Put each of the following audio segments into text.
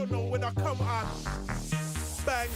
you know when I come on. Bang.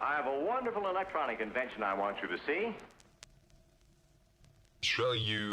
I have a wonderful electronic invention I want you to see. Show you.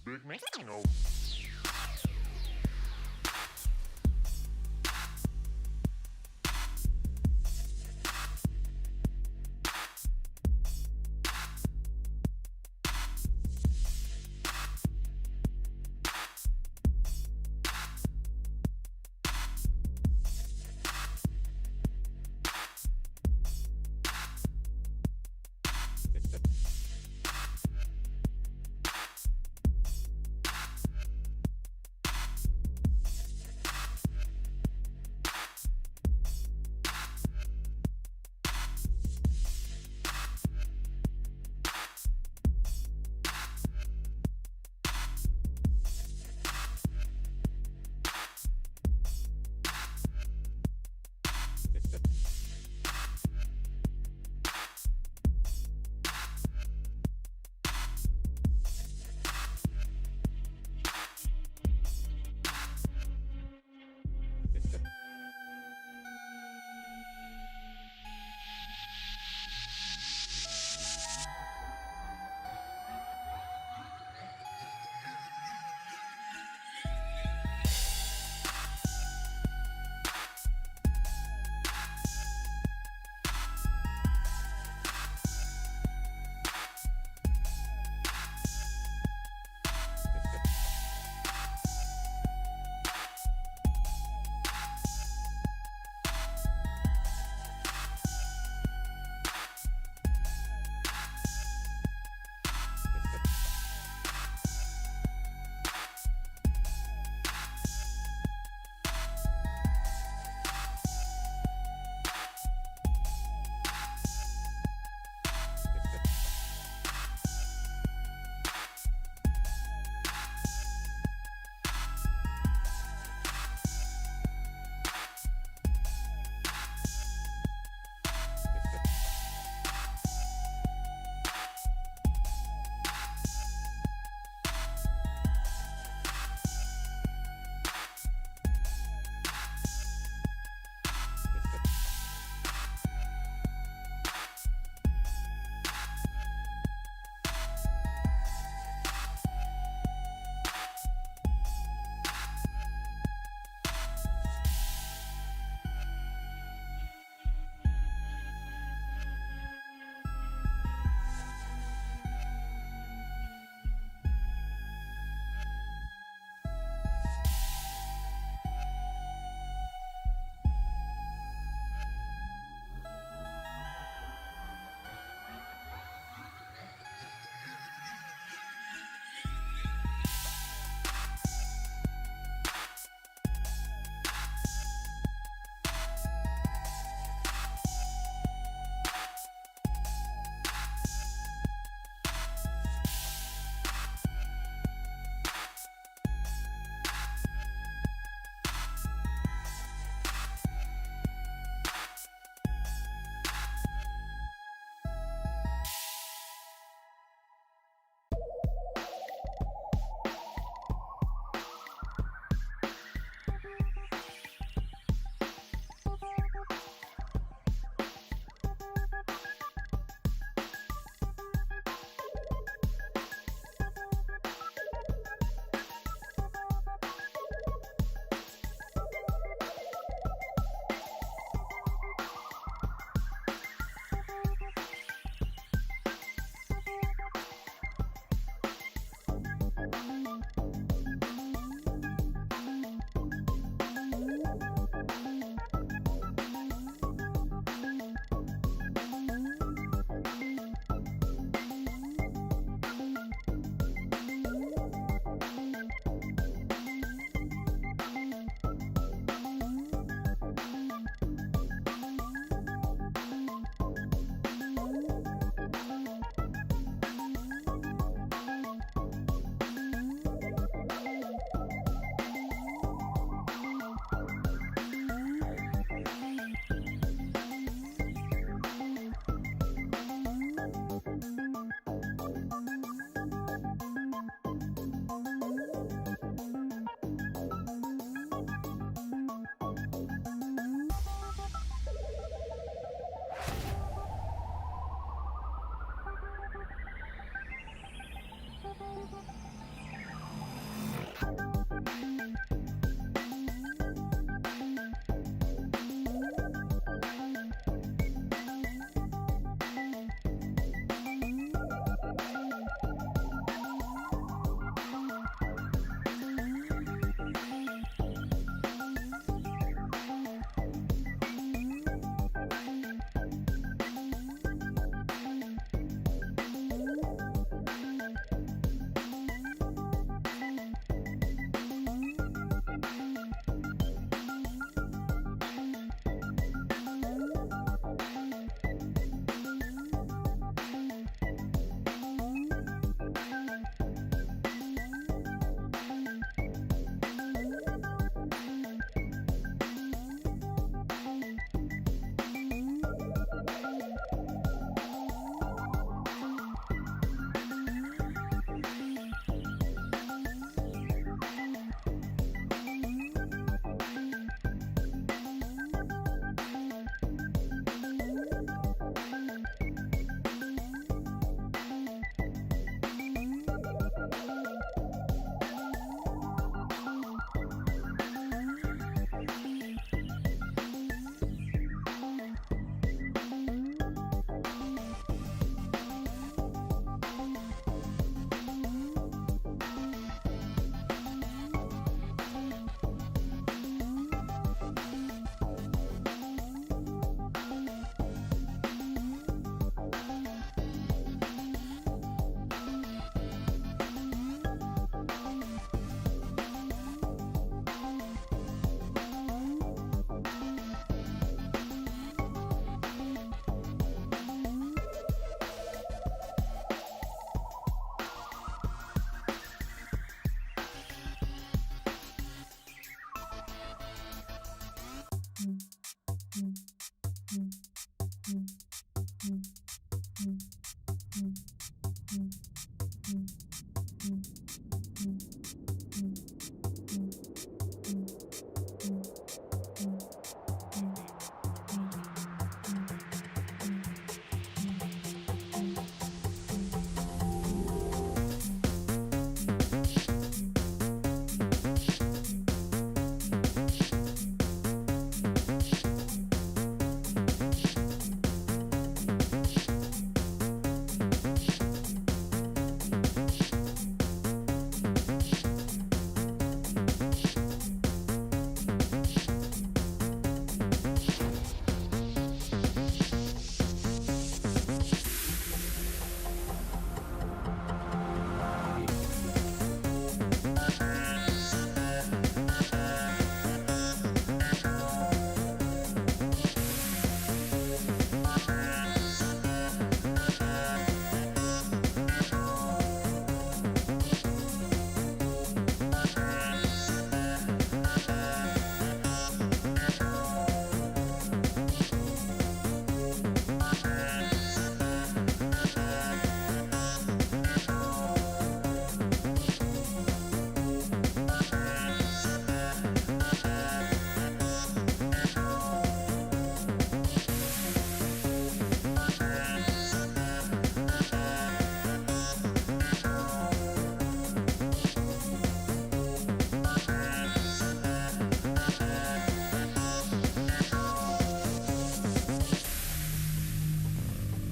Big man. No.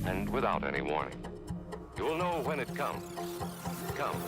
and without any warning. You'll know when it comes. Come.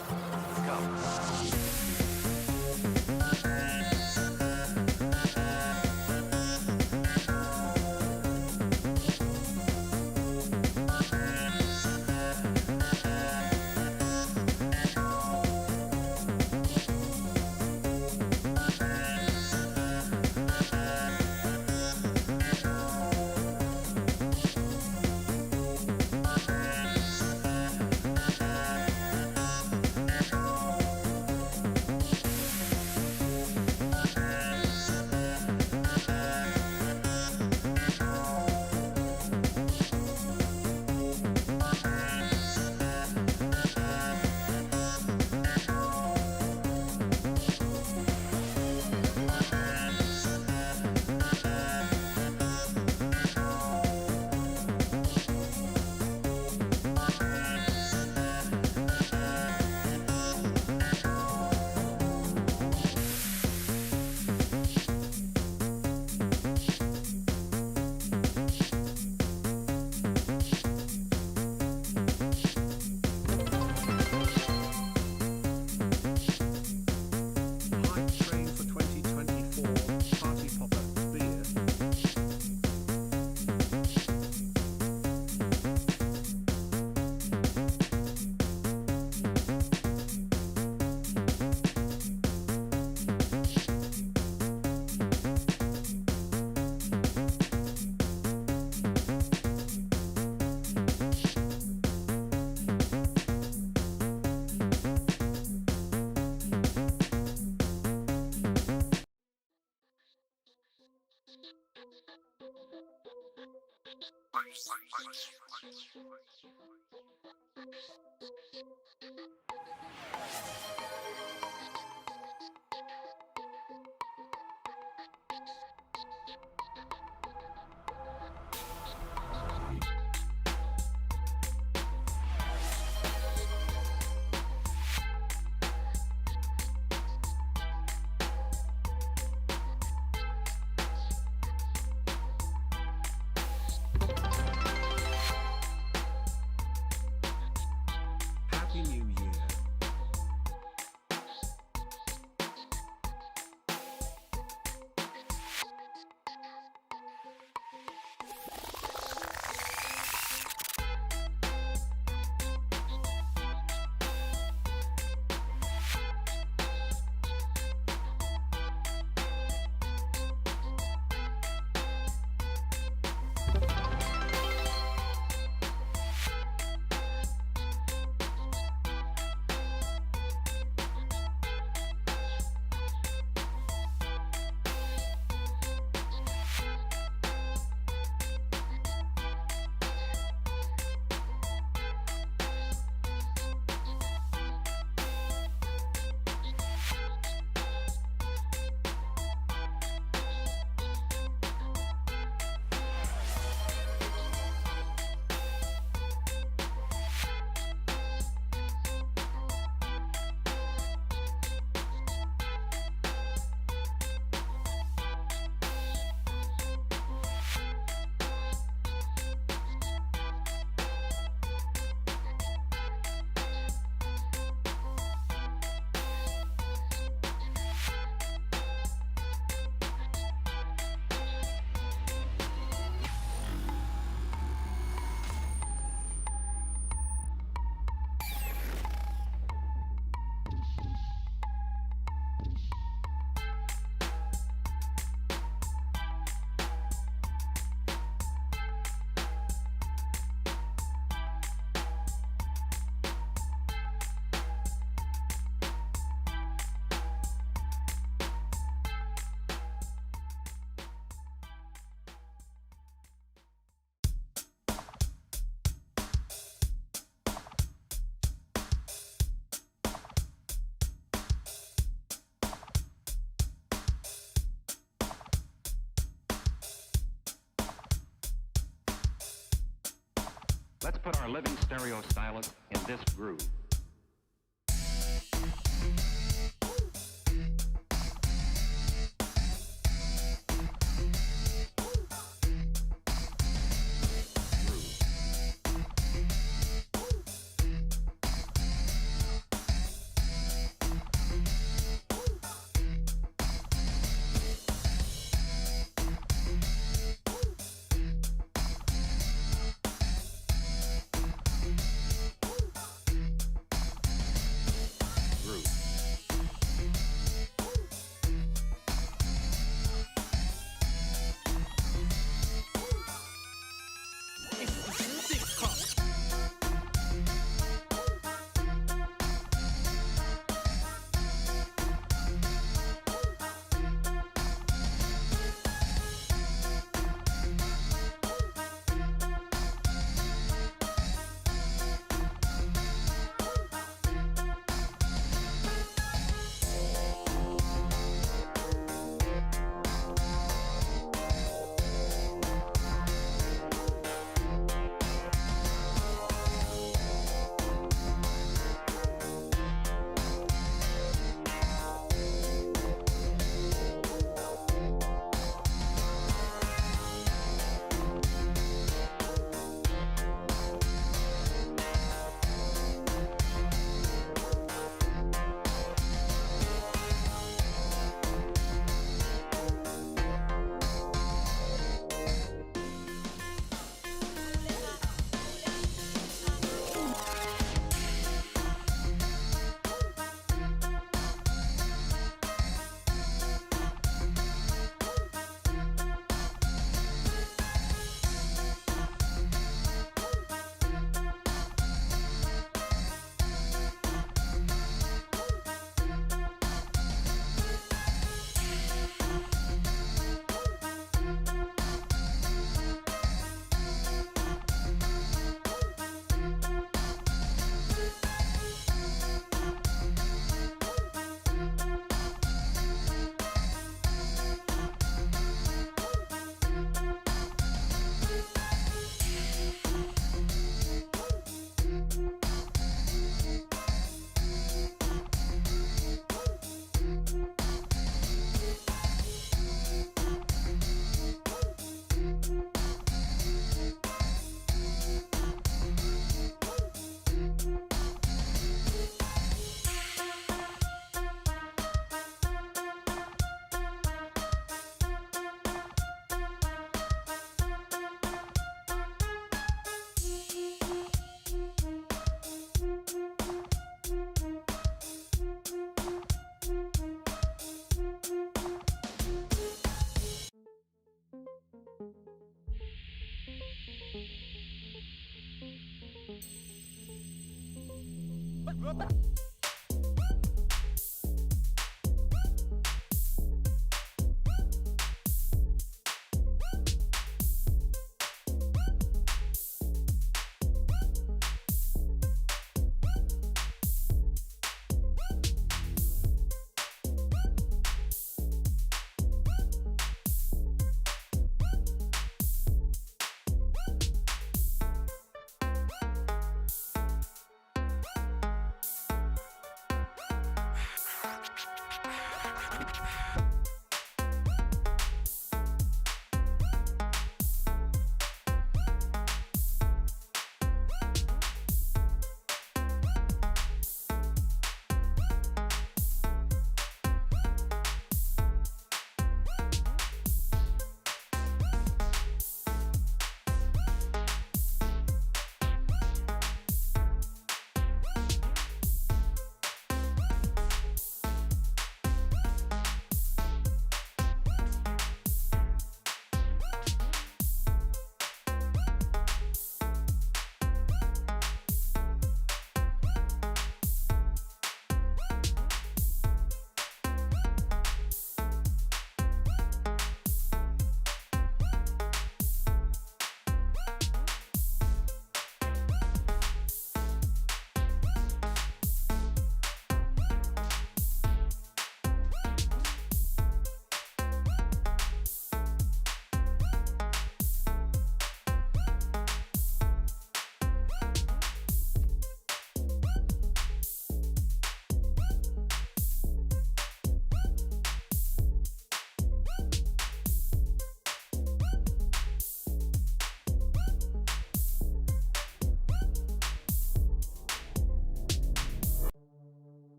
Happy New Year. Let's put our living stereo stylus in this groove.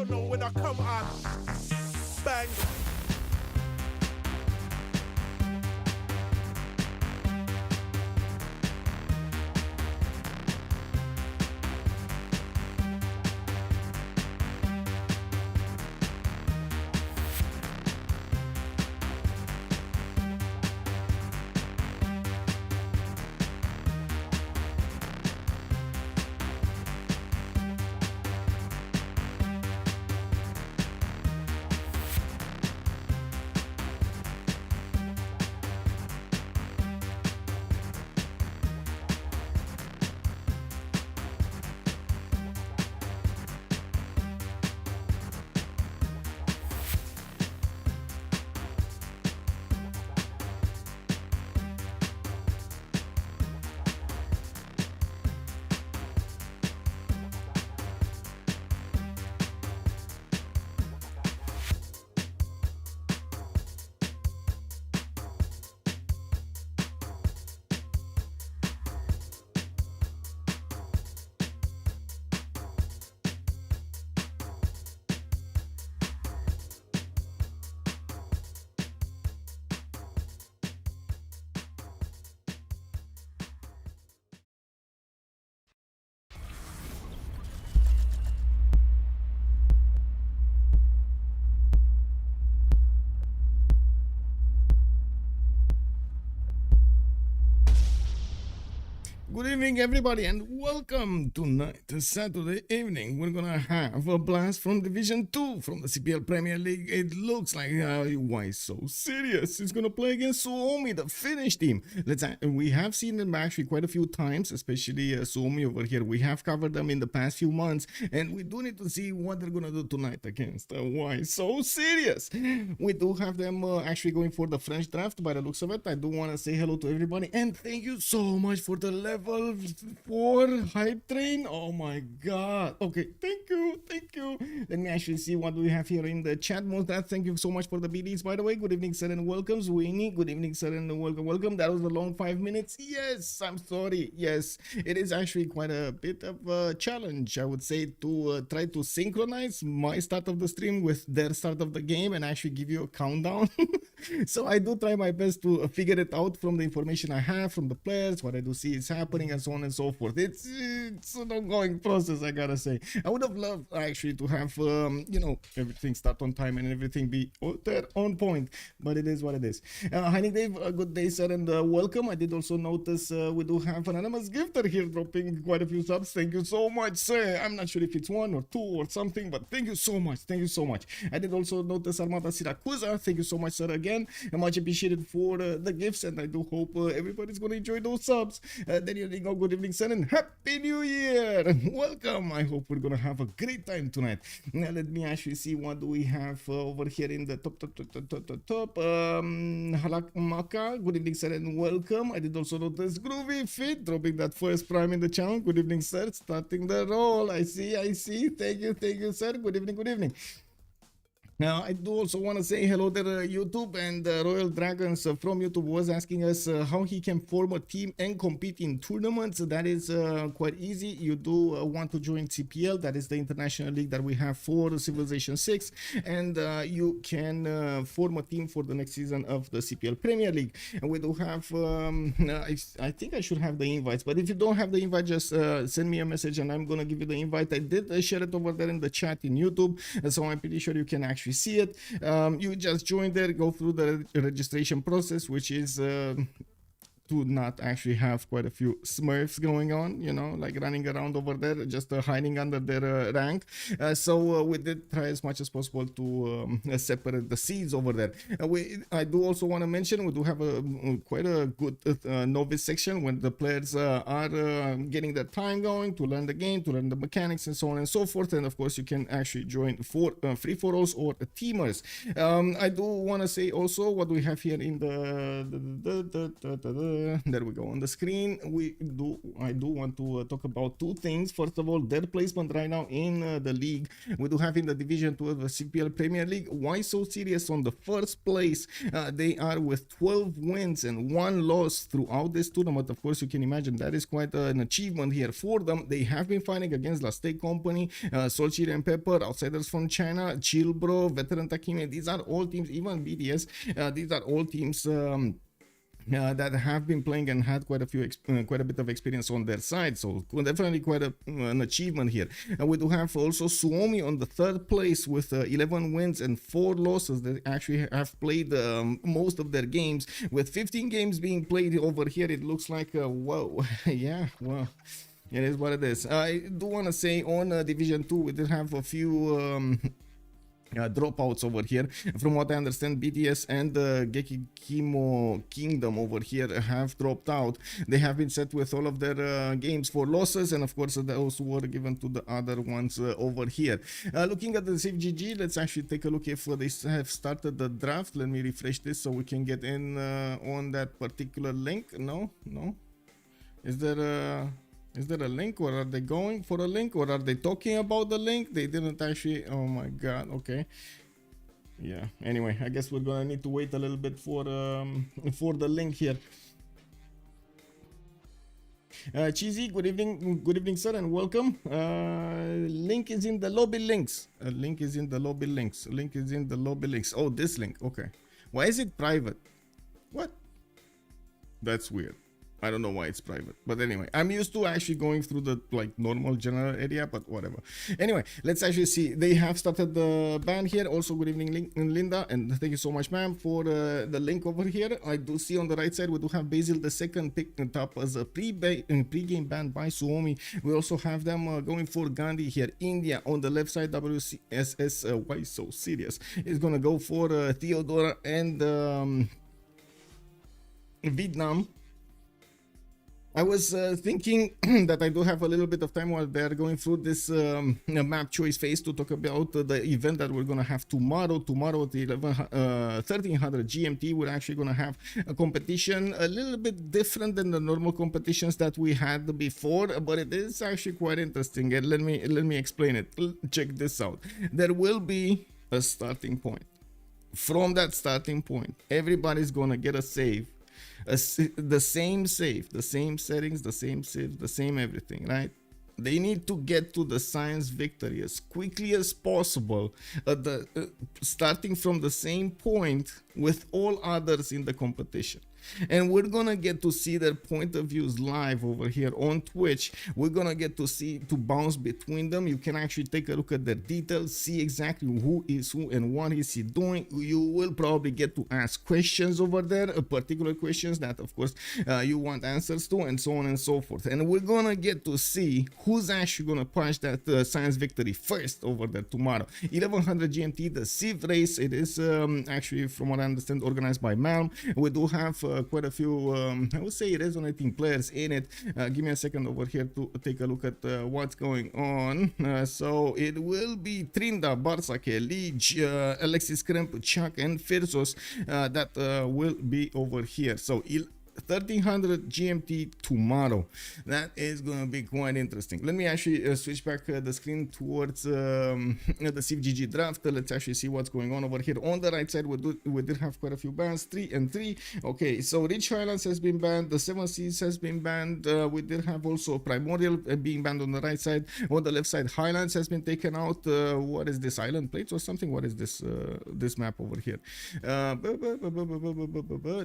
don't know when I come on. Bang. Good evening, everybody, and welcome tonight, Saturday evening. We're gonna have a blast from Division 2 from the CPL Premier League. It looks like, why so serious? It's gonna play against Suomi, the Finnish team. We have seen them actually quite a few times, especially Suomi over here. We have covered them in the past few months, and we do need to see what they're gonna do tonight against. Why so serious? We do have them actually going for the French draft by the looks of it. I do want to say hello to everybody, and thank you so much for the level 4 hype train. Oh my god. Okay, thank you. Let me actually see what we have here in the chat. Thank you so much for the BDs, by the way. Good evening, sir, and welcome. Zwinny, good evening, sir, and welcome. That was a long 5 minutes. Yes, I'm sorry. Yes, it is actually quite a bit of a challenge, I would say, to try to synchronize my start of the stream with their start of the game and actually give you a countdown. So I do try my best to figure it out from the information I have from the players, what I do see is happening, and so on and so forth. It's an ongoing process, I gotta say. I would have loved actually to have everything start on time and everything be there on point, but it is what it is. Honey Dave, good day, sir, and welcome. I did also notice we do have an anonymous gifter here dropping quite a few subs. Thank you so much, sir. I'm not sure if it's 1 or 2 or something, but thank you so much. I did also notice Armada Siracusa. Thank you so much, sir, again. Much appreciated for the gifts, and I do hope everybody's gonna enjoy those subs. Daniel Ringo, good evening, sir, and happy new year. Welcome. I hope we're gonna have a great time tonight. Now let me actually see what do we have over here in the top. Halak Maka, good evening, sir, and welcome. I did also notice Groovy Fit dropping that first prime in the channel. Good evening, sir, starting the roll. I see. Thank you, sir. Good evening. Now, I do also want to say hello to YouTube, and Royal Dragons from YouTube was asking us how he can form a team and compete in tournaments. That is quite easy. You do want to join CPL, that is the international league that we have for Civilization 6, and you can form a team for the next season of the CPL Premier League. And we do have, I think I should have the invites, but if you don't have the invite, just send me a message and I'm going to give you the invite. I did share it over there in the chat in YouTube, so I'm pretty sure you can actually see it. You just join there, go through the registration process, which is to not actually have quite a few smurfs going on, like running around over there, just hiding under their rank. So we did try as much as possible to separate the seeds over there. I do also want to mention we do have quite a good novice section when the players are getting their time going to learn the game, to learn the mechanics, and so on and so forth. And of course, you can actually join for free for alls or teamers. I do want to say also what we have here in there we go on the screen. I do want to talk about two things. First of all, their placement right now in the league. We do have in the Division 2 of the CPL Premier League. Why so serious on the first place? They are with 12 wins and 1 loss throughout this tournament. Of course, you can imagine that is quite an achievement here for them. They have been fighting against La Steak Company, Salt Chili and Pepper, Outsiders from China, Chilbro, Veteran Takime. These are all teams, even BDS. These are all teams that have been playing and had quite a bit of experience on their side, so definitely quite an achievement here. We do have also Suomi on the 3rd place with 11 wins and 4 losses. They actually have played most of their games, with 15 games being played over here. It looks like whoa. Yeah, well, it is what it is. I do want to say on Division 2 we did have a few dropouts over here. From what I understand, BTS and the Gekikimo Kingdom over here have dropped out. They have been set with all of their games for losses, and of course those were given to the other ones over here. Looking at the Civ6, let's actually take a look if they have started the draft. Let me refresh this so we can get in on that particular link. No. Is there a link, or are they going for a link, or are they talking about the link? They didn't actually. Oh my god. Okay. Yeah. Anyway, I guess we're gonna need to wait a little bit for the link here. Cheesy, good evening, sir, and welcome. Link is in the lobby links. Link is in the lobby links. Oh, this link. Okay. Why is it private? What? That's weird. I don't know why it's private, but anyway, I'm used to actually going through the like normal general area, but whatever. Anyway, let's actually see. They have started the ban here. Also, good evening, Linda, and thank you so much, ma'am, for the link over here. I do see on the right side we do have Basil the second picked up as a pre-game ban by Suomi. We also have them going for Gandhi here. India on the left side, WSS. Why so serious? Is gonna go for Theodora and Vietnam. I was thinking that I do have a little bit of time while they're going through this map choice phase to talk about the event that we're going to have tomorrow. Tomorrow at 1300 GMT, we're actually going to have a competition a little bit different than the normal competitions that we had before, but it is actually quite interesting. And let me explain it. Check this out. There will be a starting point. From that starting point, everybody's going to get a save. The same save, the same settings, the same saves, the same everything, right? They need to get to the science victory as quickly as possible, starting from the same point with all others in the competition. And we're gonna get to see their point of views live over here on Twitch. We're gonna get to see, to bounce between them. You can actually take a look at their details, see exactly who is who and what is he doing. You will probably get to ask questions over there, particular questions that of course you want answers to, and so on and so forth. And we're gonna get to see who's actually gonna punch that science victory first over there tomorrow. 1100 GMT, the Civ race. It is actually, from what I understand, organized by Malm. We do have quite a few, I would say, resonating players in it. Give me a second over here to take a look at what's going on. So it will be Trinda, Barsake, Lige, Alexis Kremp, Chuck, and Firsos that will be over here. So 1300 GMT tomorrow. That is gonna be quite interesting. Let me actually switch back the screen towards the Civ6 draft. Let's actually see what's going on over here. On the right side, we did have quite a few bans, 3 and 3. Okay, so Rich Highlands has been banned, the 7 Seas has been banned. We did have also Primordial being banned on the right side. On the left side, Highlands has been taken out. What is this, island plates or something? What is this this map over here?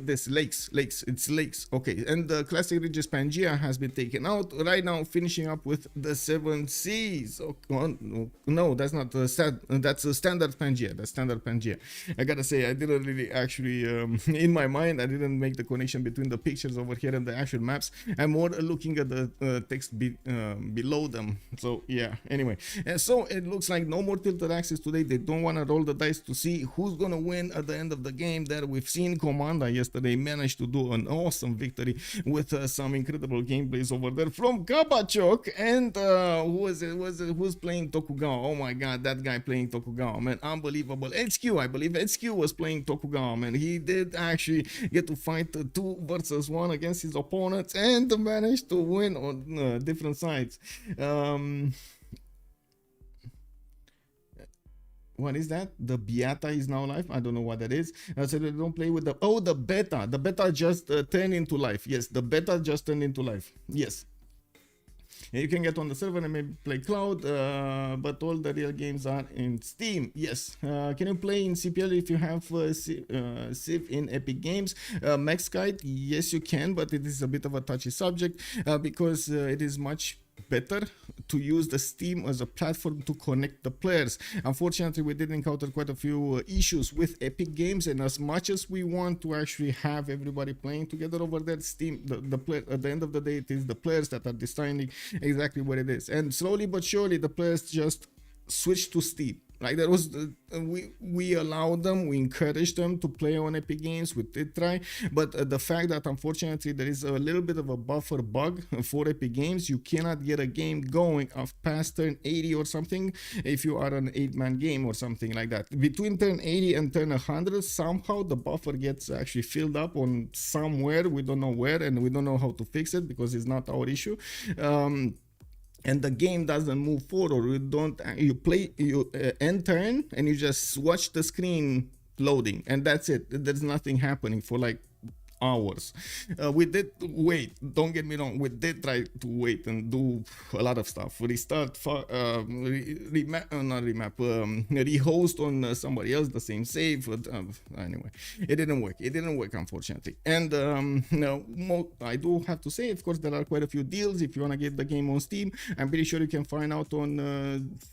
This lakes, it's lakes. Okay, and the classic Regis Pangea has been taken out. Right now, finishing up with the 7 Seas. Oh, no, that's not that's a standard Pangea. That's standard Pangea. I gotta say, I didn't really actually in my mind, I didn't make the connection between the pictures over here and the actual maps. I'm more looking at the text below them. So yeah, anyway, and so it looks like no more tilted axis today. They don't want to roll the dice to see who's gonna win at the end of the game. There, we've seen Comanda yesterday managed to do an awesome victory with some incredible gameplays over there from Kabachok. And who's playing Tokugawa? Oh my god, that guy playing Tokugawa, man, unbelievable. HQ, I believe HQ was playing Tokugawa, man. He did actually get to fight 2 versus 1 against his opponents and managed to win on different sides. What is that? The Beata is now live. I don't know what that is. So they don't play with the... Oh, the beta. The beta just turned into life. Yes, the beta just turned into life. Yes. And you can get on the server and maybe play cloud, but all the real games are in Steam. Yes. Can you play in CPL if you have Civ in Epic Games? MaxKite, yes you can, but it is a bit of a touchy subject because it is much better to use the Steam as a platform to connect the players. Unfortunately, we did encounter quite a few issues with Epic Games, and as much as we want to actually have everybody playing together over there, Steam, at the end of the day, it is the players that are deciding exactly what it is. And slowly but surely, the players just switch to Steam. Like there was, we allowed them, we encouraged them to play on Epic Games. We did try, but the fact that unfortunately there is a little bit of a buffer bug for Epic Games. You cannot get a game going past turn 80 or something if you are an 8-man game or something like that. Between turn 80 and turn 100, somehow the buffer gets actually filled up on somewhere. We don't know where, and we don't know how to fix it because it's not our issue. And the game doesn't move forward. You end turn and you just watch the screen loading, and that's it. There's nothing happening for like hours. We did wait, don't get me wrong, we did try to wait and do a lot of stuff. Restart, rehost on somebody else, the same save. Anyway, it didn't work. It didn't work, unfortunately. And I do have to say, of course, there are quite a few deals if you want to get the game on Steam. I'm pretty sure you can find out on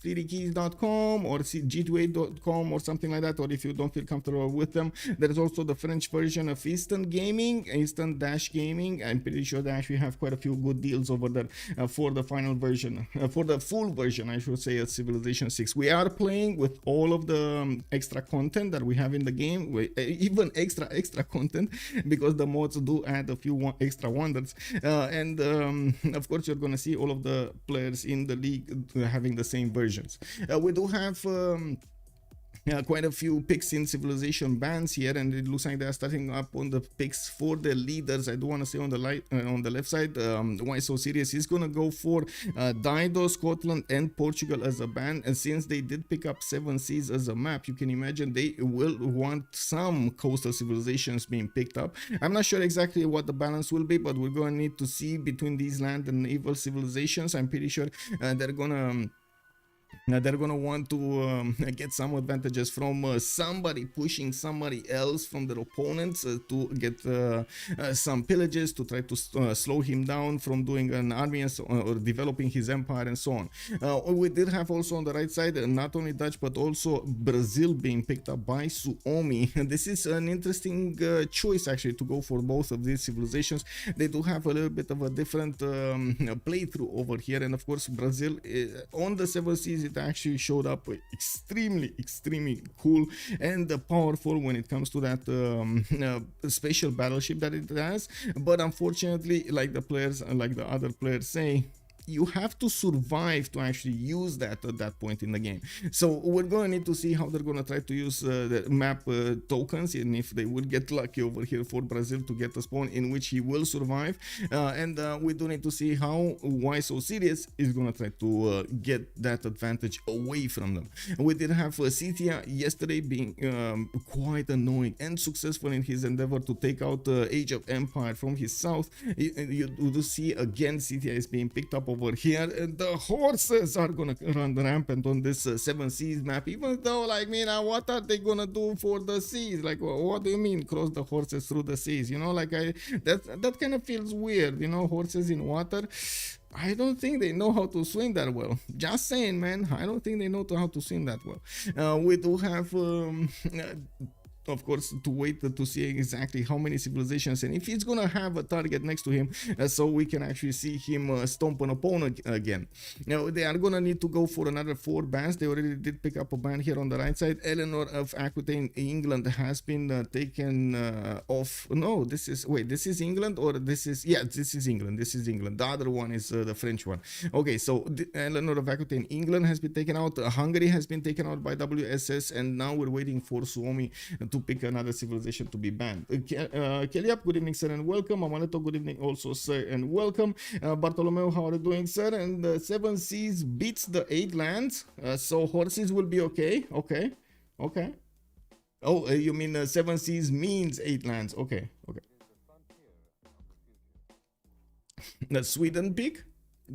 3dkeys.com or g2a.com or something like that, or if you don't feel comfortable with them, there is also the French version of Instant Dash Gaming. I'm pretty sure they actually have quite a few good deals over there for the final version, for the full version, I should say, of Civilization 6. We are playing with all of the extra content that we have in the game, even extra content, because the mods do add a few extra wonders. And of course, you're gonna see all of the players in the league having the same versions. We do have quite a few picks in Civilization bands here, and it looks like they are starting up on the picks for the leaders. I do want to say on the left side, Why So Serious is gonna go for Dido, Scotland, and Portugal as a band. And since they did pick up 7 Seas as a map, you can imagine they will want some coastal civilizations being picked up. I'm not sure exactly what the balance will be, but we're gonna need to see between these land and naval civilizations. I'm pretty sure they're gonna want to get some advantages from somebody pushing somebody else from their opponents to get some pillages to try to slow him down from doing an army and so, or developing his empire and so on. We did have also on the right side not only Dutch but also Brazil being picked up by Suomi. This is an interesting choice actually to go for both of these civilizations. They do have a little bit of a different playthrough over here, and of course Brazil on the 7 Seas, it actually showed up extremely cool and powerful when it comes to that special battleship that it has. But unfortunately, like the other players say, you have to survive to actually use that at that point in the game. So we're going to need to see how they're going to try to use the map tokens, and if they would get lucky over here for Brazil to get a spawn in which he will survive. And we do need to see how Why So Serious is going to try to get that advantage away from them. We did have Scythia yesterday being quite annoying and successful in his endeavor to take out Age of Empire from his south. You do see again Scythia is being picked up over here, and the horses are gonna run rampant on this 7 Seas map, even though, like, what are they gonna do for the seas? Like, what do you mean cross the horses through the seas? You know, like, that kind of feels weird, you know, horses in water. I don't think they know how to swim that well. Just saying, man, I don't think they know how to swim that well. We do have of course, to wait to see exactly how many civilizations and if he's gonna have a target next to him, so we can actually see him stomp an opponent again. Now they are gonna need to go for another 4 bans. They already did pick up a ban here on the right side. Eleanor of Aquitaine, England, has been taken off. No, this is England, or this is England. This is England. The other one is the French one. Okay, so Eleanor of Aquitaine, England, has been taken out. Hungary has been taken out by WSS, and now we're waiting for Suomi to pick another civilization to be banned. Keliap, good evening, sir, and welcome. Amaneto, good evening also, sir, and welcome. Bartolomeo, how are you doing, sir? And the 7 Seas beats the 8 lands, so horses will be okay. Okay. Oh, you mean 7 Seas means 8 lands. Okay. The Sweden pick?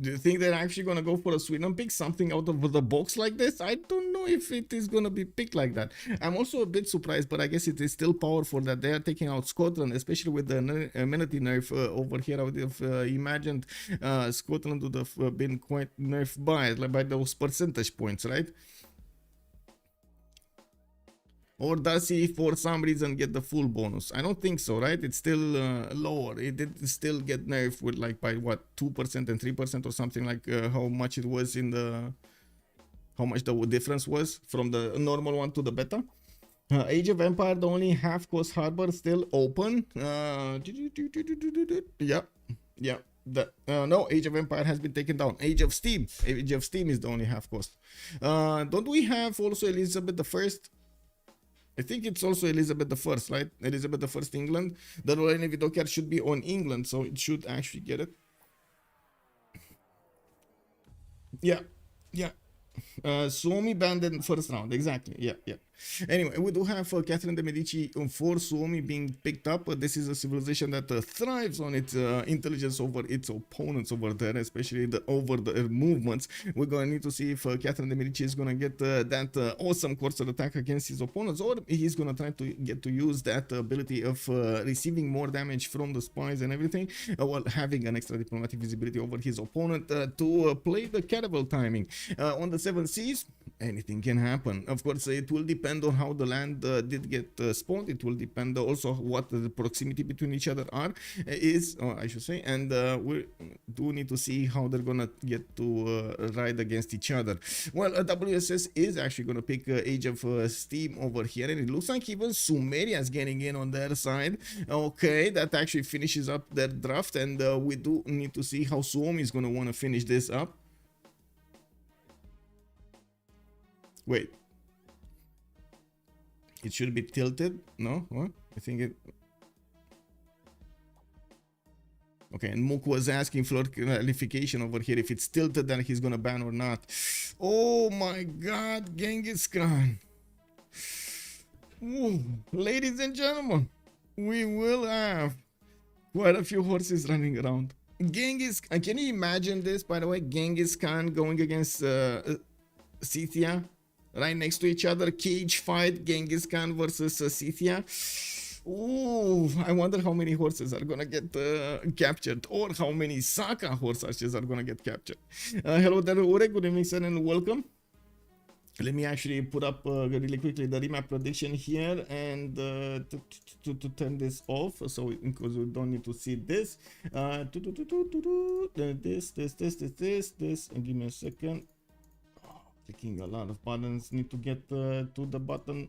Do you think they're actually gonna go for a Sweden pick, something out of the box like this? I don't know if it is gonna be picked like that. I'm also a bit surprised, but I guess it is still powerful that they are taking out Scotland, especially with the amenity nerf over here. I would have imagined Scotland would have been quite nerfed by those percentage points, right? Or does he for some reason get the full bonus? I don't think so, right? It's still lower. It did still get nerfed with, like, by what, 2% and 3% or something, like how much it was in the, how much the difference was from the normal one to the beta. Age of Empire, the only half coast harbor still open. Yeah. No, Age of Empire has been taken down. Age of Steam is the only half coast. Don't we have also Elizabeth the First? I think it's also Elizabeth the First, right? Elizabeth the First, England. The Royal Navy Dockyard should be on England, so it should actually get it. Yeah. Suomi banned in first round, exactly. Yeah. Anyway, we do have Catherine de Medici for Suomi being picked up. This is a civilization that thrives on its intelligence over its opponents over there, especially over the movements. We're going to need to see if Catherine de Medici is going to get that awesome courser attack against his opponents, or he's going to try to get to use that ability of receiving more damage from the spies and everything, while having an extra diplomatic visibility over his opponent to play the cannibal timing. On the 7 seas, anything can happen. Of course, it will depend on how the land did get spawned. It will depend also what the proximity between each other is, I should say, and we do need to see how they're gonna get to ride against each other. Well, WSS is actually gonna pick Age of Steam over here, and it looks like even Sumeria is getting in on their side. Okay, that actually finishes up their draft, and we do need to see how Suomi is gonna want to finish this up. Wait, it should be tilted. No, what? I think it. Okay, and Muk was asking for clarification over here if it's tilted, then he's gonna ban or not. Oh my God, Genghis Khan. Ooh, ladies and gentlemen, we will have quite a few horses running around. Genghis, can you imagine this? By the way, Genghis Khan going against Scythia. Right next to each other, cage fight, Genghis Khan versus Scythia. Ooh, I wonder how many horses are gonna get captured, or how many Saka horse archers are gonna get captured. Hello there, Ure, good evening, sir, and welcome. Let me actually put up really quickly the remap prediction here, and to turn this off, so because we don't need to see this. This. Give me a second. Clicking a lot of buttons, need to get to the button.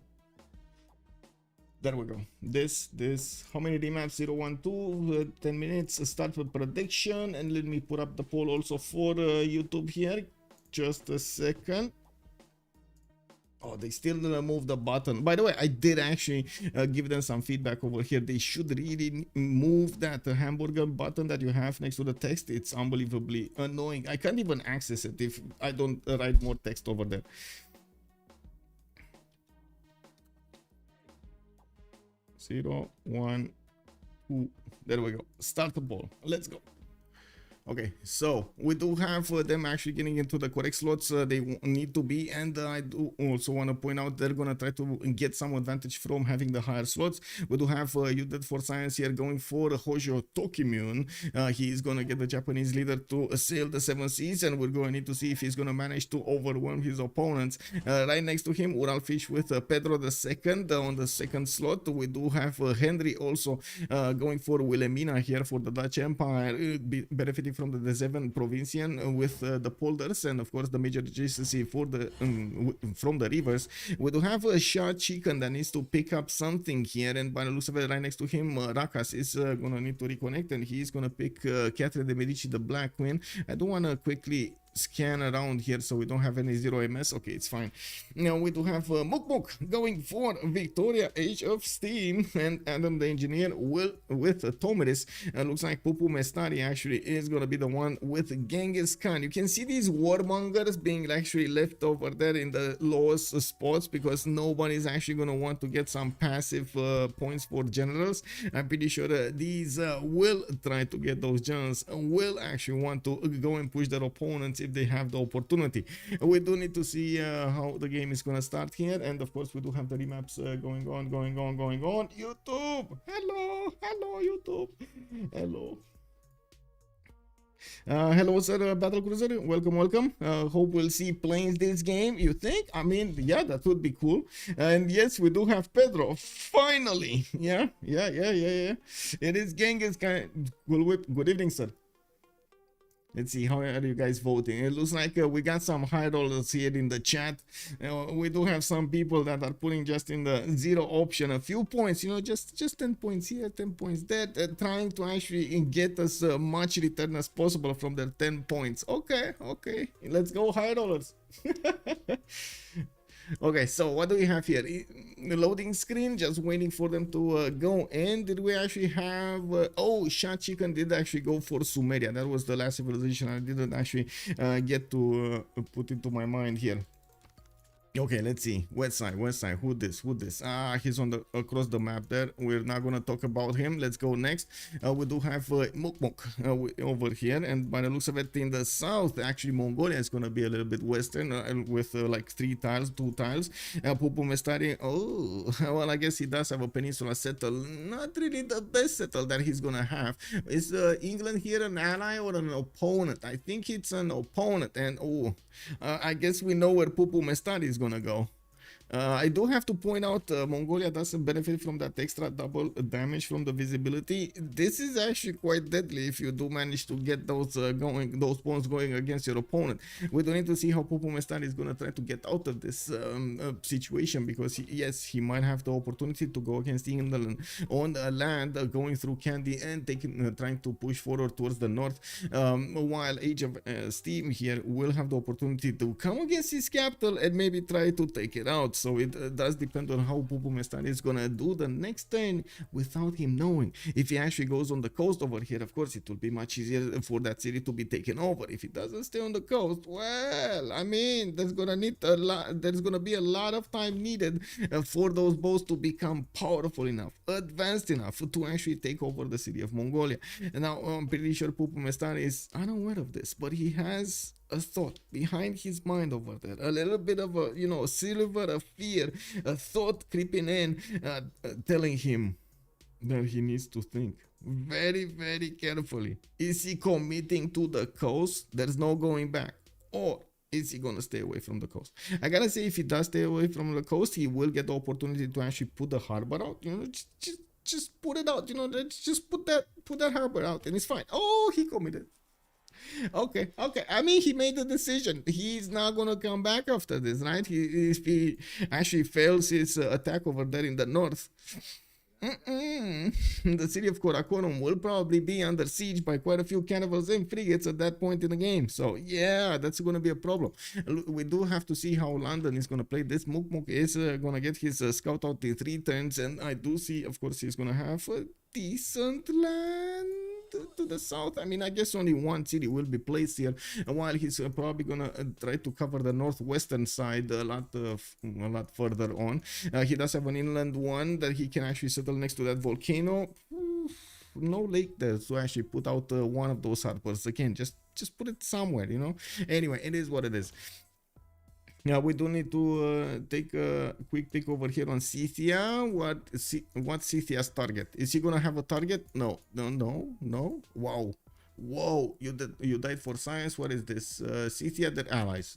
There we go. This, how many remaps? 0, 1, 2, 10 minutes, start with prediction, and let me put up the poll also for YouTube here. Just a second. Oh, they still move the button. By the way, I did actually give them some feedback over here. They should really move that hamburger button that you have next to the text. It's unbelievably annoying. I can't even access it if I don't write more text over there. Zero, 1, 2. There we go. Start the ball. Let's go. Okay, so we do have them actually getting into the correct slots they need to be, and I do also want to point out they're gonna try to get some advantage from having the higher slots. We do have You Dead for Science here going for Hojo Tokimune. He is gonna get the Japanese leader to sail the 7 seas, and we're going to need to see if he's gonna manage to overwhelm his opponents. Right next to him, Uralfish with Pedro II on the 2nd slot. We do have Henri also going for Wilhelmina here for the Dutch Empire, benefiting from the Deseven Provincian with the polders, and of course the major GCC for the from the rivers. We do have a SahChicken that needs to pick up something here, and by the looks of it, right next to him, Rakas is gonna need to reconnect, and he's gonna pick Catherine de Medici, the Black Queen. I do wanna quickly scan around here so we don't have any 0 MS. Okay, it's fine. Now we do have Mukmuk going for Victoria, Age of Steam, and Adam the Engineer will with Tomeris. Looks like Pupumestari actually is gonna be the one with Genghis Khan. You can see these warmongers being actually left over there in the lowest spots because nobody's actually gonna want to get some passive points for generals. I'm pretty sure these will try to get those generals, will actually want to go and push their opponents if they have the opportunity. We do need to see how the game is gonna start here, and of course we do have the remaps going on. YouTube, hello YouTube, hello. Hello sir, Battle Cruiser, welcome. Hope we'll see planes this game. You think? I mean, yeah, that would be cool. And yes, we do have Pedro finally. Yeah. It is Genghis Khan. Good evening, sir. Let's see, how are you guys voting? It looks like we got some high rollers here in the chat. We do have some people that are putting just in the 0 option a few points, you know, just 10 points here, 10 points there, trying to actually get as much return as possible from their 10 points. Okay, let's go high rollers. Okay, so what do we have here? The loading screen, just waiting for them to go. And did we actually have oh, SahChicken did actually go for Sumeria. That was the last civilization I didn't actually get to put into my mind here. Okay, let's see. West side, west side. Who this? Ah, he's on the across the map there. We're not gonna talk about him. Let's go next. We do have Mukmuk over here, and by the looks of it, in the south, actually Mongolia is gonna be a little bit western with like 3 tiles, 2 tiles. Pupumestari. Oh, well, I guess he does have a peninsula settle. Not really the best settle that he's gonna have. Is England here an ally or an opponent? I think it's an opponent, and oh, I guess we know where Pupumestari is gonna go. I do have to point out Mongolia doesn't benefit from that extra double damage from the visibility. This is actually quite deadly if you do manage to get those those pawns going against your opponent. We do need to see how Pupumestari is going to try to get out of this situation, because yes, he might have the opportunity to go against England on land, going through Candy and trying to push forward towards the north, while Age of Steam here will have the opportunity to come against his capital and maybe try to take it out. So it does depend on how Pupumestari is gonna do the next turn without him knowing. If he actually goes on the coast over here, of course it will be much easier for that city to be taken over. If he doesn't stay on the coast, well, I mean, there's gonna be a lot of time needed for those boats to become powerful enough, advanced enough to actually take over the city of Mongolia. And now I'm pretty sure Pupumestari is unaware of this, but he has a thought behind his mind over there, a little bit of a, you know, silver of fear, a thought creeping in, telling him that he needs to think very, very carefully. Is he committing to the coast? There's no going back. Or is he gonna stay away from the coast? I gotta say, if he does stay away from the coast, he will get the opportunity to actually put the harbor out. You know, just put it out. You know, just put that harbor out, and it's fine. Oh, he committed. Okay. I mean, he made the decision. He's not gonna come back after this, right? If he actually fails his attack over there in the north, the city of Karakorum will probably be under siege by quite a few cannibals and frigates at that point in the game. So yeah, that's gonna be a problem. We do have to see how London is gonna play this. Mukmuk is gonna get his scout out in 3 turns, and I do see, of course, he's gonna have a decent land to the south. I mean, I guess only 1 city will be placed here, while he's probably gonna try to cover the northwestern side a lot further on. He does have an inland one that he can actually settle next to that volcano. No lake there to actually put out one of those harbors. Again, just put it somewhere, you know. Anyway, it is what it is. Now we do need to take a quick peek over here on Scythia. What's Scythia's target? Is he gonna have a target? No. Whoa, you died for science. What is this? Scythia, their allies.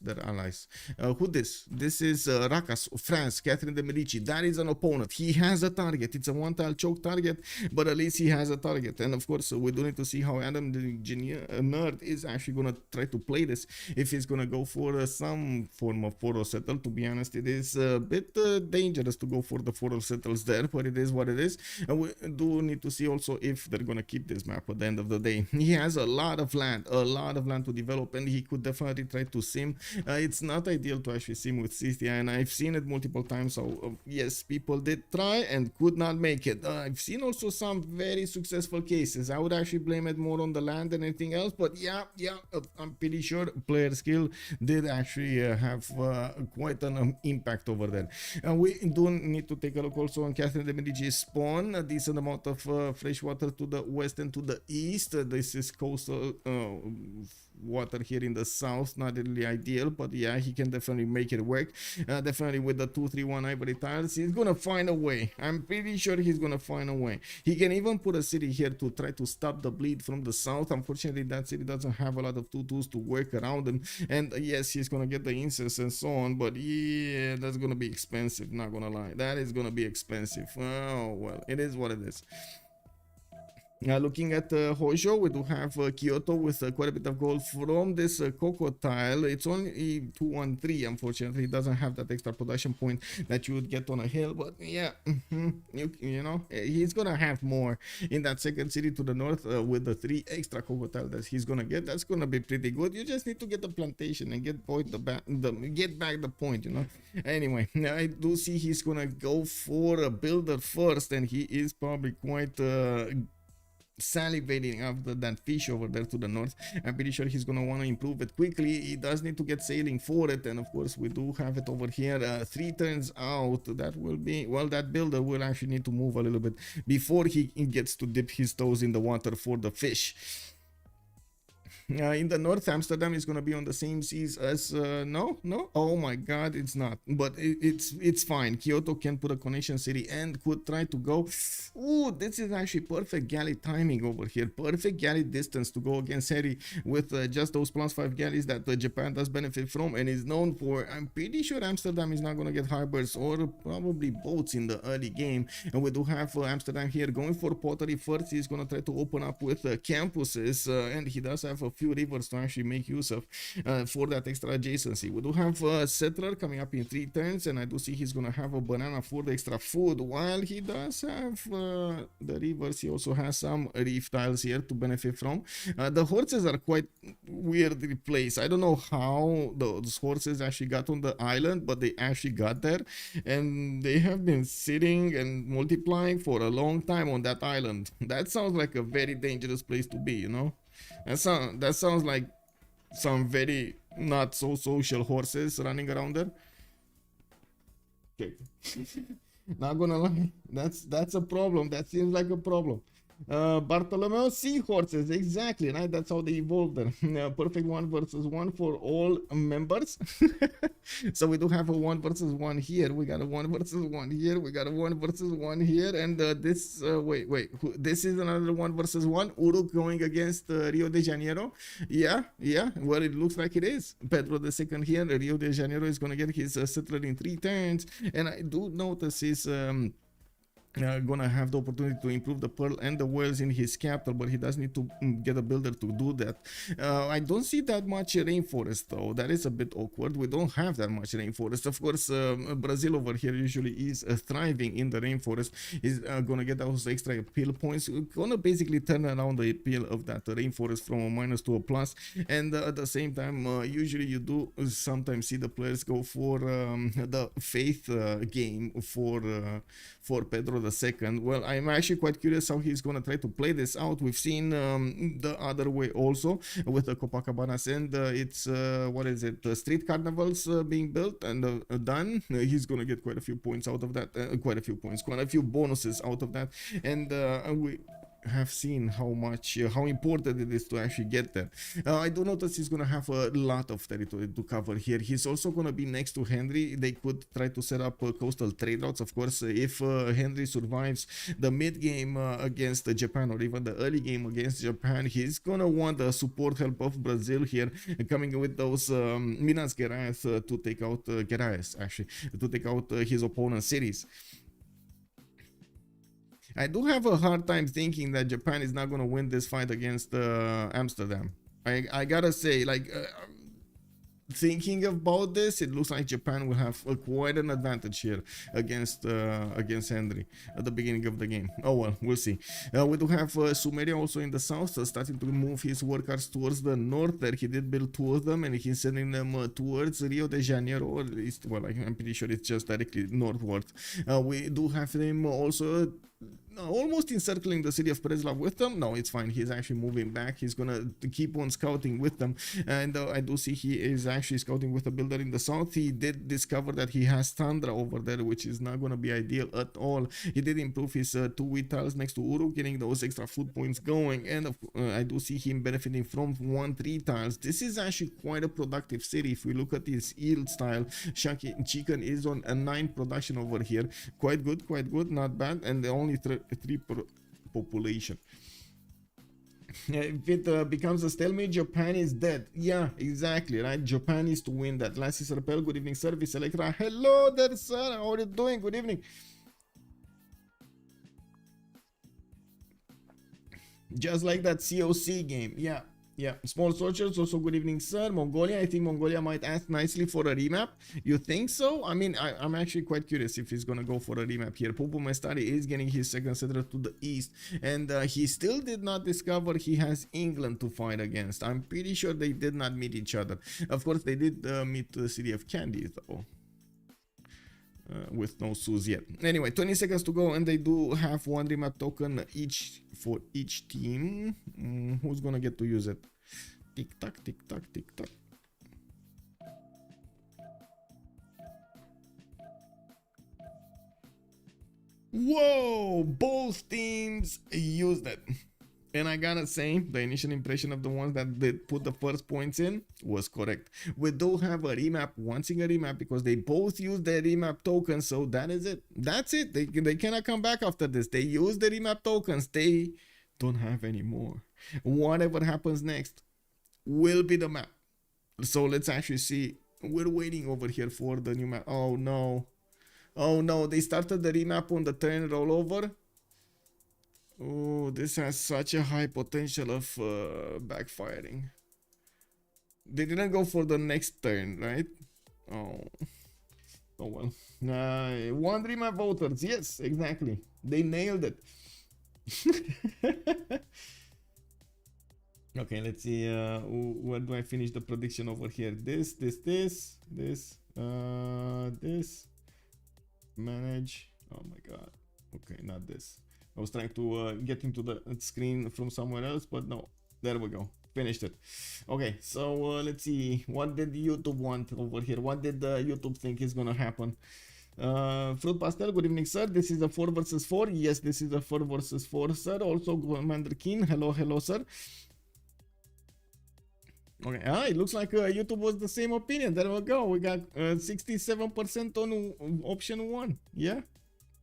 Who this? This is Rakas, France, Catherine de Medici. That is an opponent. He has a target. It's a 1-tile choke target, but at least he has a target. And of course, we do need to see how AdamTheEnginerd is actually gonna try to play this. If he's gonna go for some form of photo settle. To be honest, it is a bit dangerous to go for the photo settles there, but it is what it is. And we do need to see also if they're gonna keep this map at the end of the day. He has a lot of land to develop, and he could definitely try to sim. It's not ideal to actually sim with Scythia, and I've seen it multiple times. So yes, people did try and could not make it. I've seen also some very successful cases. I would actually blame it more on the land than anything else, but yeah, I'm pretty sure player skill did actually have quite an impact over there. We do need to take a look also on Catherine de Medici's spawn. A decent amount of fresh water to the west and to the east. This is coastal water here in the south, not really ideal, but yeah, he can definitely make it work. Definitely with the 2-3-1 ivory tiles, he's gonna find a way. I'm pretty sure he's gonna find a way. He can even put a city here to try to stop the bleed from the south. Unfortunately, that city doesn't have a lot of 2-2s to work around him, and yes, he's gonna get the incense and so on, but yeah, that's gonna be expensive, not gonna lie. That is gonna be expensive. Oh well, it is what it is. Looking at Hojo, we do have Kyoto with quite a bit of gold from this Coco tile. It's only 213, unfortunately. It doesn't have that extra production point that you would get on a hill, but yeah, you know, he's gonna have more in that second city to the north with the 3 extra Coco tile that he's gonna get. That's gonna be pretty good. You just need to get the plantation and get back the point, you know. Anyway, I do see he's gonna go for a builder first, and he is probably quite salivating after that fish over there to the north. I'm pretty sure he's gonna want to improve it quickly. He does need to get sailing for it, and of course we do have it over here 3 turns out. That will be, well, that builder will actually need to move a little bit before he gets to dip his toes in the water for the fish. In the north, Amsterdam is going to be on the same seas as no, oh my god, it's not, but it's fine. Kyoto can put a connection city and could try to go. Ooh, this is actually perfect galley timing over here, perfect galley distance to go against Henri with just those +5 galleys that Japan does benefit from and is known for. I'm pretty sure Amsterdam is not going to get harbors or probably boats in the early game, and we do have Amsterdam here going for pottery first. He's going to try to open up with campuses, and he does have a few rivers to actually make use of for that extra adjacency. We do have settler coming up in 3 turns, and I do see he's gonna have a banana for the extra food. While he does have the rivers, he also has some reef tiles here to benefit from. The horses are quite weirdly placed. I don't know how those horses actually got on the island, but they actually got there, and they have been sitting and multiplying for a long time on that island. That sounds like a very dangerous place to be, you know. That sounds like some very not so social horses running around there. Okay. Not gonna lie, that's a problem. That seems like a problem. Bartolomeo seahorses, exactly, right? That's how they evolved them. Perfect 1 versus 1 for all members. So we do have a 1 versus 1 here. We got a 1 versus 1 here. We got a 1 versus 1 here. And this, wait, this is another 1 versus 1. Uruk going against Rio de Janeiro. Yeah, well, it looks like it is. Pedro II here. Rio de Janeiro is going to get his settler in 3 turns. And I do notice his gonna have the opportunity to improve the pearl and the whales in his capital, but he does need to get a builder to do that. I don't see that much rainforest though. That is a bit awkward. We don't have that much rainforest. Of course, Brazil over here usually is thriving in the rainforest. He's gonna get those extra appeal points. We're gonna basically turn around the appeal of that rainforest from a minus to a plus, and at the same time usually you do sometimes see the players go for the faith game for Pedro II. Well, I'm actually quite curious how he's gonna try to play this out. We've seen the other way also with the Copacabanas, and it's what is it, street carnivals being built and done. He's gonna get quite a few points out of that, quite a few bonuses out of that, and we have seen how important it is to actually get there. I do notice he's gonna have a lot of territory to cover here. He's also gonna be next to Henri. They could try to set up coastal trade routes. Of course, if Henri survives the mid game against Japan, or even the early game against Japan, he's gonna want the support help of Brazil here, coming with those Minas Gerais to take out to take out his opponent's cities. I do have a hard time thinking that Japan is not going to win this fight against Amsterdam. I gotta say, like, thinking about this, it looks like Japan will have quite an advantage here against Henri at the beginning of the game. Oh well, we'll see. We do have Sumeria also in the south, starting to move his workers towards the north. There he did build 2 of them, and he's sending them towards Rio de Janeiro, or at least, well, I'm pretty sure it's just directly northward. We do have them also almost encircling the city of Preslav with them. No, it's fine. He's actually moving back. He's gonna keep on scouting with them, and I do see he is actually scouting with a builder in the south. He did discover that he has Tundra over there, which is not gonna be ideal at all. He did improve his 2 wheat tiles next to Uruk, getting those extra food points going, and I do see him benefiting from 1 3 tiles. This is actually quite a productive city. If we look at his yield style, SahChicken is on a 9 production over here. Quite good, not bad, and the only 3 per population. If it becomes a stalemate, Japan is dead. Yeah, exactly, right? Japan is to win that. Lassie Serpel, good evening, Service Electra. Hello there, sir. How are you doing? Good evening. Just like that COC game. Yeah, small soldiers also, good evening, sir. Mongolia, I think Mongolia might ask nicely for a remap. You think so? I mean, I'm actually quite curious if he's gonna go for a remap here. Pupumestari is getting his second settler to the east, and he still did not discover he has England to fight against. I'm pretty sure they did not meet each other. Of course, they did meet the city of Candy, though. with no Sus yet. Anyway, 20 seconds to go, and they do have one remap token each for each team. Who's gonna get to use it? Tick tock, tick tock, tick tock. Whoa! Both teams used it. And I gotta say, the initial impression of the ones that did put the first points in was correct. We do have a remap, one single remap, because they both used their remap tokens, so that is it. That's it. They cannot come back after this. They use the remap tokens. They don't have any more. Whatever happens next will be the map. So let's actually see. We're waiting over here for the new map. Oh no. Oh no, they started the remap on the turn rollover. Oh, this has such a high potential of backfiring. They didn't go for the next turn, right? Oh, oh well. One remap voters, yes, exactly. They nailed it. Okay, let's see. Where do I finish the prediction over here? This. Manage. Oh my god. Okay, not this. I was trying to get into the screen from somewhere else, but no. There we go. Finished it. Okay, so let's see. What did YouTube want over here? What did YouTube think is gonna happen? Fruit Pastel, good evening, sir. This is a 4 versus 4. Yes, this is a 4 versus 4, sir. Also, Commander Keen. Hello, sir. Okay, it looks like YouTube was the same opinion. There we go. We got 67% on option 1. Yeah.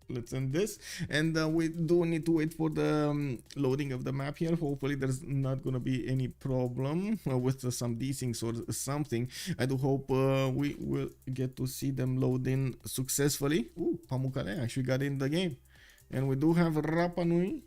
Let's end this, and we do need to wait for the loading of the map here. Hopefully there's not gonna be any problem with some desyncs or something. I do hope we will get to see them load in successfully. Ooh, Pamukale actually got in the game. And we do have Rapanui,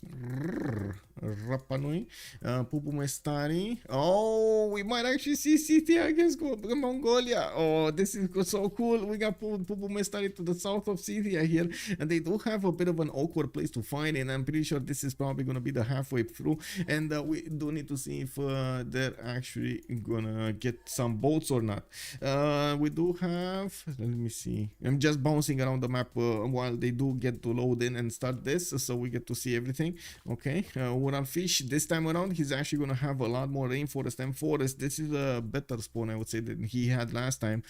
Pupumestari. Oh, we might actually see Scythia against Mongolia. Oh, this is so cool. We got Pupumestari to the south of Scythia here, and they do have a bit of an awkward place to find, and I'm pretty sure this is probably going to be the halfway through, and we do need to see if they're actually gonna get some boats or not. We do have, let me see, I'm just bouncing around the map while they do get to load in and start this, so we get to see everything. Okay, Uralfish, this time around he's actually gonna have a lot more rainforest and forest. This is a better spawn, I would say, than he had last time.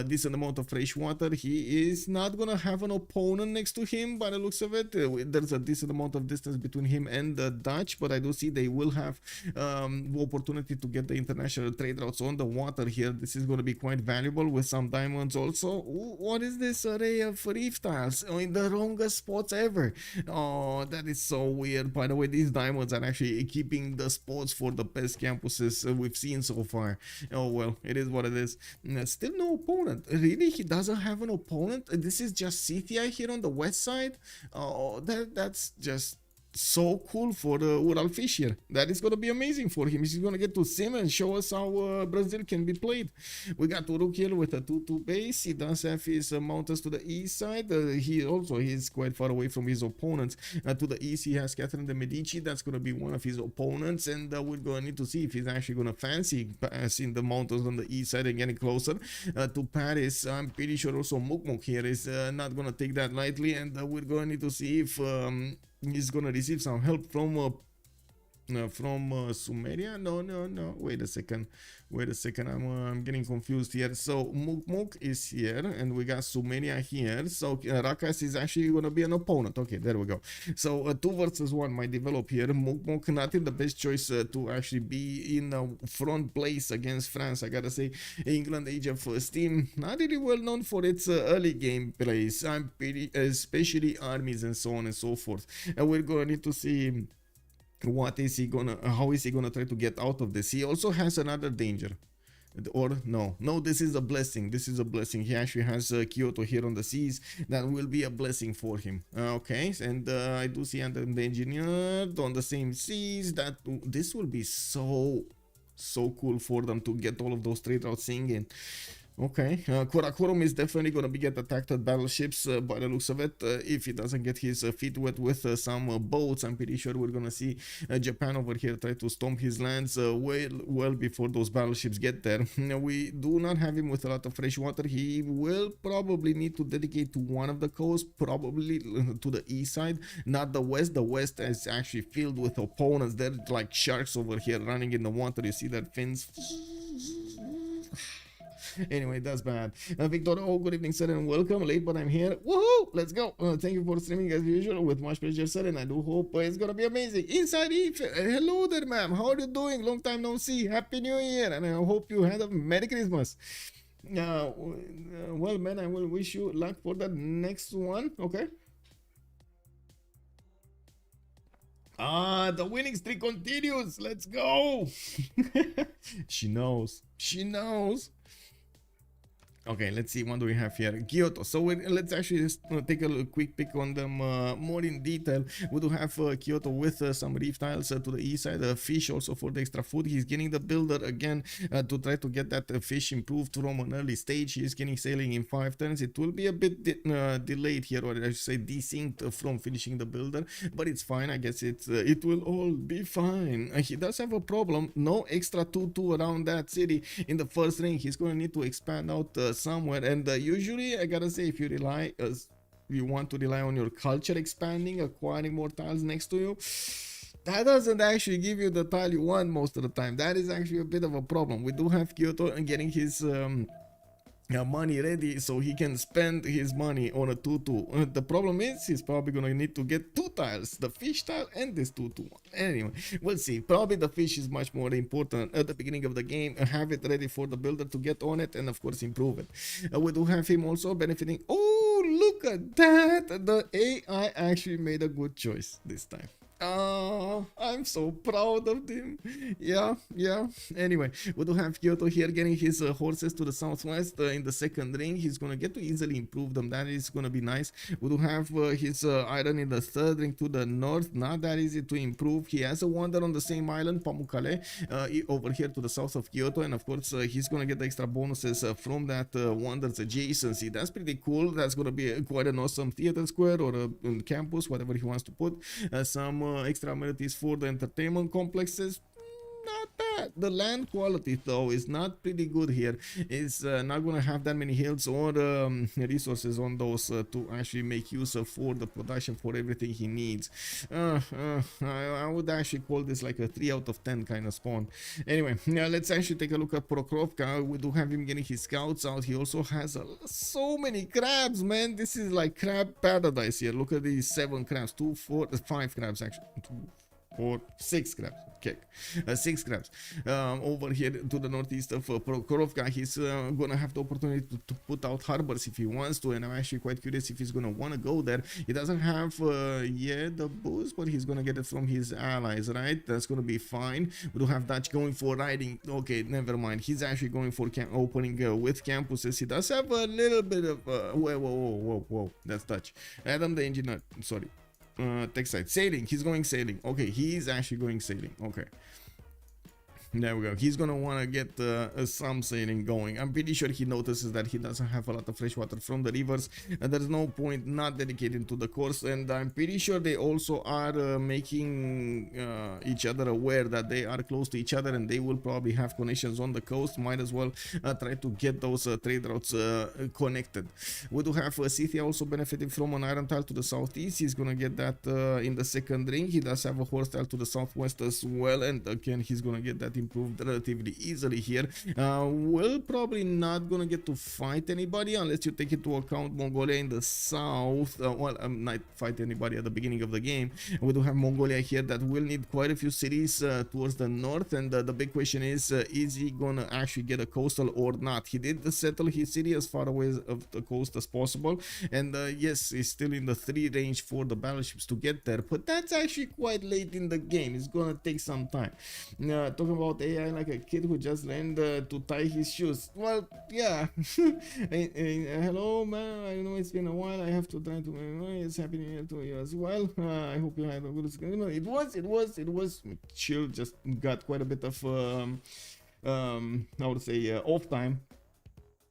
Decent amount of fresh water. He is not gonna have an opponent next to him by the looks of it. There's a decent amount of distance between him and the Dutch, but I do see they will have opportunity to get the international trade routes on the water here. This is gonna be quite valuable with some diamonds also. Ooh, what is this array of reef tiles in the wrongest spots ever? Oh, that is so weird. By the way, these diamonds are actually keeping the spots for the best campuses we've seen so far. Oh well, it is what it is. Still no opponent. Really? He doesn't have an opponent? This is just Scythia here on the west side? Oh, that's just so cool for Uralfish here. That is going to be amazing for him. He's going to get to sim and show us how Brazil can be played. We got Uruk here with a 2-2 base. He does have his mountains to the east side. He's quite far away from his opponents. To the east, he has Catherine de Medici. That's going to be one of his opponents, and we're going to need to see if he's actually going to fancy passing the mountains on the east side and getting closer to Paris. I'm pretty sure also Mukmuk here is not going to take that lightly, and we're going to need to see if he's gonna receive some help from Sumeria. No, wait a second, I'm getting confused here. So Mukmuk is here, and we got Sumeria here. So Rakas is actually gonna be an opponent. Okay, there we go. So 2 versus 1 might develop here. Mukmuk not in the best choice to actually be in a front place against France. I gotta say, England Age of Steam not really well known for its early game plays. I'm pretty, especially armies and so on and so forth. And we're gonna need to see what is he gonna, how is he gonna try to get out of this. He also has another danger, or no, this is a blessing. He actually has Kyoto here on the seas. That will be a blessing for him. Okay, and I do see AdamTheEnginerd on the same seas. That this will be so cool for them to get all of those trade routes in. Okay, Karakorum is definitely gonna be get attacked at battleships by the looks of it. If he doesn't get his feet wet with some boats, I'm pretty sure we're gonna see Japan over here try to stomp his lands well before those battleships get there. We do not have him with a lot of fresh water. He will probably need to dedicate to one of the coasts, probably to the east side, not the west. The west is actually filled with opponents. They're like sharks over here running in the water. You see their fins. Anyway, that's bad. Victor, oh, good evening, sir, and welcome. Late, but I'm here. Woohoo! Let's go. Thank you for streaming as usual. With much pleasure, sir, and I do hope it's gonna be amazing. Inside Eve, hello there, ma'am. How are you doing? Long time no see. Happy New Year, and I hope you had a Merry Christmas. Well, man, I will wish you luck for the next one. Okay. The winning streak continues. Let's go. She knows. She knows. Okay, let's see, what do we have here? Kyoto. So let's actually just take a quick pick on them more in detail. We do have Kyoto with some reef tiles to the east side, fish also for the extra food. He's getting the builder again to try to get that fish improved from an early stage. He's getting sailing in 5 turns. It will be a bit delayed here, or I should say desynced from finishing the builder, but it's fine. I guess it will all be fine. He does have a problem. No extra 2-2 around that city in the first ring. He's going to need to expand out somewhere, and usually I gotta say, if you want to rely on your culture expanding, acquiring more tiles next to you, that doesn't actually give you the tile you want most of the time. That is actually a bit of a problem. We do have Kyoto and getting his money ready so he can spend his money on a 2-2. The problem is he's probably gonna need to get 2 tiles, the fish tile and this 2-2. Anyway, we'll see. Probably the fish is much more important at the beginning of the game. Have it ready for the builder to get on it and of course improve it. We do have him also benefiting. Oh, look at that! The AI actually made a good choice this time. I'm so proud of him. Yeah. Anyway, we do have Kyoto here getting his horses to the southwest in the second ring. He's gonna get to easily improve them. That is gonna be nice. We do have his iron in the third ring to the north. Not that easy to improve. He has a wonder on the same island, Pamukkale, over here to the south of Kyoto, and of course he's gonna get the extra bonuses from that wonders adjacency. That's pretty cool. That's gonna be quite an awesome theater square or a campus, whatever he wants to put. Some extra amenities for the entertainment complexes. Not bad. The land quality though is not pretty good here. It's not gonna have that many hills or resources on those to actually make use of for the production for everything he needs. I would actually call this like a 3 out of 10 kind of spawn. Anyway, now let's actually take a look at Prokrovka. We do have him getting his scouts out. He also has so many crabs, man. This is like crab paradise here. Look at these 7 crabs, 2, 4, 5 crabs actually. 2, 4, 6 crabs. Okay, 6 crabs over here to the northeast of Prokhorovka. He's gonna have the opportunity to put out harbors if he wants to, and I'm actually quite curious if he's gonna want to go there. He doesn't have yet the boost, but he's gonna get it from his allies, right? That's gonna be fine. We do have Dutch going for riding. Okay, never mind. He's actually going for opening with campuses. He does have a little bit of whoa, that's Dutch. AdamTheEnginerd, sorry. Tech side sailing. He's going sailing. Okay, he's actually going sailing. Okay, there we go. He's gonna want to get some sailing going. I'm pretty sure he notices that he doesn't have a lot of fresh water from the rivers, and there's no point not dedicating to the course. And I'm pretty sure they also are making each other aware that they are close to each other, and they will probably have connections on the coast. Might as well try to get those trade routes connected. We do have Scythia also benefiting from an iron tile to the southeast. He's gonna get that in the second ring. He does have a horse tile to the southwest as well, and again he's gonna get that improved relatively easily here. We're probably not gonna get to fight anybody unless you take into account Mongolia in the south. Not fight anybody at the beginning of the game. We do have Mongolia here that will need quite a few cities towards the north, and the big question is he gonna actually get a coastal or not? He did settle his city as far away of the coast as possible, and yes, he's still in the 3 range for the battleships to get there, but that's actually quite late in the game. It's gonna take some time. Talking about AI like a kid who just learned to tie his shoes. Well, yeah. Hello, man. I know it's been a while. I have to try to. It's happening to you as well. I hope you had a good. It was chill. Just got quite a bit of I would say off time.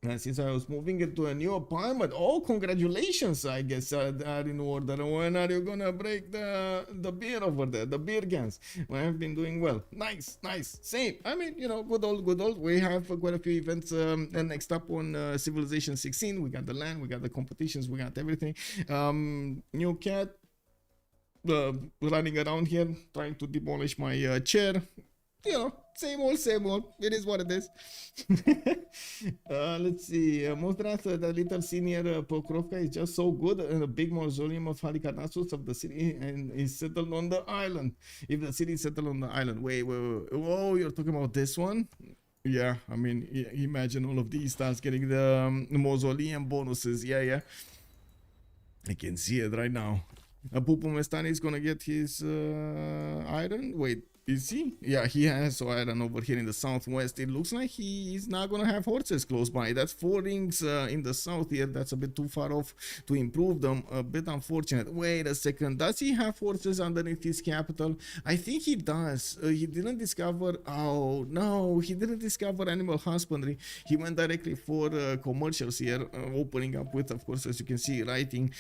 Since I was moving into a new apartment. Oh, congratulations, I guess, are in order. When are you gonna break the beer over there, the beer cans? Well, I've been doing well. Nice, nice. Same. I mean, you know, good old, good old. We have quite a few events and next up on Civilization 16. We got the land, we got the competitions, we got everything. New cat running around here, trying to demolish my chair. You know, same old, same old. It is what it is. Let's see. Mostrat, the little senior Pokrovka is just so good. And a big mausoleum of Halikarnassus of the city and is settled on the island. If the city is settled on the island. Wait. Oh, you're talking about this one? Yeah, I mean, imagine all of these stars getting the mausoleum bonuses. Yeah. I can see it right now. Pupumestari is gonna get his iron. Wait, is he? Yeah, he has iron over here in the southwest. It looks like he's not gonna have horses close by. That's 4 rings in the south here. That's a bit too far off to improve them. A bit unfortunate. Wait a second. Does he have horses underneath his capital? I think he does. He didn't discover. Oh no, he didn't discover animal husbandry. He went directly for commercials here, opening up with, of course, as you can see, writing.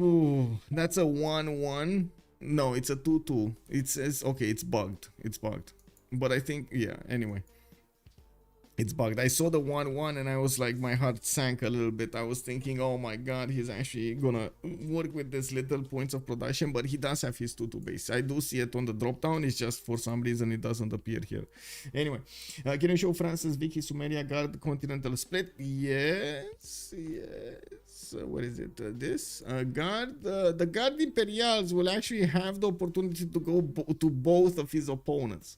Ooh, that's a 1-1. No, it's a 2-2. It says, okay, it's bugged. It's bugged. But I think, yeah, anyway. It's bugged. I saw the 1-1 and I was like, my heart sank a little bit. I was thinking, oh my god, he's actually gonna work with this little points of production, but he does have his 2-2 base. I do see it on the drop down. It's just for some reason it doesn't appear here. Anyway, can you show Francis, Vicky, Sumeria, Guard, Continental Split? Yes. What is it? This Guard, the Guard Imperials will actually have the opportunity to go to both of his opponents.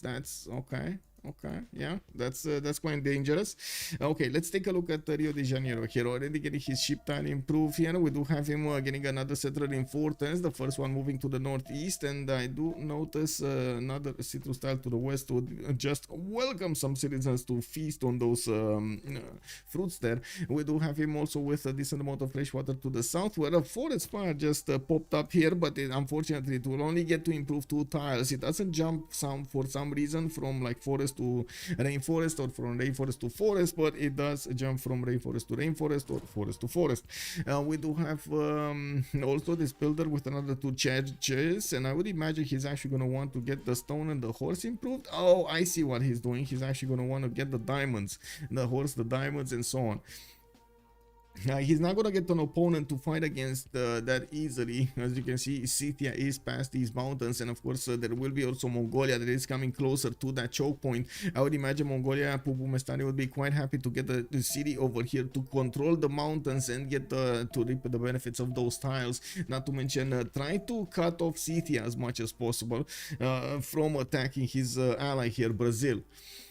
That's okay. Yeah, that's quite dangerous. Okay, let's take a look at Rio de Janeiro here. Already getting his ship tile improved here. We do have him getting another settler in 4 turns, the first one moving to the northeast, and I do notice another citrus tile to the west would just welcome some citizens to feast on those fruits there. We do have him also with a decent amount of fresh water to the south, where a forest fire just popped up here, but unfortunately it will only get to improve 2 tiles. It doesn't jump for some reason from like forest to rainforest or from rainforest to forest, but it does jump from rainforest to rainforest or forest to forest. We do have also this builder with another 2 charges, and I would imagine he's actually going to want to get the stone and the horse improved. Oh, I see what he's doing. He's actually going to want to get the diamonds, the horse, the diamonds, and so on. He's not going to get an opponent to fight against that easily. As you can see, Scythia is past these mountains, and of course there will be also Mongolia that is coming closer to that choke point. I would imagine Mongolia, Pupumestari would be quite happy to get the city over here to control the mountains and get to reap the benefits of those tiles. Not to mention try to cut off Scythia as much as possible from attacking his ally here, Brazil.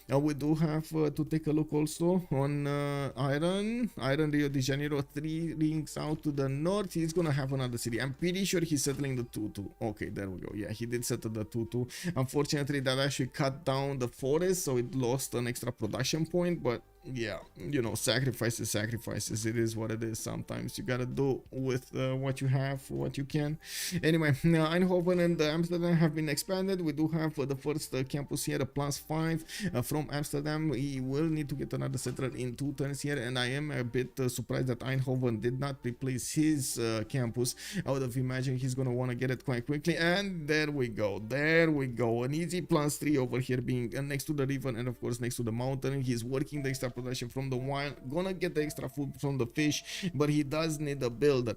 We do have to take a look also on Iron Rio de Janeiro, 3 rings out to the north. He's gonna have another city. I'm pretty sure he's settling the 2-2. Okay, there we go. Yeah, he did settle the 2-2. Unfortunately, that actually cut down the forest, so it lost an extra production point, but yeah, you know, sacrifices. It is what it is. Sometimes you gotta do with what you have, what you can. Anyway, Eindhoven and Amsterdam have been expanded. We do have the first campus here, a +5 from Amsterdam. We will need to get another settler in 2 turns here, and I am a bit surprised that Eindhoven did not replace his campus. I would have imagined he's gonna want to get it quite quickly, and there we go. An easy +3 over here, being next to the river and of course next to the mountain. He's working the extra production from the wild, gonna get the extra food from the fish, but he does need a builder.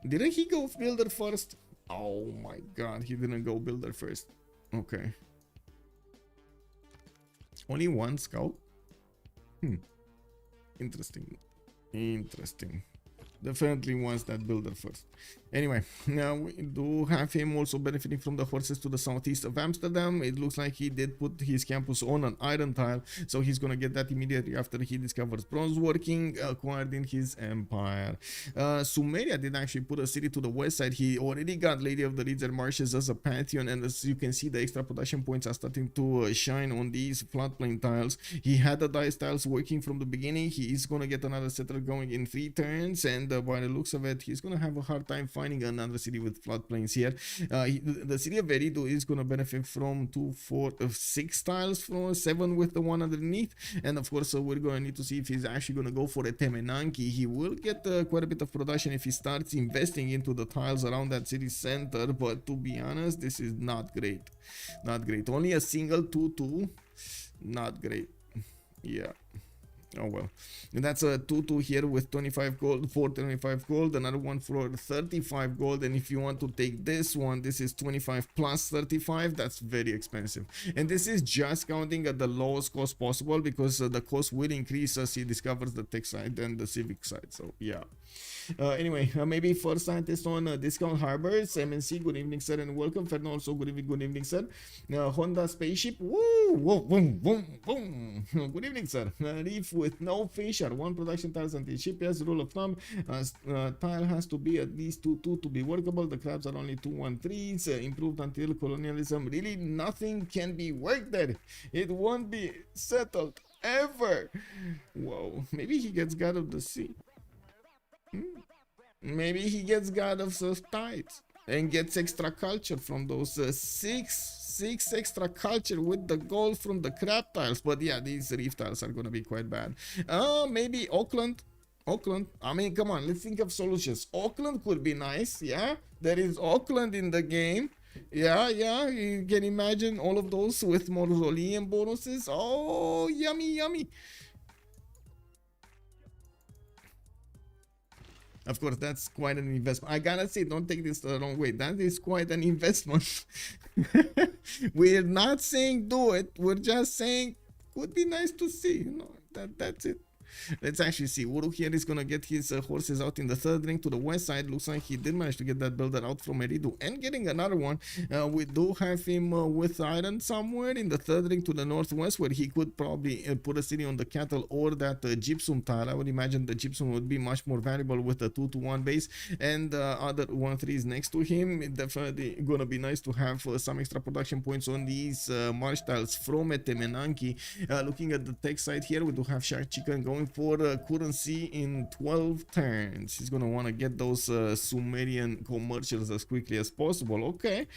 Didn't he go builder first? Oh my god, he didn't go builder first. Okay, only 1 scout. Interesting. Definitely wants that builder first. Anyway, now we do have him also benefiting from the horses to the southeast of Amsterdam. It looks like he did put his campus on an iron tile, so he's gonna get that immediately after he discovers bronze working, acquired in his empire. Sumeria did actually put a city to the west side. He already got Lady of the Reeds and Marshes as a pantheon, and as you can see, the extra production points are starting to shine on these floodplain tiles. He had the dice tiles working from the beginning. He is gonna get another settler going in 3 turns, and by the looks of it, he's gonna have a hard time finding another city with floodplains here. The city of Eridu is gonna benefit from 2, 4, 6 tiles from 7 with the one underneath, and of course we're gonna need to see if he's actually gonna go for a Temenanki. He will get quite a bit of production if he starts investing into the tiles around that city center, but to be honest, this is not great. Not great. Only a single 2-2. Not great. Yeah. Oh well. And that's a 2-2 here with 25 gold, 425 gold, another one for 35 gold. And if you want to take this one, this is 25 plus 35. That's very expensive. And this is just counting at the lowest cost possible, because the cost will increase as he discovers the tech side and the civic side. So yeah. Anyway, maybe first scientist on Discount Harbors, MNC, good evening sir and welcome. Ferno also good evening sir. Honda Spaceship, woo, whoa, boom, boom, boom. Good evening sir. Reef with no fish are 1 production tiles until ship. Yes, rule of thumb, tile has to be at least 2-2 to be workable. The crabs are only 2-1-3s, improved until colonialism. Really nothing can be worked there. It won't be settled ever. Whoa, maybe he gets God of the Sea. Maybe he gets God of the Tides and gets extra culture from those 6 extra culture with the gold from the crab tiles. But yeah, these reef tiles are gonna be quite bad. Maybe Auckland. I mean, come on, let's think of solutions. Auckland could be nice. Yeah, there is Auckland in the game. Yeah, you can imagine all of those with mausoleum bonuses. Oh, yummy. Of course, that's quite an investment. I gotta say, don't take this the wrong way. That is quite an investment. We're not saying do it. We're just saying would be nice to see. You know, that's it. Let's actually see. Uru here is gonna get his horses out in the third ring to the west side. Looks like he did manage to get that builder out from Eridu and getting another one. We do have him with iron somewhere in the third ring to the northwest, where he could probably put a city on the cattle or that gypsum tile. I would imagine the gypsum would be much more valuable with a 2-1 base, and other 1-3s next to him. It definitely gonna be nice to have some extra production points on these marsh tiles from Temenanki. Looking at the tech side here, we do have SahChicken going for currency in 12 turns. He's gonna want to get those Sumerian commercials as quickly as possible. Okay.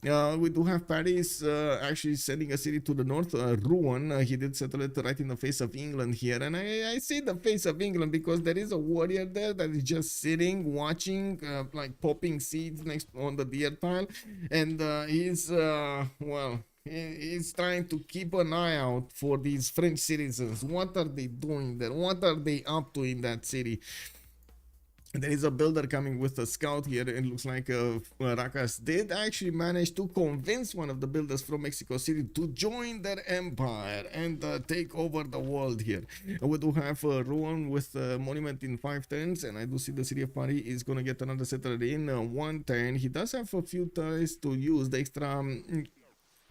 We do have Paris actually sending a city to the north, Rouen. He did settle it right in the face of England here, and I say the face of England because there is a warrior there that is just sitting, watching, like popping seeds next on the deer tile, and he's well, he's trying to keep an eye out for these French citizens. What are they doing there? What are they up to in that city? There is a builder coming with a scout here. It looks like Rakas did actually manage to convince one of the builders from Mexico City to join their empire and take over the world here. We do have Rouen with a monument in 5 turns, and I do see the city of Paris is going to get another settler in 1 turn. He does have a few tiles to use. The extra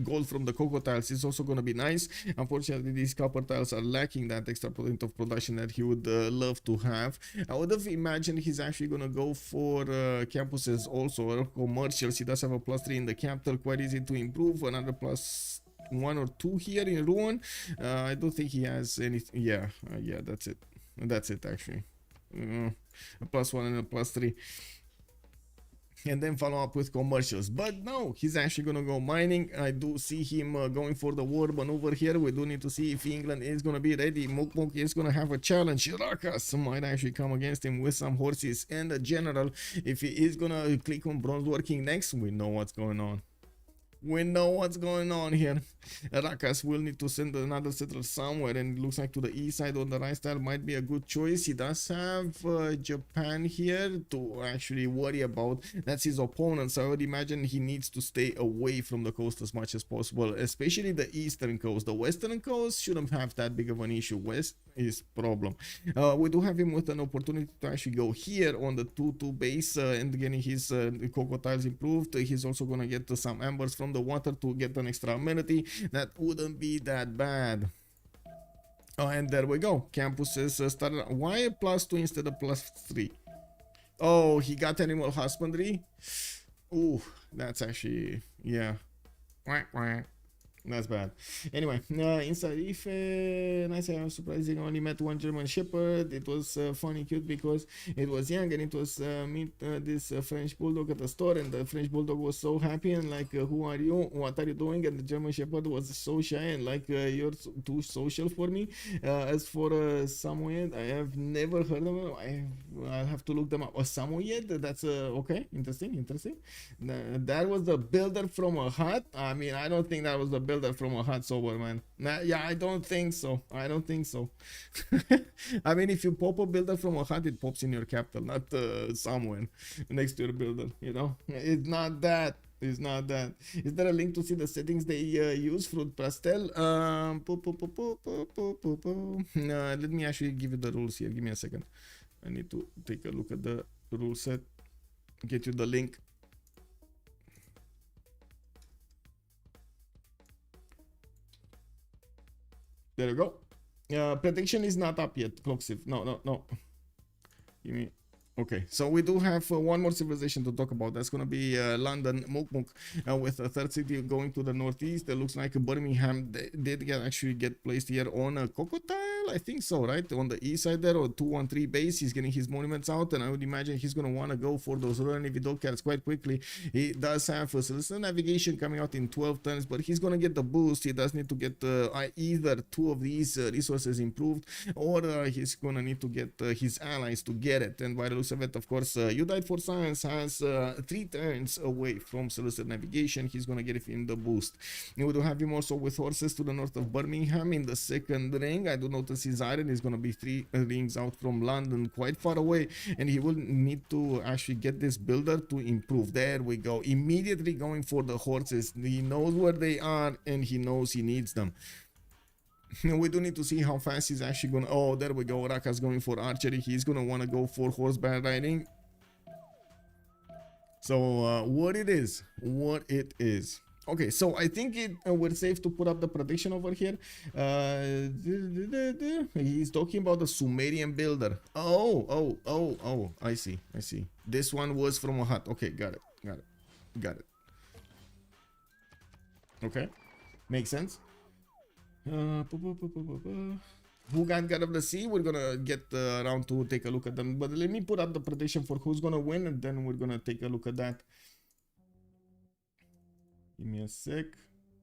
gold from the cocoa tiles is also going to be nice. Unfortunately, these copper tiles are lacking that extra point of production that he would love to have. I would have imagined he's actually going to go for campuses also, or commercials. He does have a +3 in the capital, quite easy to improve. Another +1 or 2 here in Rouen. I don't think he has anything. Yeah, that's it. That's it actually. A +1 and a +3. And then follow up with commercials. But no, he's actually gonna go mining. I do see him going for the war maneuver here. We do need to see if England is gonna be ready. Mukmuk is gonna have a challenge. Rakas might actually come against him with some horses and a general. If he is gonna click on bronze working next, we know what's going on. We know what's going on here. Rakas will need to send another settler somewhere, and it looks like to the east side on the right side might be a good choice. He does have Japan here to actually worry about. That's his opponent, so I would imagine he needs to stay away from the coast as much as possible, especially the eastern coast. The western coast shouldn't have that big of an issue. West is problem. We do have him with an opportunity to actually go here on the 2-2 base and getting his cocoa tiles improved. He's also going to get some embers from the water to get an extra amenity. That wouldn't be that bad. Oh, and there we go. Campuses started. Why a +2 instead of +3? Oh, he got animal husbandry. Ooh, that's actually, yeah. That's bad. Anyway, inside Ife, nice. I was surprising. Only met one German Shepherd. It was funny, cute because it was young, and it was meet this French Bulldog at the store, and the French Bulldog was so happy and like, who are you? What are you doing? And the German Shepherd was so shy and like, you're too social for me. As for Samoyed, I have never heard of them. I'll have to look them up. Samoyed, that's okay, interesting. That was the builder from a hut. I mean, I don't think that was the builder from a hut, sober man. Yeah, I don't think so. I mean, if you pop a builder from a hut, it pops in your capital, not somewhere next to your builder. You know, it's not that. Is there a link to see the settings they use? Fruit pastel. Let me actually give you the rules here. Give me a second. I need to take a look at the rule set. Get you the link. There you go. Prediction is not up yet. Cloxiv. No. Give me. Okay, so we do have one more civilization to talk about. That's going to be London, Mukmuk, with a third city going to the northeast. It looks like Birmingham did actually get placed here on a Crocodile, I think so, right? On the east side there, or 213 base. He's getting his monuments out, and I would imagine he's going to want to go for those Royal Vidal cards quite quickly. He does have celestial navigation coming out in 12 turns, but he's going to get the boost. He does need to get either two of these resources improved, or he's going to need to get his allies to get it. And by the of it, of course, You Died for Science has 3 turns away from celestial navigation. He's gonna get it in the boost. We do have him also with horses to the north of Birmingham in the second ring. I do notice his iron is gonna be 3 rings out from London, quite far away, and he will need to actually get this builder to improve. There we go, immediately going for the horses. He knows where they are and he knows he needs them. We do need to see how fast he's actually gonna. Oh, there we go. Rakas going for archery. He's gonna want to go for horseback riding. So what it is. Okay, so I think we're safe to put up the prediction over here. He's talking about the Sumerian builder. Oh, I see. This one was from a hut. Okay, got it. Okay, makes sense. Who got God of the Sea? We're gonna get around to take a look at them, but let me put up the prediction for who's gonna win, and then we're gonna take a look at that. Give me a sec.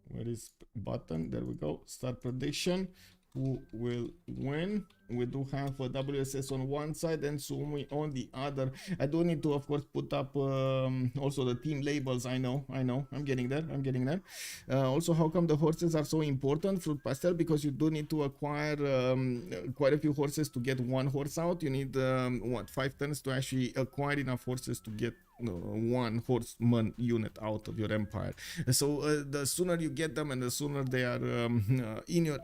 Where is button? There we go. Start prediction. Who will win? We do have a WSS on one side and Suomi on the other. I do need to, of course, put up also the team labels. I know. I'm getting there. Also, how come the horses are so important? Fruit pastel, because you do need to acquire quite a few horses to get one horse out. You need 5 turns to actually acquire enough horses to get one horseman unit out of your empire. So the sooner you get them and the sooner they are in your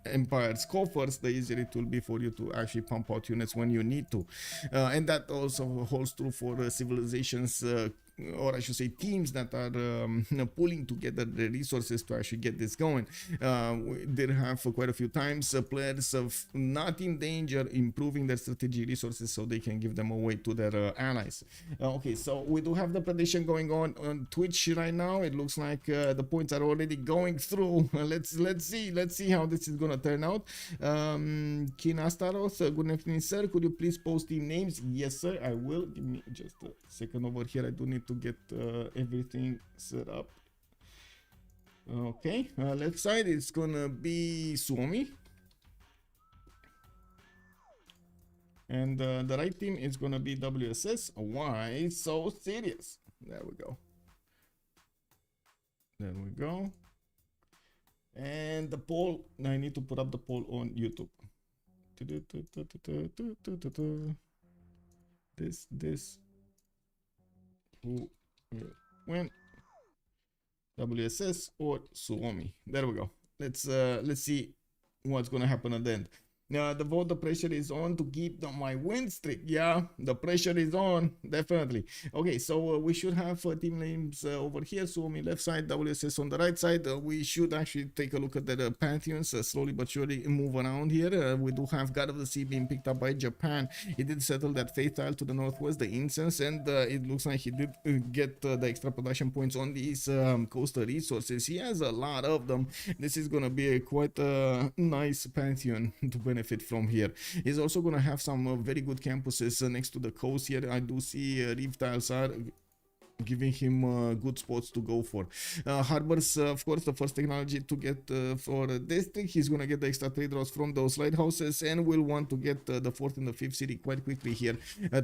empire's coffers, the easier it will be for you to actually pump out units when you need to, and that also holds true for civilizations, or I should say teams that are pulling together the resources to actually get this going. We did have quite a few times players of not in danger improving their strategy resources so they can give them away to their allies. Okay, so we do have the prediction going on Twitch right now. It looks like the points are already going through. Let's see how this is gonna turn out. Kinastaros, good evening, sir. Could you please post team names? Yes, sir, I will. Give me just a second over here. I do need to get everything set up. Okay, left side it's gonna be Suomi, and the right team is gonna be WSS. Why so serious? There we go. And the poll, I need to put up the poll on YouTube. This who will win, WSS or Suomi? There we go. Let's see what's gonna happen at the end. The water pressure is on to keep my win streak. Yeah, the pressure is on, definitely. Okay, so we should have team names over here. Suomi left side, WSS on the right side. We should actually take a look at the pantheons, slowly but surely move around here. We do have God of the Sea being picked up by Japan. He did settle that Faith tile to the northwest, the incense, and it looks like he did get the extra production points on these coastal resources. He has a lot of them. This is gonna be a quite nice pantheon to benefit from here. He's also gonna have some very good campuses next to the coast here. I do see reef tiles are giving him good spots to go for. Harbors, of course, the first technology to get for district. He's gonna get the extra trade routes from those lighthouses, and will want to get the 4th and the 5th city quite quickly here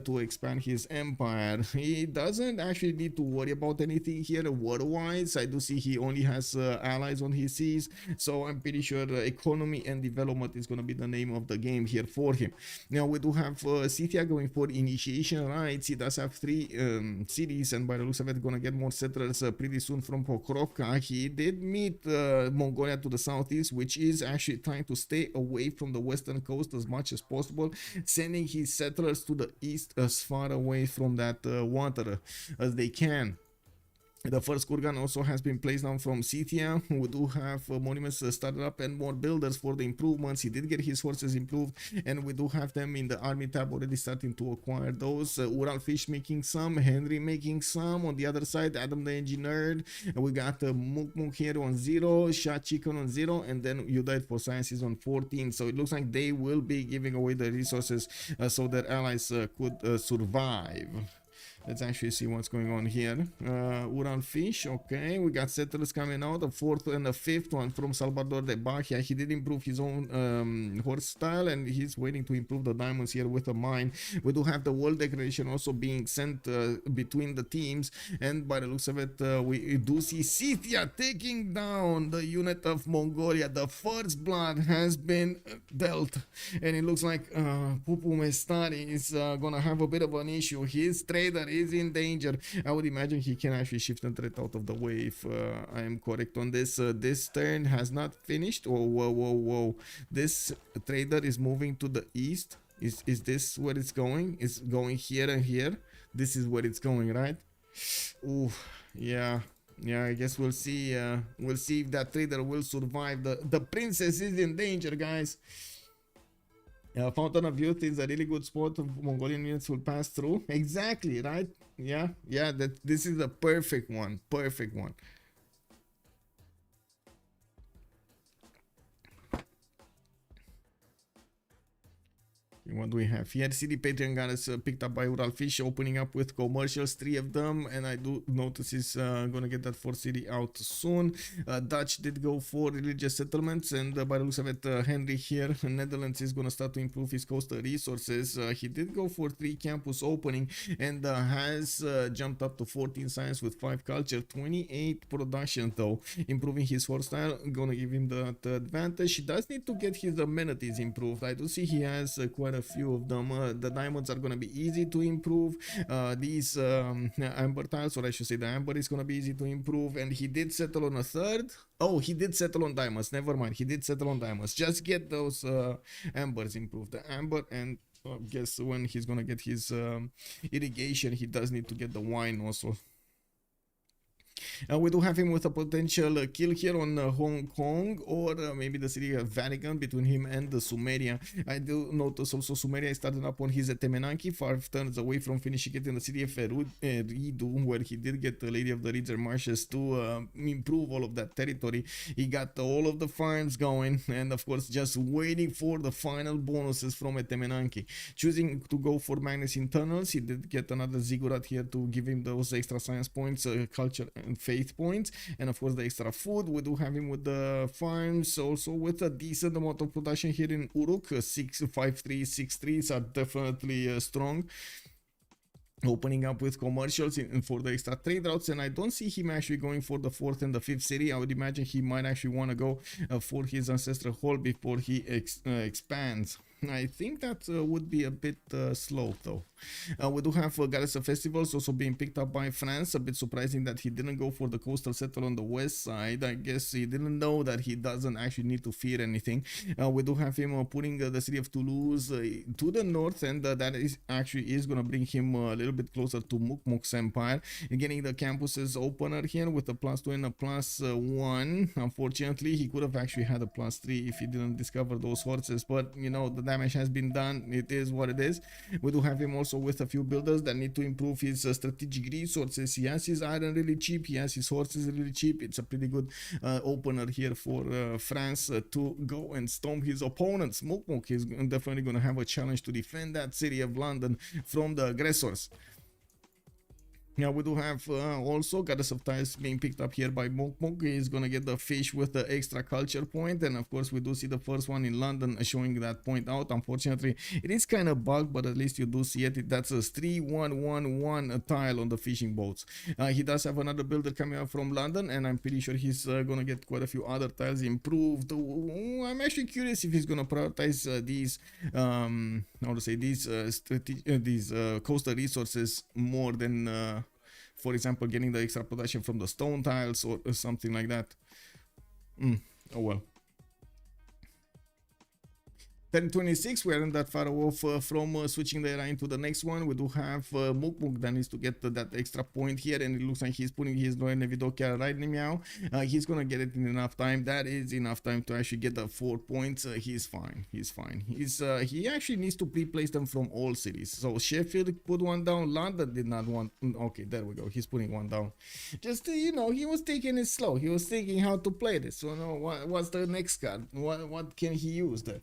to expand his empire. He doesn't actually need to worry about anything here war-wise. I do see he only has allies on his seas, so I'm pretty sure economy and development is gonna be the name of the game here for him. Now we do have Scythia going for initiation rights. He does have 3 cities, and by the looks of it, gonna get more settlers pretty soon from Pokrovka. He did meet Mongolia to the southeast, which is actually trying to stay away from the western coast as much as possible, sending his settlers to the east as far away from that water as they can. The first kurgan also has been placed down from Scythia. We do have monuments started up and more builders for the improvements. He did get his horses improved, and we do have them in the army tab already starting to acquire those. Uralfish making some, Henri making some. On the other side, AdamTheEnginerd. We got Mukmuk here on 0, SahChicken on 0, and then You Died for Science is on 14. So it looks like they will be giving away the resources so their allies could survive. Let's actually see what's going on here. Uralfish, okay. We got settlers coming out, the 4th and the 5th one from Salvador de Bahia. He did improve his own horse style, and he's waiting to improve the diamonds here with a mine. We do have the world declaration also being sent between the teams, and by the looks of it, we do see Scythia taking down the unit of Mongolia. The first blood has been dealt, and it looks like Pupumestari is gonna have a bit of an issue. His trader is in danger. I would imagine he can actually shift and threat out of the way if I am correct on this. This turn has not finished. Oh, whoa. This trader is moving to the east. Is this where it's going? It's going here and here. This is where it's going, right? Ooh, yeah, I guess we'll see if that trader will survive. The princess is in danger, guys. Fountain of Youth is a really good spot. Mongolian units will pass through. Exactly, right? Yeah, this is the perfect one. What do we have here? City Patreon got us picked up by Uralfish, opening up with commercials, 3 of them, and I do notice he's gonna get that 4th city out soon. Dutch did go for religious settlements, and by the looks of it, Henri here, Netherlands, is gonna start to improve his coastal resources. He did go for 3 campus opening, and has jumped up to 14 science with 5 culture, 28 production though, improving his horse style, gonna give him that advantage. He does need to get his amenities improved. I do see he has quite a few of them. The diamonds are gonna be easy to improve. These amber tiles, or I should say the amber, is gonna be easy to improve, and he did settle on a 3rd. Oh, he did settle on diamonds. Never mind, he did settle on diamonds. Just get those ambers improved. The amber, and guess when he's gonna get his irrigation, he does need to get the wine also. We do have him with a potential kill here on Hong Kong, or maybe the city of Vatican, between him and the Sumeria. I do notice also Sumeria is starting up on his Temenanki, 5 turns away from finishing it in the city of Eridu, where he did get the Lady of the Reeds Marshes to improve all of that territory. He got all of the farms going, and of course just waiting for the final bonuses from Temenanki. Choosing to go for Magnus Internals, he did get another Ziggurat here to give him those extra science points, culture and faith points, and of course the extra food. We do have him with the farms, also with a decent amount of production here in Uruk. 653 6-3s are definitely strong. Opening up with commercials for the extra trade routes, and I don't see him actually going for the 4th and the 5th city. I would imagine he might actually want to go for his ancestral hall before he expands. I think that would be a bit slow though. We do have Goddess of Festivals also being picked up by France. A bit surprising that he didn't go for the coastal settle on the west side. I guess he didn't know that he doesn't actually need to fear anything. We do have him putting the city of Toulouse to the north, and that is going to bring him a little bit closer to Mukmuk's empire. Getting the campuses opener here with a +2 and a +1. Unfortunately, he could have actually had a +3 if he didn't discover those horses, but you know, the damage has been done. It is what it is. We do have him also with a few builders that need to improve his strategic resources. He has his iron really cheap, he has his horses really cheap. It's a pretty good opener here for France to go and stomp his opponents. Mukmuk is definitely going to have a challenge to defend that city of London from the aggressors. Yeah, we do have also Goddess of Tides being picked up here by Mukmuk. He's gonna get the fish with the extra culture point, and of course we do see the first one in London showing that point out. Unfortunately, it is kind of bugged, but at least you do see it. That's a 3111 tile on the fishing boats. He does have another builder coming up from London, and I'm pretty sure he's gonna get quite a few other tiles improved. I'm actually curious if he's gonna prioritize these how to say, these coastal resources more than for example, getting the extra production from the stone tiles or something like that. Oh well. 1026, we aren't that far off from switching the era into the next one. We do have Mukmuk that needs to get that extra point here, and it looks like he's putting his Noe Nevidokia right now. He's gonna get it in enough time. That is enough time to actually get the 4 points. He's fine. He's fine. He actually needs to pre-place them from all cities. So Sheffield put one down. London did not want. Okay, there we go. He's putting one down. Just you know, he was taking it slow. He was thinking how to play this. So no, what's the next card? What can he use there?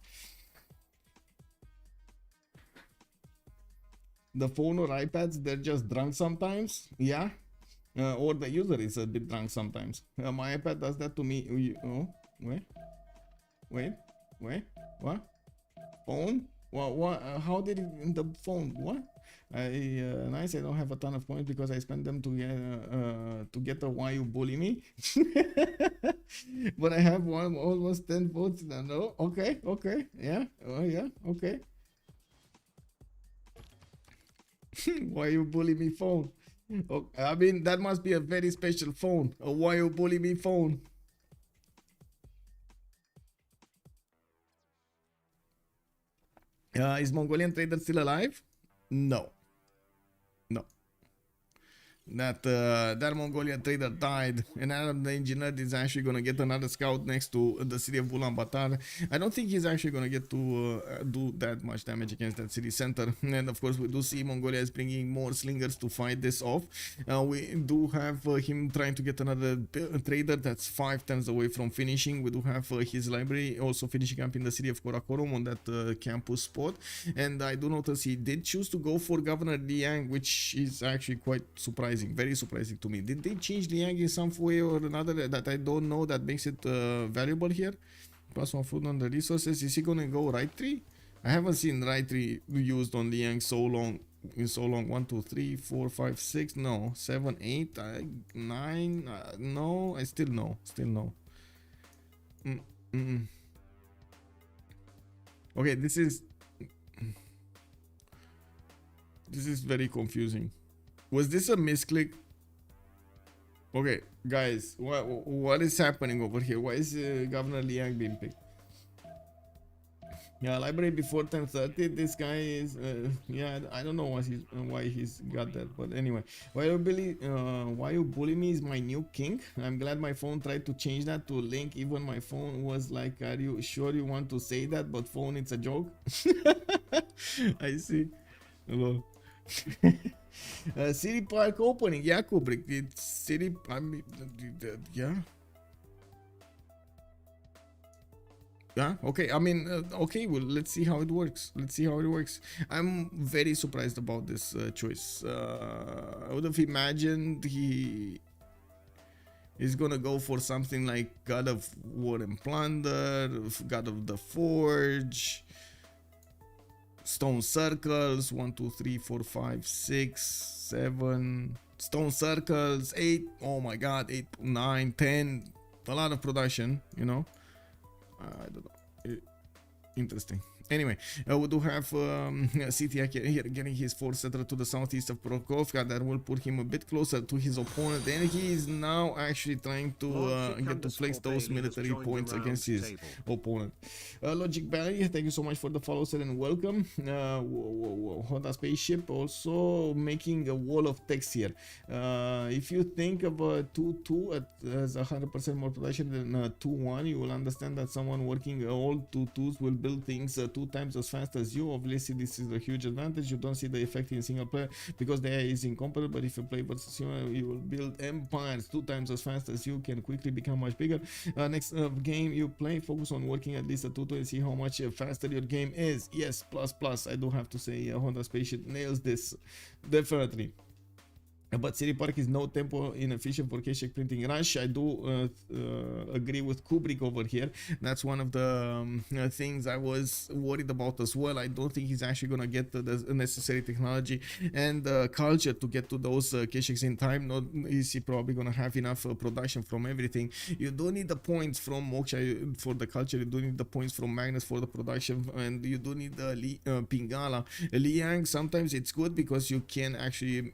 The phone or iPads, they're just drunk sometimes, yeah, or the user is a bit drunk sometimes. My iPad does that to me. Oh, wait, what? Phone? What? How did it in the phone? What? Nice. I don't have a ton of points because I spent them to get a why you bully me. But I have almost 10 votes now. No, okay, yeah, yeah, okay. Why you bully me phone? Oh, I mean, that must be a very special phone. A why you bully me phone. Is Mongolian trader still alive? No. That Mongolian trader died, and AdamTheEnginerd is actually gonna get another scout next to the city of Ulaanbaatar. I don't think he's actually gonna get to do that much damage against that city center. And of course, we do see Mongolia is bringing more slingers to fight this off. We do have him trying to get another trader that's 5 turns away from finishing. We do have his library also finishing up in the city of Karakorum on that campus spot. And I do notice he did choose to go for Governor Liang, which is actually quite surprising. Very surprising to me. Did they change Liang in some way or another that I don't know that makes it valuable here? +1 food on the resources. Is he gonna go right tree? I haven't seen right tree used on Liang so long. 1, 2, 3, 4, 5, 6. No, 7, 8, 9. No, I still no. Okay, this is very confusing. Was this a misclick? Okay, guys, what is happening over here? Why is Governor Liang being picked? Yeah, library before 10:30. This guy is yeah, I don't know why he's got that, but anyway. Why you bully me is my new king. I'm glad my phone tried to change that to link. Even my phone was like, are you sure you want to say that? But phone, it's a joke. I see. Hello. City Park opening, yeah, Kubrick. It's city. I mean, yeah. Yeah. Okay. I mean, okay. Well, let's see how it works. I'm very surprised about this choice. I would have imagined he is gonna go for something like God of War and Plunder, God of the Forge. Stone circles, 1, 2, 3, 4, 5, 6, 7. Stone circles, 8. Oh my god, 8, 9, 10. A lot of production, you know. I don't know. Interesting. Anyway, we do have Scythia here getting his force settler to the southeast of Prokofka. That will put him a bit closer to his opponent, and he is now actually trying to get to flex those military points against his opponent. Logic Barry, thank you so much for the follow, sir, and welcome. Honda Spaceship also making a wall of text here. If you think of a 2-2 as 100% more production than a 2-1, you will understand that someone working all 2-2s will build things 2 times as fast as you. Obviously, this is a huge advantage. You don't see the effect in single player because the AI is incomparable, but if you play versus you will build empires 2 times as fast as you, can quickly become much bigger. Next game you play, focus on working at least a 2-2 and see how much faster your game is. Yes, plus. I do have to say Honda Spaceship nails this, definitely. But City Park is no tempo inefficient for Keshik printing rush. I do agree with Kubrick over here. That's one of the things I was worried about as well. I don't think he's actually gonna get the necessary technology and culture to get to those Keshiks in time. Not is he probably gonna have enough production from everything. You do need the points from Moksha for the culture. You do need the points from Magnus for the production, and you do need the Pingala. Liang, sometimes it's good because you can actually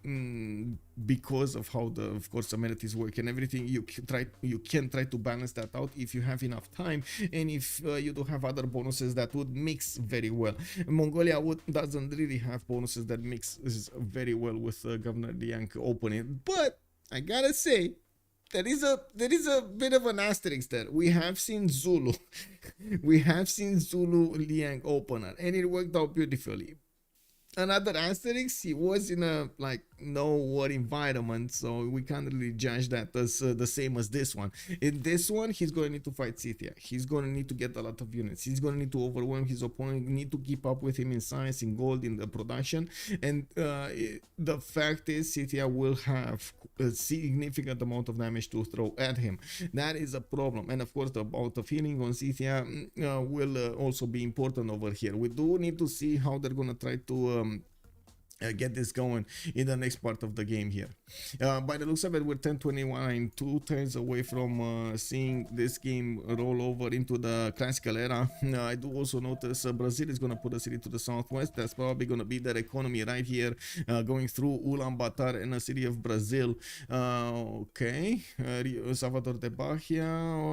because of how the amenities work and everything, you can try to balance that out if you have enough time, and if you do have other bonuses that would mix very well. Mongolia doesn't really have bonuses that mix very well with Governor Liang opening, but I gotta say there is a bit of an asterisk there. We have seen Zulu Liang opener and it worked out beautifully. Another asterisk, he was in a no war environment, so we can't really judge that as the same as this one. In this one, he's going to need to fight Scythia. He's going to need to get a lot of units. He's going to need to overwhelm his opponent, need to keep up with him in science, in gold, in the production. And the fact is, Scythia will have a significant amount of damage to throw at him. That is a problem. And of course, the amount of healing on Scythia will also be important over here. We do need to see how they're going to try to get this going in the next part of the game here. By the looks of it, we're 10-21, 2 turns away from seeing this game roll over into the classical era. I do also notice Brazil is going to put a city to the southwest. That's probably going to be their economy right here, going through Ulaanbaatar and a city of Brazil. Okay, Salvador de Bahia,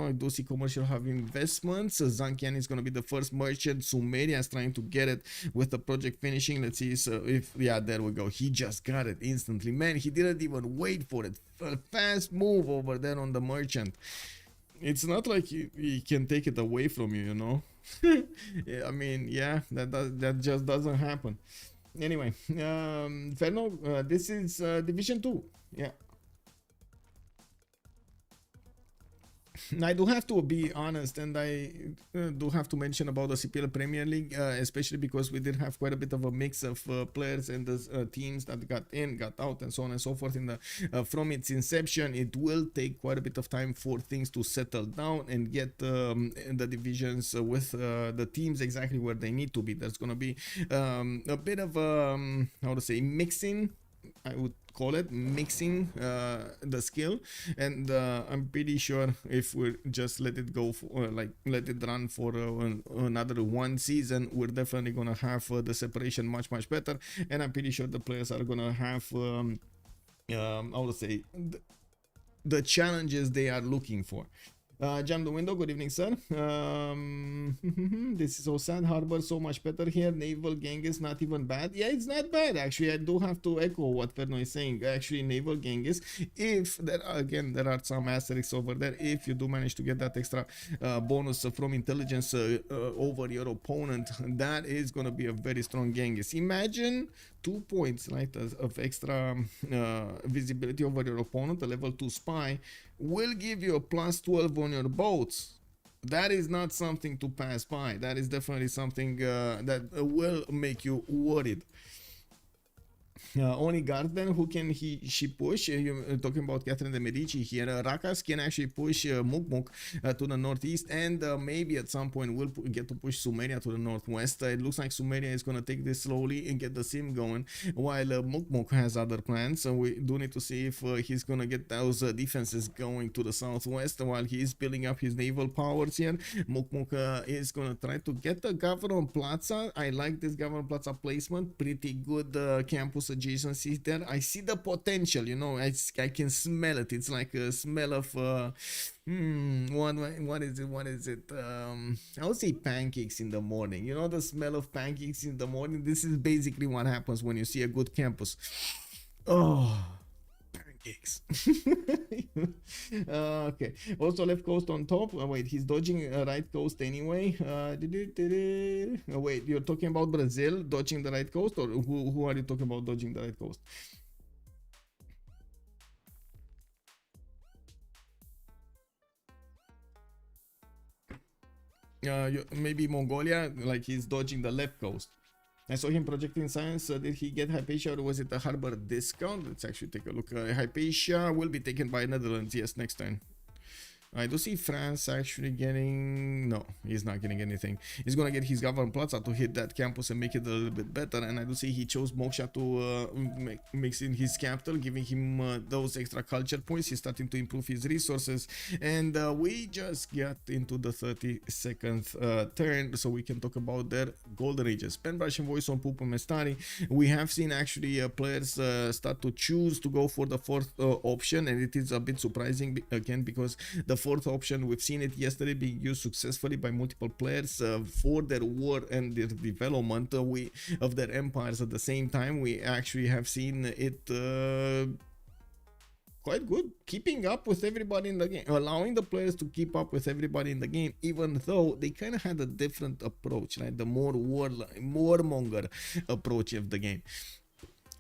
I do see commercial have investments. Zankian is going to be the first merchant. Sumeria is trying to get it with the project finishing. Let's see if, yeah, there we go. He just got it instantly. Man, he didn't even wait for it. A fast move over there on the merchant. It's not like he can take it away from you, you know. I mean, yeah, that just doesn't happen. Anyway, Ferno, this is Division 2. Yeah. I do have to be honest, and I do have to mention about the CPL Premier League, especially because we did have quite a bit of a mix of players and the teams that got in, got out, and so on and so forth. In the from its inception, it will take quite a bit of time for things to settle down and get the divisions with the teams exactly where they need to be. There's going to be a bit of how to say, mixing, I would call it, mixing the skill, and I'm pretty sure if we just let it go for, let it run for another one season, we're definitely gonna have the separation much better, and I'm pretty sure the players are gonna have I would say the challenges they are looking for. Jam the window, good evening, sir. This is so sad. Harbor so much better here. Naval Genghis not even bad. Yeah, it's not bad actually. I do have to echo what Ferno is saying. Actually, Naval Genghis, if there are, again, there are some asterisks over there, if you do manage to get that extra bonus from intelligence over your opponent, that is going to be a very strong Genghis. Imagine 2 points, right, of extra visibility over your opponent. A level 2 spy will give you a +12 on your boats. That is not something to pass by. That is definitely something that will make you worried. Only Garden, who can she push? You're talking about Catherine de Medici here. Rakas can actually push Mukmuk to the northeast, and maybe at some point we'll get to push Sumeria to the northwest. It looks like Sumeria is going to take this slowly and get the sim going, while Mukmuk has other plans. So we do need to see if he's going to get those defenses going to the southwest while he's building up his naval powers here. Mukmuk is going to try to get the Governor Plaza. I like this Governor Plaza placement. Pretty good campus adjacency there. I see the potential, you know. I can smell it. It's like a smell of what is it? I would say pancakes in the morning. You know, the smell of pancakes in the morning. This is basically what happens when you see a good campus. Oh, pancakes. Okay, also left coast on top. Wait, he's dodging right coast anyway. Wait, you're talking about Brazil dodging the right coast, or who are you talking about dodging the right coast? Maybe Mongolia, like he's dodging the left coast. I saw him projecting science. Did he get Hypatia, or was it a harbor discount? Let's actually take a look. Hypatia will be taken by Netherlands, yes, next time. I do see France actually getting... No, he's not getting anything. He's gonna get his Governor Plaza to hit that campus and make it a little bit better. And I do see he chose Moksha to mix in his capital, giving him those extra culture points. He's starting to improve his resources. And we just got into the 32nd turn, so we can talk about their golden ages. Penbrush and voice on Pupumestari. We have seen actually players start to choose to go for the fourth option, and it is a bit surprising again, because the fourth option, we've seen it yesterday being used successfully by multiple players for their war and their development of their empires. At the same time, we actually have seen it quite good, keeping up with everybody in the game, allowing the players to keep up with everybody in the game, even though they kind of had a different approach, right? The more warmonger approach of the game.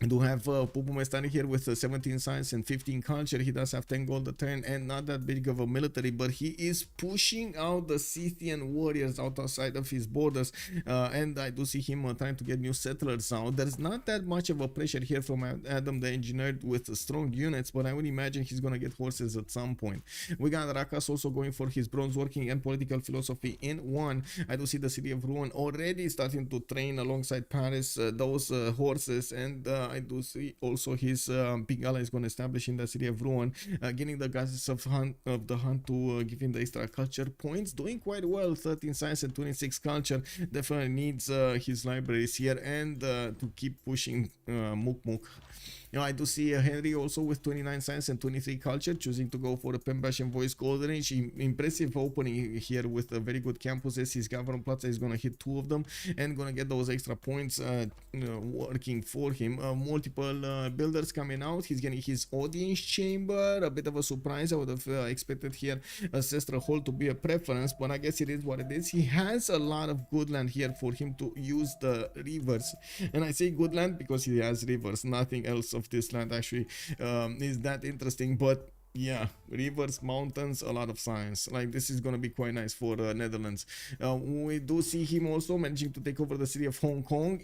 I do have Pupumestari here with 17 science and 15 culture. He does have 10 gold a turn and not that big of a military, but he is pushing out the Scythian warriors outside of his borders, and I do see him trying to get new settlers out. There's not that much of a pressure here from AdamTheEnginerd with strong units, but I would imagine he's gonna get horses at some point. We got Rakas also going for his bronze working and political philosophy in one. I do see the city of Rouen already starting to train alongside Paris those horses, and I do see also his big ally is going to establish in the city of Rouen, getting the goddess of the hunt to give him the extra culture points. Doing quite well, 13 science and 26 culture. Definitely needs his libraries here, and to keep pushing Mukmuk. You know, I do see Henri also with 29 science and 23 culture, choosing to go for the Pembrush and Voice Golden Age. Impressive opening here with very good campuses. His Governor Plaza is going to hit 2 of them and going to get those extra points working for him. Multiple builders coming out. He's getting his audience chamber. A bit of a surprise. I would have expected here Ancestral Hall to be a preference, but I guess it is what it is. He has a lot of good land here for him to use the rivers. And I say good land because he has rivers. Nothing else of this land actually is that interesting, but yeah, rivers, mountains, a lot of science. Like, this is gonna be quite nice for Netherlands. We do see him also managing to take over the city of Hong Kong.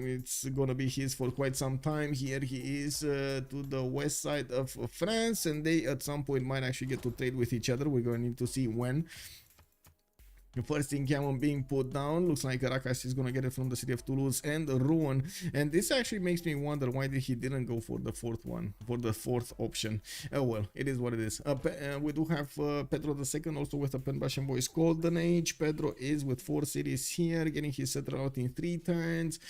It's gonna be his for quite some time. Here he is to the west side of France, and they at some point might actually get to trade with each other. We're gonna need to see when. The first encampment being put down. Looks like Rakas is going to get it from the city of Toulouse and Rouen. And this actually makes me wonder why he didn't go for the fourth one, for the fourth option. Well, it is what it is. We do have Pedro II also with a Penbrush and Voice Golden Age. Pedro is with 4 cities here, getting his settler out in 3 turns.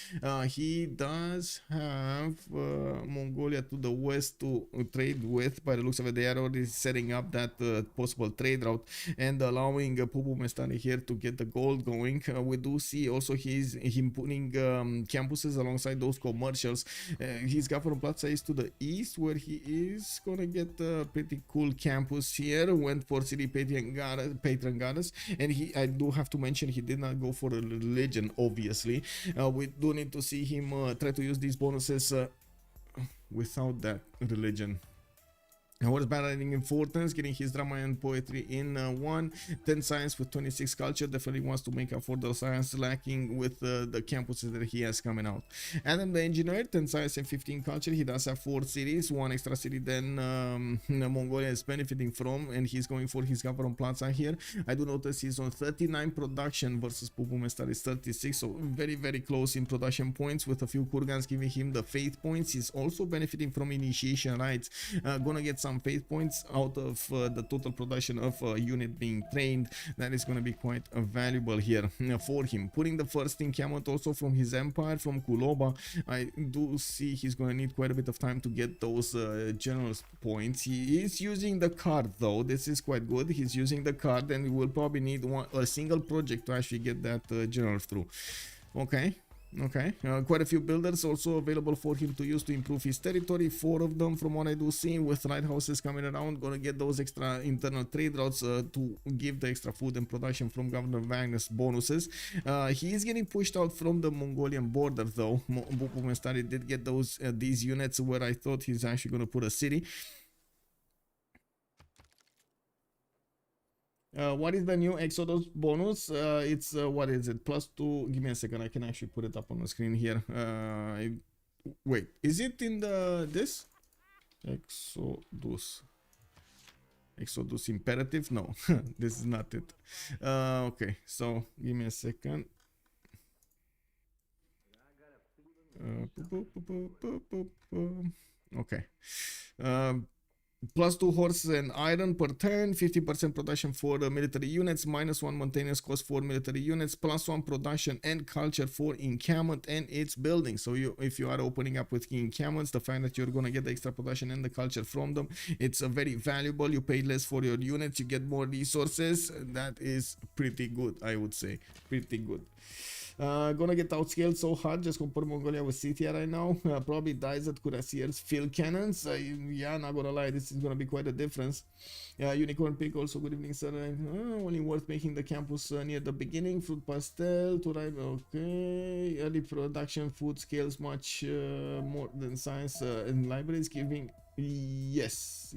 He does have Mongolia to the west to trade with. By the looks of it, they are already setting up that possible trade route and allowing Pupumestari here to get the gold going. We do see also him putting campuses alongside those commercials. His Governor Plaza is to the east, where he is gonna get a pretty cool campus here. Went for city patron goddess, and I do have to mention he did not go for a religion, obviously. We do need to see him try to use these bonuses without that religion. Horse battling in 4 turns, getting his drama and poetry in 1. 10 science with 26 culture. Definitely wants to make up for the science lacking with the campuses that he has coming out. Adam the Engineer, 10 science and 15 culture. He does have 4 cities, 1 extra city than Mongolia is benefiting from, and he's going for his government plaza here. I do notice he's on 39 production versus Pupumestari is 36, so very, very close in production points, with a few kurgans giving him the faith points. He's also benefiting from initiation rights. Gonna get some faith points out of the total production of a unit being trained. That is going to be quite valuable here for him. Putting the first encampment also from his empire, from Kuloba. I do see he's going to need quite a bit of time to get those generals points. He is using the card though. This is quite good. He's using the card, and we will probably need a single project to actually get that general through. Okay. Quite a few builders also available for him to use to improve his territory. 4 of them from what I do see, with lighthouses coming around. Gonna get those extra internal trade routes to give the extra food and production from Governor Wagner's bonuses. He is getting pushed out from the Mongolian border though. Mukmuk did get these units where I thought he's actually gonna put a city. What is the new Exodus bonus? It's what is it? +2. Give me a second. I can actually put it up on the screen here. Wait, is it in this? Exodus imperative? No, this is not it. Okay, so give me a second. Okay. +2 horses and iron per turn, 50% production for military units, -1 maintenance cost for military units, +1 production and culture for encampment and its building. So if you are opening up with encampments, the fact that you're going to get the extra production and the culture from them, it's very valuable. You pay less for your units, you get more resources. That is pretty good, I would say. Pretty good. Gonna get outscaled so hard. Just compare Mongolia with Scythia right now. Probably dies at Cuirassiers field cannons. Yeah, not gonna lie, this is gonna be quite a difference. Unicorn Pig also, good evening sir. Only worth making the campus near the beginning. Fruit pastel to arrive. Okay, early production food scales much more than science and libraries giving. Yes.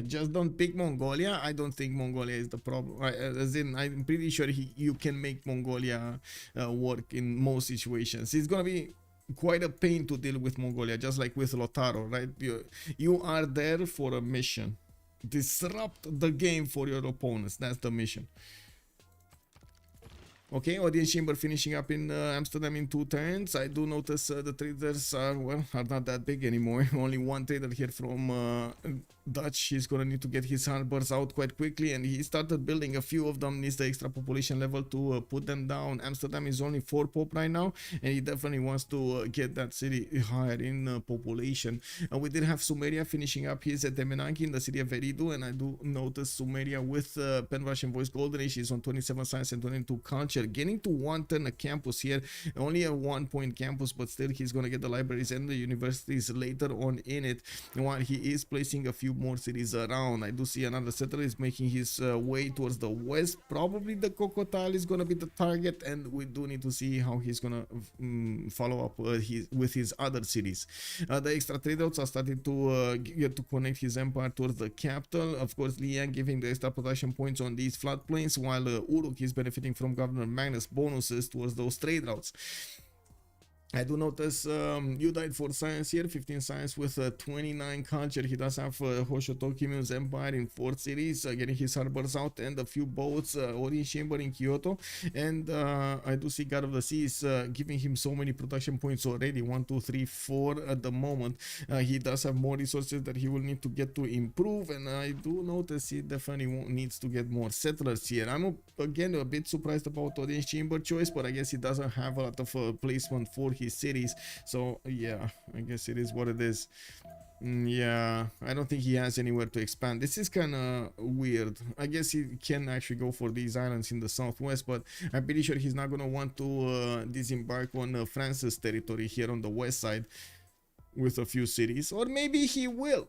Just don't pick Mongolia. I don't think Mongolia is the problem. As in, I'm pretty sure you can make Mongolia work in most situations. It's gonna be quite a pain to deal with Mongolia, just like with Lotaro, right? You are there for a mission. Disrupt the game for your opponents. That's the mission. Okay, audience chamber finishing up in Amsterdam in 2 turns. I do notice the traders are not that big anymore. Only 1 trader here from Dutch. He's gonna need to get his harbors out quite quickly, and he started building a few of them. Needs the extra population level to put them down. Amsterdam is only 4 pop right now, and he definitely wants to get that city higher in population. We did have Sumeria finishing up his at Temenanki in the city of Eridu, and I do notice Sumeria with Pen Russian Voice Golden Age. He's on 27 science and 22 culture, getting to 1 turn a campus here. Only a 1-point campus, but still he's gonna get the libraries and the universities later on in it, while he is placing a few more cities around. I do see another settler is making his way towards the west. Probably the Crocodile is gonna be the target, and we do need to see how he's gonna follow up with his other cities. The extra trade routes are starting to get to connect his empire towards the capital. Of course, Liang giving the extra production points on these floodplains, while Uruk is benefiting from Governor Magnus bonuses towards those trade routes. I do notice you died for science here, 15 science with 29 culture. He does have Hojo Tokimyo's empire in 4 cities, getting his harbors out and a few boats, audience chamber in Kyoto. And I do see God of the Seas giving him so many production points already, 1, 2, 3, 4 at the moment. He does have more resources that he will need to get to improve, and I do notice he definitely needs to get more settlers here. I'm again a bit surprised about audience chamber choice, but I guess he doesn't have a lot of placement for his cities, so yeah, I guess it is what it is. Yeah, I don't think he has anywhere to expand. This is kind of weird. I guess he can actually go for these islands in the southwest, but I'm pretty sure he's not gonna want to disembark on France's territory here on the west side with a few cities, or maybe he will.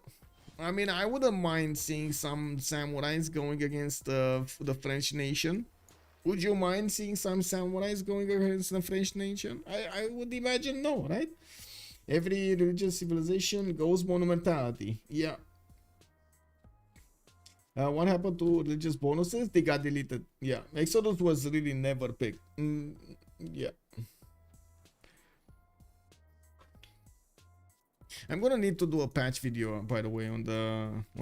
I mean, I wouldn't mind seeing some samurais going against the French nation. Would you mind seeing some samurais going against the French nation? I would imagine no, right? Every religious civilization goes monumentality. Yeah. What happened to religious bonuses? They got deleted. Yeah. Exodus was really never picked. Yeah. I'm gonna need to do a patch video, by the way, on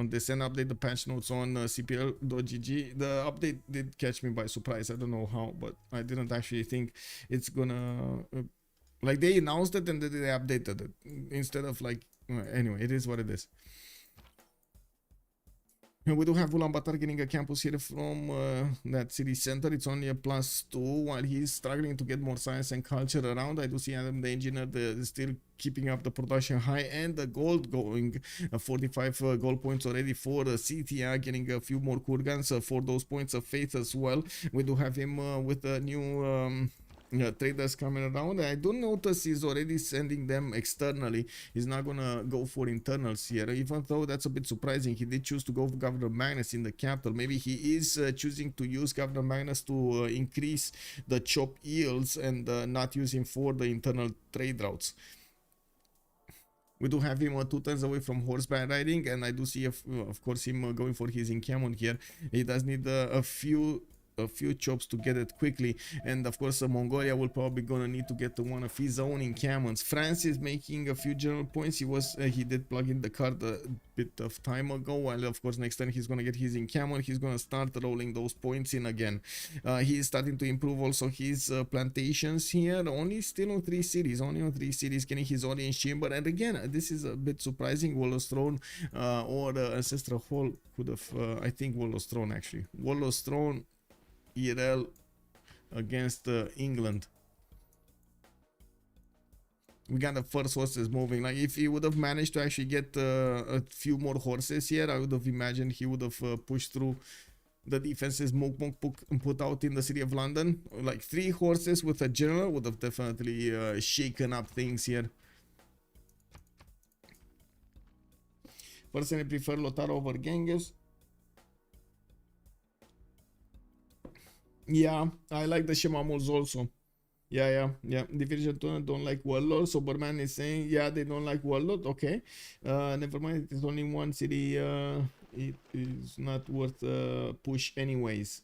this and update the patch notes on CPL.gg. The update did catch me by surprise. I don't know how, but I didn't actually think it's gonna like they announced it and then they updated it instead of like anyway. It is what it is. And we do have Ulaanbaatar getting a campus here from that city center. It's only a +2 while he's struggling to get more science and culture around. I do see Adam the Engineer still keeping up the production high and the gold going. 45 gold points already for Scythia, getting a few more kurgans for those points of faith as well. We do have him with a new traders coming around. I do notice he's already sending them externally. He's not gonna go for internals here, even though that's a bit surprising. He did choose to go for Governor Magnus in the capital. Maybe he is choosing to use Governor Magnus to increase the chop yields and not use him for the internal trade routes. We do have him 2 turns away from horseback riding, and I do see of course him going for his encampment here. He does need a few chops to get it quickly, and of course Mongolia will probably gonna need to get to one of his own encampments. France is making a few general points. He did plug in the card a bit of time ago, while of course next time he's gonna get his encampment, he's gonna start rolling those points in again. He is starting to improve also his plantations here, only still on 3 cities, getting his audience chamber. And again, this is a bit surprising. Wallow's Throne or Ancestral Hall could have I think Wallow's Throne actually. Wallow's Throne ERL against England. We got the first horses moving. Like if he would have managed to actually get a few more horses here, I would have imagined he would have pushed through the defenses Mukmuk put out in the city of London. Like 3 horses with a general would have definitely shaken up things here. Personally prefer Lothar over Genghis. Yeah, I like the Shemamuls also. Yeah. Division 2 don't like Warlord. Soberman is saying, yeah, they don't like Warlord. Okay. Never mind, it is only one city. It is not worth push anyways.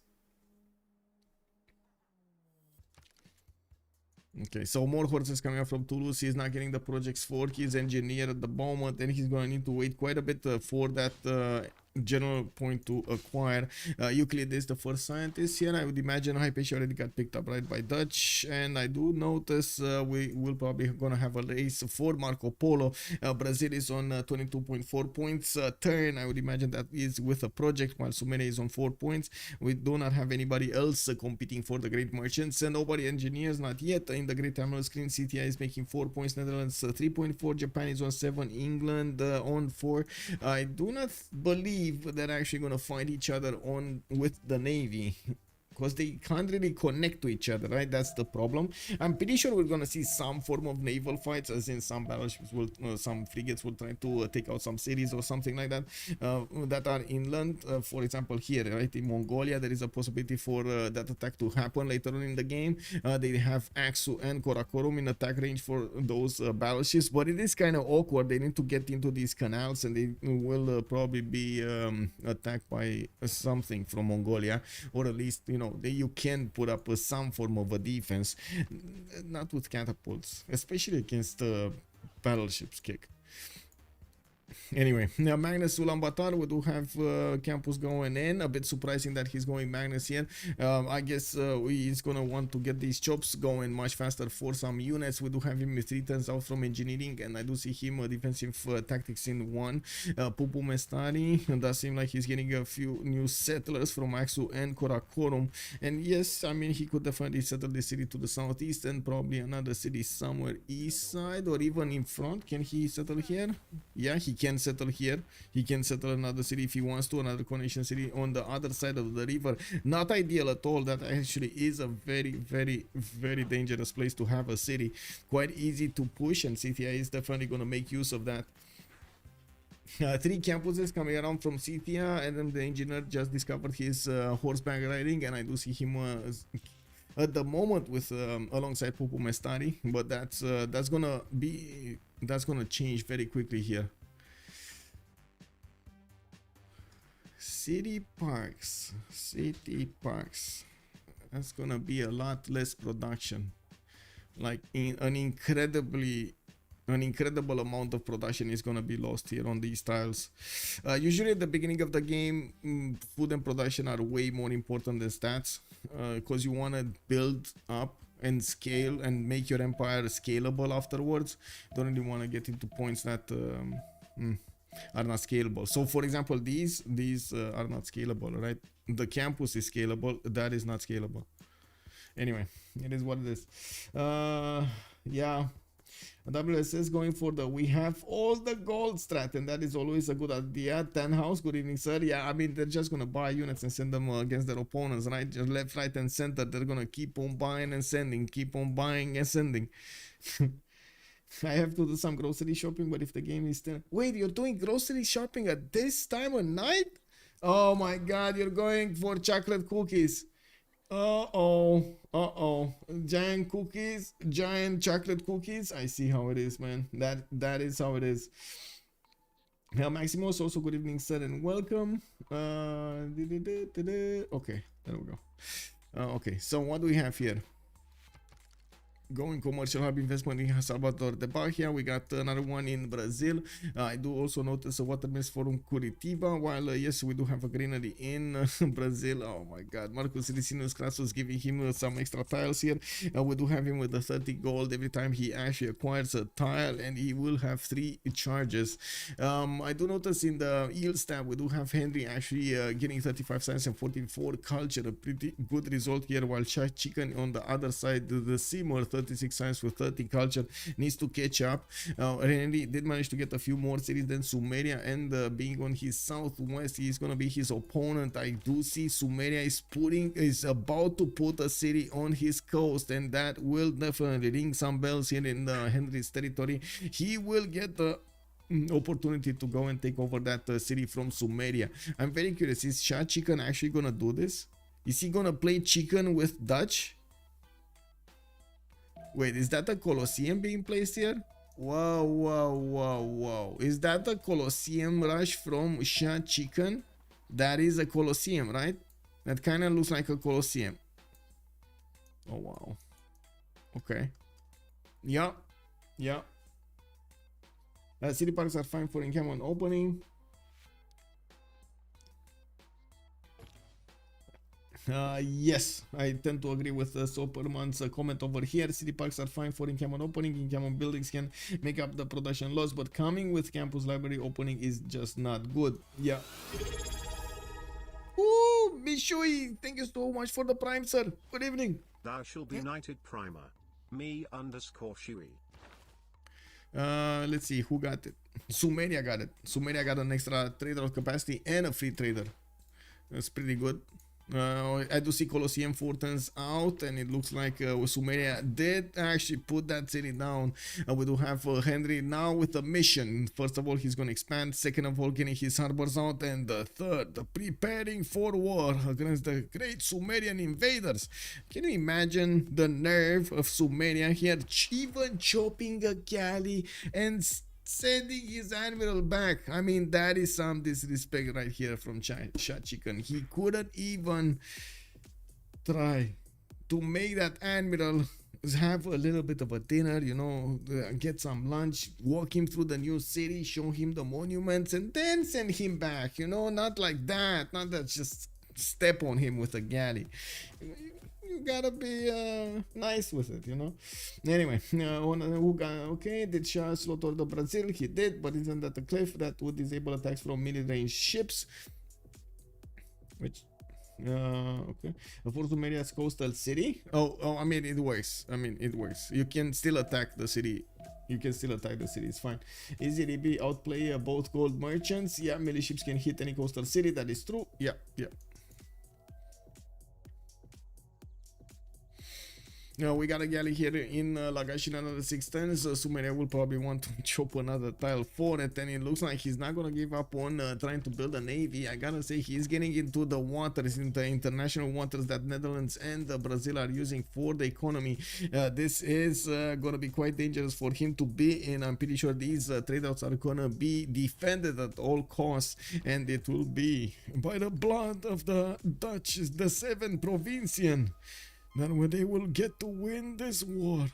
Okay, so more horses coming up from Toulouse. He's not getting the projects for his engineer at the moment, and he's gonna need to wait quite a bit for that general point to acquire. Euclid is the first scientist here. I would imagine Hypatia already got picked up right by Dutch, and I do notice we will probably gonna have a race for Marco Polo. Brazil is on 22.4 points. Turn, I would imagine that is with a project, while Sumeria is on 4 points. We do not have anybody else competing for the great merchants, and nobody engineers, not yet. In the great terminal screen, Scythia is making 4 points, Netherlands 3.4, Japan is on 7, England on 4. I do not believe they're actually going to fight each other on with the Navy, because they can't really connect to each other, right? That's the problem. I'm pretty sure we're gonna see some form of naval fights, as in some battleships will, some frigates will try to take out some cities or something like that, that are inland. For example, here, right, in Mongolia, there is a possibility for that attack to happen later on in the game. They have Aksu and Karakorum in attack range for those battleships, but it is kind of awkward. They need to get into these canals, and they will probably be attacked by something from Mongolia, or at least, you know, you can put up some form of a defense, not with catapults, especially against battleships kick. Anyway, now Magnus Ulaanbaatar, we do have campus going in. A bit surprising that he's going Magnus here. I guess he's gonna want to get these chops going much faster for some units. We do have him with 3 turns out from engineering, and I do see him defensive tactics in 1. Pupumestari, does seem like he's getting a few new settlers from Aksu and Karakorum. And yes, I mean, he could definitely settle the city to the southeast and probably another city somewhere east side or even in front. Can he settle here? Yeah, he can settle here. He can settle another city if he wants to, another coronation city on the other side of the river. Not ideal at all. That actually is a very, very, very dangerous place to have a city. Quite easy to push, and Scythia is definitely going to make use of that. 3 campuses coming around from Scythia, and then the engineer just discovered his horseback riding, and I do see him at the moment with alongside Pupumestari, but that's gonna change very quickly here. City parks. That's gonna be a lot less production. Like an incredible amount of production is gonna be lost here on these tiles. Usually at the beginning of the game, food and production are way more important than stats, because you want to build up and scale and make your empire scalable afterwards. Don't really want to get into points that are not scalable. So for example, these are not scalable, right? The campus is scalable, that is not scalable. Anyway, it is what it is. Yeah, WSS going for the we have all the gold strat, and that is always a good idea. 10 house, good evening sir. Yeah, I mean, they're just gonna buy units and send them against their opponents, right? Just left, right and center. They're gonna keep on buying and sending, keep on buying and sending. I have to do some grocery shopping, but if the game is still... Wait, you're doing grocery shopping at this time of night? Oh my god, you're going for chocolate cookies. Giant cookies, giant chocolate cookies. I see how it is, man. That is how it is. Maximus, also good evening sir and welcome. Okay, there we go. Okay, so what do we have here? Going commercial hub investment in Salvador de Bahia. We got another one in Brazil. I do also notice a watermills from Curitiba, while yes, we do have a greenery in Brazil. Oh my god, Marcus Ricinus Crassus giving him some extra tiles here. We do have him with the 30 gold every time he actually acquires a tile, and he will have 3 charges. I do notice in the yield tab we do have Henri actually getting 35 science and 44 culture, a pretty good result here, while SahChicken on the other side, the Seymour 36 science with 30 culture needs to catch up. Henri did manage to get a few more cities than Sumeria, and being on his southwest, he's gonna be his opponent. I do see Sumeria is about to put a city on his coast, and that will definitely ring some bells here in Henri's territory. He will get the opportunity to go and take over that city from Sumeria. I'm very curious, is SahChicken actually gonna do this? Is he gonna play chicken with Dutch? Wait, is that a Colosseum being placed here? Wow. Is that a Colosseum rush from SahChicken? That is a Colosseum, right? That kind of looks like a Colosseum. Oh, wow. Okay. Yeah. City parks are fine for encampment opening. Yes, I tend to agree with Soperman's comment over here. City parks are fine for encampment opening. Encampment buildings can make up the production loss, but coming with campus library opening is just not good. Yeah. Ooh, Mishui, thank you so much for the prime, sir. Good evening. Thou shall be knighted primer. Me_Shui. Let's see who got it. Sumeria got it. Sumeria got an extra trader of capacity and a free trader. That's pretty good. I do see Colosseum Fortens out, and it looks like Sumeria did actually put that city down. We do have Henri now with a mission. First of all, he's going to expand. Second of all, getting his harbors out. And the third, preparing for war against the great Sumerian invaders. Can you imagine the nerve of Sumeria here, even chopping a galley and sending his admiral back? I mean, that is some disrespect right here from SahChicken. He couldn't even try to make that admiral have a little bit of a dinner, you know, get some lunch, walk him through the new city, show him the monuments, and then send him back, you know, not like that, not that just step on him with a galley. You gotta be nice with it, you know. Anyway, okay, did Shah slaughter the Brazil? He did, but isn't that a cliff that would disable attacks from mid-range ships? Which, okay. For Sumeria's coastal city? Oh, I mean, it works. You can still attack the city. It's fine. Easy DB outplay both gold merchants. Yeah, melee ships can hit any coastal city. That is true. Yeah. We got a galley here in Lagash in another 6 turns. Sumeria will probably want to chop another tile for it, and it looks like he's not gonna give up on trying to build a navy. I gotta say, he's getting into the waters, in the international waters that Netherlands and Brazil are using for the economy. This is gonna be quite dangerous for him to be in. I'm pretty sure these trade routes are gonna be defended at all costs, and it will be by the blood of the Dutch, the 7th Provincian, that where they will get to win this war.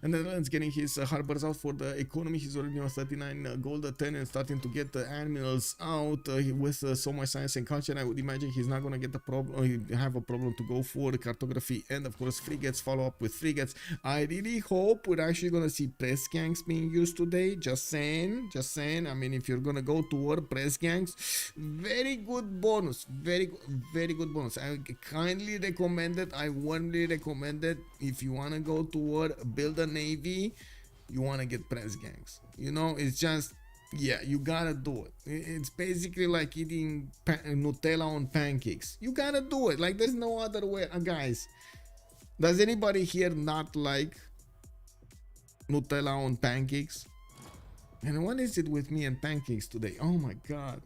And the Netherlands getting his harbors out for the economy. He's already on 39 gold a 10 and starting to get the admirals out with so much science and culture. I would imagine he's not going to get the problem, have a problem to go for cartography and of course frigates, follow up with frigates. I really hope we're actually going to see press gangs being used today. Just saying. I mean, if you're going to go to war, press gangs, very good bonus, very good bonus. I kindly recommend it. I warmly recommend it. If you want to go to war, build a navy, you want to get press gangs. You know, it's just, yeah, you gotta do it. It's basically like eating Nutella on pancakes. You gotta do it. Like, there's no other way. Guys, does anybody here not like Nutella on pancakes? And what is it with me and pancakes today? Oh my god.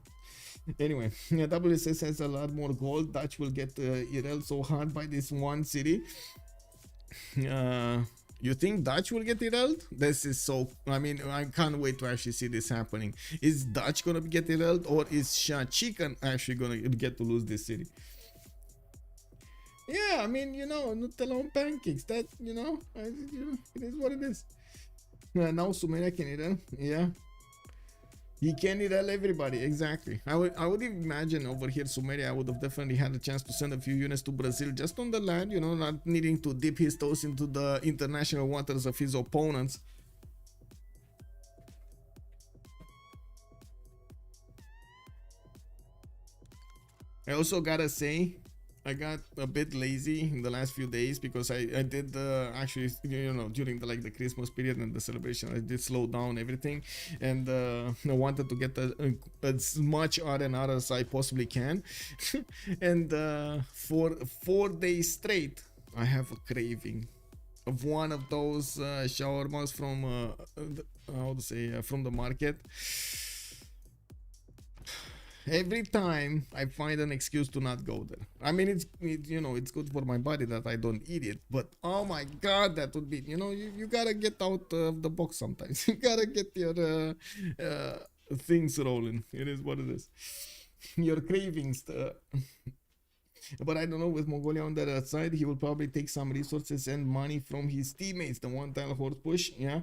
Anyway, WSS has a lot more gold. Dutch will get Irel so hard by this one city. You think Dutch will get Irelled? This is so, I mean, I can't wait to actually see this happening. Is Dutch gonna get Irelled, or is SahChicken actually gonna get to lose this city? Yeah, I mean, you know, Nutella on pancakes, that, you know, it is what it is. Now Sumeria can Irel, yeah. He can Irel everybody, exactly. I would imagine over here Sumeria would have definitely had a chance to send a few units to Brazil just on the land, you know, not needing to dip his toes into the international waters of his opponents. I also gotta say, I got a bit lazy in the last few days because I did actually, you know, during the Christmas period and the celebration, I did slow down everything, and I wanted to get as much R&R as I possibly can. And for 4 days straight, I have a craving of one of those shawarmas from how to say, from the market. Every time I find an excuse to not go there. I mean, it's you know, it's good for my body that I don't eat it, but oh my god, that would be, you know, you gotta get out of the box sometimes. You gotta get your things rolling. It is what it is. Your cravings. But I don't know, with Mongolia on the other side, he will probably take some resources and money from his teammates. The one tile horse push, yeah.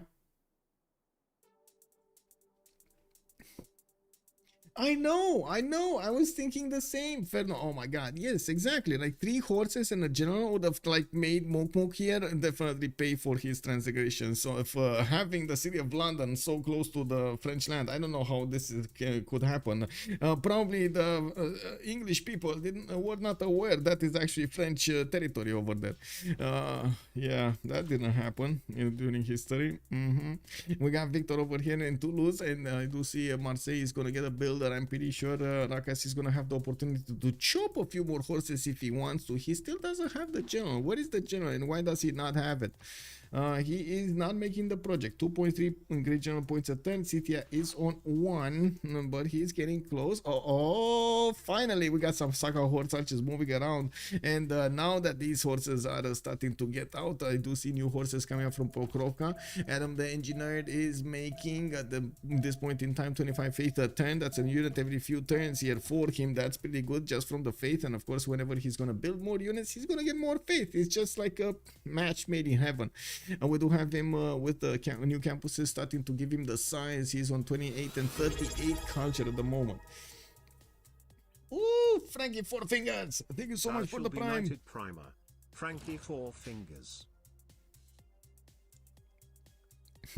I know, I was thinking the same. Ferno, oh my god, yes, exactly. Like 3 horses and a general would have like made Mukmuk here and definitely pay for his transgression. So if having the city of London so close to the French land, I don't know how this could happen. Probably the English people were not aware that is actually French territory over there. Yeah, that didn't happen during history. We got Victor over here in Toulouse, and I do see Marseille is going to get a build. I'm pretty sure Rakas is gonna have the opportunity to chop a few more horses if he wants to. He still doesn't have the general. Where is the general, and why does he not have it? He is not making the project. 2.3 great general points a turn. Scythia is on 1, but he's getting close. Oh, finally we got some Saka horse archers moving around, and now that these horses are starting to get out, I do see new horses coming up from Pokrovka. AdamTheEnginerd is making at this point in time 25 faith a turn. That's a unit every few turns here for him. That's pretty good just from the faith, and of course whenever he's gonna build more units, he's gonna get more faith. It's just like a match made in heaven. And we do have him with the new campuses starting to give him the size. He's on 28 and 38 culture at the moment. Ooh, Frankie 4 Fingers, thank you so much for the prime. Primer. Frankie 4 Fingers.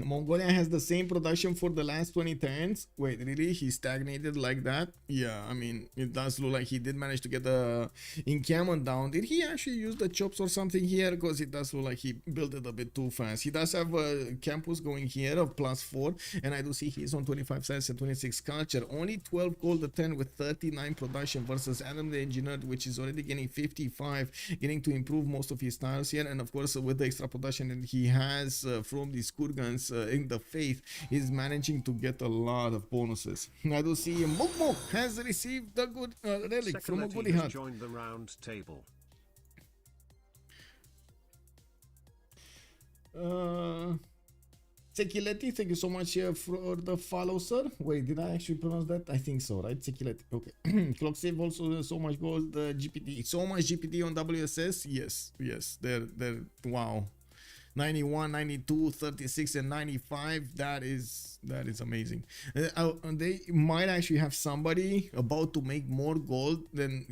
Mongolia has the same production for the last 20 turns. Wait, really? He stagnated like that? Yeah, I mean, it does look like he did manage to get the encampment down. Did he actually use the chops or something here? Because it does look like he built it a bit too fast. He does have a campus going here of +4, and I do see he's on 25 science and 26 culture. Only 12 gold a turn with 39 production versus AdamTheEnginerd, which is already getting 55, getting to improve most of his styles here. And of course, with the extra production that he has from these Kurgans in the faith, is managing to get a lot of bonuses. I do see Mukmuk has received the good relic from a goodie hut. Joined the round table. Sekileti, thank you so much for the follow, sir. Wait, did I actually pronounce that? I think so, right? Sekileti. Okay. Clock save also so much gold. GPT, so much GPT on WSS. Yes. They're wow. 91, 92, 36, and 95. That is amazing. They might actually have somebody about to make more gold than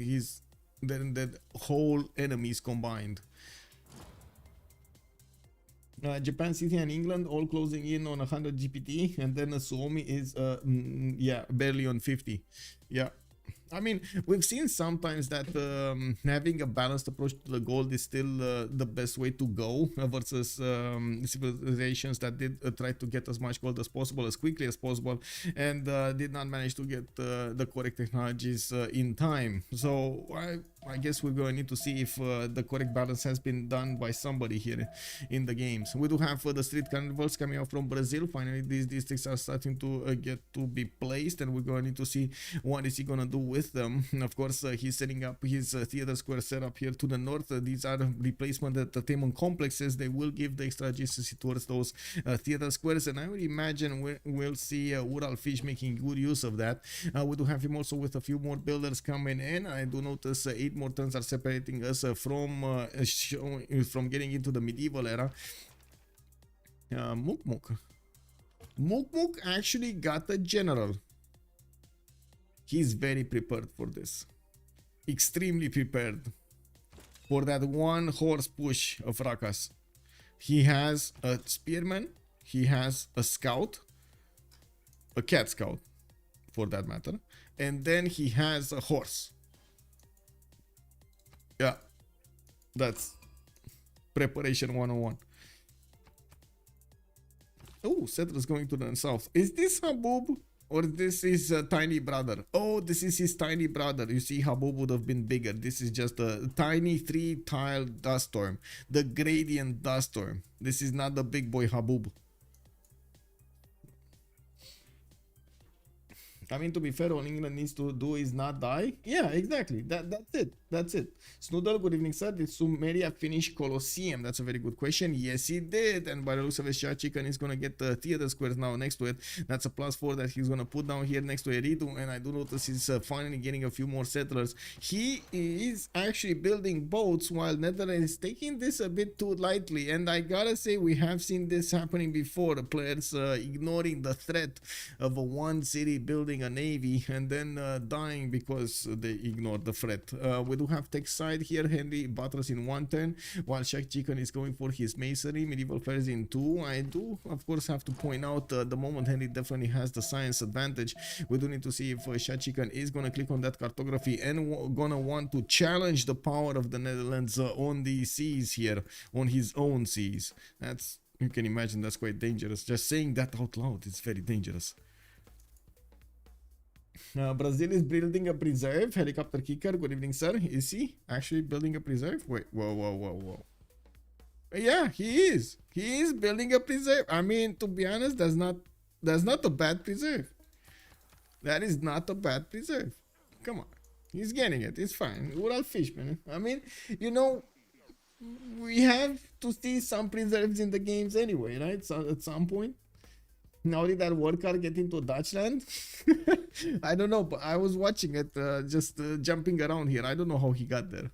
the whole enemies combined. Japan, Scythia, and England all closing in on 100 GPT, and then Suomi is barely on 50. Yeah. I mean, we've seen sometimes that having a balanced approach to the gold is still the best way to go versus civilizations that did try to get as much gold as possible, as quickly as possible, and did not manage to get the correct technologies in time. So I guess we're going to need to see if the correct balance has been done by somebody here in the games. We do have the street carnivals coming out from Brazil. Finally, these districts are starting to get to be placed, and we're going to need to see what is he going to do with them. And of course, he's setting up his theater square setup here to the north. These are replacement entertainment complexes. They will give the extra GCC towards those theater squares, and I would imagine we'll see Uralfish making good use of that. We do have him also with a few more builders coming in. I do notice 8 more turns are separating us from getting into the medieval era. Mukmuk actually got a general. He's very prepared for this. Extremely prepared for that one horse push of Rakas. He has a spearman, he has a scout, a cat scout for that matter, and then he has a horse. Yeah, that's preparation 101. Oh, settlers going to the south. Is this Habub? Or this is a tiny brother? Oh, this is his tiny brother. You see, Habub would have been bigger. This is just a tiny 3-tile dust storm. The gradient dust storm. This is not the big boy Habub. I mean, to be fair, all England needs to do is not die. Yeah, exactly. That's it. Snoodle, good evening, sir. Did Sumeria finish Colosseum? That's a very good question. Yes, he did. And by the looks of it, SahChicken is going to get the theater squares now next to it. That's a +4 that he's going to put down here next to Eridu. And I do notice he's finally getting a few more settlers. He is actually building boats while Netherlands is taking this a bit too lightly. And I gotta say, we have seen this happening before. The players ignoring the threat of a one city building a navy and then dying because they ignored the threat. We do have tech side here. Henri battles in 1 turn while SahChicken is going for his masonry. Medieval fairs in 2. I do of course have to point out the moment Henri definitely has the science advantage. We do need to see if SahChicken is gonna click on that cartography and gonna want to challenge the power of the Netherlands on the seas here, on his own seas. That's, you can imagine, that's quite dangerous. Just saying that out loud, it's very dangerous. Brazil is building a preserve. Helicopter kicker, good evening, sir. Is he actually building a preserve? Wait, whoa. Yeah, he is building a preserve. I mean, to be honest, that's not a bad preserve. That is not a bad preserve. Come on, he's getting it. It's fine. Uralfish, man. I mean, you know, we have to see some preserves in the games anyway, right? So at some point. Now did that worker get into Dutchland? I don't know, but I was watching it just jumping around here. I don't know how he got there.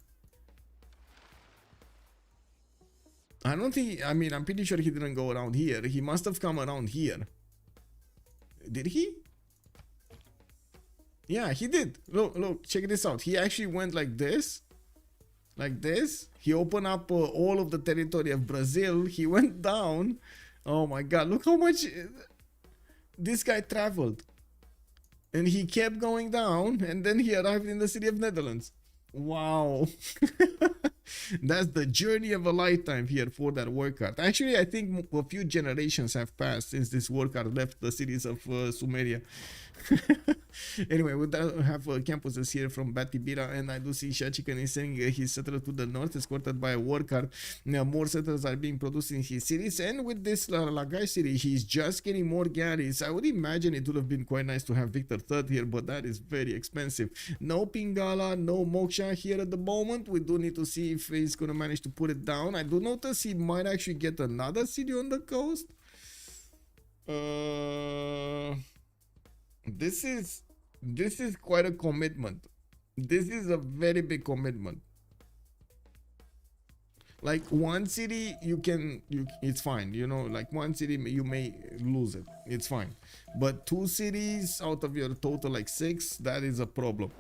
I don't think, I mean, I'm pretty sure he didn't go around here. He must have come around here. Did he? Yeah, he did. Look, check this out. He actually went like this. Like this. He opened up all of the territory of Brazil. He went down. Oh my god, look how much this guy traveled. And he kept going down, and then he arrived in the city of Netherlands. Wow. That's the journey of a lifetime here for that war card. Actually, I think a few generations have passed since this war card left the cities of Sumeria. Anyway, we have campuses here from Batibira, and I do see SahChicken is saying he's settled to the north, escorted by a war card. Now, more settlers are being produced in his cities, and with this Rakas city, he's just getting more galleys. I would imagine it would have been quite nice to have Victor III here, but that is very expensive. No Pingala, no Moksha here at the moment. We do need to see if he's gonna manage to put it down. I do notice he might actually get another city on the coast. This is quite a commitment. This is a very big commitment. Like one city it's fine, you know, like one city you may lose it, it's fine, but two cities out of your total like 6, that is a problem.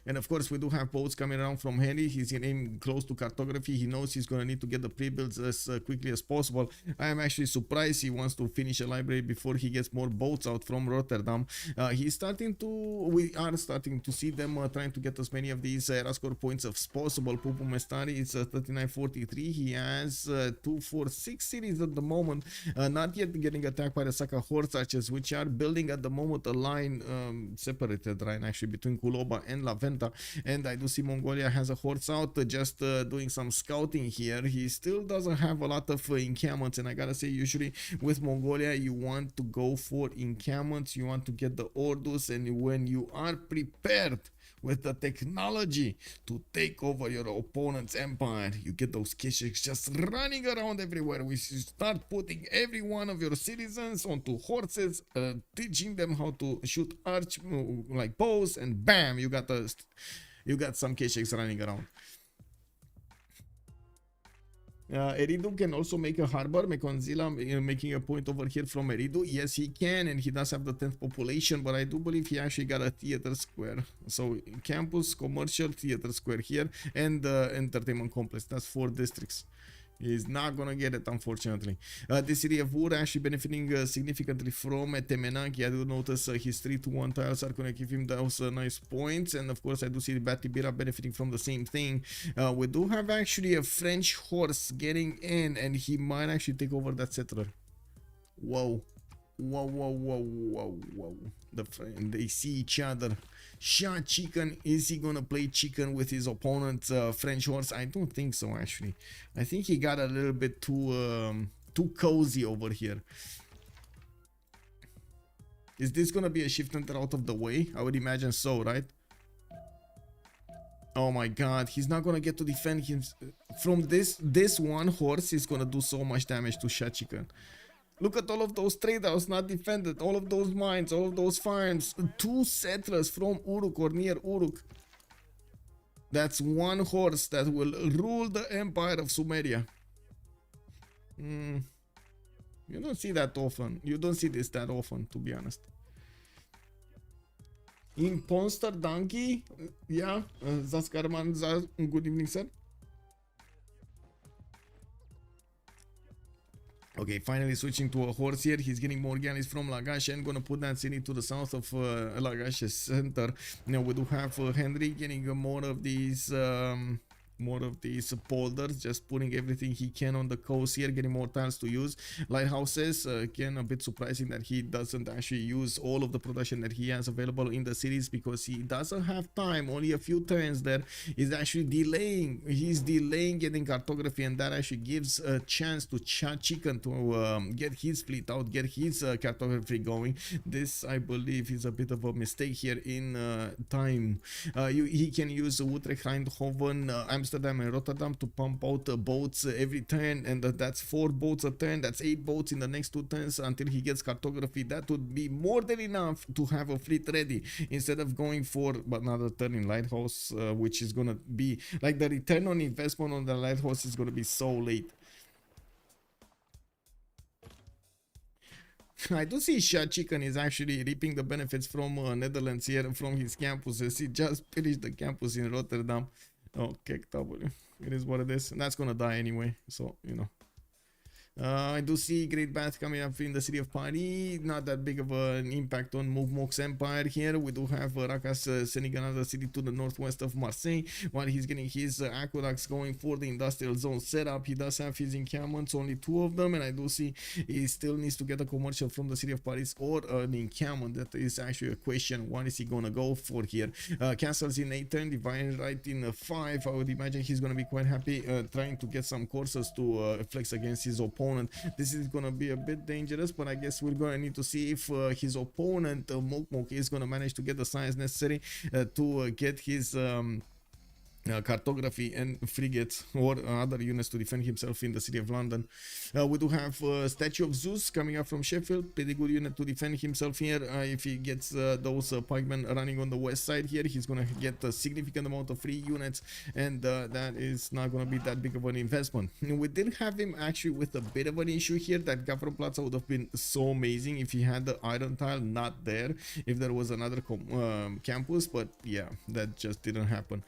And of course, we do have boats coming around from Henri. He's getting close to cartography. He knows he's going to need to get the pre-builds as quickly as possible. I am actually surprised he wants to finish a library before he gets more boats out from Rotterdam. We are starting to see them trying to get as many of these score points as possible. Pupumestari is 3943. He has 246 cities at the moment. Not yet getting attacked by the Saka horse archers, which are building at the moment a line, separated line actually between Kuloba and Laventa. And I do see Mongolia has a horse out, just doing some scouting here. He still doesn't have a lot of encampments, and I gotta say, usually with Mongolia you want to go for encampments, you want to get the orders, and when you are prepared with the technology to take over your opponent's empire, you get those kishiks just running around everywhere. We start putting every one of your citizens onto horses, teaching them how to shoot like bows, and bam, you got some kishiks running around. Eridu can also make a harbor. Mekonzila making a point over here from Eridu. Yes, he can, and he does have the 10th population, but I do believe he actually got a theater square. So campus, commercial, theater square here, and entertainment complex. That's 4 districts. He's not gonna get it, unfortunately. The city of Ur actually benefiting significantly from Temenanki. I do notice his 3-1 tiles are gonna give him those nice points, and of course I do see Batibira benefiting from the same thing. We do have actually a French horse getting in, and he might actually take over that settler. Whoa. They see each other. SahChicken, is he gonna play chicken with his opponent French horse? I don't think so, actually. I think he got a little bit too cozy over here. Is this gonna be a shift enter out of the way? I would imagine so, right? Oh my god, he's not gonna get to defend him from this one horse. Is gonna do so much damage to SahChicken. Look at all of those trade houses not defended, all of those mines, all of those farms. 2 settlers from Uruk or near Uruk. That's one horse that will rule the empire of Sumeria. You don't see that often. You don't see this that often, to be honest. In Ponster Donkey, yeah, Zaskarman, good evening, sir. Okay, finally switching to a horse here. He's getting more galleys from Lagash and gonna put that city to the south of Lagash's center. Now we do have Henri getting more of these polders, just putting everything he can on the coast here, getting more tiles to use. Lighthouses, again, a bit surprising that he doesn't actually use all of the production that he has available in the cities, because he doesn't have time. Only a few turns there. He's actually delaying. He's delaying getting cartography, and that actually gives a chance to SahChicken to get his fleet out, get his cartography going. This, I believe, is a bit of a mistake here in time. He can use Utrecht, Eindhoven, Amsterdam and Rotterdam to pump out boats every turn, and that's 4 boats a turn. That's 8 boats in the next 2 turns until he gets cartography. That would be more than enough to have a fleet ready, instead of going for another turn in lighthouse, which is gonna be like the return on investment on the lighthouse is gonna be so late. I do see SahChicken is actually reaping the benefits from Netherlands here, from his campuses. He just finished the campus in Rotterdam. Okay, W. It is what it is. And that's gonna die anyway. So, you know. I do see Great Bath coming up in the city of Paris. Not that big of an impact on Mukmuk's empire here. We do have Rakas sending another city to the northwest of Marseille while he's getting his aqueducts going for the industrial zone setup. He does have his encampments, only 2 of them, and I do see he still needs to get a commercial from the city of Paris or an encampment. That is actually a question. What is he gonna go for here? Castles in 8 turn, divine right in 5. I would imagine he's gonna be quite happy trying to get some courses to flex against his opponent. This is gonna be a bit dangerous, but I guess we're gonna need to see if his opponent Mukmuk is gonna manage to get the science necessary to get his cartography and frigates or other units to defend himself in the city of London. We do have Statue of Zeus coming up from Sheffield. Pretty good unit to defend himself here. If he gets those pikemen running on the west side here, he's gonna get a significant amount of free units, and that is not gonna be that big of an investment. We did have him actually with a bit of an issue here. That Gavron Plaza would have been so amazing if he had the iron tile not there, if there was another campus, but yeah, that just didn't happen.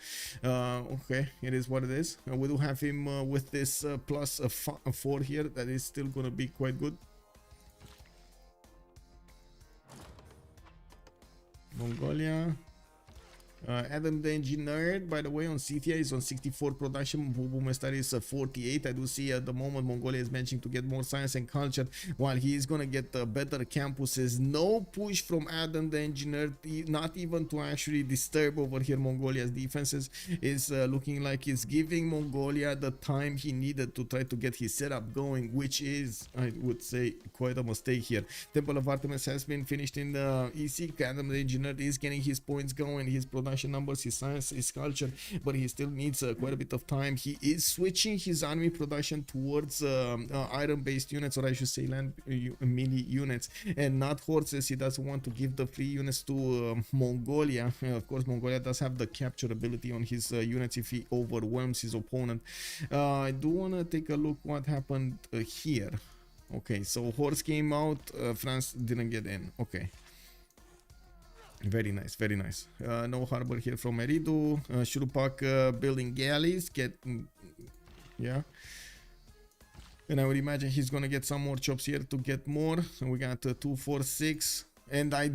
Okay, it is what it is. We do have him with this plus 4 here. That is still gonna be quite good. Mongolia. AdamTheEnginerd, by the way, on Scythia is on 64 production. Pupumestari is 48. I do see at the moment Mongolia is managing to get more science and culture, while he is gonna get better campuses. No push from AdamTheEnginerd, not even to actually disturb over here Mongolia's defenses. Is looking like he's giving Mongolia the time he needed to try to get his setup going, which is, I would say, quite a mistake here. Temple of Artemis has been finished in the EC. AdamTheEnginerd is getting his points going, his production numbers, his science, his culture, but he still needs quite a bit of time. He is switching his army production towards iron based units, or I should say land mini units, and not horses. He doesn't want to give the free units to Mongolia. Of course, Mongolia does have the capture ability on his units if he overwhelms his opponent. I do want to take a look what happened here. Okay, so horse came out, France didn't get in. Okay. Very nice, very nice. No harbor here from Eridu. Shurupak building galleys. Yeah. And I would imagine he's gonna get some more chops here to get more. So we got 2, 4, 6. And I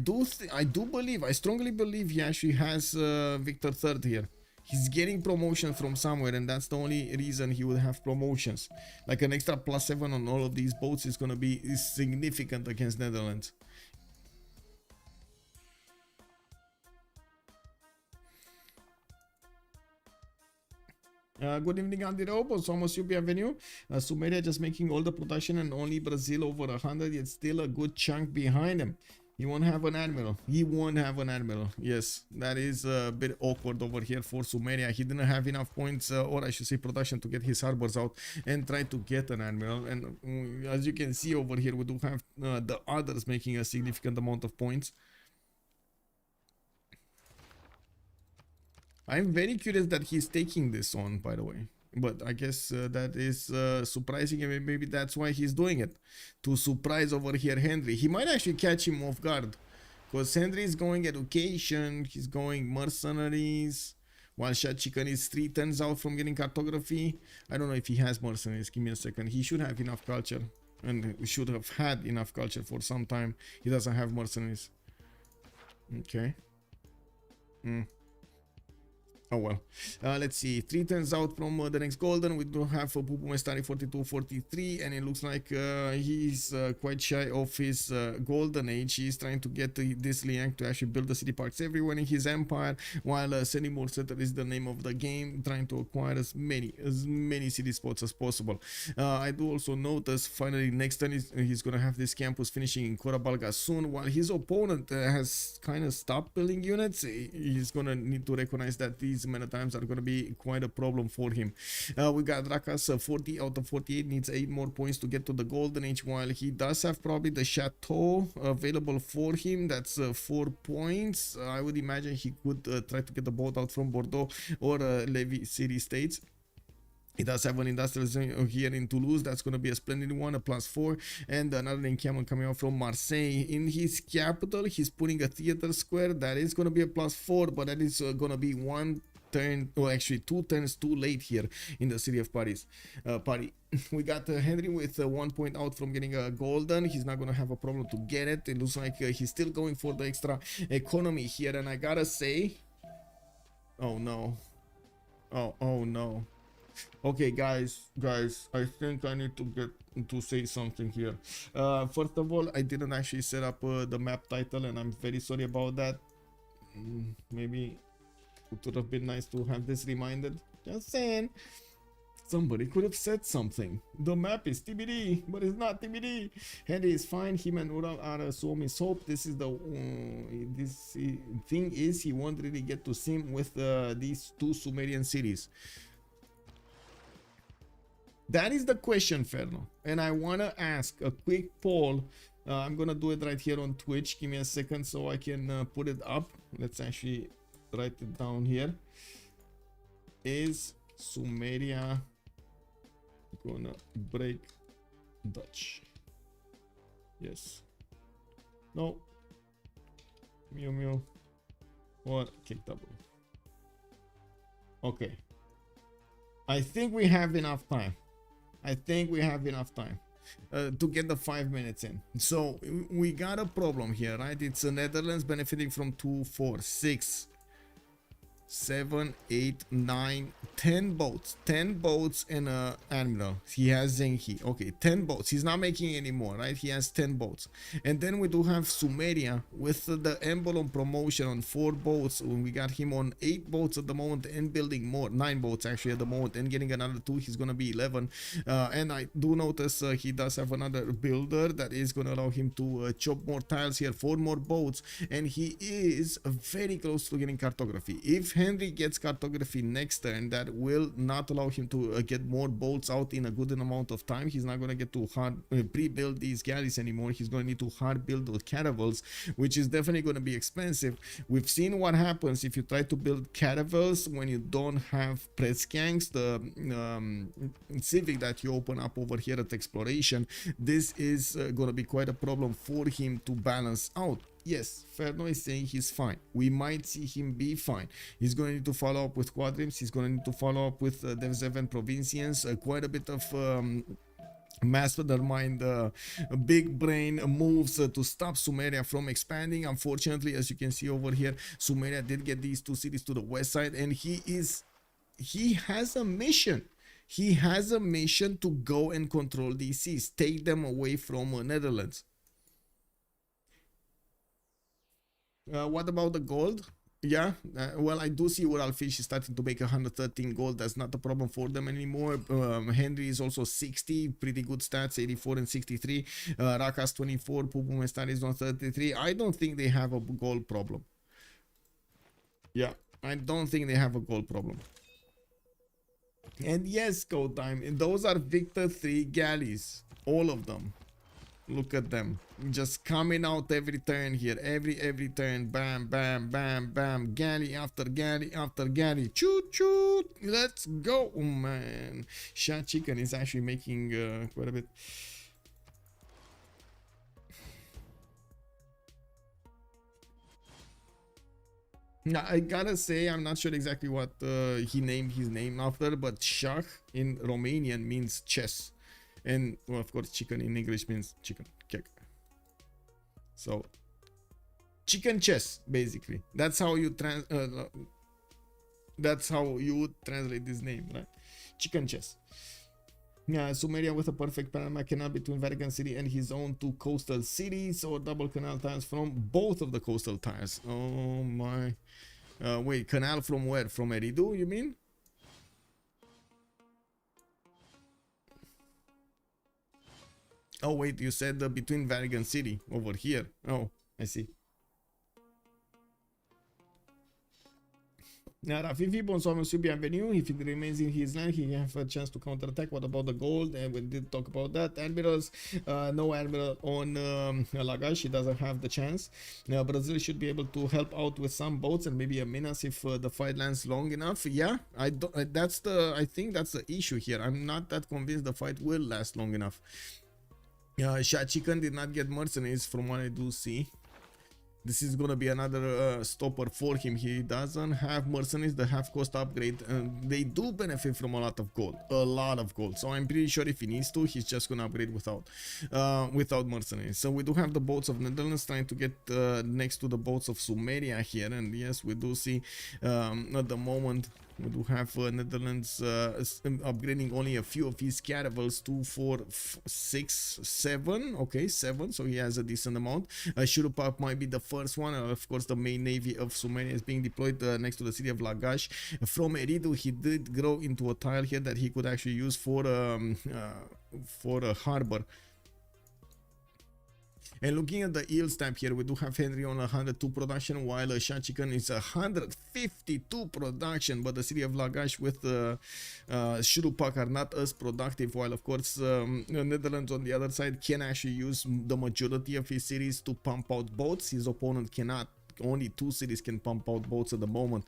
strongly believe he actually has Victor III here. He's getting promotion from somewhere, and that's the only reason he would have promotions. Like an extra +7 on all of these boats is gonna be significant against Netherlands. Good evening, Andy Robo. Somos you, bienvenue. Sumeria just making all the production and only Brazil over 100, yet still a good chunk behind him. He won't have an admiral. He won't have an admiral. Yes, that is a bit awkward over here for Sumeria. He didn't have enough points, or I should say production, to get his harbors out and try to get an admiral. And as you can see over here, we do have the others making a significant amount of points. I'm very curious that he's taking this on, by the way. But I guess that is surprising, and maybe that's why he's doing it. To surprise over here Henri. He might actually catch him off guard. Because Henri is going education, he's going mercenaries. While SahChicken is 3 turns out from getting cartography. I don't know if he has mercenaries. Give me a second. He should have enough culture. And he should have had enough culture for some time. He doesn't have mercenaries. Okay. Oh well. Let's see. 3 turns out from the next golden. We do have Pupumestari 42-43, and it looks like he's quite shy of his golden age. He's trying to get this Liang to actually build the city parks everywhere in his empire, while sending more settlers is the name of the game, trying to acquire as many city spots as possible. I do also notice finally next turn he's gonna have this campus finishing in Korabalga soon, while his opponent has kind of stopped building units. He's gonna need to recognize that these many times are going to be quite a problem for him. We got Rakas 40 out of 48, needs 8 more points to get to the golden age, while he does have probably the chateau available for him. That's 4 points. I would imagine he could try to get the boat out from Bordeaux or Levy city states. He does have an industrial zone here in Toulouse. That's going to be a splendid one, a +4. And another encampment coming out from Marseille. In his capital, he's putting a theater square. That is going to be a +4, but that is going to be 1 turn, or actually 2 turns too late here in the city of Paris. Paris. We got Henri with 1 point out from getting a golden. He's not gonna have a problem to get it. It looks like he's still going for the extra economy here, and I gotta say, oh no, oh no. Okay, guys, I think I need to get to say something here. First of all, I didn't actually set up the map title, and I'm very sorry about that. Maybe it would have been nice to have this reminded. Just saying. Somebody could have said something. The map is TBD, but it's not TBD. Henri is fine. Him and Ural are Suomi's hope. This is the thing is he won't really get to sim with these 2 Sumerian cities. That is the question, Ferno, and I want to ask a quick poll. I'm gonna do it right here on Twitch. Give me a second so I can put it up. Let's actually write it down here. Is Sumeria gonna break Dutch? Yes. No. Mew mew. Or kick double. Okay. I think we have enough time. To get the 5 minutes in. So we got a problem here, right? It's the Netherlands benefiting from 2, 4, 6, 7, 8, 9, 10 boats. 10 boats and a admiral. He has Genghis. Okay, 10 boats. He's not making any more, right? He has 10 boats. And then we do have Sumeria with the emblem promotion on 4 boats. We got him on 8 boats at the moment and building more. 9 boats actually at the moment and getting another 2. He's gonna be 11. And I do notice he does have another builder that is gonna allow him to chop more tiles here, 4 more boats. And he is very close to getting cartography. If Henri gets cartography next turn, that will not allow him to get more bolts out in a good amount of time. He's not going to get to hard pre-build these galleys anymore. He's going to need to hard build those caravels, which is definitely going to be expensive. We've seen what happens if you try to build caravels when you don't have press gangs, the civic that you open up over here at exploration. This is going to be quite a problem for him to balance out. Yes, Ferno is saying he's fine. We might see him be fine. He's going to need to follow up with quadrims. He's going to need to follow up with Dev7 Provincians. Quite a bit of mastermind, big brain moves to stop Sumeria from expanding. Unfortunately, as you can see over here, Sumeria did get these 2 cities to the west side, and he has a mission. He has a mission to go and control these seas, take them away from Netherlands. What about the gold? Yeah, well, I do see Uralfish is starting to make 113 gold. That's not a problem for them anymore. Henri is also 60, pretty good stats, 84 and 63. Rakas 24, Pupumestari is on 33. I don't think they have a gold problem. Yeah, I don't think they have a gold problem. And yes, code time. And those are Victor 3 galleys, all of them. Look at them, just coming out every turn here, every turn, bam, bam, bam, bam, galley after galley after galley, choo choo, let's go. Oh man, SahChicken is actually making quite a bit. Now I gotta say, I'm not sure exactly what he named his name after, but Shah in Romanian means chess. And well, of course, chicken in English means chicken cake. So, chicken chess, basically. That's how you would translate this name, right? Chicken chess. Yeah, Sumeria with a perfect Panama canal between Vatican City and his own 2 coastal cities, or double canal tiles from both of the coastal tiles. Oh my! Wait, canal from where? From Eridu, you mean? Oh wait, you said between Vatican City over here. Oh, I see. Now, Rafifi, bonsoir, monsieur, bienvenue. If it remains in his land, he have a chance to counterattack. What about the gold? And we did talk about that. Admirals, no admiral on Lagash. He doesn't have the chance. Brazil should be able to help out with some boats and maybe a menace if the fight lands long enough. Yeah, I think that's the issue here. I'm not that convinced the fight will last long enough. SahChicken did not get mercenaries from what I do see. This is gonna be another stopper for him. He doesn't have mercenaries that have cost upgrade, and they do benefit from a lot of gold. So I'm pretty sure if he needs to, he's just gonna upgrade without mercenaries. So we do have the boats of Netherlands trying to get next to the boats of Sumeria here, and yes, we do see at the moment we do have Netherlands upgrading only a few of his caravels, 2, 4, 6, 7. Okay, 7. So he has a decent amount. Shurupak might be the first one. Of course, the main navy of Sumeria is being deployed next to the city of Lagash. From Eridu, he did grow into a tile here that he could actually use for a harbor. And looking at the yield stamp here, we do have Henri on 102 production, while SahChicken is 152 production. But the city of Lagash with Shurupak are not as productive, while of course Netherlands on the other side can actually use the majority of his cities to pump out boats. His opponent cannot. Only 2 cities can pump out boats at the moment.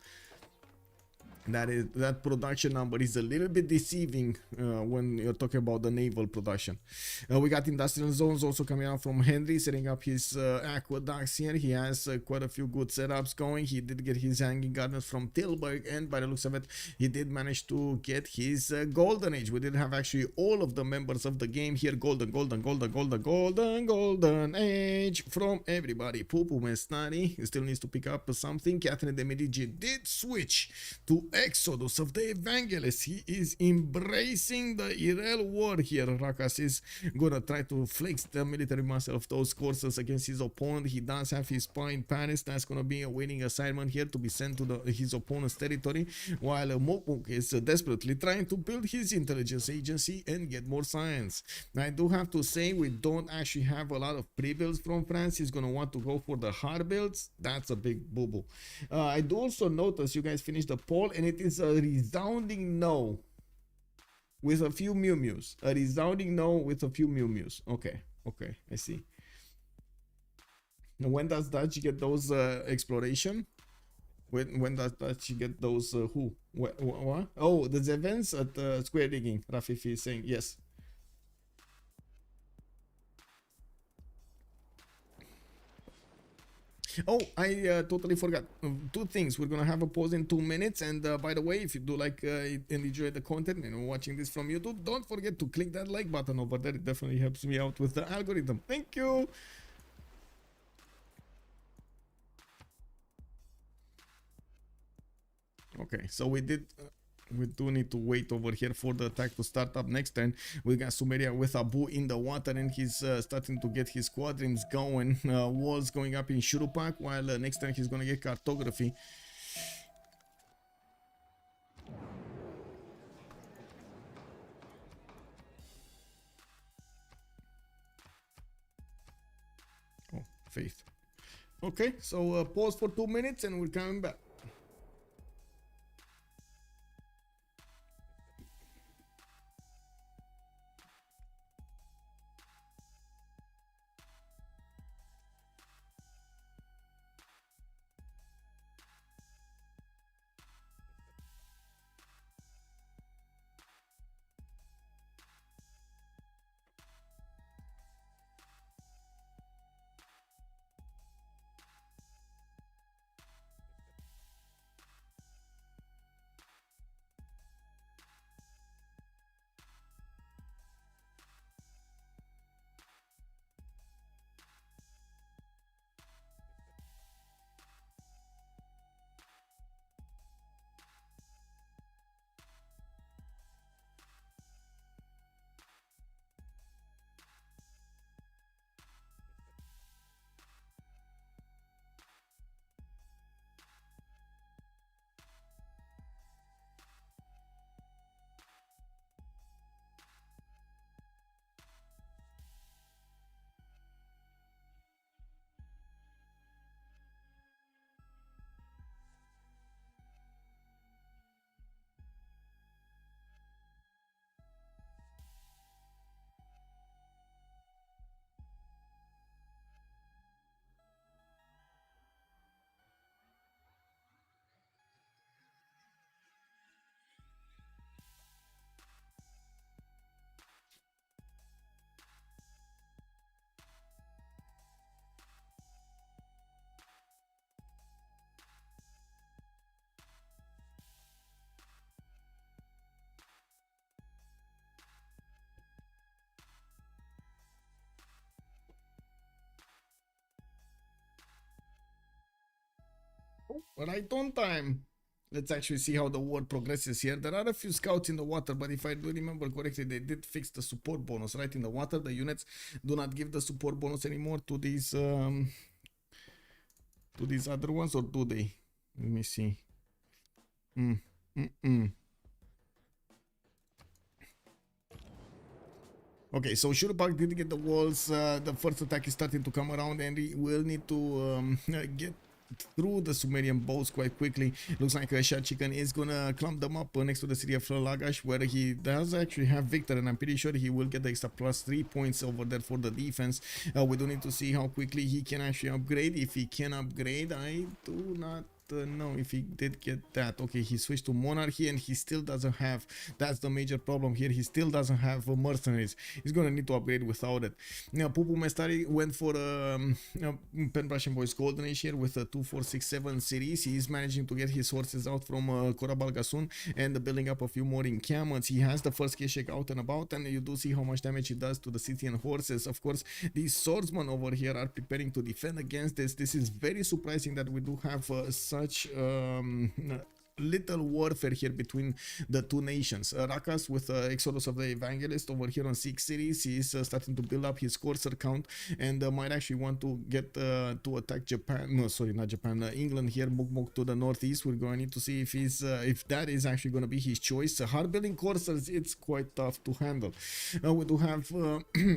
That production number is a little bit deceiving when you're talking about the naval production. We got industrial zones also coming out from Henri, setting up his aqueducts here. He has quite a few good setups going. He did get his hanging gardens from Tilburg, and by the looks of it, he did manage to get his golden age. We did have actually all of the members of the game here. Golden age from everybody. Pupumestari still needs to pick up something. Catherine de Medici did switch to Exodus of the Evangelist. He is embracing the Irel war here. Rakas is gonna try to flex the military muscle of those courses against his opponent. He does have his spy in Paris. That's gonna be a winning assignment here to be sent to his opponent's territory, while Mukmuk is desperately trying to build his intelligence agency and get more science. I do have to say, we don't actually have a lot of pre-builds from France. He's gonna want to go for the hard builds. That's a big boo-boo. I do also notice you guys finished the poll, and it is a resounding no with a few mews. A resounding no with a few mews. Okay, I see. Now, when does Dutch get those exploration? When does Dutch get those who? What? Oh, the events at square digging. Rafifi is saying yes. Oh, I totally forgot 2 things. We're gonna have a pause in 2 minutes, and by the way, if you do like and enjoy the content and you're watching this from YouTube, don't forget to click that like button over there. It definitely helps me out with the algorithm. Thank you. Okay, so we do need to wait over here for the attack to start up next turn. We got Sumeria with Abu in the water, and he's starting to get his quadrims going. Walls going up in Shurupak, while next turn he's gonna get cartography. Oh, faith. Okay, so pause for 2 minutes and we're coming back. right on time. Let's actually see how the war progresses here. There are a few scouts in the water, but if I do remember correctly, they did fix the support bonus, right? In the water, the units do not give the support bonus anymore to these other ones, or do they? Let me see. Okay, so Shurupak did get the walls. The first attack is starting to come around, and we will need to get through the Sumerian boats quite quickly. Looks like SahChicken is gonna clump them up next to the city of Lagash, where he does actually have victor, and I'm pretty sure he will get the extra +3 points over there for the defense. We do need to see how quickly he can actually upgrade. If he can upgrade, I do not know if he did get that. Okay, he switched to monarchy, and he still doesn't have, that's the major problem here, he still doesn't have mercenaries. He's gonna need to upgrade without it. Now Pupumestari went for Penbrush and Boys Golden Age here with a 2467 series. He is managing to get his horses out from Korabal Gasun and building up a few more encampments. He has the first Keshek out and about, and you do see how much damage he does to the Scythian horses. Of course, these swordsmen over here are preparing to defend against this. This is very surprising that we do have such little warfare here between the two nations. Rakas with Exodus of the Evangelist over here on 6 series. He's starting to build up his courser count, and might actually want to get to attack Japan. No, sorry, not Japan. England here. Mukmuk to the northeast. We're going to need to see if he's if that is actually going to be his choice. Hard building coursers, it's quite tough to handle. We do have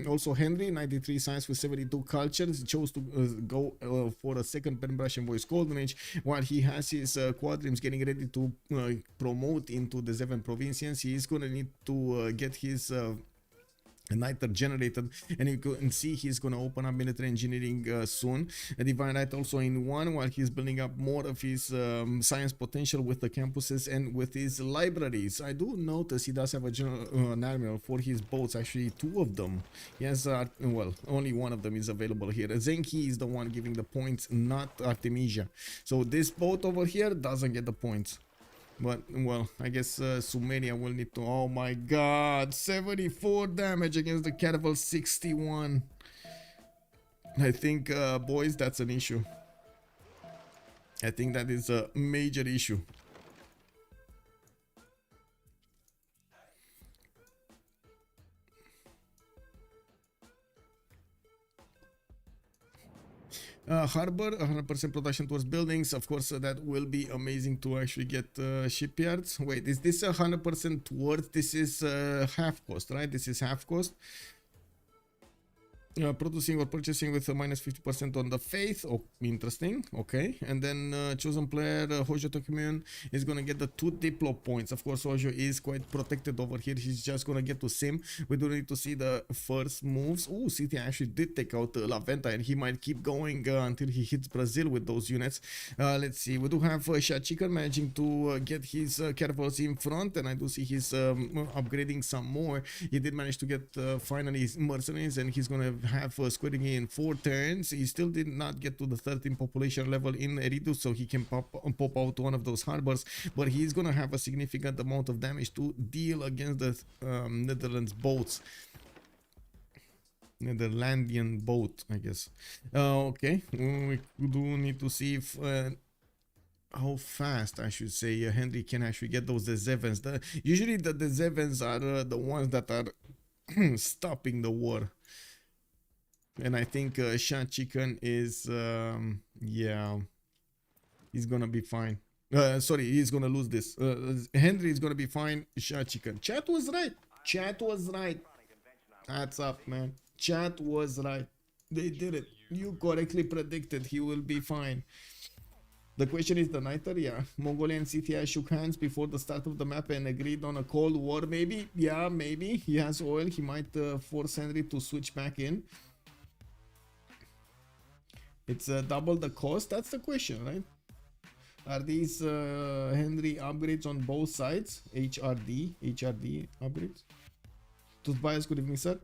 also Henri, 93 science with 72 cultures. He chose to go for a second Penbrush and Voice Golden Age, while he has his quadrims getting ready to promote into the 7 provincians. He is going to need to get his Niter generated, and you can see he's going to open up military engineering soon. A divine right also in 1, while he's building up more of his science potential with the campuses and with his libraries. I do notice he does have a general an admiral for his boats, actually 2 of them. He has well, only 1 of them is available here. Zenki is the one giving the points, not Artemisia. So this boat over here doesn't get the points. But, well, I guess Sumeria will need to... Oh my god! 74 damage against the Caravel 61. I think, boys, that's an issue. I think that is a major issue. Harbor, 100% production towards buildings. Of course, that will be amazing to actually get shipyards. Wait, is this 100% towards? This is half cost, right? This is half cost. Producing or purchasing with a -50% on the faith. Oh, interesting. Okay, and then chosen player Hojo Tokumun is gonna get the 2 diplo points. Of course, Hojo is quite protected over here. He's just gonna get to sim. We do need to see the first moves. Oh, Scythia actually did take out La Venta, and he might keep going until he hits Brazil with those units. Let's see. We do have SahChicken managing to get his caravels in front, and I do see he's upgrading some more. He did manage to get finally his mercenaries, and he's gonna have squaring in 4 turns. He still did not get to the 13 population level in Eridu, so he can pop out one of those harbors, but he's gonna have a significant amount of damage to deal against the Netherlands boats. Netherlandian boat, I guess. Okay, we do need to see if how fast, I should say, Henry can actually get those Zevens. Usually the Zevens are the ones that are stopping the war. And I think SahChicken is, yeah, he's gonna be fine. Sorry, he's gonna lose this. Henry is gonna be fine. SahChicken. Chat was right. Chat was right. That's up, man. Chat was right. They did it. You correctly predicted he will be fine. The question is the Niter, yeah. Mongolia and Scythia shook hands before the start of the map and agreed on a cold war, maybe. Yeah, maybe. He has oil. He might force Henry to switch back in. It's double the cost. That's the question, right? Are these Henry upgrades on both sides? HRD upgrades. Toothbias, good evening, sir.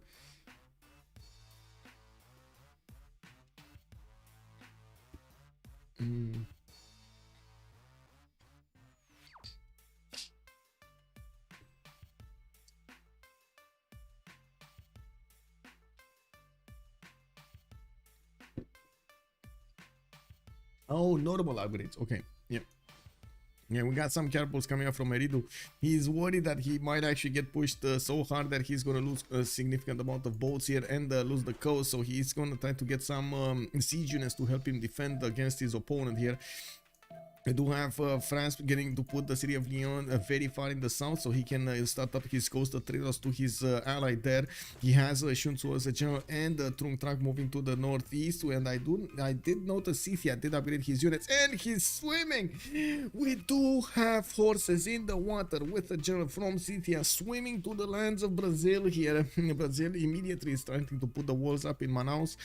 Oh, notable upgrades. Okay. Yep. Yeah, we got some catapults coming up from Eridu. He's worried that he might actually get pushed so hard that he's going to lose a significant amount of boats here and lose the coast. So he's going to try to get some siege units to help him defend against his opponent here. I do have France getting to put the city of Lyon very far in the south, so he can start up his coastal traders to his ally there. He has Shunsu as a general and Trung Trak moving to the northeast. And I did notice Scythia did upgrade his units, and he's swimming. We do have horses in the water with a general from Scythia swimming to the lands of Brazil here. Brazil immediately is starting to put the walls up in Manaus.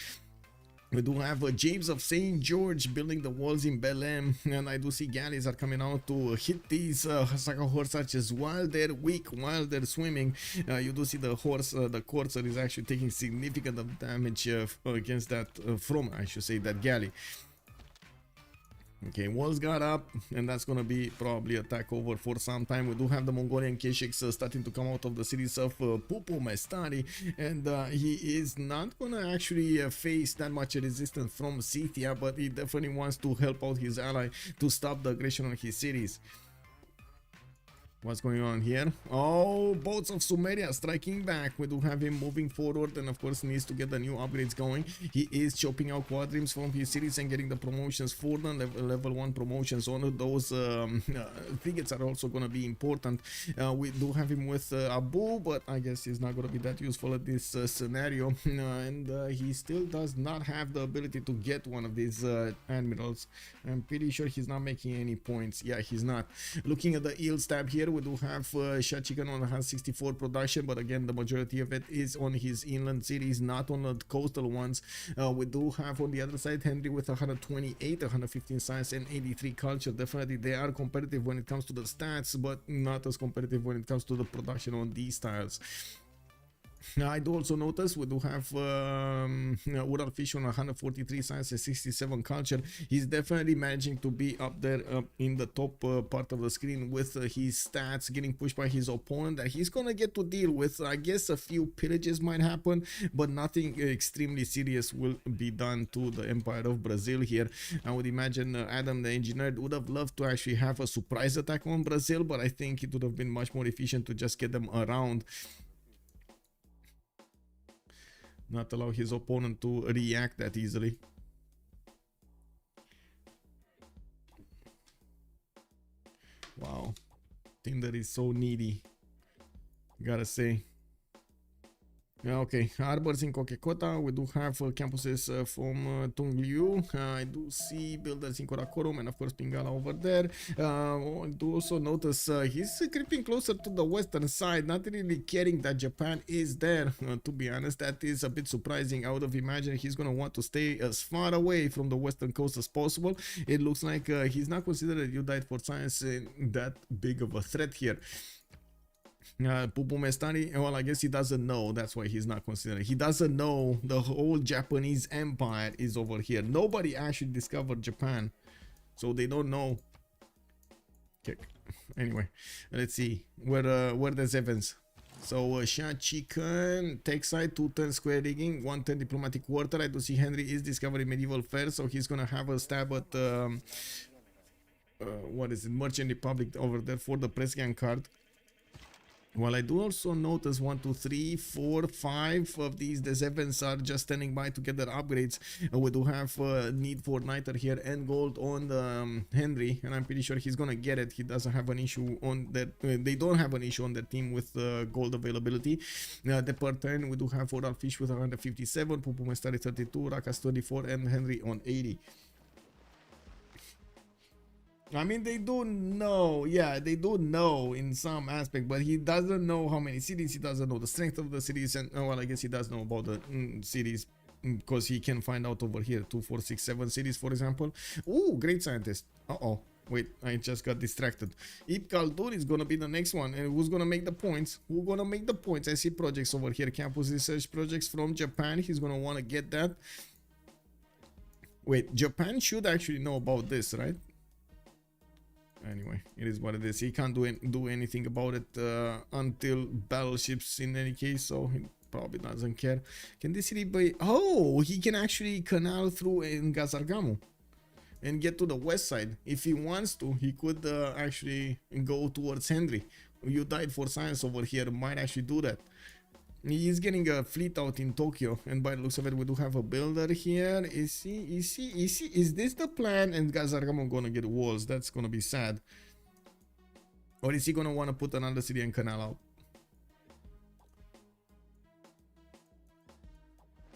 We do have James of St. George building the walls in Belém, and I do see galleys are coming out to hit these Saka horse archers while they're weak, while they're swimming. You do see the horse, the courser is actually taking significant damage against that, from, I should say, that galley. Okay, walls got up, and that's gonna be probably attack over for some time. We do have the Mongolian Keshiks starting to come out of the cities of Pupumestari, and he is not gonna actually face that much resistance from Scythia, but he definitely wants to help out his ally to stop the aggression on his cities. What's going on here? Oh, boats of Sumeria striking back. We do have him moving forward, and of course needs to get the new upgrades going. He is chopping out quadrims from his cities and getting the promotions for them, level 1 promotions on those. Frigates are also going to be important. We do have him with Abu, but I guess he's not going to be that useful at this scenario. And he still does not have the ability to get one of these admirals. I'm pretty sure he's not making any points. Yeah, he's not. Looking at the yield tab here, we do have SahChicken on 164 production, but again the majority of it is on his inland cities, not on the coastal ones. We do have on the other side Henri with 128, 115 science and 83 culture. Definitely they are competitive when it comes to the stats, but not as competitive when it comes to the production on these tiles. I do also notice we do have Uralfish on 143 science and 67 culture. He's definitely managing to be up there in the top part of the screen with his stats getting pushed by his opponent that he's gonna get to deal with. I guess a few pillages might happen, but nothing extremely serious will be done to the Empire of Brazil here. I would imagine AdamTheEnginerd would have loved to actually have a surprise attack on Brazil, but I think it would have been much more efficient to just get them around, not allow his opponent to react that easily. Wow, Tinder is so needy, gotta say. Okay, harbors in Kokekota. We do have campuses from Tungliu. I do see builders in Karakorum and of course Pingala over there. I do also notice he's creeping closer to the western side, not really caring that Japan is there. To be honest, that is a bit surprising. I would have imagined he's gonna want to stay as far away from the western coast as possible. It looks like he's not considered you died for science that big of a threat here. Pupumestari, well, I guess he doesn't know. That's why he's not considering. He doesn't know the whole Japanese empire is over here. Nobody actually discovered Japan, so they don't know. Okay. Anyway, let's see where there's Evans. So SahChicken, tech side, 210 square rigging, 110 diplomatic quarter. I do see Henry is discovering medieval fare, so he's gonna have a stab at what is it, Merchant Republic over there for the press gang card. Well, I do also notice 1, 2, 3, 4, 5 of these events are just standing by to get their upgrades. We do have need for niter here and gold on the Henry, and I'm pretty sure he's gonna get it. He doesn't have an issue on that. They don't have an issue on their team with gold availability. The per turn we do have Uralfish with 157, Pupumestari 32, Rakas 24, and Henry on 80. I mean, they do know, yeah, they do know in some aspect, but he doesn't know how many cities, he doesn't know the strength of the cities, and well, I guess he does know about the cities, because he can find out over here, 2, 4, 6, 7 cities, for example. Ooh, great scientist. Uh-oh, wait, I just got distracted. Ip Kaldur is gonna be the next one, and who's gonna make the points? Who's gonna make the points? I see projects over here, campus research projects from Japan. He's gonna want to get that. Wait, Japan should actually know about this, right? Anyway, it is what it is. He can't do anything about it until battleships in any case, so he probably doesn't care. Can this city be... Oh, he can actually canal through in Gazargamu. and get to the west side. If he wants to, he could actually go towards Henri. You died for science over here, might actually do that. He is getting a fleet out in Tokyo, and by the looks of it, we do have a builder here. Is this the plan? And Gazargamon gonna get walls. That's gonna be sad. Or is he gonna want to put another city and canal out?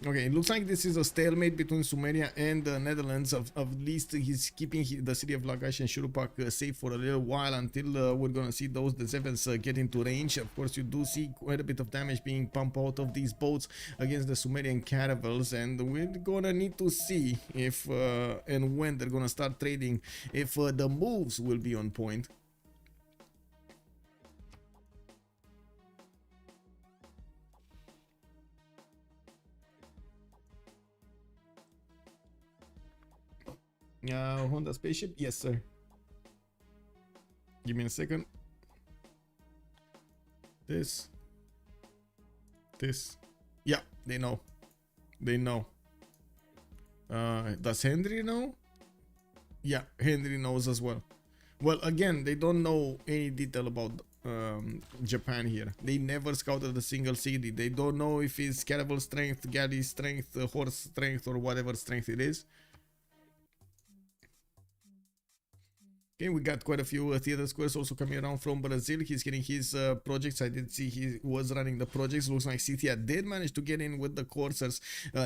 Okay, it looks like this is a stalemate between Sumeria and the Netherlands. At least he's keeping the city of Lagash and Shurupak safe for a little while until we're gonna see those the sevens get into range. Of course, you do see quite a bit of damage being pumped out of these boats against the Sumerian caravels, and we're gonna need to see if and when they're gonna start trading, if the moves will be on point. Honda spaceship, yes sir. Give me a second. This, yeah, they know. Does Henri know? Yeah, Henri knows as well. Well, again, they don't know any detail about Japan here. They never scouted a single city. They don't know if it's caravel strength, galley strength, horse strength, or whatever strength it is. Okay, we got quite a few theater squares also coming around from Brazil. He's getting his projects. I did see he was running the projects. Looks like Scythia did manage to get in with the coursers.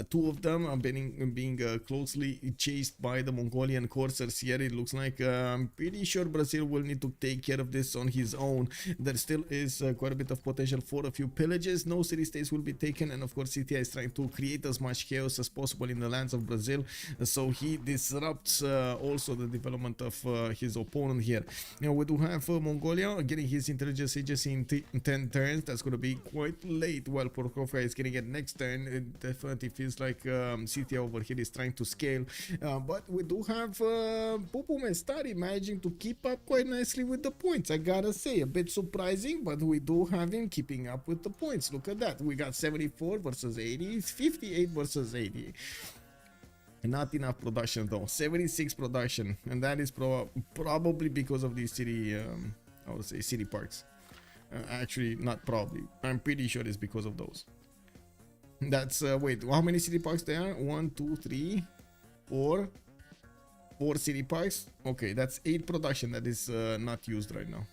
Two of them are being closely chased by the Mongolian coursers here. It looks like I'm pretty sure Brazil will need to take care of this on his own. There still is quite a bit of potential for a few pillages. No city-states will be taken, and of course Scythia is trying to create as much chaos as possible in the lands of Brazil. So he disrupts also the development of his opponent here. Now we do have Mongolia getting his intelligence agency in 10 turns. That's going to be quite late. While Prokofiev is getting it next turn. It definitely feels like Scythia over here is trying to scale. But we do have Pupumestari managing to keep up quite nicely with the points. I gotta say, a bit surprising, but we do have him keeping up with the points. Look at that. We got 74 versus 80, 58 versus 80. Not enough production though. 76 production, and that is probably because of these city I would say city parks. Actually, not probably, I'm pretty sure it's because of those. That's wait, how many city parks there are? 1, 2, 3, 4 city parks. Okay, that's 8 production that is not used right now,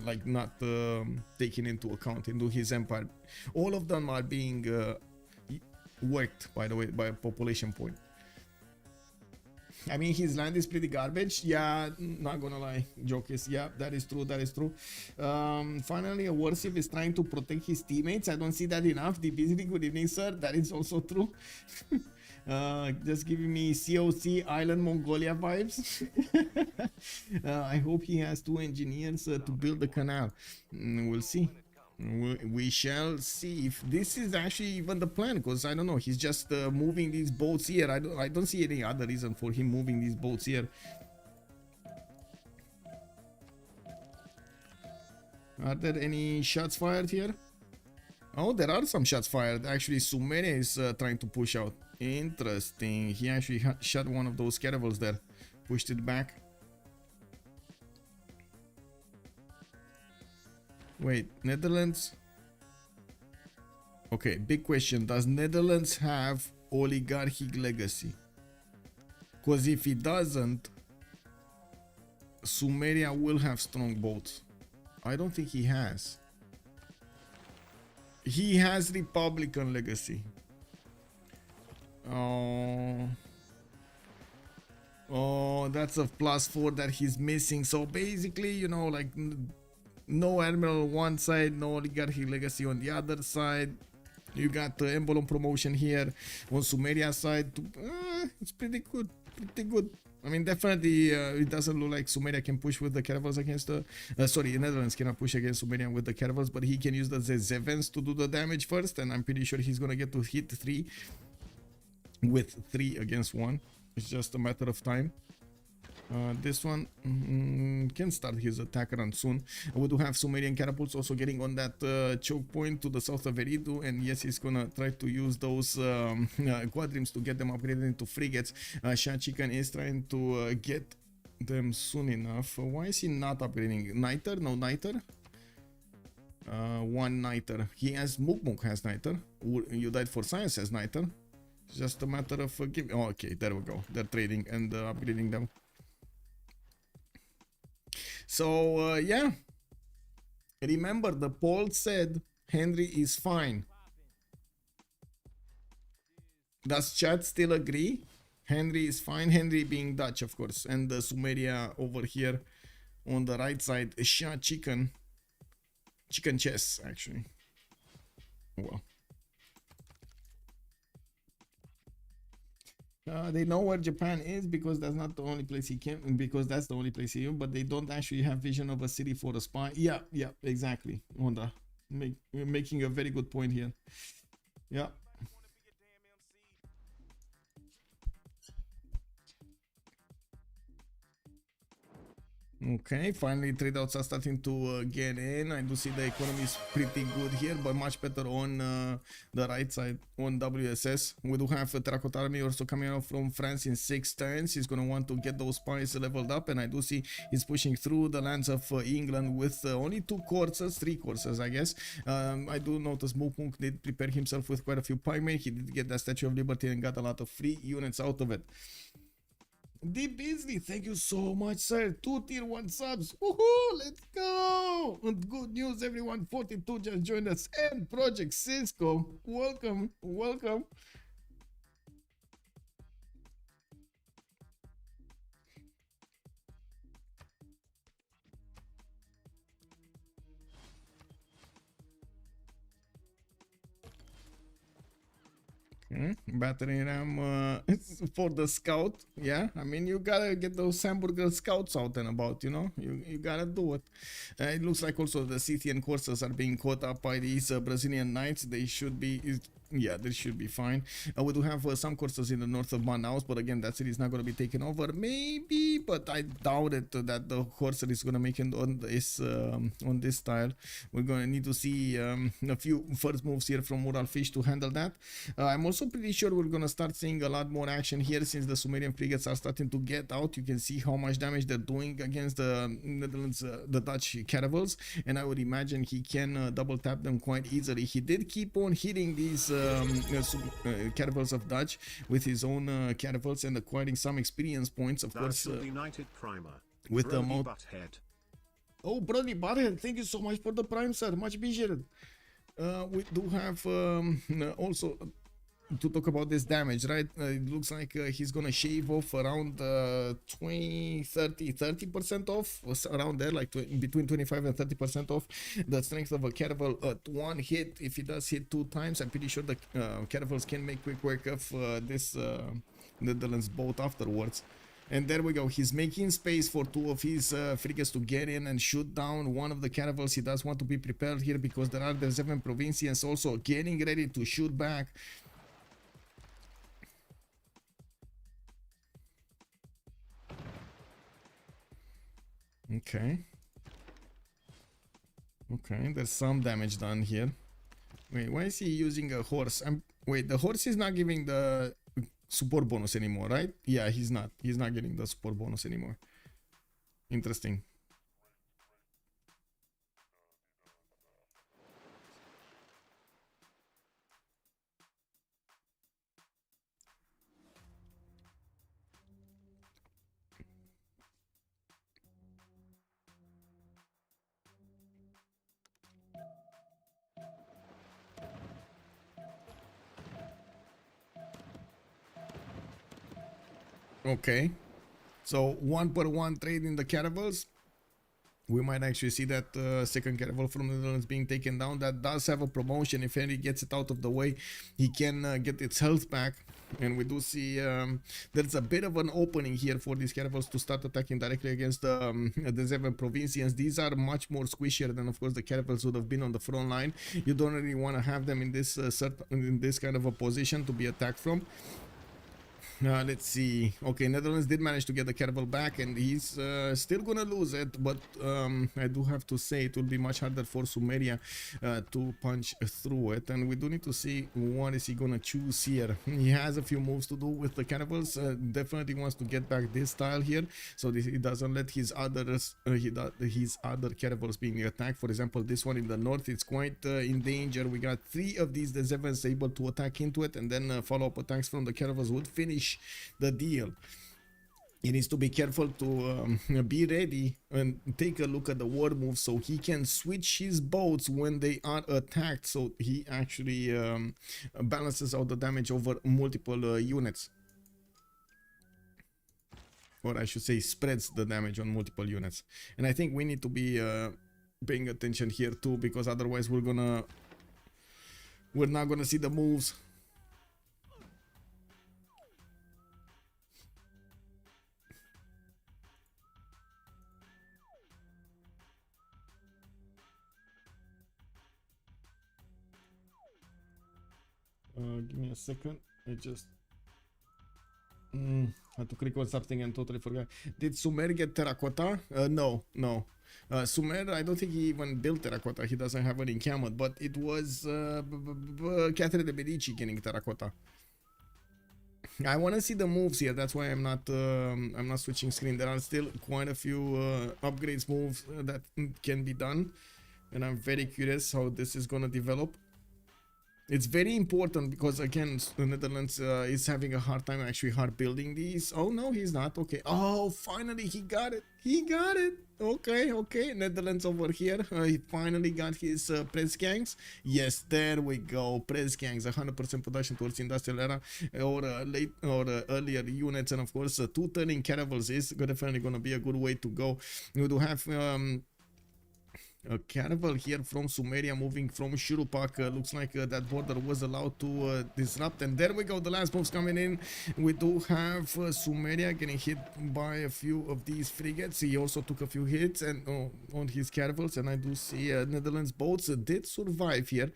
like not taken into account into his empire. All of them are being worked, by the way, by a population point. I mean, his land is pretty garbage. Yeah, not gonna lie. Joke is, yeah, that is true. That is true. Finally, a warship is trying to protect his teammates. I don't see that enough. Divisity, good evening, sir. That is also true. Just giving me COC Island Mongolia vibes. I hope he has 2 engineers to build the canal. We'll see. We shall see if this is actually even the plan, because I don't know, he's just moving these boats here. I don't see any other reason for him moving these boats here. Are there any shots fired here? Oh, there are some shots fired. Actually, Sumeria is trying to push out. Interesting. He actually shot one of those caravels there, pushed it back. Wait, Netherlands? Okay, big question. Does Netherlands have oligarchic legacy? Because if it doesn't, Sumeria will have strong boats. I don't think he has. He has Republican legacy. Oh, that's a +4 that he's missing. So basically, you know, like, no admiral on one side, no oligarchic legacy on the other side. You got the emblem promotion here on Sumeria side. It's pretty good, pretty good. I mean, definitely it doesn't look like Sumeria can push with the caravels against the sorry, Netherlands cannot push against Sumeria with the caravels, but he can use the Zevens to do the damage first, and I'm pretty sure he's gonna get to hit 3 with 3 against 1. It's just a matter of time. This one can start his attack run soon. We do have Sumerian catapults also getting on that choke point to the south of Eridu, and yes, he's gonna try to use those quadrims to get them upgraded into frigates. SahChicken is trying to get them soon enough. Why is he not upgrading? Niter? No Niter? One Niter. He has Mukmuk has Niter. You Died for Science has Niter. It's just a matter of giving. Oh, okay, there we go. They're trading and upgrading them. So yeah, remember the poll said Henri is fine. Does chat still agree? Henri is fine. Henri being Dutch, of course, and the Sumeria over here on the right side. SahChicken, chicken chess actually. Well. They know where Japan is because that's not the only place he can, because that's the only place he is, but they don't actually have vision of a city for a spy. Yeah, exactly. Honda making a very good point here. Yeah. Okay, finally trade outs are starting to get in. I do see the economy is pretty good here, but much better on the right side on WSS. We do have a Terracotta Army also coming out from France in 6 turns. He's going to want to get those spies leveled up, and I do see he's pushing through the lands of England with only 3 courses, I guess. I do notice Mukmuk did prepare himself with quite a few pikemen. He did get that Statue of Liberty and got a lot of free units out of it. Deep Beasley, thank you so much, sir. 2 tier 1 subs. Woohoo! Let's go! And good news, everyone. 42 just joined us. And Project Cisco, welcome, welcome. Battery RAM for the scout. Yeah, I mean, you gotta get those hamburger scouts out and about, you know, you gotta do it. It looks like also the Scythian courses are being caught up by these Brazilian knights. They should be, yeah, they should be fine. We do have some courses in the north of Manaus, but again, that city is not going to be taken over. Maybe, but I doubt it that the horse is going to make it on this style. We're going to need to see a few first moves here from Uralfish to handle that. I'm also pretty sure we're going to start seeing a lot more action here since the Sumerian frigates are starting to get out. You can see how much damage they're doing against the Netherlands, the Dutch caravels, and I would imagine he can double tap them quite easily. He did keep on hitting these caravels of Dutch with his own caravels and acquiring some experience points, of course. United Primer. With Brody the Butthead. Oh, Brody Butthead, thank you so much for the prime, sir. Much appreciated. We do have also to talk about this damage, right? It looks like he's gonna shave off around 30% off, around there, like between 25 and 30% off the strength of a caravel at 1 hit. If he does hit 2 times, I'm pretty sure the caravels can make quick work of this Netherlands boat afterwards. And there we go. He's making space for 2 of his frigates to get in and shoot down one of the caravels. He does want to be prepared here because there are the 7 provincians also getting ready to shoot back. Okay, there's some damage done here. Wait, why is he using a horse? Wait, the horse is not giving the support bonus anymore, right? Yeah, he's not getting the support bonus anymore. Interesting. Okay, so 1-per-1 trade in the caravels. We might actually see that second caravel from the Netherlands being taken down. That does have a promotion. If Henry gets it out of the way, he can get its health back. And we do see there's a bit of an opening here for these caravels to start attacking directly against the 7 provincians. These are much more squishier than, of course, the caravels would have been on the front line. You don't really want to have them in this in this kind of a position to be attacked from. Let's see. Okay, Netherlands did manage to get the caravel back, and he's still gonna lose it. But I do have to say it will be much harder for Sumeria to punch through it. And we do need to see what is he gonna choose here. He has a few moves to do with the caravels. Definitely wants to get back this tile here, so he doesn't let his others his other caravels being attacked. For example, this one in the north, it's quite in danger. We got 3 of these the Zevens able to attack into it, and then follow-up attacks from the caravels would finish the deal. He needs to be careful to be ready and take a look at the war move, so he can switch his boats when they are attacked, so he actually balances out the damage over multiple units, or I should say spreads the damage on multiple units. And I think we need to be paying attention here too, because otherwise we're not gonna see the moves. Give me a second. I just had to click on something and totally forgot. Did Sumer get terracotta? No. Sumer, I don't think he even built terracotta. He doesn't have an encampment, but it was Catherine de Medici getting terracotta. I want to see the moves here. That's why I'm not switching screen. There are still quite a few upgrades moves that can be done, and I'm very curious how this is gonna develop. It's very important because, again, the Netherlands is having a hard time actually hard building these. Oh, no, he's not. Okay. Oh, finally, he got it. He got it. Okay. Netherlands over here. He finally got his press gangs. Yes, there we go. Press gangs, 100% production towards industrial era or earlier units. And, of course, 2 turning caravels is definitely going to be a good way to go. You do have... a caravel here from Sumeria moving from Shurupak. Looks like that border was allowed to disrupt, and there we go, the last moves coming in. We do have Sumeria getting hit by a few of these frigates. He also took a few hits and on his caravels, and I do see Netherlands boats did survive here.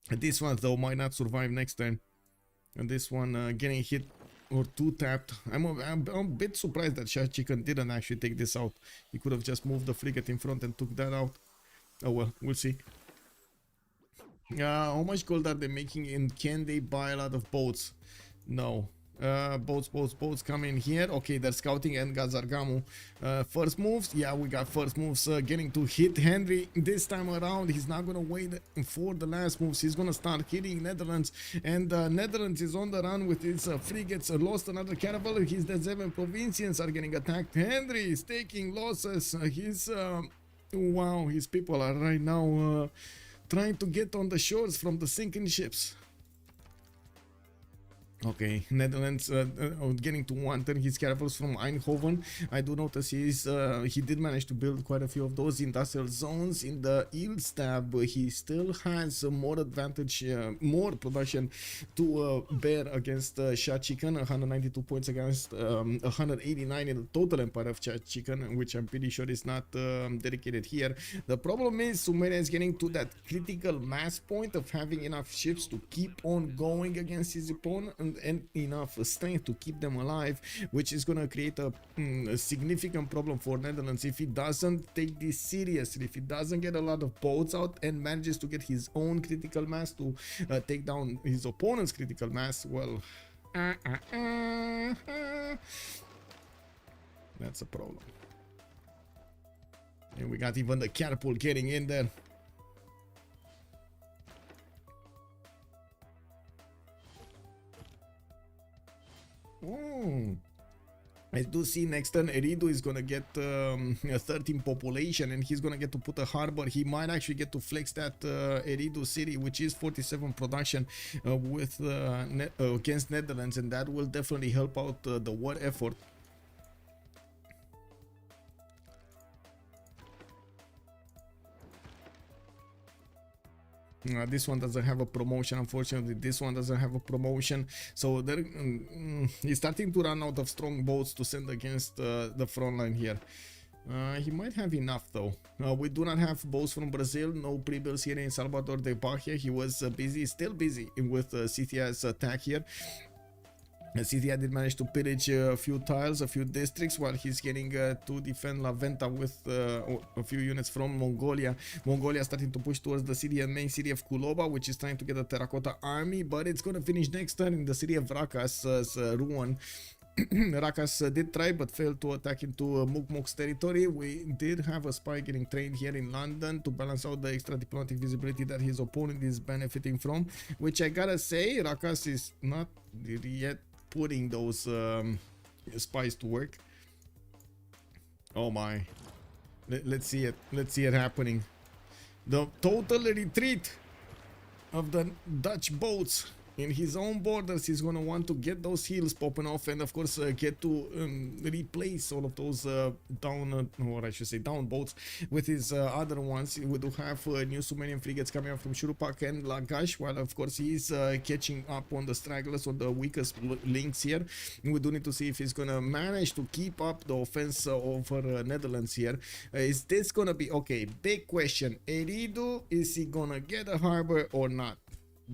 This one though might not survive next turn, and this one getting hit or 2 tapped. I'm a bit surprised that SahChicken didn't actually take this out. He could have just moved the frigate in front and took that out. Oh well, we'll see. How much gold are they making, and can they buy a lot of boats? No. Boats come in here. Okay, they're scouting and Gazargamu. First moves, yeah, we got first moves getting to hit Henri this time around. He's not gonna wait for the last moves. He's gonna start hitting Netherlands, and Netherlands is on the run with his frigates. Lost another caravel. His the 7 provincians are getting attacked. Henri is taking losses. Wow, his people are right now trying to get on the shores from the sinking ships. Okay, Netherlands getting to 1 turn his caravels from Eindhoven. I do notice he did manage to build quite a few of those industrial zones in the Ilstab. He still has more advantage, more production to bear against SahChicken. 192 points against 189 in the total empire of SahChicken, which I'm pretty sure is not dedicated here. The problem is Sumeria is getting to that critical mass point of having enough ships to keep on going against his opponent, and enough strength to keep them alive, which is going to create a significant problem for Netherlands if he doesn't take this seriously. If he doesn't get a lot of boats out and manages to get his own critical mass to take down his opponent's critical mass, well, that's a problem. And we got even the catapult getting in there. I do see next turn Eridu is gonna get a 13 population, and he's gonna get to put a harbor. He might actually get to flex that Eridu city, which is 47 production with against Netherlands, and that will definitely help out the war effort. This one doesn't have a promotion, unfortunately. This one doesn't have a promotion, so he's starting to run out of strong boats to send against the front line here. He might have enough though. We do not have boats from Brazil, no pre-builds here in Salvador de Bahia. He was busy, still busy with Scythia's attack here. Scythia did manage to pillage a few tiles, a few districts, while he's getting to defend La Venta with a few units from Mongolia. Mongolia starting to push towards the city and main city of Kuloba, which is trying to get a terracotta army, but it's gonna finish next turn in the city of Rakas as ruin. Rakas did try but failed to attack into Mukmuk's territory. We did have a spy getting trained here in London to balance out the extra diplomatic visibility that his opponent is benefiting from, which I gotta say, Rakas is not yet putting those spies to work. Oh my. Let's see it. Let's see it happening. The total retreat of the Dutch boats in his own borders. He's gonna want to get those hills popping off, and of course get to replace all of those down, or I should say down boats with his other ones. We do have new Sumerian frigates coming up from Shurupak and Lagash, while of course he's catching up on the stragglers, on the weakest links here. We do need to see if he's gonna manage to keep up the offense over Netherlands here. Is this gonna be okay? Big question. Eridu, is he gonna get a harbor or not?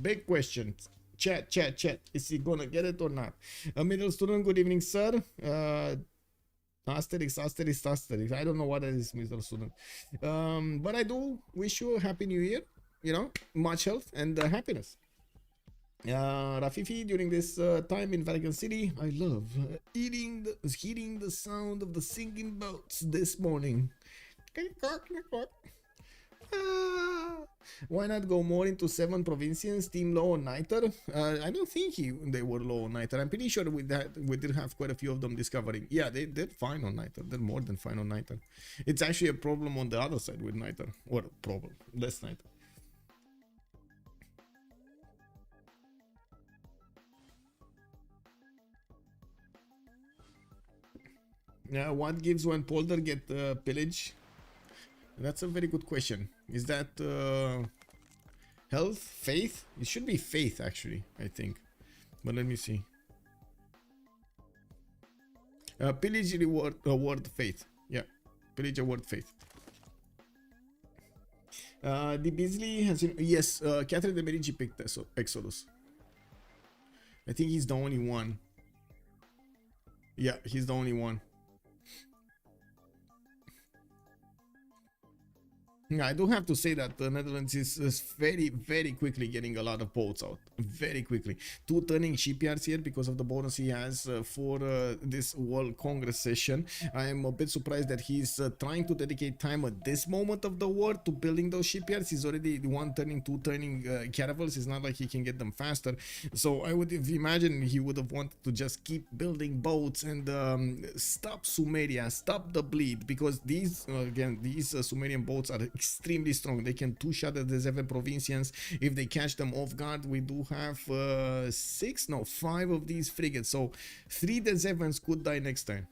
Big question. Chat. Is he gonna get it or not? A middle student, good evening, sir. Asterix. I don't know what that is, middle student. But I do wish you a happy new year. You know, much health and happiness. Rafifi, during this time in Vatican City, I love hearing the sound of the sinking boats this morning. Why not go more into 7 provincians, team low on Niter? I don't think they were low on Niter. I'm pretty sure we did have quite a few of them discovering. Yeah, they're fine on Niter. They're more than fine on Niter. It's actually a problem on the other side with Niter. Or problem, less Niter. Yeah, what gives when polder get pillage? That's a very good question. Is that health? Faith? It should be faith, actually, I think. But let me see. Pillage award faith. Yeah, pillage award faith. The Beasley has... Yes, Catherine de Medici picked Exodus. I think he's the only one. Yeah, he's the only one. Yeah, I do have to say that the Netherlands is very, very quickly getting a lot of boats out. Very quickly. 2 turning shipyards here because of the bonus he has for this World Congress session. I am a bit surprised that he's trying to dedicate time at this moment of the war to building those shipyards. He's already 1 turning, 2 turning caravels. It's not like he can get them faster. So I would imagine he would have wanted to just keep building boats and stop Sumeria, stop the bleed, because these, again, these Sumerian boats are extremely strong. They can 2-shot at the 7 provincians if they catch them off guard. We do have 5 of these frigates, so 3 the 7s could die next turn.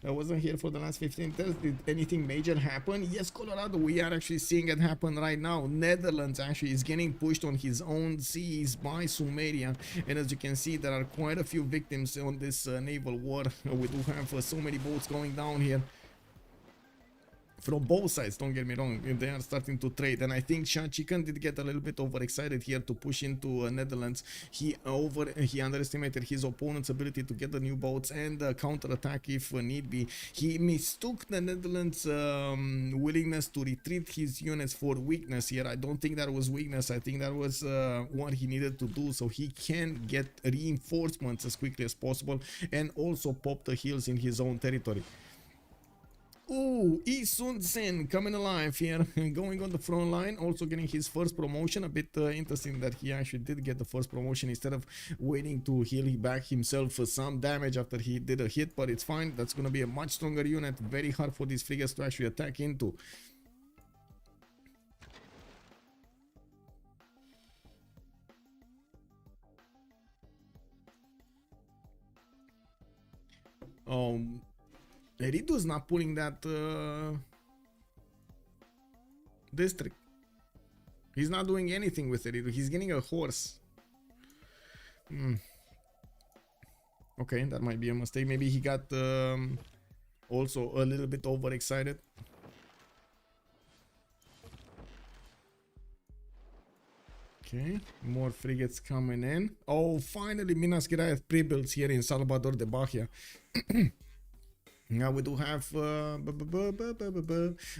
I wasn't here for the last 15 turns. Did anything major happen? Yes, Colorado, we are actually seeing it happen right now. Netherlands actually is getting pushed on his own seas by Sumeria, and as you can see, there are quite a few victims on this naval war. We do have so many boats going down here from both sides, don't get me wrong. They are starting to trade, and I think SahChicken did get a little bit overexcited here to push into Netherlands. He underestimated his opponent's ability to get the new boats and counter-attack if need be. He mistook the Netherlands' willingness to retreat his units for weakness here. I don't think that was weakness. I think that was what he needed to do so he can get reinforcements as quickly as possible and also pop the hills in his own territory. Ooh, Isun Sen coming alive here, going on the front line, also getting his first promotion. A bit interesting that he actually did get the first promotion instead of waiting to heal back himself for some damage after he did a hit, but it's fine. That's going to be a much stronger unit, very hard for these frigates to actually attack into. Eridu's not pulling that district. He's not doing anything with Eridu. He's getting a horse. Okay, that might be a mistake. Maybe he got also a little bit overexcited. Okay, more frigates coming in. Oh, finally, Minas Gerais pre-builds here in Salvador de Bahia. Now we do have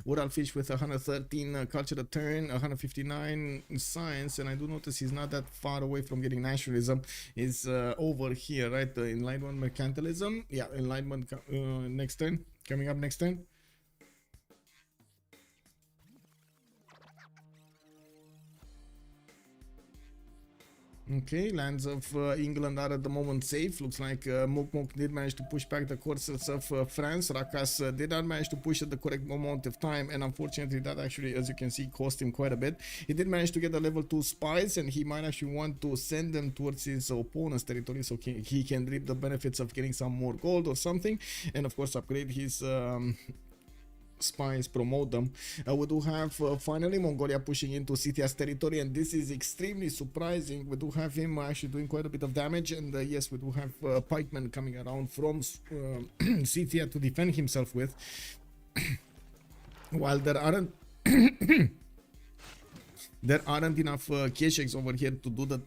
Uralfish with 113 cultural turn, 159 science, and I do notice he's not that far away from getting nationalism. Is over here, right? The enlightenment mercantilism. Yeah, enlightenment next turn. Coming up next turn. Okay, lands of England are at the moment safe. Looks like Mukmuk did manage to push back the courses of France. Rakas did not manage to push at the correct amount of time, and unfortunately that actually, as you can see, cost him quite a bit. He did manage to get the level 2 spies, and he might actually want to send them towards his opponent's territory so he can reap the benefits of getting some more gold or something, and of course upgrade his spies, promote them. We do have finally Mongolia pushing into Scythia's territory, and this is extremely surprising. We do have him actually doing quite a bit of damage, and yes, we do have pikemen coming around from Scythia to defend himself with. While there aren't enough Kesheks over here to do the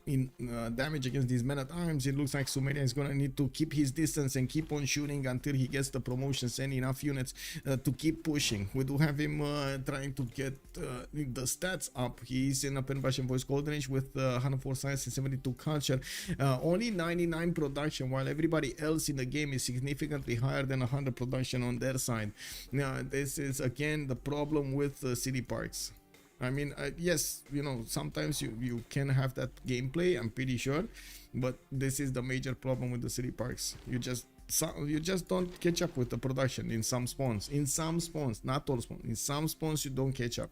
damage against these men-at-arms. It looks like Sumeria is gonna need to keep his distance and keep on shooting until he gets the promotions and enough units to keep pushing. We do have him trying to get the stats up. He's in a Pen Voice Golden Age with 104 science and 72 culture. Only 99 production, while everybody else in the game is significantly higher than 100 production on their side. Now, this is again the problem with city parks. I mean, yes, you know, sometimes you can have that gameplay, I'm pretty sure, but this is the major problem with the city parks. You just don't catch up with the production in some spawns. In some spawns, not all spawns. In some spawns you don't catch up.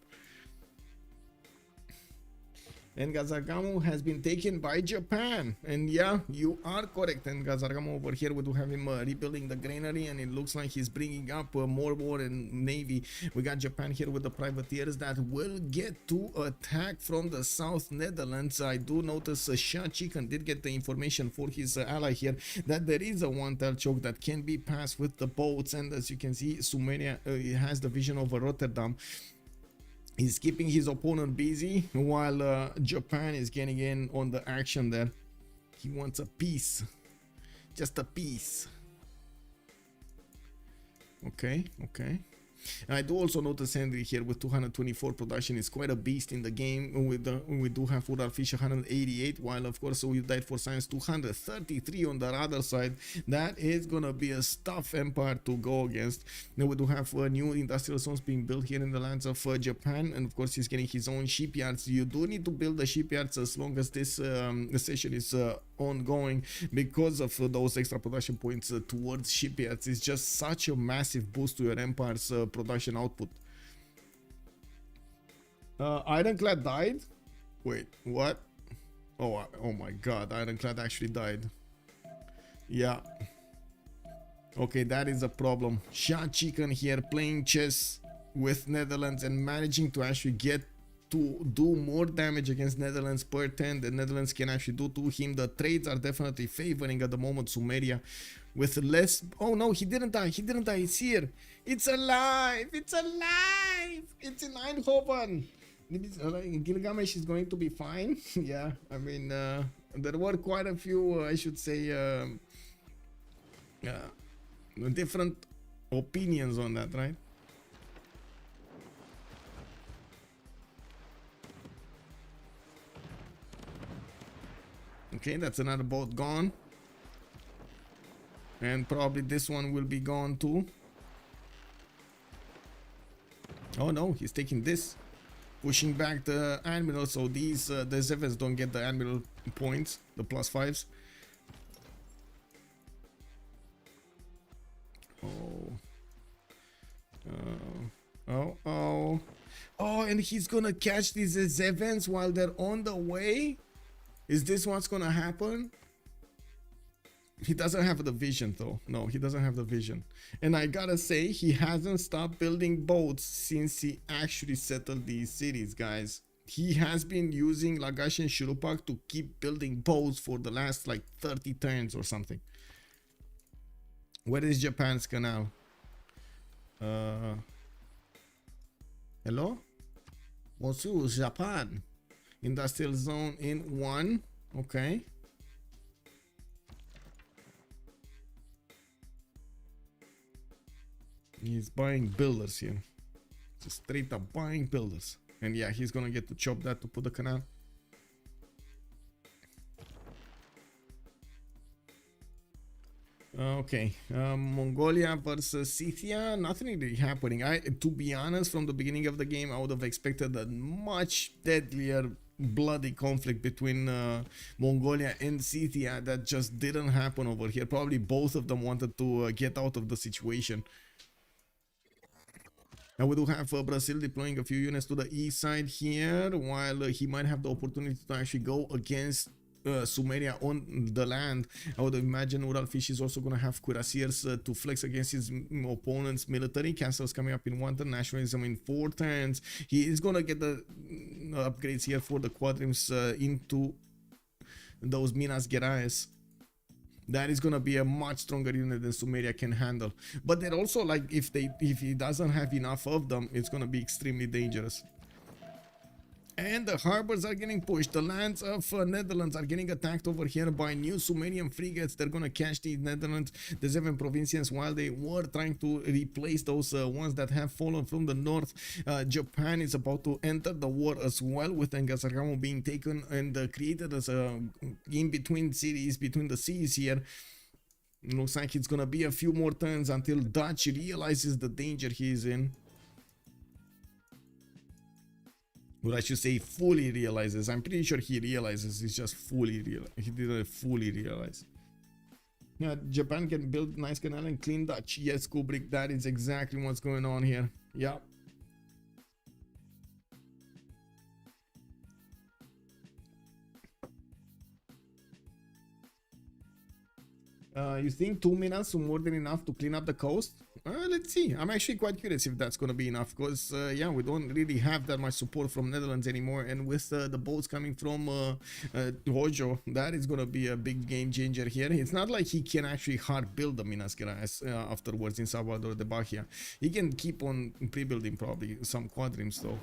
And Gazargamo has been taken by Japan. And yeah, you are correct. And Gazargamo over here, we do have him rebuilding the granary, and it looks like he's bringing up more war and navy. We got Japan here with the privateers that will get to attack from the South Netherlands. I do notice SahChicken did get the information for his ally here that there is a one-tail choke that can be passed with the boats. And as you can see, Sumeria has the vision over Rotterdam. He's keeping his opponent busy while Japan is getting in on the action there. He wants a piece. Just a piece. Okay, okay. I do also notice Henri here with 224 production is quite a beast in the game. We do have Uralfish 188, while of course we died for science 233 on the other side. That is gonna be a tough empire to go against. Now we do have new industrial zones being built here in the lands of Japan, and of course he's getting his own shipyards. You do need to build the shipyards as long as this session is ongoing, because of those extra production points towards shipyards. It's just such a massive boost to your empire's production output. Ironclad died? Wait, what? Oh my god, Ironclad actually died. Yeah. Okay, that is a problem. SahChicken here playing chess with Netherlands and managing to actually get to do more damage against Netherlands per turn than Netherlands can actually do to him. The trades are definitely favoring at the moment Sumeria with less. Oh no, he didn't die. He didn't die. It's here. It's alive. It's alive. It's in Eindhoven. Gilgamesh is going to be fine. Yeah, I mean, there were quite a few, I should say, different opinions on that, right? Okay, that's another boat gone. And probably this one will be gone too. Oh no, he's taking this. Pushing back the admiral, so these the Zevens don't get the admiral points, the +5s. Oh, and he's gonna catch these Zevens while they're on the way. Is this what's gonna happen? He doesn't have the vision though. No, he doesn't have the vision. And I gotta say, he hasn't stopped building boats since he actually settled these cities, guys. He has been using Lagash and Shurupak to keep building boats for the last like 30 turns or something. Where is Japan's canal? Hello? Bonjour, Japan. Industrial zone in 1. Okay. He's buying builders here. Just straight up buying builders. And yeah, he's gonna get to chop that to put the canal. Okay, Mongolia versus Scythia, nothing really happening. To be honest, from the beginning of the game, I would have expected a much deadlier, bloody conflict between Mongolia and Scythia. That just didn't happen over here. Probably both of them wanted to get out of the situation. And we do have Brazil deploying a few units to the east side here, while he might have the opportunity to actually go against Sumeria on the land. I would imagine Uralfish is also going to have cuirassiers to flex against his opponent's military. Castles coming up in 1 turn, nationalism in 4 turns. He is going to get the upgrades here for the quadrims into those Minas Gerais. That is gonna be a much stronger unit than Sumeria can handle. But they're also like, if he doesn't have enough of them, it's gonna be extremely dangerous. And the harbors are getting pushed. The lands of Netherlands are getting attacked over here by new Sumerian frigates. They're gonna catch the Netherlands, the 7 provincials, while they were trying to replace those ones that have fallen from the north. Japan is about to enter the war as well, with Engasargamo being taken and created as a in-between cities, between the seas here. Looks like it's gonna be a few more turns until Dutch realizes the danger he is in. Or I should say fully realizes. I'm pretty sure he realizes. He's just fully realize. He didn't fully realize. Yeah, Japan can build nice canal and clean Dutch. Yes, Kubrick, that is exactly what's going on here. Yeah. You think 2 minutes are more than enough to clean up the coast? Let's see. I'm actually quite curious if that's going to be enough, because yeah, we don't really have that much support from Netherlands anymore, and with the boats coming from Hojo, that is going to be a big game changer here. It's not like he can actually hard build the Minas Gerais afterwards in Salvador de Bahia. He can keep on pre-building probably some quadrims though.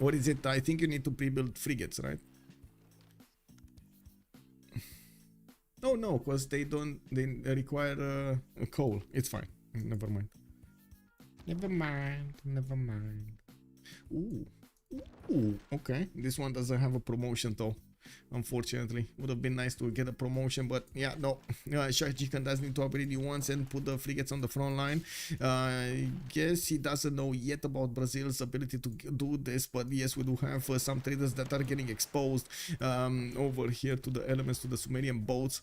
Or is it, I think you need to pre-build frigates, right? Oh no, because they require coal. It's fine. Never mind. Never mind. Never mind. Ooh. Ooh, okay. This one doesn't have a promotion though. Unfortunately, would have been nice to get a promotion, but yeah, no. SahChicken does need to upgrade you once and put the frigates on the front line. I guess he doesn't know yet about Brazil's ability to do this, but yes, we do have some traders that are getting exposed over here to the elements, to the Sumerian boats.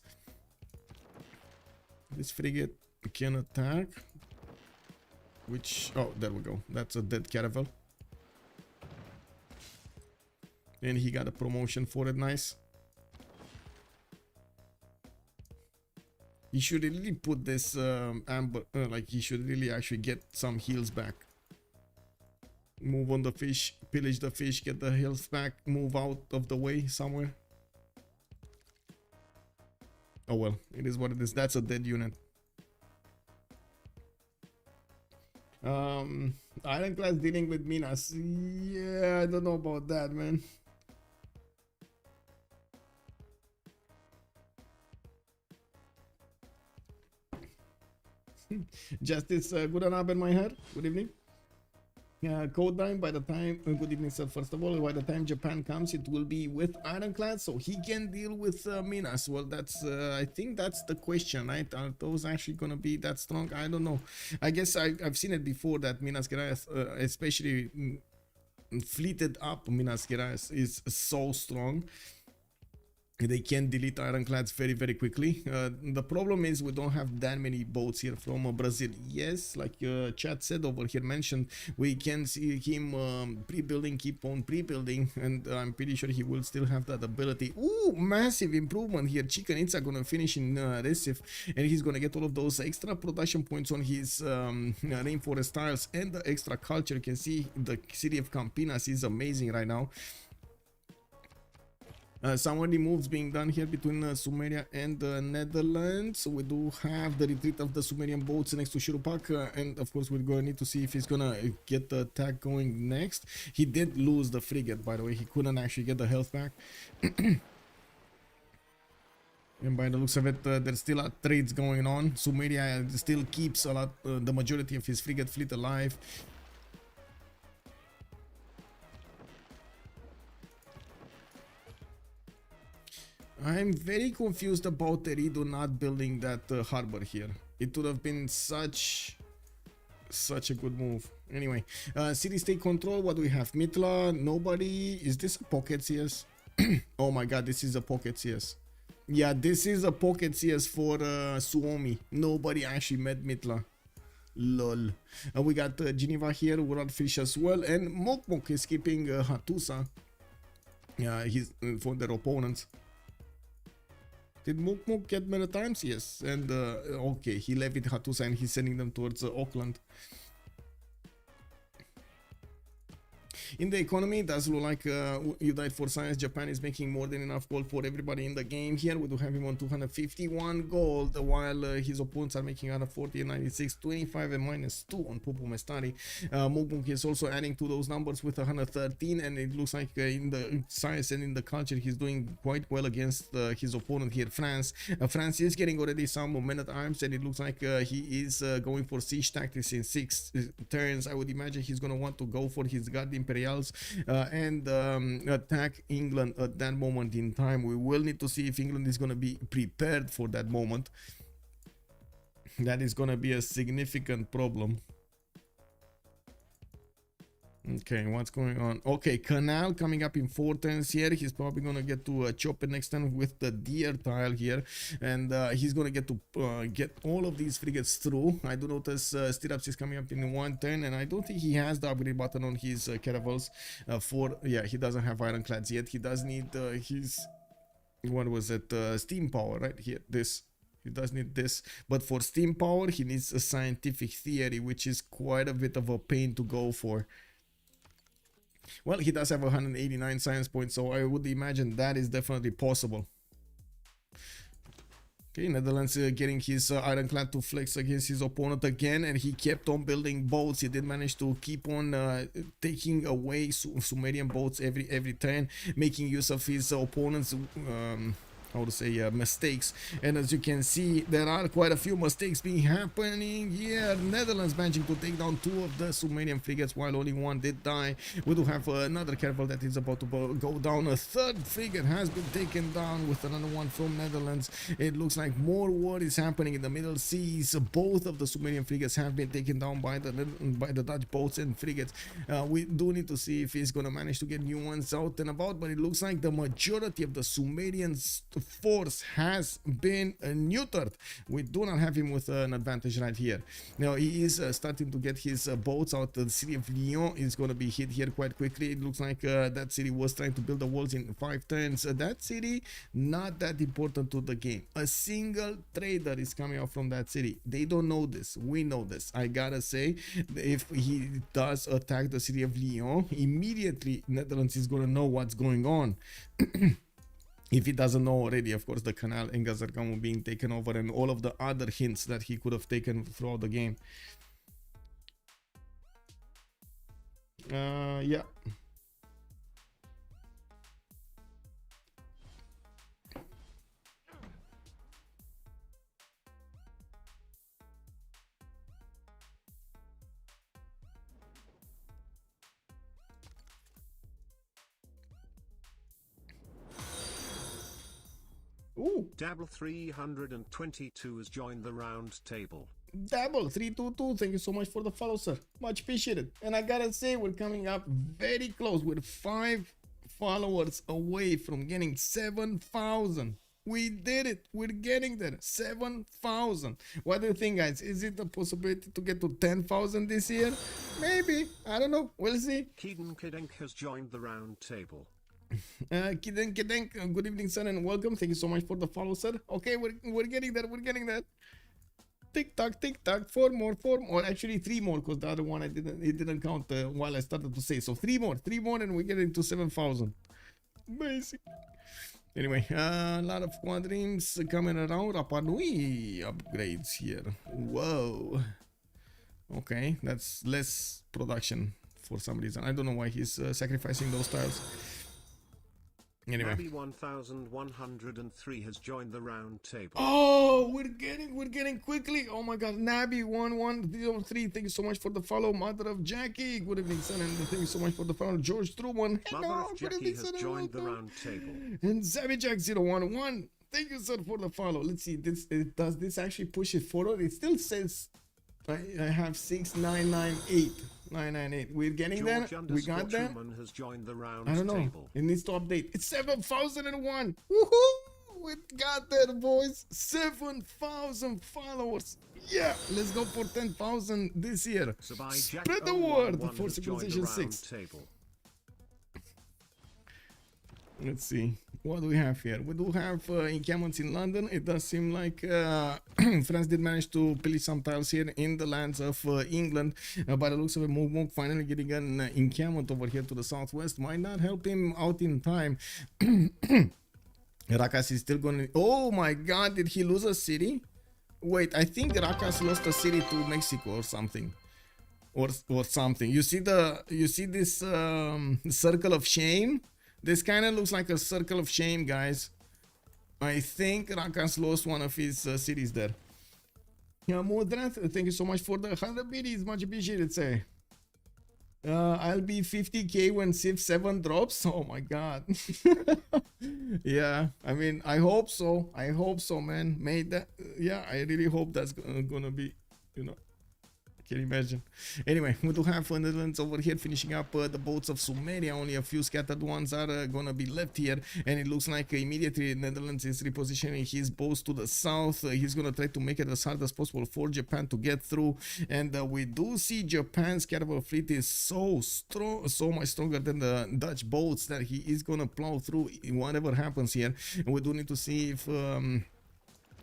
This frigate can attack, which, oh, there we go. That's a dead caravel. And he got a promotion for it. Nice. He should really put this amber, like he should really actually get some heals back. Move on the fish, pillage the fish, get the health back, move out of the way somewhere. Oh well, it is what it is. That's a dead unit. Ironclad dealing with Minas. Yeah, I don't know about that, man. Justice, good Abend, my heart. Good evening. Code time by the time, good evening sir, first of all, by the time Japan comes, it will be with Ironclad, so he can deal with Minas. Well, that's, I think that's the question, right? Are those actually gonna be that strong? I don't know. I guess I've seen it before that Minas Gerais, especially fleeted up Minas Gerais, is so strong. They can delete ironclads very, very quickly. The problem is we don't have that many boats here from Brazil. Yes, like Chad said over here, mentioned, we can see him pre-building, keep on pre-building, and I'm pretty sure he will still have that ability. Ooh, massive improvement here. Chicken Itza gonna finish in Recife, and he's gonna get all of those extra production points on his rainforest tiles and the extra culture. You can see the city of Campinas is amazing right now. Some early moves being done here between Sumeria and the Netherlands. So we do have the retreat of the Sumerian boats next to Shirupak, and of course we're going to need to see if he's gonna get the attack going next. He did lose the frigate, by the way. He couldn't actually get the health back. And by the looks of it, there's still a lot of trades going on. Sumeria still keeps a lot, the majority of his frigate fleet alive. I'm very confused about Eridu not building that harbor here. It would have been such a good move. Anyway, city state control. What do we have? Mitla, nobody. Is this a pocket CS? Oh my god, this is a pocket CS. Yeah, this is a pocket CS for Suomi. Nobody actually met Mitla. Lol. We got Geneva here, Uralfish as well, and Mukmuk is keeping Hattusa. Yeah, he's for their opponents. Did Mukmuk get many times? Yes. And okay, he levied Hattusa and he's sending them towards Auckland. In the economy, it does look like you died for science. Japan is making more than enough gold for everybody in the game. Here we do have him on 251 gold, while his opponents are making 140 and 96, 25 and -2 on Pupumestari. Mukmuk is also adding to those numbers with 113, and it looks like in the science and in the culture he's doing quite well against his opponent here, France. France is getting already some men at arms, and it looks like he is going for siege tactics in 6 turns. I would imagine he's going to want to go for his God Imperials and attack England at that moment in time. We will need to see if England is going to be prepared for that moment. That is going to be a significant problem. Okay, what's going on? Okay, Canal coming up in 4 turns here. He's probably going to get to chop it next turn with the deer tile here. And he's going to get to get all of these frigates through. I do notice Stirrups is coming up in 1 turn. And I don't think he has the upgrade button on his caravels. Yeah, he doesn't have ironclads yet. He does need his... What was it? Steam power, right? Here, this. He does need this. But for steam power, he needs a scientific theory, which is quite a bit of a pain to go for. Well, he does have 189 science points, so I would imagine that is definitely possible. Okay, Netherlands getting his ironclad to flex against his opponent again, and he kept on building boats. He did manage to keep on taking away Sumerian boats every turn, making use of his opponent's how to say mistakes. And as you can see, there are quite a few mistakes being happening here. Netherlands managing to take down 2 of the Sumerian frigates while only 1 did die. We do have another caravel that is about to go down. A 3rd frigate has been taken down with another one from Netherlands. It looks like more war is happening in the Middle Seas. Both of the Sumerian frigates have been taken down by the Dutch boats and frigates. We do need to see if he's gonna manage to get new ones out and about, but it looks like the majority of the Sumerians force has been neutered. We do not have him with an advantage right here. Now he is starting to get his boats out. The city of Lyon is going to be hit here quite quickly. It looks like that city was trying to build the walls in 5 turns. That city, not that important to the game. A single trader is coming out from that city. They don't know this. We know this. I gotta say, if he does attack the city of Lyon, immediately Netherlands is going to know what's going on. If he doesn't know already, of course, the Canal and Gazargamu being taken over and all of the other hints that he could have taken throughout the game. Yeah. Ooh. Dabble 322 has joined the round table. Dabble 322, thank you so much for the follow, sir. Much appreciated. And I gotta say, we're coming up very close. We're 5 followers away from getting 7,000. We did it. We're getting there. 7,000. What do you think, guys? Is it a possibility to get to 10,000 this year? Maybe. I don't know. We'll see. Keeden Kedenk has joined the round table. Kedenk, good evening, sir, and welcome. Thank you so much for the follow, sir. Okay, we're getting there. We're getting there. Tick tock, 4 more. Actually 3 more, because the other one it didn't count while I started to say. So 3 more, and we get into 7,000. Basic. Anyway, a lot of quadrims coming around. Rapa Nui upgrades here. Whoa. Okay, that's less production for some reason. I don't know why he's sacrificing those tiles. Anyway. Nabi 1103 has joined the round table. Oh, we're getting quickly. Oh my god, Nabi 1103, thank you so much for the follow. Mother of Jackie, good evening, son, and thank you so much for the follow. George Truman, Mother hello, of good Jackie evening, has son, joined the welcome. round table. And Zavijack011, thank you, sir, for the follow. Let's see, does this actually push it forward? It still says I have 6998. 998. We're getting there. We got there. Has joined the round I don't know. table. It needs to update. It's 7,001. Woohoo! We got there, boys. 7,000 followers. Yeah, let's go for 10,000 this year. Spread the word for Civilization 6. Table. Let's see. What do we have here? We do have encampments in London. It does seem like France did manage to pillage some tiles here in the lands of England. By the looks of it, Mukmuk finally getting an encampment over here to the southwest. Might not help him out in time. Rakas is still going to... Oh my god, did he lose a city? Wait, I think Rakas lost a city to Mexico or something. Or something. You see this circle of shame? This kind of looks like a circle of shame, guys. I think Rakas lost one of his cities there. Yeah, Modrath, thank you so much for the 100 biddies. Much appreciated, say. I'll be 50k when Civ7 drops. Oh my god. Yeah, I mean, I hope so. I hope so, man. Made that. Yeah, I really hope that's gonna be, you know. Can you imagine? Anyway, we do have Netherlands over here finishing up the boats of Sumeria. Only a few scattered ones are gonna be left here, and it looks like immediately Netherlands is repositioning his boats to the south. He's gonna try to make it as hard as possible for Japan to get through, and we do see Japan's caravel fleet is so strong, so much stronger than the Dutch boats that he is gonna plow through whatever happens here. And we do need to see if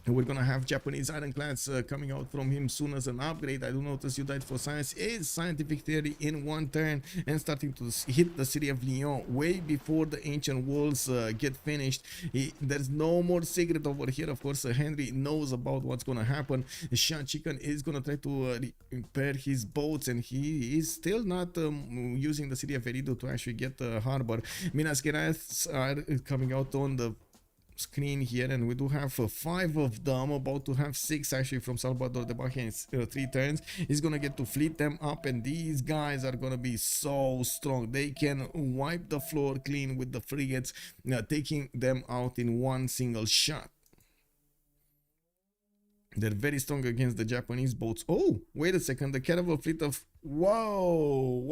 we're gonna have Japanese ironclads coming out from him soon as an upgrade. I do notice you died for science is scientific theory in one turn and starting to hit the city of Lyon way before the ancient walls get finished. There's no more secret over here. Of course, Henri knows about what's gonna happen. SahChicken is gonna try to repair his boats, and he is still not using the city of Eridu to actually get the harbor. Minas Gerais are coming out on the screen here, and we do have 5 of them, about to have 6 actually from Salvador de Bahia in 3 turns. He's gonna get to fleet them up, and these guys are gonna be so strong. They can wipe the floor clean with the frigates, taking them out in one single shot. They're very strong against the Japanese boats. Oh, wait a second, the caravel fleet of... Whoa.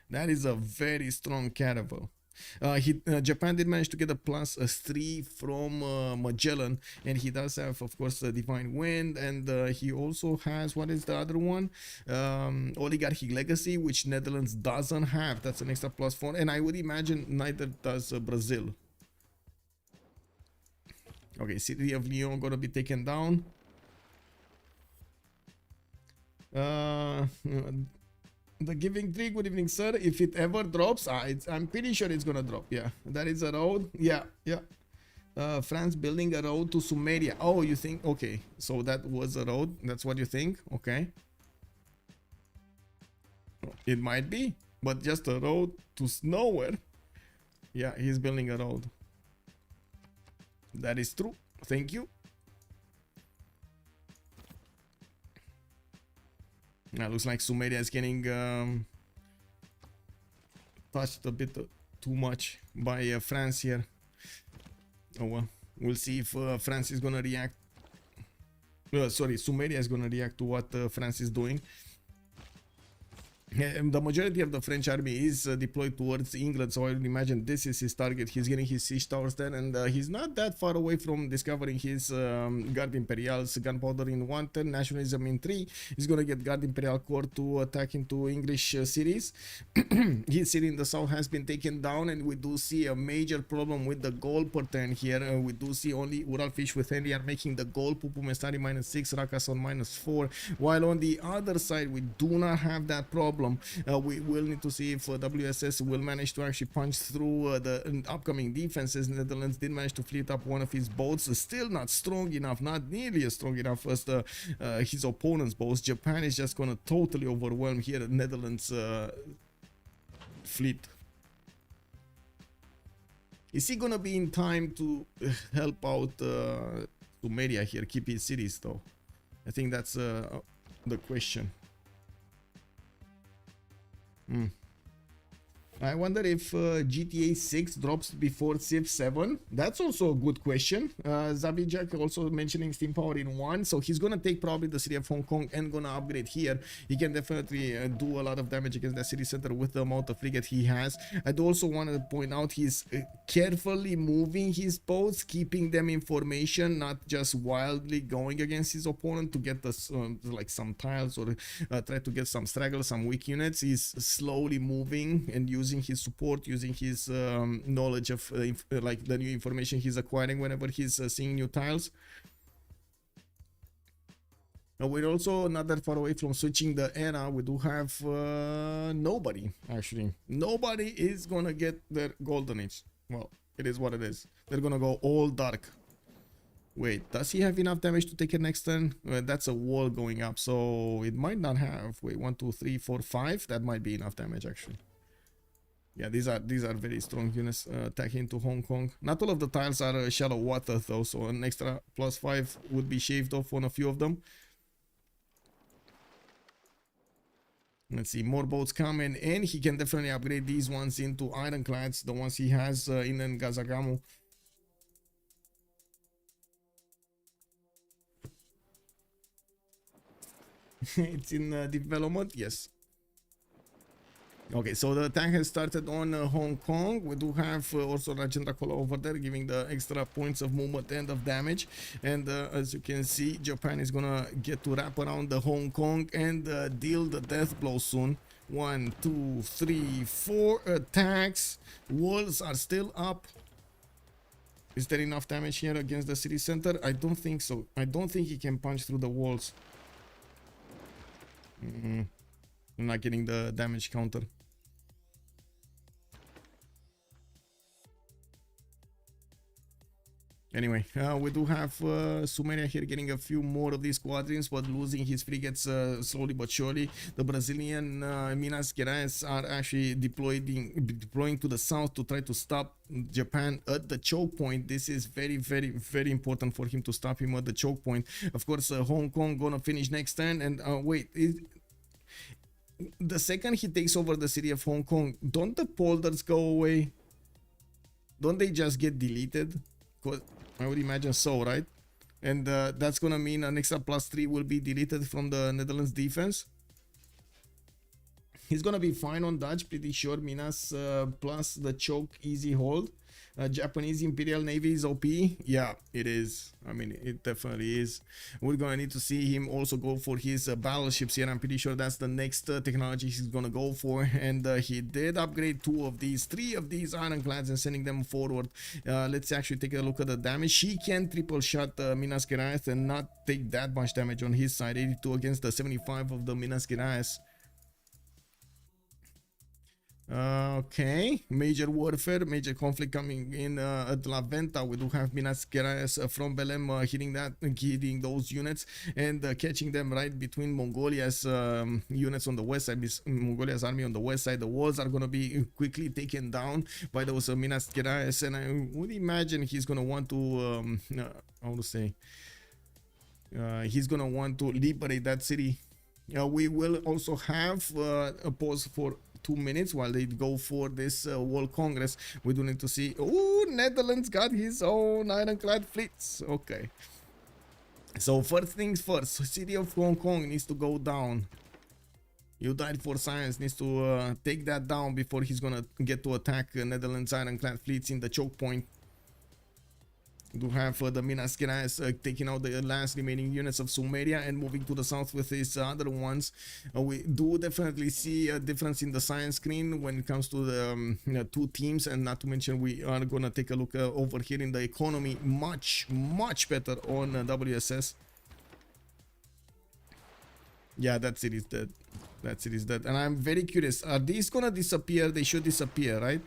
That is a very strong caravel. Japan did manage to get a +3 from Magellan, and he does have, of course, the Divine Wind, and he also has, what is the other one? Oligarchic Legacy, which Netherlands doesn't have. That's an extra +4, and I would imagine neither does Brazil. Okay, city of Lyon gonna be taken down. The Giving Tree, good evening, sir. If it ever drops, I'm pretty sure it's gonna drop. Yeah, that is a road. Yeah. France building a road to Sumeria. Oh, you think? Okay, so that was a road. That's what you think? Okay. It might be, but just a road to nowhere. Yeah, he's building a road. That is true. Thank you. Now looks like Sumeria is getting touched a bit too much by France here. Oh well, we'll see if France is gonna react. Sorry, Sumeria is gonna react to what France is doing. The majority of the French army is deployed towards England, so I would imagine this is his target. He's getting his siege towers there, and he's not that far away from discovering his Guard Imperials, gunpowder in 1 turn, nationalism in 3. He's gonna get Guard Imperial Corps to attack into English cities. His city in the south has been taken down, and we do see a major problem with the goal per turn here. We do see only Uralfish with Henri are making the goal. Pupumestari -6, Rakas on -4, while on the other side we do not have that problem. problem. We will need to see if WSS will manage to actually punch through the upcoming defenses. Netherlands did manage to fleet up one of his boats, still not strong enough, not nearly as strong enough as his opponent's boats. Japan is just gonna totally overwhelm here the Netherlands fleet. Is he gonna be in time to help out Sumeria here, keep his cities though? I think that's the question. I wonder if GTA 6 drops before Civ 7. That's also a good question. Zabijak also mentioning steam power in 1, so he's gonna take probably the city of Hong Kong and gonna upgrade here. He can definitely do a lot of damage against that city center with the amount of frigate he has. I'd also want to point out he's carefully moving his boats, keeping them in formation, not just wildly going against his opponent to get the like some tiles or try to get some straggle, some weak units. He's slowly moving and using his support, using his knowledge of like the new information he's acquiring whenever he's seeing new tiles. We're also not that far away from switching the era. We do have nobody, actually. Nobody is gonna get their golden age. Well, it is what it is. They're gonna go all dark. Wait, does he have enough damage to take it next turn? That's a wall going up, so it might not have. Wait, 1, 2, 3, 4, 5. That might be enough damage, actually. Yeah, these are very strong units attacking into Hong Kong. Not all of the tiles are shallow water though, so an extra +5 would be shaved off on a few of them. Let's see, more boats coming, and he can definitely upgrade these ones into ironclads, the ones he has in Ngazagamo. It's in development, yes. Okay, so the attack has started on Hong Kong. We do have also Rajendra Kola over there giving the extra points of movement and of damage. And as you can see, Japan is gonna get to wrap around the Hong Kong and deal the death blow soon. 1, 2, 3, 4 attacks. Walls are still up. Is there enough damage here against the city center? I don't think so. I don't think he can punch through the walls. I'm not getting the damage counter. Anyway, we do have Sumeria here getting a few more of these squadrons, but losing his frigates slowly but surely. The Brazilian Minas Gerais are actually deploying to the south to try to stop Japan at the choke point. This is very, very, very important for him to stop him at the choke point. Of course, Hong Kong gonna finish next turn, and the second he takes over the city of Hong Kong, don't the polders go away? Don't they just get deleted? I would imagine so, right? And that's gonna mean an extra +3 will be deleted from the Netherlands defense. He's gonna be fine on Dutch, pretty sure. Minas plus the choke, easy hold. Japanese Imperial Navy is OP. Yeah, it is. I mean, it definitely is. We're gonna need to see him also go for his battleships here. I'm pretty sure that's the next technology he's gonna go for. And he did upgrade 3 of these ironclads and sending them forward. Let's actually take a look at the damage. He can triple shot Minas Gerais and not take that much damage on his side. 82 against the 75 of the Minas Gerais. Okay, major warfare, major conflict coming in at La Venta. We do have Minas Gerais from Belém hitting those units and catching them right between Mongolia's units on the west side, Mongolia's army on the west side. The walls are going to be quickly taken down by those Minas Gerais, and I would imagine he's going to want to, how to say, he's going to want to liberate that city. We will also have a pause for 2 minutes while they go for this World Congress. We do need to see. Oh, Netherlands got his own ironclad fleets. Okay. So first things first, city of Hong Kong needs to go down. You died for science needs to take that down before he's gonna get to attack Netherlands ironclad fleets in the choke point. Do have the Minas Gerais taking out the last remaining units of Sumeria and moving to the south with his other ones. We do definitely see a difference in the science screen when it comes to the 2 teams, and not to mention we are gonna take a look over here in the economy. Much better on WSS. Yeah, that city's dead. That city's dead. And I'm very curious. Are these gonna disappear? They should disappear, right?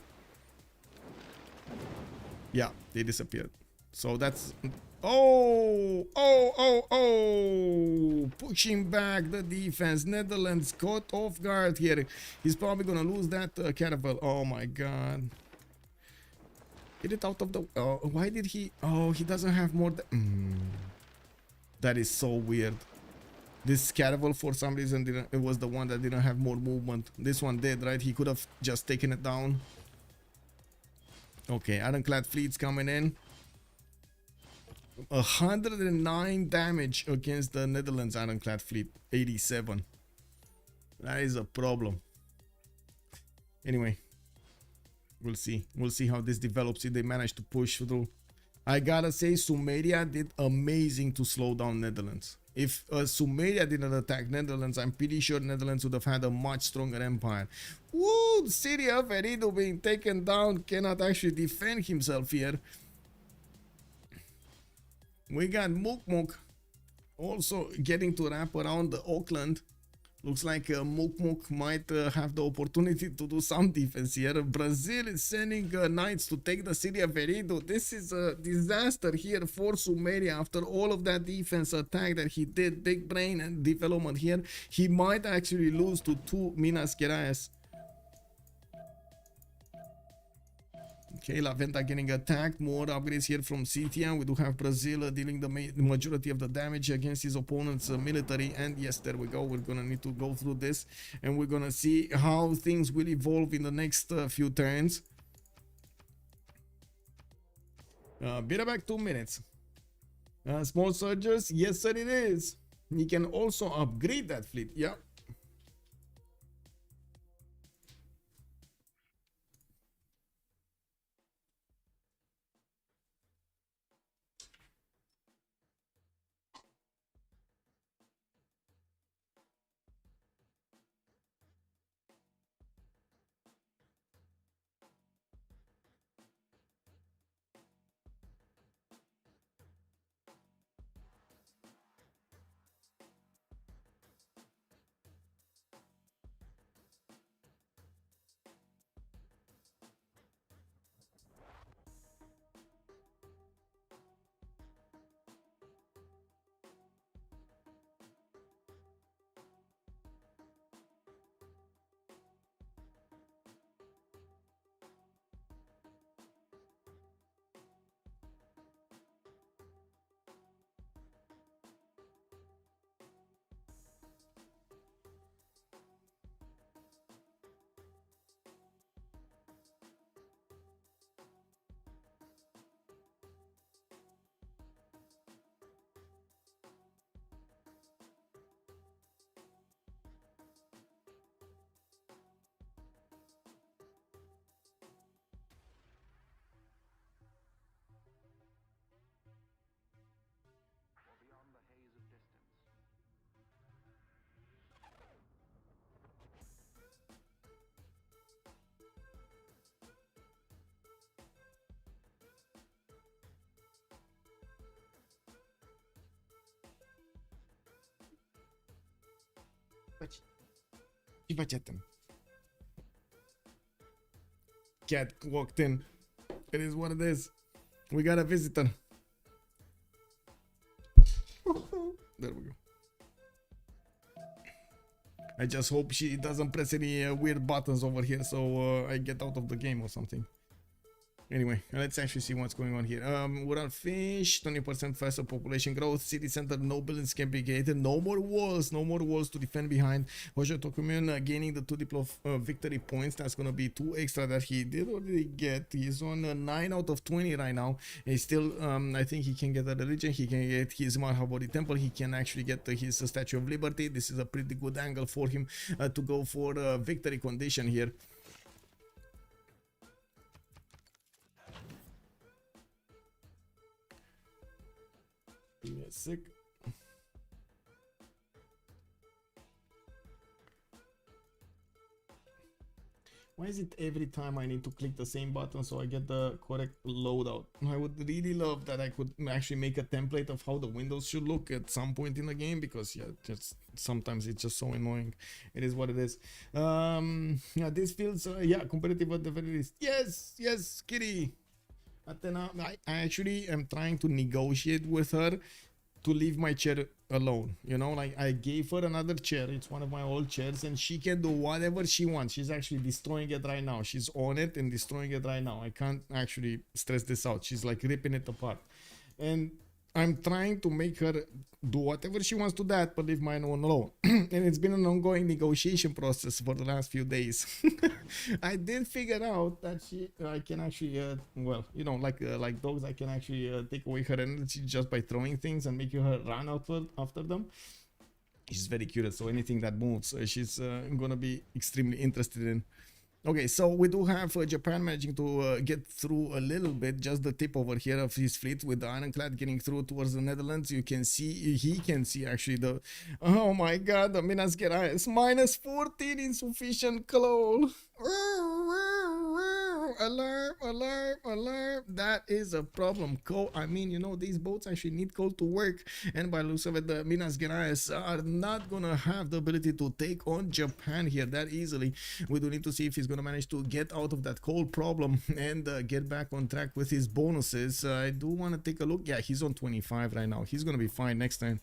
Yeah, they disappeared. So that's... Oh! Pushing back the defense. Netherlands caught off guard here. He's probably gonna lose that caravel. Oh my god. Get it out of the... why did he... Oh, he doesn't have more... That is so weird. This caravel for some reason didn't... It was the one that didn't have more movement. This one did, right? He could have just taken it down. Okay, ironclad fleet's coming in. 109 damage against the Netherlands ironclad fleet. 87. That is a problem. Anyway, we'll see. We'll see how this develops if they manage to push through. I gotta say, Sumeria did amazing to slow down Netherlands. If Sumeria didn't attack Netherlands, I'm pretty sure Netherlands would have had a much stronger empire. Woo! City of Erido being taken down, cannot actually defend himself here. We got Mukmuk also getting to wrap around the Auckland. Looks like Mukmuk might have the opportunity to do some defense here. Brazil is sending knights to take the city of Erido. This is a disaster here for Sumeria after all of that defense attack that he did. Big brain and development here. He might actually lose to 2 Minas Gerais. Okay, La Venta getting attacked. More upgrades here from Scythia. We do have Brazil dealing the majority of the damage against his opponent's military. And yes, there we go. We're gonna need to go through this, and we're gonna see how things will evolve in the next few turns. Back 2 minutes. Small surgers. Yes, sir, it is. He can also upgrade that fleet. Yeah. Ce faceți? Cat walked in. It is what it is. We got a visitor. There we go. I just hope she doesn't press any weird buttons over here, so I get out of the game or something. Anyway, let's actually see what's going on here. Uralfish, 20% faster population growth. City center, no buildings can be created. No more walls to defend behind. Hojo gaining the 2 diplo victory points. That's gonna be 2 extra that he did already get. He's on 9 out of 20 right now. He's still, I think he can get a religion. He can get his Mahabodhi temple. He can actually get his Statue of Liberty. This is a pretty good angle for him to go for a victory condition here. Give me a sec. Why is it every time I need to click the same button so I get the correct loadout? I would really love that I could actually make a template of how the windows should look at some point in the game, because yeah, just sometimes it's just so annoying. It is what it is. Yeah, this feels yeah, competitive at the very least. Yes, Kitty. Athena, I actually am trying to negotiate with her to leave my chair alone, you know, like I gave her another chair. It's one of my old chairs and she can do whatever she wants. She's actually destroying it right now. She's on it and destroying it right now. I can't actually stress this out. She's like ripping it apart, and I'm trying to make her do whatever she wants to that, but leave mine alone. And it's been an ongoing negotiation process for the last few days. I did figure out that I can actually, well, you know, like dogs, I can actually take away her energy just by throwing things and making her run after them. She's very curious, so anything that moves, she's gonna be extremely interested in. Okay, so we do have Japan managing to get through a little bit, just the tip over here of his fleet, with the ironclad getting through towards the Netherlands. You can see, he can see actually the, oh my god, the Minas Gerais, minus 14 insufficient coal. Alarm. That is a problem. Coal, I mean, you know, these boats actually need coal to work, and by looks of it, the Minas Gerais are not gonna have the ability to take on Japan here that easily. We do need to see if he's gonna manage to get out of that coal problem and get back on track with his bonuses. I do want to take a look. Yeah, he's on 25 right now. He's gonna be fine next time.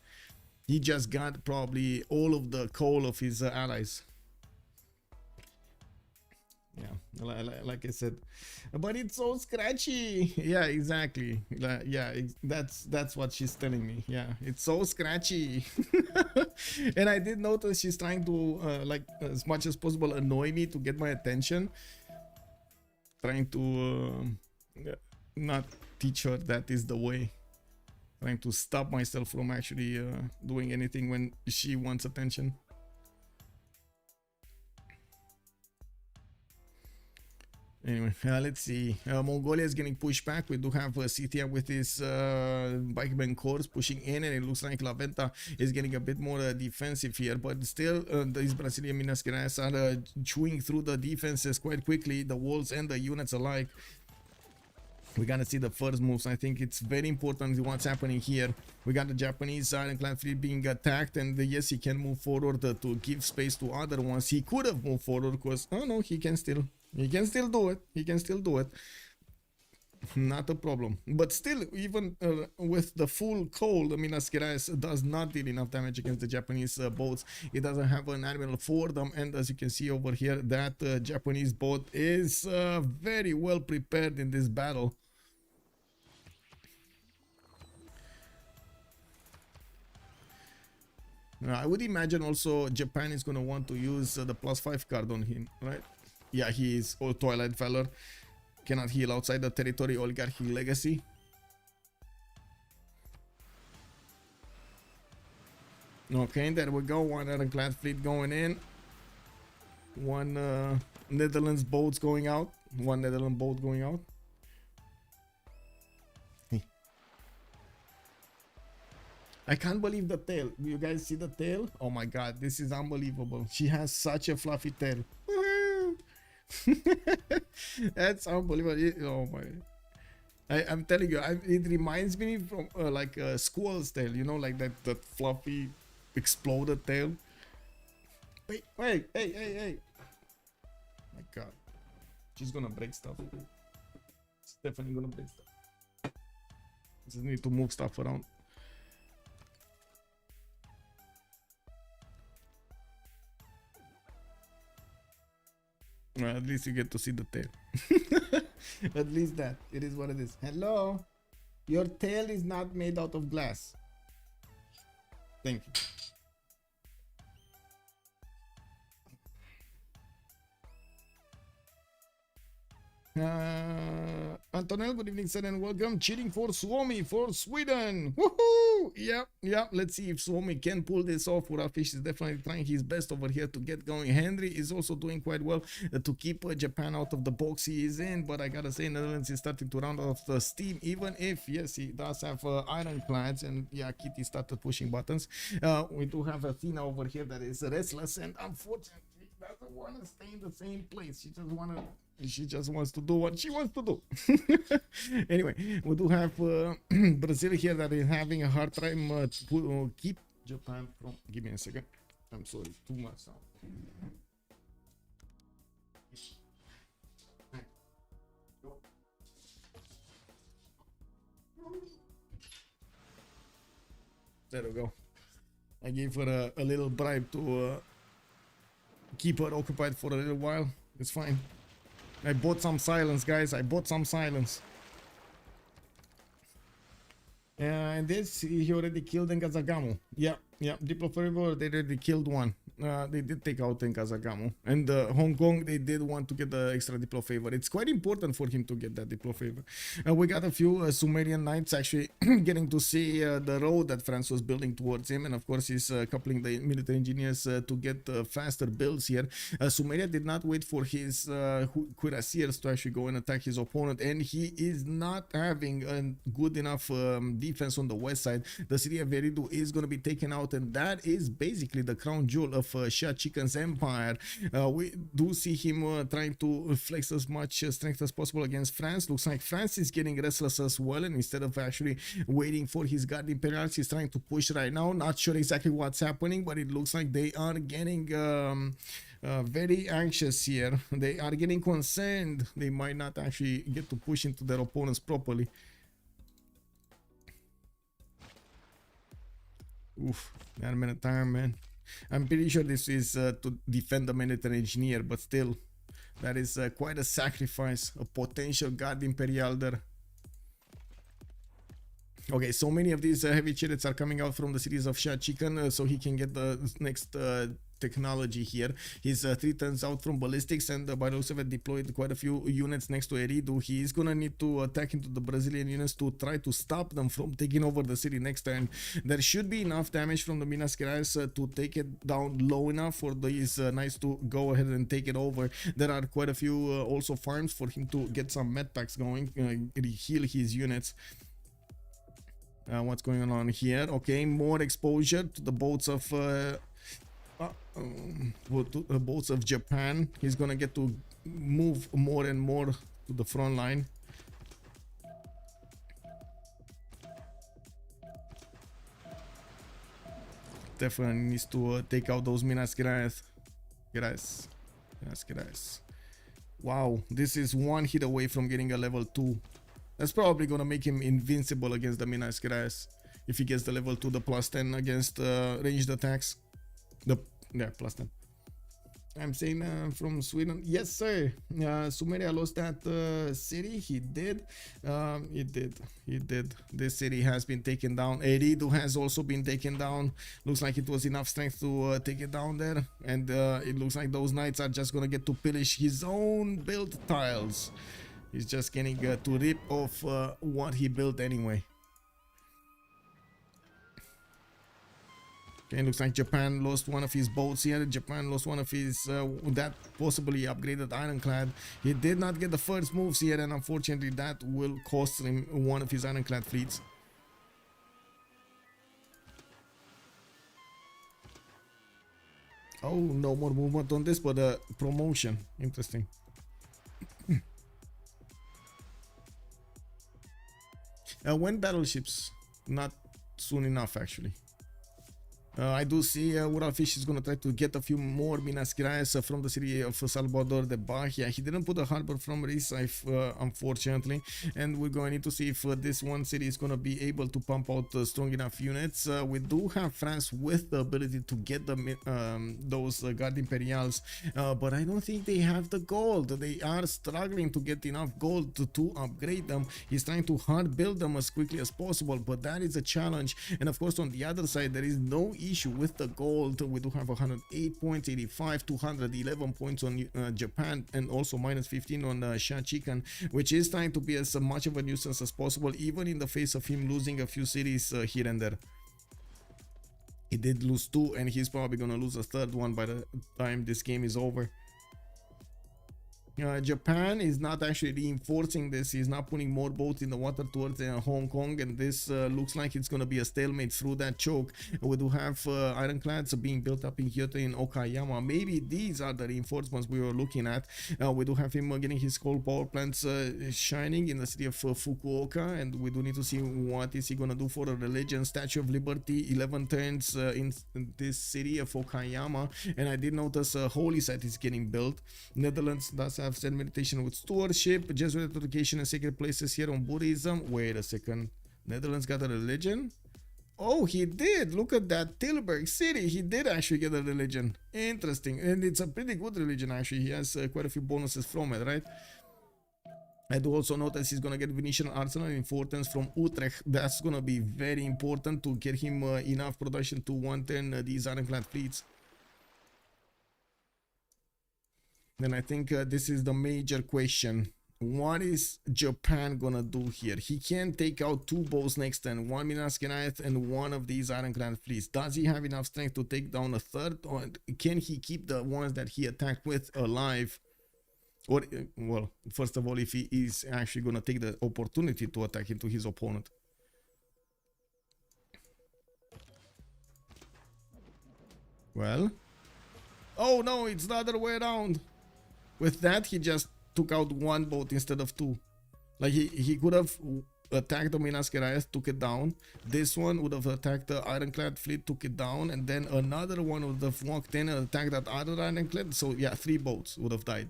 He just got probably all of the coal of his allies. Yeah, like I said, but it's so scratchy. Yeah, exactly. Yeah, that's what she's telling me. Yeah, it's so scratchy. And I did notice she's trying to like as much as possible annoy me to get my attention, trying to not teach her that is the way, trying to stop myself from actually doing anything when she wants attention. Anyway, let's see. Mongolia is getting pushed back. We do have Scythia with his bikeman corps pushing in, and it looks like La Venta is getting a bit more defensive here. But still, these Brazilian Minas Gerais are chewing through the defenses quite quickly, the walls and the units alike. We're gonna see the first moves. I think it's very important what's happening here. We got the Japanese ironclad fleet being attacked, and yes, he can move forward to give space to other ones. He could have moved forward because, oh no, he can still do it. He can still do it. Not a problem. But still, even with the full coal, the Minas Gerais does not deal enough damage against the Japanese boats. It doesn't have an admiral for them, and as you can see over here, that Japanese boat is very well prepared in this battle. I would imagine also Japan is going to want to use the +5 card on him, right? Yeah, he is Twilight Valor. Cannot heal outside the territory, Oligarchy Legacy. Okay, there we go. One ironclad fleet going in. One Netherlands boats going out. One Netherlands boat going out. I can't believe the tail. You guys see the tail? Oh my god, this is unbelievable. She has such a fluffy tail. That's unbelievable. Oh my, I'm telling you, it reminds me from like a squirrel's tail, you know, like that fluffy exploded tail. Wait, hey. My god, she's gonna break stuff. She's definitely gonna break stuff. Just need to move stuff around. Well, at least you get to see the tail. At least that. It is what it is. Hello? Your tail is not made out of glass. Thank you. Antonel, good evening, sir, and welcome. Cheering for Suomi, for Sweden. Woohoo! Yep. Let's see if Suomi can pull this off. Uralfish is definitely trying his best over here to get going. Henri is also doing quite well to keep Japan out of the box he is in. But I gotta say, Netherlands is starting to round off the steam, even if, yes, he does have ironclads. And yeah, Kitty started pushing buttons. We do have Athena over here that is restless, and unfortunately, doesn't want to stay in the same place. She just wants to do what she wants to do. Anyway, we do have Brazil here that is having a hard time to keep Japan from. Give me a second. I'm sorry, too much sound. There we go. I gave her a little bribe to keep her occupied for a little while. It's fine. I bought some silence, guys. I bought some silence. And this, he already killed Nkazagamo. Yeah, Diplo Forever, they already killed one. They did take out Nkazagamo. And Hong Kong, they did want to get the extra Diplo favor. It's quite important for him to get that Diplo favor. We got a few Sumerian knights actually getting to see the road that France was building towards him. And of course, he's coupling the military engineers to get faster builds here. Sumeria did not wait for his cuirassiers to actually go and attack his opponent. And he is not having a good enough defense on the west side. The city of Eridu is going to be taken out, and that is basically the crown jewel of SahChicken's empire. We do see him trying to flex as much strength as possible against France. Looks like France is getting restless as well, and instead of actually waiting for his guard imperials, he's trying to push right now. Not sure exactly what's happening, but it looks like they are getting very anxious here. They are getting concerned. They might not actually get to push into their opponents properly. Oof, not a minute time, man. I'm pretty sure this is to defend the military engineer, but still, that is quite a sacrifice. A potential guard imperial there. Okay, so many of these heavy chariots are coming out from the cities of SahChicken, so he can get the next technology here. He's 3 turns out from ballistics, and by the looks of it, deployed quite a few units next to Eridu. He is gonna need to attack into the Brazilian units to try to stop them from taking over the city next turn. There should be enough damage from the Minas Gerais to take it down low enough for these knights to go ahead and take it over. There are quite a few also farms for him to get some med packs going, heal his units. What's going on here? Okay, more exposure to the boats of boats of Japan. He's gonna get to move more and more to the front line. Definitely needs to take out those Minas Gerais. Wow, this is one hit away from getting a level 2. That's probably gonna make him invincible against the Minas Gerais if he gets the level 2, the +10 against ranged attacks. Yeah, +10. I'm saying from Sweden. Yes, sir. Sumeria lost that city. He did. He did. This city has been taken down. Eridu has also been taken down. Looks like it was enough strength to take it down there. And it looks like those knights are just gonna get to pillage his own built tiles. He's just getting to rip off what he built anyway. Okay, looks like Japan lost one of his boats here. Japan lost one of his that possibly upgraded ironclad. He did not get the first moves here, and unfortunately that will cost him one of his ironclad fleets. Oh, no more movement on this, but promotion. Interesting. When battleships? Not soon enough, actually. I do see Uralfish is going to try to get a few more Minas Gerais from the city of Salvador de Bahia. He didn't put a harbor from Recife, unfortunately, and we're going to need to see if this one city is going to be able to pump out strong enough units. We do have France with the ability to get those Guard Imperials, but I don't think they have the gold. They are struggling to get enough gold to upgrade them. He's trying to hard build them as quickly as possible, but that is a challenge. And of course, on the other side, there is no issue with the gold. We do have 108 points, 85, 211 points on Japan, and also -15 on SahChicken, which is trying to be as much of a nuisance as possible, even in the face of him losing a few cities here and there. He did lose 2, and he's probably gonna lose a 3rd one by the time this game is over. Japan is not actually reinforcing this. He's not putting more boats in the water towards Hong Kong, and this looks like it's going to be a stalemate through that choke. We do have ironclads being built up in Kyoto in Okayama. Maybe these are the reinforcements we were looking at. We do have him getting his coal power plants shining in the city of Fukuoka, and we do need to see what is he going to do for a religion. Statue of Liberty, 11 turns in this city of Okayama, and I did notice a holy site is getting built. Netherlands does have Zen meditation with stewardship, Jesuit education and sacred places here on Buddhism. Wait a second, Netherlands got a religion? Oh, he did. Look at that, Tilburg city. He did actually get a religion. Interesting, and it's a pretty good religion actually. He has quite a few bonuses from it, right? I do also notice he's gonna get Venetian arsenal importance from Utrecht. That's gonna be very important to get him enough production to 110 these ironclad fleets. Then I think this is the major question. What is Japan gonna do here? He can take out 2 bows next turn, 1 Minaskeniath and 1 of these ironclad fleets. Does he have enough strength to take down a third, or can he keep the ones that he attacked with alive? Or, well, first of all, if he is actually gonna take the opportunity to attack into his opponent. Well, oh no, it's the other way around. With that, he just took out 1 boat instead of 2. Like he could have attacked the Minaskeniath, took it down. This one would have attacked the ironclad fleet, took it down, and then another one would have walked in and attacked that other ironclad. So yeah, 3 boats would have died.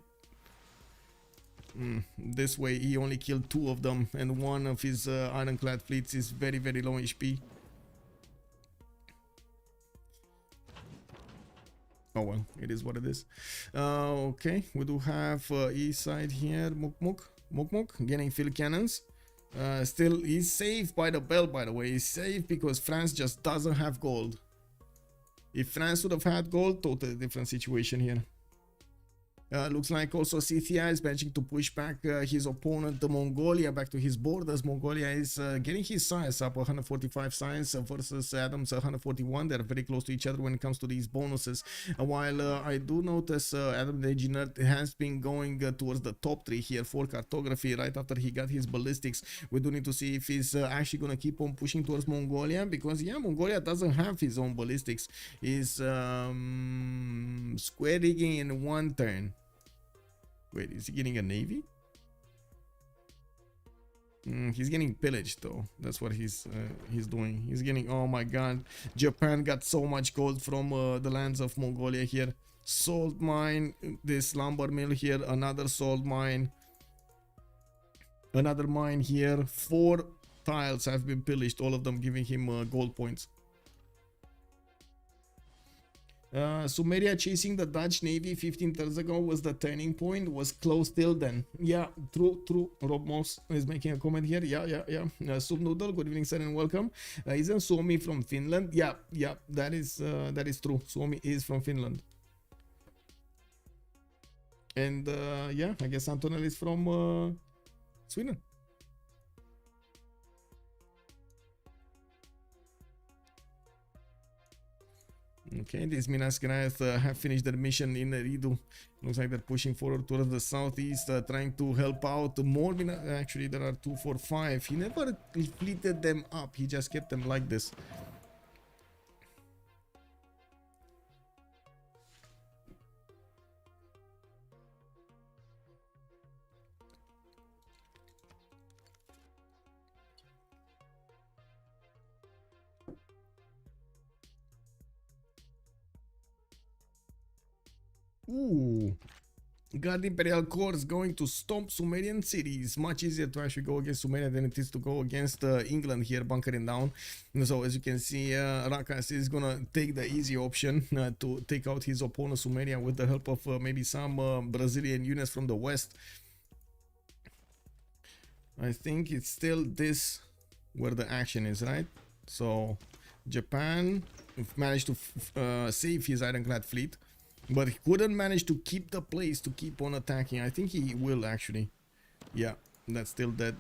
This way he only killed 2 of them, and 1 of his ironclad fleets is very, very low HP. Oh well, it is what it is. Okay, we do have east side here, Mukmuk getting field cannons. Still, he's safe by the belt, by the way. He's safe because France just doesn't have gold. If France would have had gold, totally different situation here. Looks like also Scythia is managing to push back his opponent, the Mongolia, back to his borders. Mongolia is getting his science up, 145 science versus Adam's 141. They're very close to each other when it comes to these bonuses. While I do notice AdamTheEnginerd has been going towards the top 3 here for cartography right after he got his ballistics. We do need to see if he's actually going to keep on pushing towards Mongolia, because yeah, Mongolia doesn't have his own ballistics. He's square digging in 1 turn. Wait, is he getting a navy? He's getting pillaged though. That's what he's doing. He's getting, oh my god, Japan got so much gold from the lands of Mongolia here. Salt mine, this lumber mill here, another salt mine, another mine here. 4 tiles have been pillaged, all of them giving him gold points. Sumeria chasing the Dutch Navy 15 years ago was the turning point, was close till then. Yeah, true. Rob Moss is making a comment here. Yeah. Soup Noodle, good evening, sir, and welcome. Isn't Suomi from Finland? Yeah, that is true. Suomi is from Finland. And yeah, I guess Antonel is from Sweden. Okay, these Minaskeniath have finished their mission in Ridu. Looks like they're pushing forward towards the southeast, trying to help out more. Actually, there are 2, 4, 5. He never fleeted them up. He just kept them like this. Ooh, Guard Imperial Corps going to stomp Sumerian cities. Much easier to actually go against Sumeria than it is to go against England here, bunkering down. So as you can see, Rakas is gonna take the easy option to take out his opponent Sumeria with the help of maybe some Brazilian units from the west. I think it's still this where the action is, right? So Japan managed to save his ironclad fleet, but he couldn't manage to keep the place to keep on attacking. I think he will actually. Yeah, that's still dead.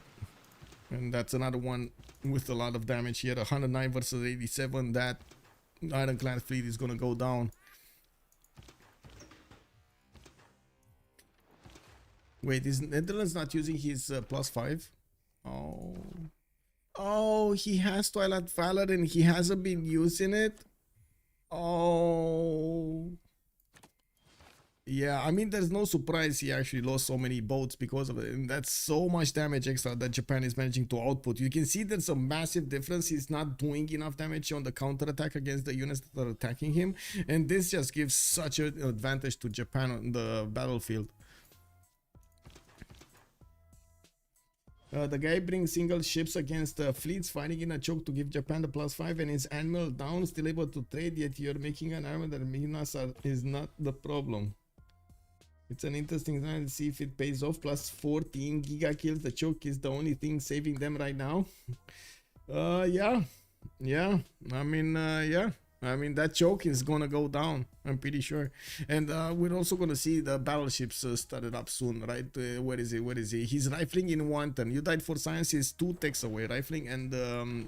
And that's another one with a lot of damage here. 109 versus 87. That ironclad fleet is gonna go down. Wait, is Netherlands not using his +5? Oh. Oh, he has Twilight Valor and he hasn't been using it? Oh. Yeah, I mean, there's no surprise he actually lost so many boats because of it. And that's so much damage extra that Japan is managing to output. You can see there's a massive difference. He's not doing enough damage on the counterattack against the units that are attacking him. And this just gives such an advantage to Japan on the battlefield. The guy brings single ships against fleets, fighting in a choke to give Japan the +5 and his animal down, still able to trade, yet you're making an army that Minas is not the problem. It's an interesting time to see if it pays off. +14 giga kills. The choke is the only thing saving them right now. Yeah. I mean, yeah. I mean, that choke is gonna go down, I'm pretty sure. And we're also gonna see the battleships started up soon, right? Where is he? He's rifling in 1 turn. You died for science is 2 techs away, rifling and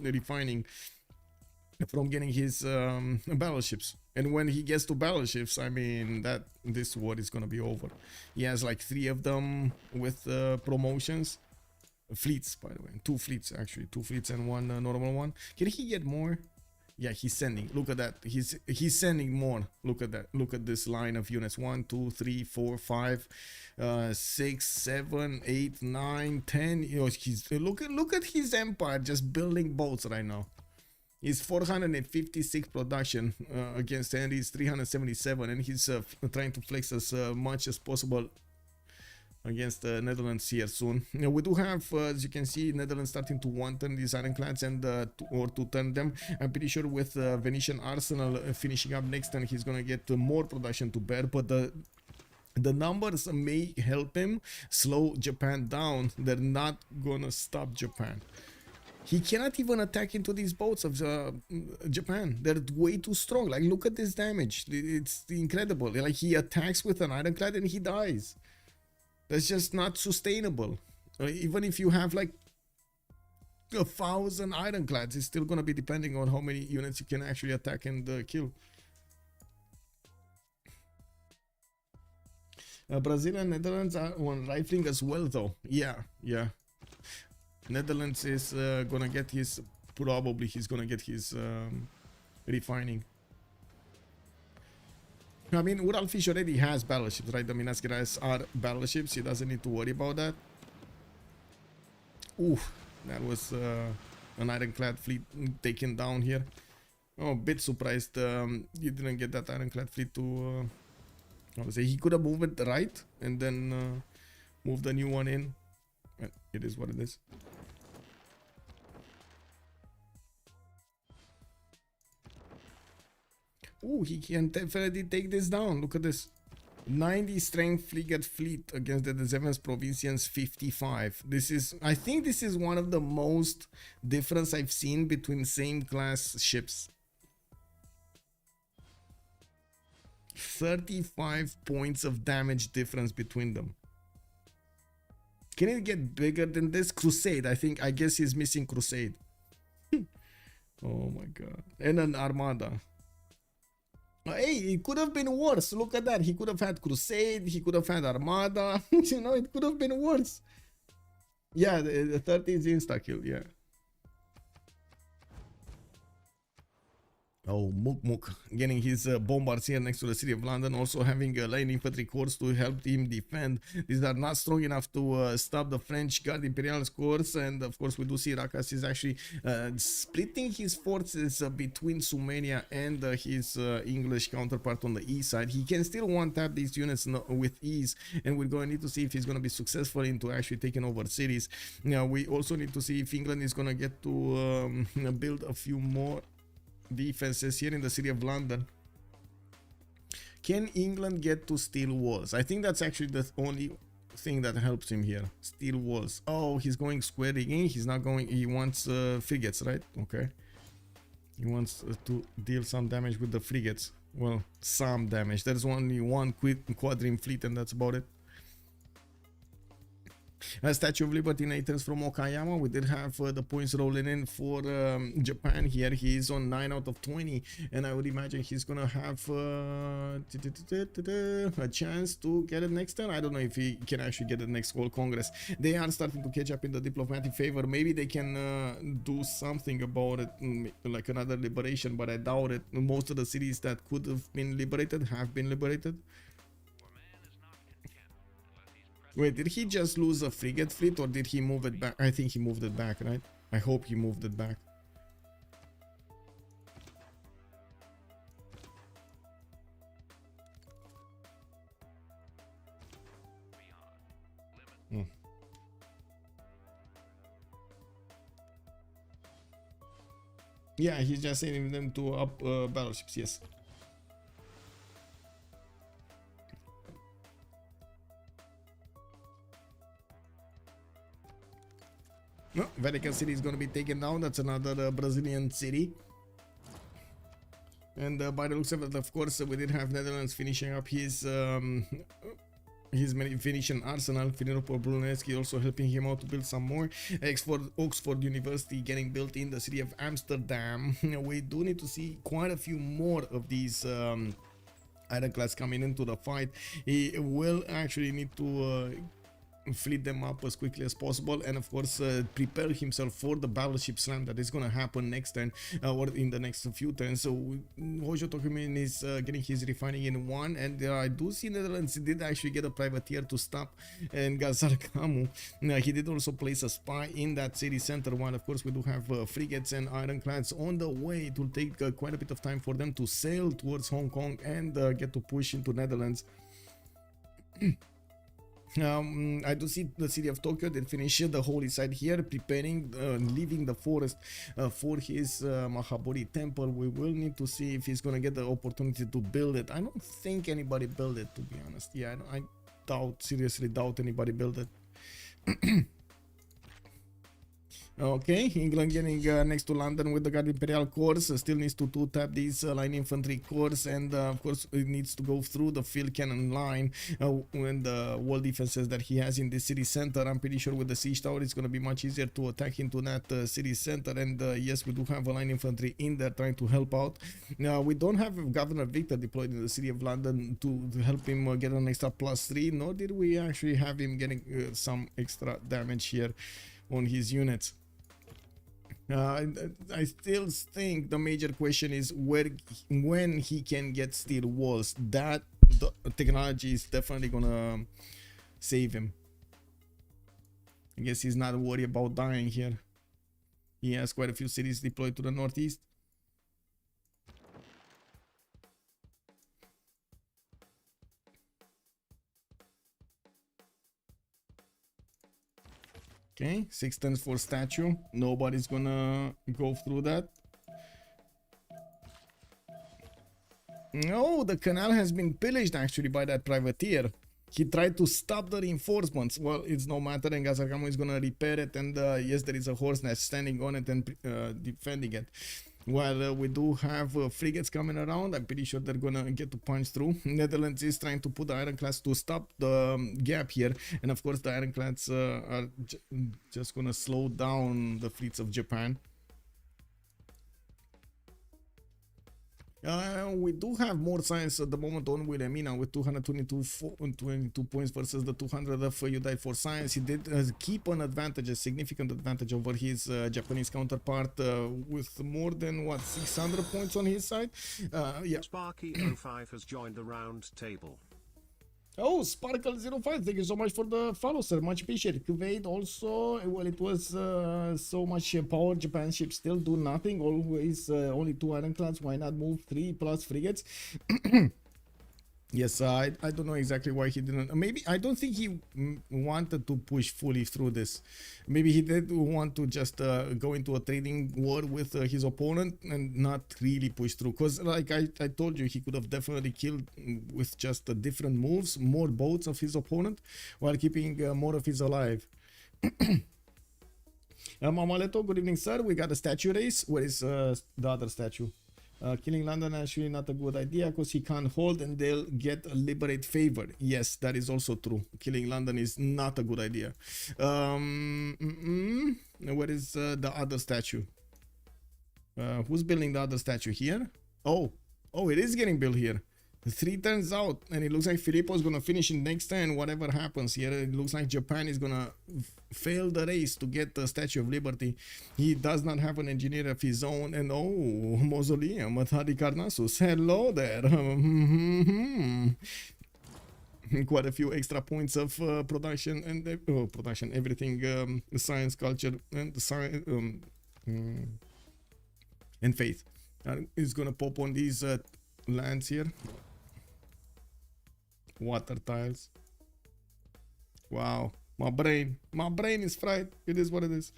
refining from getting his battleships. And when he gets to battleships, I mean, this war is gonna be over. He has like 3 of them with promotions. Fleets, by the way. 2 fleets, actually. 2 fleets and 1 normal one. Can he get more? Yeah, he's sending. Look at that. He's sending more. Look at that. Look at this line of units. 1, 2, 3, 4, 5, 6, 7, 8, 9, 10. You know, look at his empire just building boats right now. He's 456 production against Henri's 377, and he's trying to flex as much as possible against the Netherlands here soon. Now, we do have, as you can see, Netherlands starting to 1-turn these ironclads and or 2-turn them. I'm pretty sure with Venetian Arsenal finishing up next turn, he's gonna get more production to bear, but the numbers may help him slow Japan down. They're not gonna stop Japan. He cannot even attack into these boats of Japan. They're way too strong. Like, look at this damage. It's incredible. Like, he attacks with an ironclad and he dies. That's just not sustainable. Even if you have like 1,000 ironclads, it's still gonna be depending on how many units you can actually attack and kill. Brazil and Netherlands are on rifling as well, though. Yeah. Netherlands is gonna get his, probably he's gonna get his refining. I mean, Uralfish already has battleships, right? The Minas Gerais are battleships. He doesn't need to worry about that. Ooh, that was an ironclad fleet taken down here. Oh, a bit surprised you didn't get that ironclad fleet to... I would say he could have moved it right and then move the new one in. Well, it is what it is. Oh, he can definitely take this down. Look at this. 90 strength frigate fleet against the Sevens Provincians 55. This is, I think this is one of the most difference I've seen between same class ships. 35 points of damage difference between them. Can it get bigger than this? Crusade, I guess he's missing Crusade. Oh my god. And an Armada. Hey, it could have been worse. Look at that. He could have had Crusade. He could have had Armada. You know, it could have been worse. Yeah, the 30 is insta-kill, yeah. Oh, Mukmuk getting his bombards here next to the city of London, also having light infantry corps to help him defend. These are not strong enough to stop the French Guard Imperial corps, and of course we do see Rakas is actually splitting his forces between Sumeria and his English counterpart on the east side. He can still one-tap these units with ease, and we're going to need to see if he's going to be successful into actually taking over cities. Now we also need to see if England is going to get to build a few more defenses here in the city of London. Can England get to steel walls? I think that's actually the only thing that helps him here. Steel walls. Oh, he's going square again. He's not going. He wants frigates, right? Okay. He wants to deal some damage with the frigates. Well, some damage. There's only one quadrime fleet, and that's about it. Statue of Liberty Nathan's from Okayama. We did have the points rolling in for Japan here. He is on 9 out of 20, and I would imagine he's gonna have a chance to get it next turn. I don't know if he can actually get it next World Congress. They are starting to catch up in the diplomatic favor. Maybe they can do something about it, like another liberation, but I doubt it. Most of the cities that could have been liberated have been liberated. Wait, did he just lose a frigate fleet or did he move it back? I think he moved it back, right? I hope he moved it back. Yeah, he's just sending them to up battleships, yes. No, Vatican City is going to be taken down. That's another Brazilian city. And by the looks of it, of course, we did have Netherlands finishing up his Venetian arsenal. Filippo Brunelleschi also helping him out to build some more. Oxford University getting built in the city of Amsterdam. We do need to see quite a few more of these ironclads coming into the fight. He will actually need to fleet them up as quickly as possible, and of course prepare himself for the battleship slam that is going to happen next turn or in the next few turns. So Hojo Tokumin is getting his refining in 1, and I do see Netherlands did actually get a privateer to stop and Gazar Kamu. He did also place a spy in that city center, while of course we do have frigates and ironclads on the way. It will take quite a bit of time for them to sail towards Hong Kong and get to push into Netherlands. I do see the city of Tokyo did finish the holy site here, preparing, leaving the forest for his Mahabodhi temple. We will need to see if he's gonna get the opportunity to build it. I don't think anybody built it, to be honest. Yeah, I seriously doubt anybody built it. Okay, England getting next to London with the Guard Imperial Corps. Still needs to two-tap these line infantry corps, and of course it needs to go through the field cannon line and the wall defenses that he has in the city center. I'm pretty sure with the siege tower it's going to be much easier to attack into that city center, and yes, we do have a line infantry in there trying to help out. Now we don't have Governor Victor deployed in the city of London to help him get an extra +3, nor did we actually have him getting some extra damage here on his units. I still think the major question is when he can get steel walls. That the technology is definitely gonna save him. I guess he's not worried about dying here. He has quite a few cities deployed to the northeast. Okay, 6 turns for statue. Nobody's gonna go through that. No, the canal has been pillaged actually by that privateer. He tried to stop the reinforcements. Well, it's no matter, and Gazarkamo is gonna repair it, and yes, there is a horse nest standing on it and defending it. While we do have frigates coming around, I'm pretty sure they're gonna get to punch through. Netherlands is trying to put the ironclads to stop the gap here, and of course the ironclads are just gonna slow down the fleets of Japan. We do have more science at the moment on Wilhelmina with 222 points versus the 200 of Udai for science. He did keep an advantage, a significant advantage over his Japanese counterpart with more than, what, 600 points on his side? Yeah. Sparky05 has joined the round table. Oh, Sparkle05, thank you so much for the follow, sir. Much appreciated. Kuwait also, well, it was so much power. Japan ships still do nothing. Always only 2 ironclads. Why not move 3 plus frigates? Yes, I don't know exactly why he didn't. Maybe I don't think he wanted to push fully through this. Maybe he did want to just go into a trading war with his opponent and not really push through. Because like I told you, he could have definitely killed with just different moves, more boats of his opponent, while keeping more of his alive. Mamaleto, good evening, sir. We got a statue race. Where is the other statue? Killing London actually not a good idea because he can't hold and they'll get a liberate favor. Yes, that is also true. Killing London is not a good idea. Where is the other statue? Who's building the other statue here? Oh, it is getting built here. 3 turns out, and it looks like Filippo is gonna finish in next turn. Whatever happens here, it looks like Japan is gonna fail the race to get the Statue of Liberty. He does not have an engineer of his own, and oh, mausoleum at Halicarnassus. Hello there. Quite a few extra points of production and production, everything, science, culture, and science, and faith. Is gonna pop on these lands here. Water tiles. Wow, my brain is fried. It is what it is.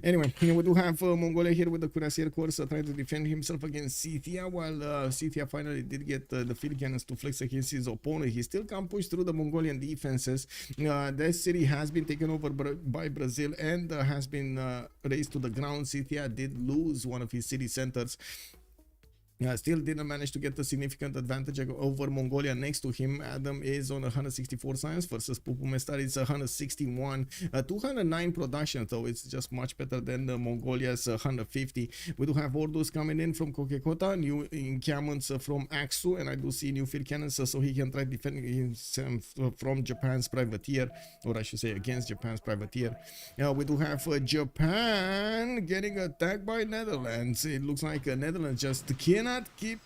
Anyway, here we do have Mongolia here with the cuirassier course trying to defend himself against Scythia, while Scythia finally did get the field cannons to flex against his opponent. He still can't push through the Mongolian defenses. This city has been taken over by Brazil and has been raised to the ground. Scythia did lose one of his city centers. Still didn't manage to get a significant advantage over Mongolia. Next to him, Adam is on 164 science versus Pupumestari is 161. 209 production, though it's just much better than Mongolia's 150. We do have orders coming in from Kokekota, new encampments from Aksu, and I do see new field cannons, so he can try defending himself from Japan's privateer, or I should say against Japan's privateer. We do have Japan getting attacked by Netherlands. It looks like Netherlands just cannot keep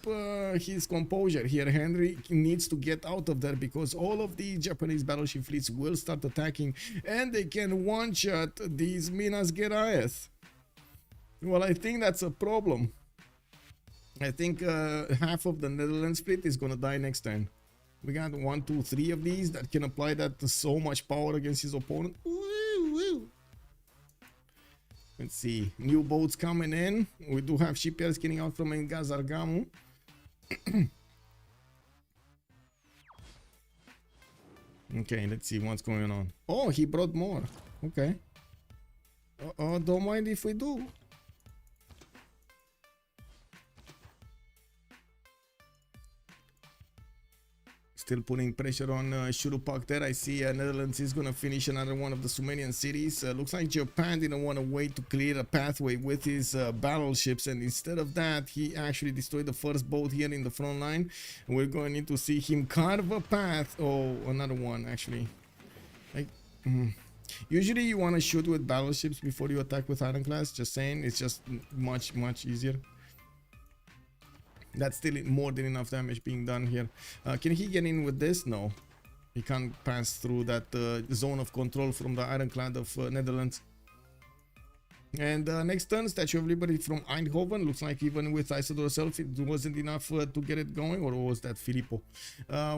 his composure here. Henri needs to get out of there because all of the Japanese battleship fleets will start attacking and they can one-shot these Minas Geraes. Well, I think that's a problem. I think half of the Netherlands fleet is gonna die next turn. We got 1, 2, 3 of these that can apply that to so much power against his opponent. Woo-woo. Let's see, new boats coming in. We do have shipyards getting out from Ngazargamu. Okay, let's see what's going on. Oh, he brought more. Okay. Don't mind if we do. Still putting pressure on Shurupak there. I see Netherlands is going to finish another one of the Sumerian cities. Looks like Japan didn't want to wait to clear a pathway with his battleships, and instead of that, he actually destroyed the first boat here in the front line. We're going to need to see him carve a path. Oh, another one actually. Usually you want to shoot with battleships before you attack with ironclads. Just saying, it's just much easier. That's still more than enough damage being done here. Can he get in with this? No. He can't pass through that zone of control from the ironclad of Netherlands. And next turn, Statue of Liberty from Eindhoven. Looks like even with Isidore self, it wasn't enough to get it going. Or was that Filippo?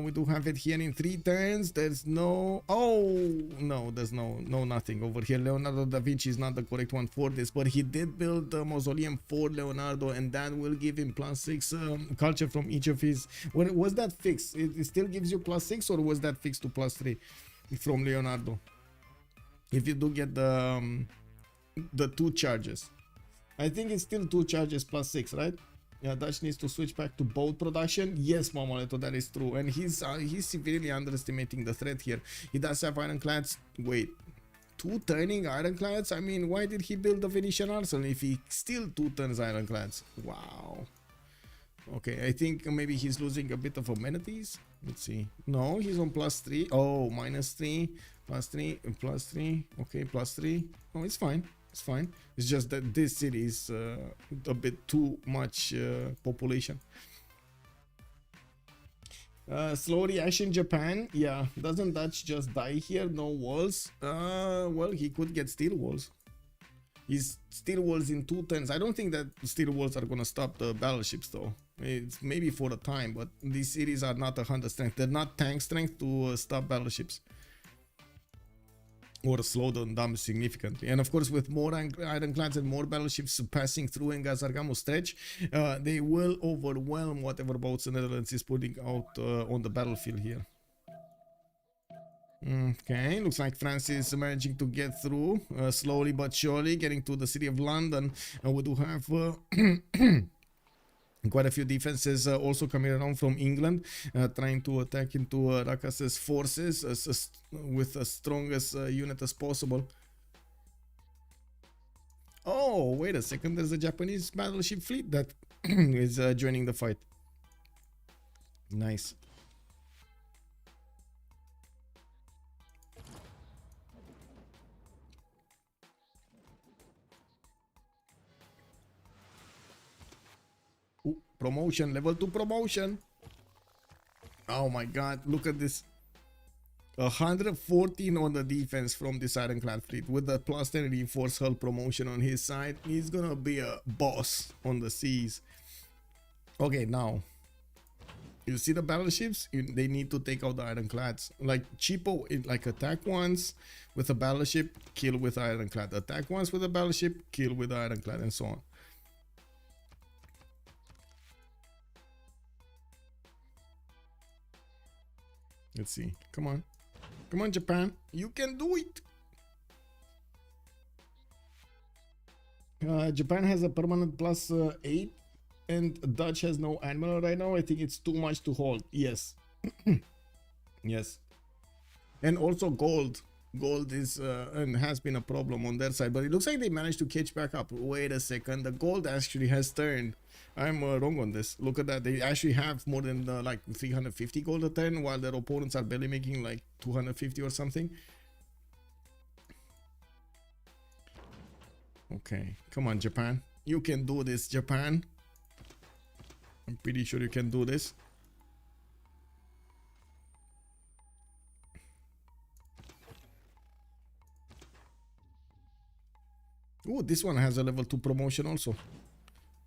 We do have it here in 3 turns. There's no... Oh, no, there's no nothing over here. Leonardo da Vinci is not the correct one for this, but he did build a mausoleum for Leonardo, and that will give him +6 culture from each of his... Was that fixed? It still gives you +6, or was that fixed to +3 from Leonardo? If you do get the 2 charges, I think it's still 2 charges +6, right? Yeah, Dutch needs to switch back to boat production. Yes, Mamaletto, that is true, and he's severely underestimating the threat here. He does have ironclads. Wait, 2 turning ironclads? I mean, why did he build the Venetian arsenal if he still 2 turns ironclads? Wow. Okay, I think maybe he's losing a bit of amenities. Let's see. No, he's on +3. Oh, -3, +3, +3. Okay, +3. Oh, it's fine. It's fine. It's just that this city is a bit too much population. Slow reaction Japan. Yeah, doesn't Dutch just die here? No walls. Well, he could get steel walls. He's steel walls in 2 turns. I don't think that steel walls are gonna stop the battleships though. It's maybe for a time, but these cities are not 100 strength. They're not tank strength to stop battleships or slow them down significantly. And of course, with more ironclads and more battleships passing through Ngazargamu stretch, they will overwhelm whatever boats the Netherlands is putting out on the battlefield here. Okay, looks like France is managing to get through slowly but surely, getting to the city of London. We do have Quite a few defenses also coming around from England, trying to attack into Rakas's forces with the strongest unit as possible. Oh, wait a second, there's a Japanese battleship fleet that is joining the fight. Nice. Ooh, promotion, level 2 promotion. Oh my god, look at this. 114 on the defense from this ironclad fleet with the plus 10 reinforced hull promotion on his side. He's gonna be a boss on the seas. Okay, now you see the battleships, they need to take out the ironclads. Like cheapo, like attack once with a battleship, kill with ironclad, attack once with a battleship, kill with ironclad, and so on. Let's see, come on. Come on, Japan. You can do it. Japan has a permanent plus 8 and Dutch has no admiral right now. I think it's too much to hold. Yes. Yes. And also gold. Gold is and has been a problem on their side, but it looks like they managed to catch back up. Wait a second. The gold actually has turned. I'm wrong on this. Look at that. They actually have more than like 350 gold a turn, while their opponents are barely making like 250 or something. Okay, come on, Japan. You can do this, Japan. I'm pretty sure you can do this. Oh, this one has a level 2 promotion also.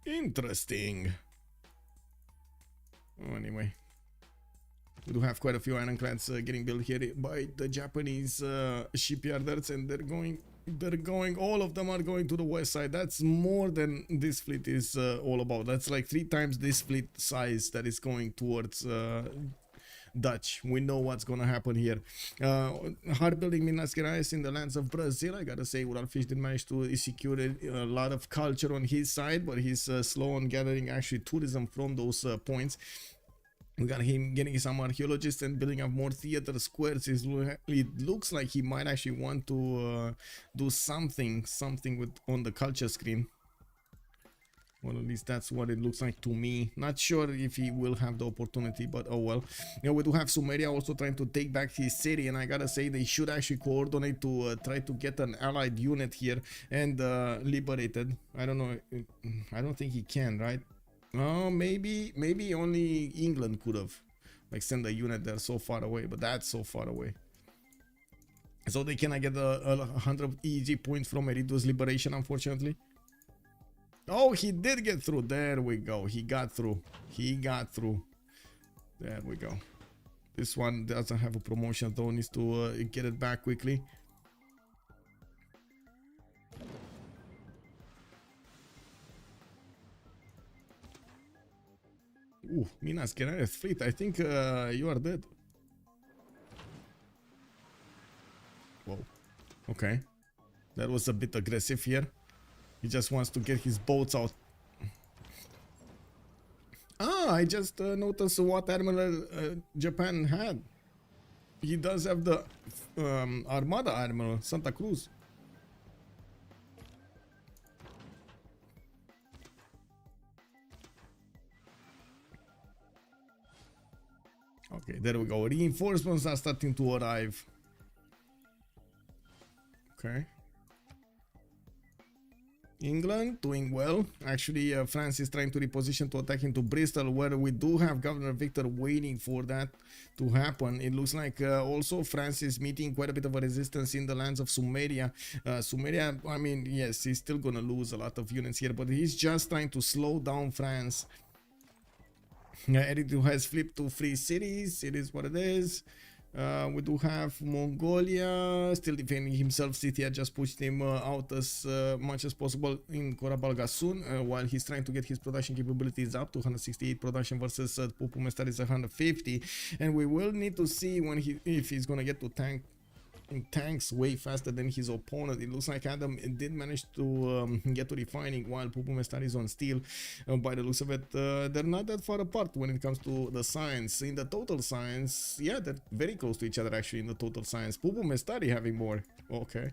Interesting. Oh, anyway, we do have quite a few ironclads getting built here by the Japanese shipyards, and they're going, all of them are going to the west side. That's more than this fleet is all about. That's like 3 times this fleet size that is going towards Dutch. We know what's gonna happen here. Hard building Minas Gerais in the lands of Brazil. I gotta say, Uralfish did manage to secure a lot of culture on his side, but he's slow on gathering actually tourism from those points. We got him getting some archaeologists and building up more theater squares. It looks like he might actually want to do something with on the culture screen. Well, at least that's what it looks like to me. Not sure if he will have the opportunity, but oh well. You know, we do have Sumeria also trying to take back his city, and I gotta say they should actually coordinate to try to get an allied unit here and liberated. I don't know. I don't think he can, right? Oh, maybe only England could have like send a unit there so far away, but that's so far away. So they cannot get 100 easy points from a reduced liberation, unfortunately. Oh, he did get through. There we go. He got through. He got through. There we go. This one doesn't have a promotion though. Needs to get it back quickly. Ooh, Minas Gerais fleet. I think you are dead. Whoa. Okay. That was a bit aggressive here. He just wants to get his boats out. Ah, I just noticed what admiral Japan had. He does have the Armada admiral, Santa Cruz. Okay, there we go. Reinforcements are starting to arrive. Okay. England doing well. Actually, France is trying to reposition to attack into Bristol, where we do have Governor Victor waiting for that to happen. It looks like also France is meeting quite a bit of a resistance in the lands of Sumeria. Sumeria, I mean, yes, he's still gonna lose a lot of units here, but he's just trying to slow down France. Eridu has flipped to 3 cities. It is what it is. We do have Mongolia still defending himself. Scythia just pushed him out as much as possible in Korabalgasun, while he's trying to get his production capabilities up to 168 production versus Pupumestari is 150. And we will need to see when if he's gonna get to tank tanks way faster than his opponent. It looks like Adam did manage to get to refining while Pupumestari is on steel. By the looks of it, they're not that far apart when it comes to the science. In the total science, yeah, they're very close to each other actually in the total science. Pupumestari having more. Okay.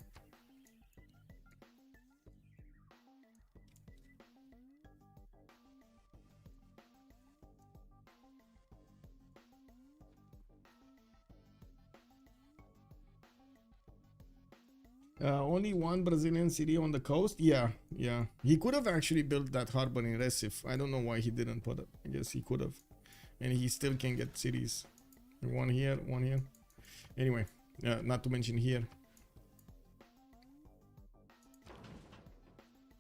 Only one Brazilian city on the coast? Yeah, yeah. He could have actually built that harbor in Recife. I don't know why he didn't put it. I guess he could have. And he still can get cities. One here, one here. Anyway, not to mention here.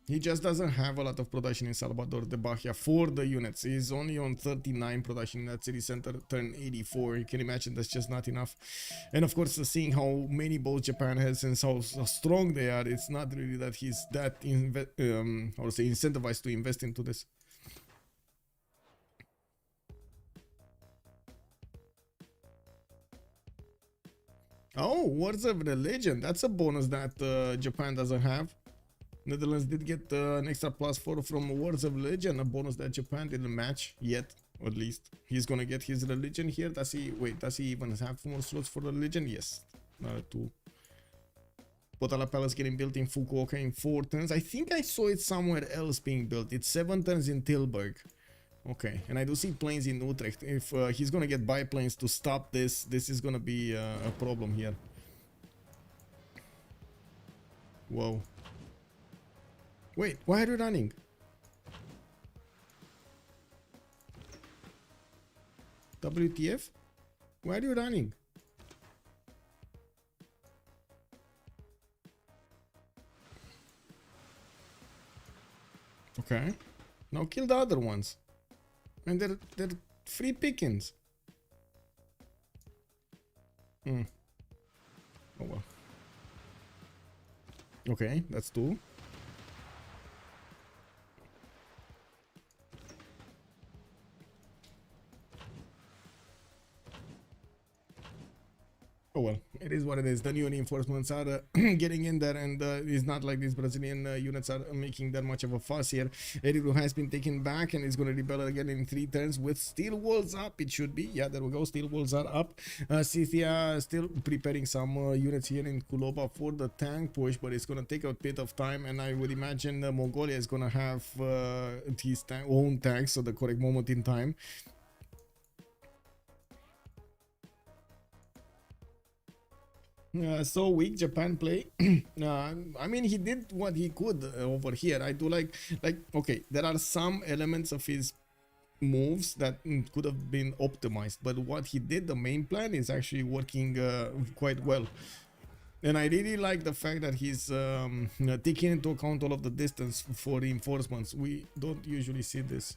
He just doesn't have a lot of production in Salvador de Bahia for the units. He's only on 39 production in that city center, turn 84. You can imagine that's just not enough. And of course, seeing how many boats Japan has and how strong they are, it's not really that he's that incentivized to invest into this. Oh, Words of Religion. That's a bonus that Japan doesn't have. Netherlands did get an extra +4 from Words of Religion, a bonus that Japan didn't match yet, at least. He's gonna get his religion here. Does he? Wait, does he even have more slots for religion? Yes, 2. Potala Palace getting built in Fukuoka in 4 turns. I think I saw it somewhere else being built. It's 7 turns in Tilburg. Okay, and I do see planes in Utrecht. If he's gonna get biplanes to stop this, this is gonna be a problem here. Whoa. Wait, why are you running? WTF? Why are you running? Okay. Now kill the other ones. And they're free pickings. Oh well. Okay, that's 2. Oh well, it is what it is. The new reinforcements are getting in there, and it's not like these Brazilian units are making that much of a fuss here. Henri has been taken back and is going to rebel again in 3 turns with steel walls up. It should be. Yeah, there we go. Steel walls are up. Scythia still preparing some units here in Kuloba for the tank push, but it's going to take a bit of time, and I would imagine Mongolia is going to have his own tanks at the correct moment in time. So weak Japan play. I mean, he did what he could over here. I do like okay, there are some elements of his moves that could have been optimized, but what he did, the main plan, is actually working quite well. And I really like the fact that he's taking into account all of the distance for reinforcements. We don't usually see this.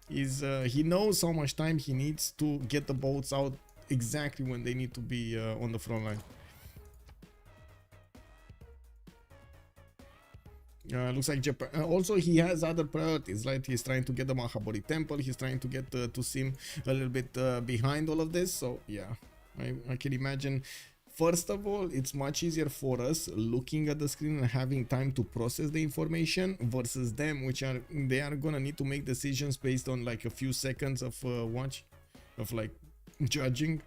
He knows how much time he needs to get the boats out exactly when they need to be on the front line. Looks like Japan. Also, he has other priorities, right? He's trying to get the Mahabodhi temple. He's trying to get to Sim a little bit behind all of this. So yeah, I can imagine. First of all, it's much easier for us looking at the screen and having time to process the information versus them, they are gonna need to make decisions based on like a few seconds of watch, of like judging.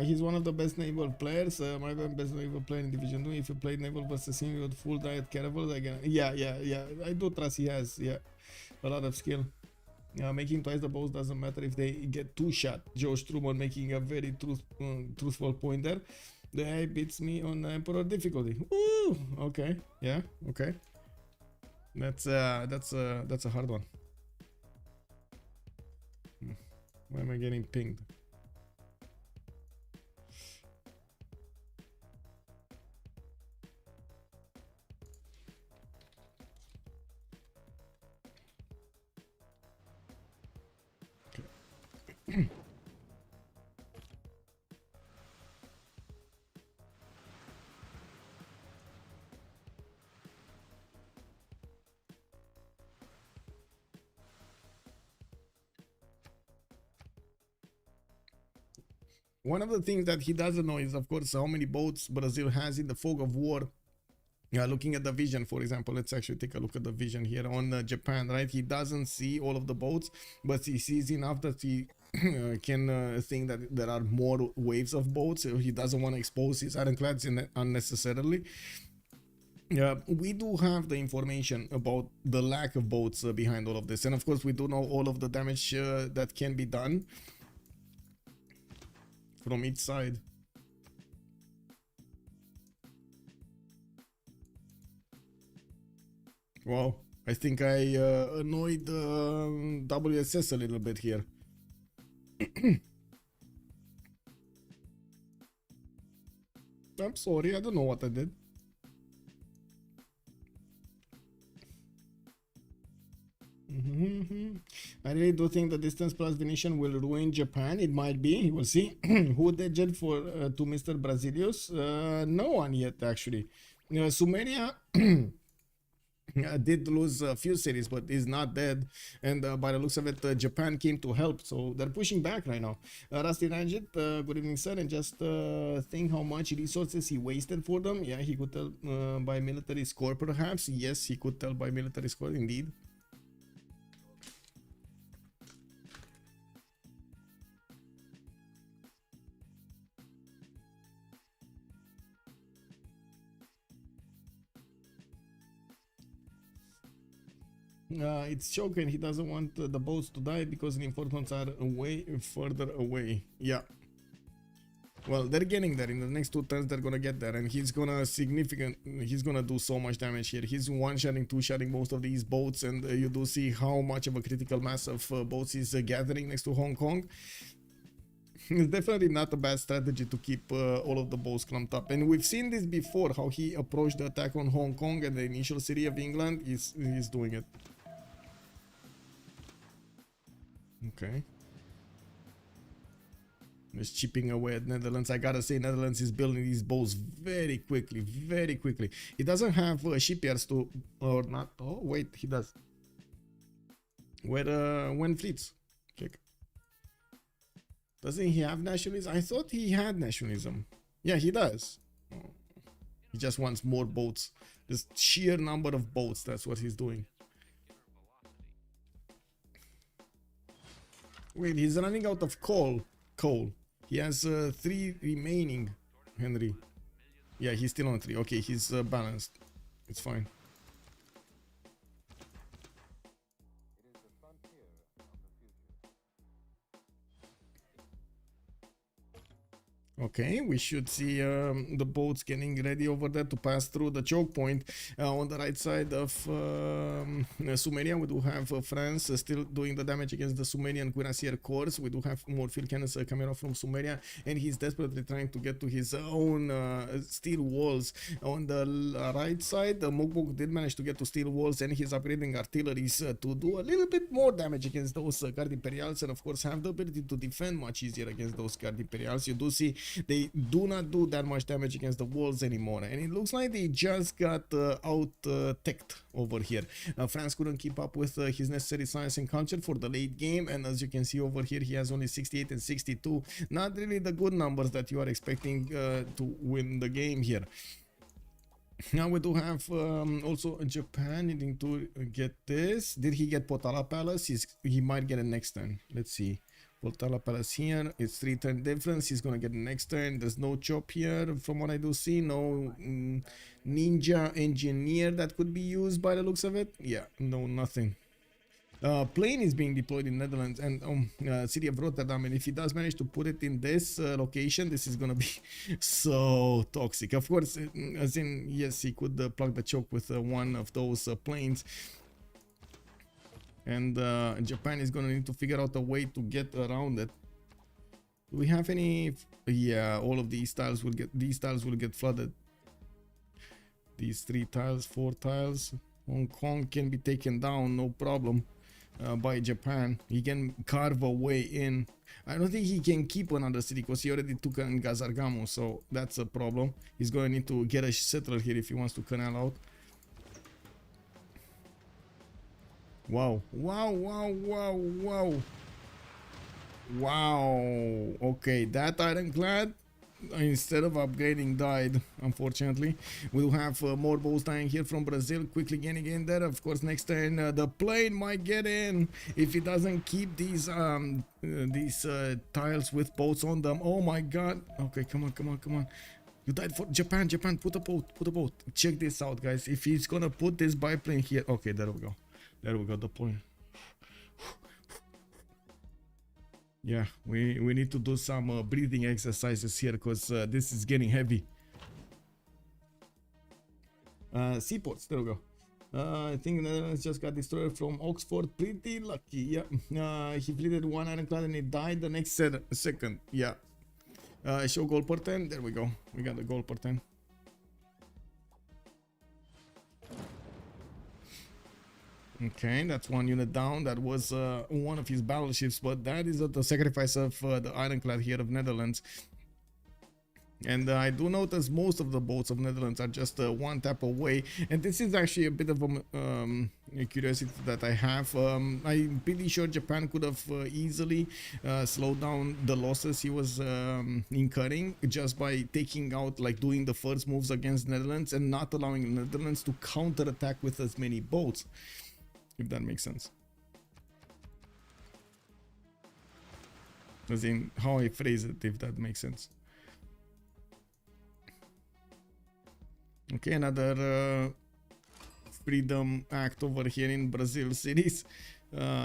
He's one of the best naval players. My best naval player in Division 2. If you played naval versus him with full diet caravels again. Yeah. I do trust he has, a lot of skill. Making twice the bows doesn't matter if they get 2 shot. Josh Truman making a very truthful point there. The AI beats me on Emperor difficulty. Ooh, okay, yeah, okay. That's a hard one. Why am I getting pinged? One of the things that he doesn't know is, of course, how many boats Brazil has in the fog of war. Looking at the vision, for example, let's actually take a look at the vision here on Japan, right? He doesn't see all of the boats, but he sees enough that he can think that there are more waves of boats. So he doesn't want to expose his ironclads unnecessarily. We do have the information about the lack of boats behind all of this, and of course we do know all of the damage that can be done from each side. Wow, I think I annoyed WSS a little bit here. I'm sorry, I don't know what I did. I really do think the distance plus Venetian will ruin Japan. It might be. We'll see. Who did jet for to Mr. Brasilius? No one yet, actually. Sumeria did lose a few cities, but is not dead. And by the looks of it, Japan came to help, so they're pushing back right now. Rusty Ranjit, good evening, sir. And just think how much resources he wasted for them. Yeah, he could tell by military score, perhaps. Yes, he could tell by military score, indeed. It's choking. He doesn't want the boats to die because the enforcements are way further away. Yeah. Well, they're getting there. In the next 2 turns, they're gonna get there, and he's gonna do so much damage here. He's one-shotting, two-shotting most of these boats, and you do see how much of a critical mass of boats he's gathering next to Hong Kong. It's definitely not a bad strategy to keep all of the boats clumped up, and we've seen this before, how he approached the attack on Hong Kong and the initial city of England. He's doing it. Okay. Just chipping away at Netherlands. I gotta say, Netherlands is building these boats very quickly, very quickly. He doesn't have shipyards to, or not. Oh wait, he does. When fleets? Check. Doesn't he have nationalism? I thought he had nationalism. Yeah, he does. Oh. He just wants more boats. Just sheer number of boats. That's what he's doing. Wait, he's running out of coal. He has 3 remaining, Henri. Yeah, he's still on 3. Okay, he's balanced. It's fine. Okay, we should see the boats getting ready over there to pass through the choke point. On the right side of Sumeria, we do have France still doing the damage against the Sumerian cuirassier corps. We do have more field cannons coming off from Sumeria, and he's desperately trying to get to his own steel walls. On the right side, the Mukmuk did manage to get to steel walls, and he's upgrading artilleries to do a little bit more damage against those Guard Imperials, and of course have the ability to defend much easier against those Guard Imperials. You do see they do not do that much damage against the walls anymore, and it looks like they just got out-teched over here. France couldn't keep up with his necessary science and culture for the late game, and as you can see over here, he has only 68 and 62. Not really the good numbers that you are expecting to win the game here. Now we do have also Japan needing to get this. Did he get Potala Palace? He might get it next turn. Let's see. Potala Palace here. It's 3-turn difference. He's gonna get the next turn. There's no chop here from what I do see. No ninja engineer that could be used by the looks of it. Yeah, no, nothing. Plane is being deployed in Netherlands and city of Rotterdam, and if he does manage to put it in this location, this is gonna be so toxic. Of course, as in, yes, he could plug the choke with one of those planes, and Japan is gonna need to figure out a way to get around it. Do we have any? Yeah, all of these tiles will get flooded. These 3 tiles, 4 tiles. Hong Kong can be taken down, no problem. By Japan. He can carve a way in. I don't think he can keep another city because he already took in Gazargamo, so that's a problem. He's going to need to get a settler here if he wants to canal out. Wow. Wow, wow, wow, wow. Wow. Okay, that ironclad, instead of upgrading, died, unfortunately. We will have more boats dying here from Brazil, quickly getting in there. Of course, next turn the plane might get in if it doesn't keep these tiles with boats on them. Oh my god. Okay, come on, come on, come on. You died for Japan. Japan, put a boat, put a boat. Check this out, guys. If he's gonna put this biplane here. Okay, there we go. There we go, the point. Yeah, we need to do some breathing exercises here, because this is getting heavy. Seaports, there we go. I think the Netherlands just got destroyed from Oxford. Pretty lucky. Yeah. He fleeted one ironclad and he died the next second. Yeah. Show goal per 10. There we go. We got the goal per 10. Okay, that's one unit down. That was one of his battleships, but that is at the sacrifice of the ironclad here of Netherlands. And I do notice most of the boats of Netherlands are just one tap away, and this is actually a bit of a curiosity that I have. I'm pretty sure Japan could have easily slowed down the losses he was incurring just by taking out, like doing the first moves against Netherlands and not allowing Netherlands to counter-attack with as many boats, if that makes sense. As in how I phrase it, if that makes sense. Okay, another freedom act over here in Brazil cities.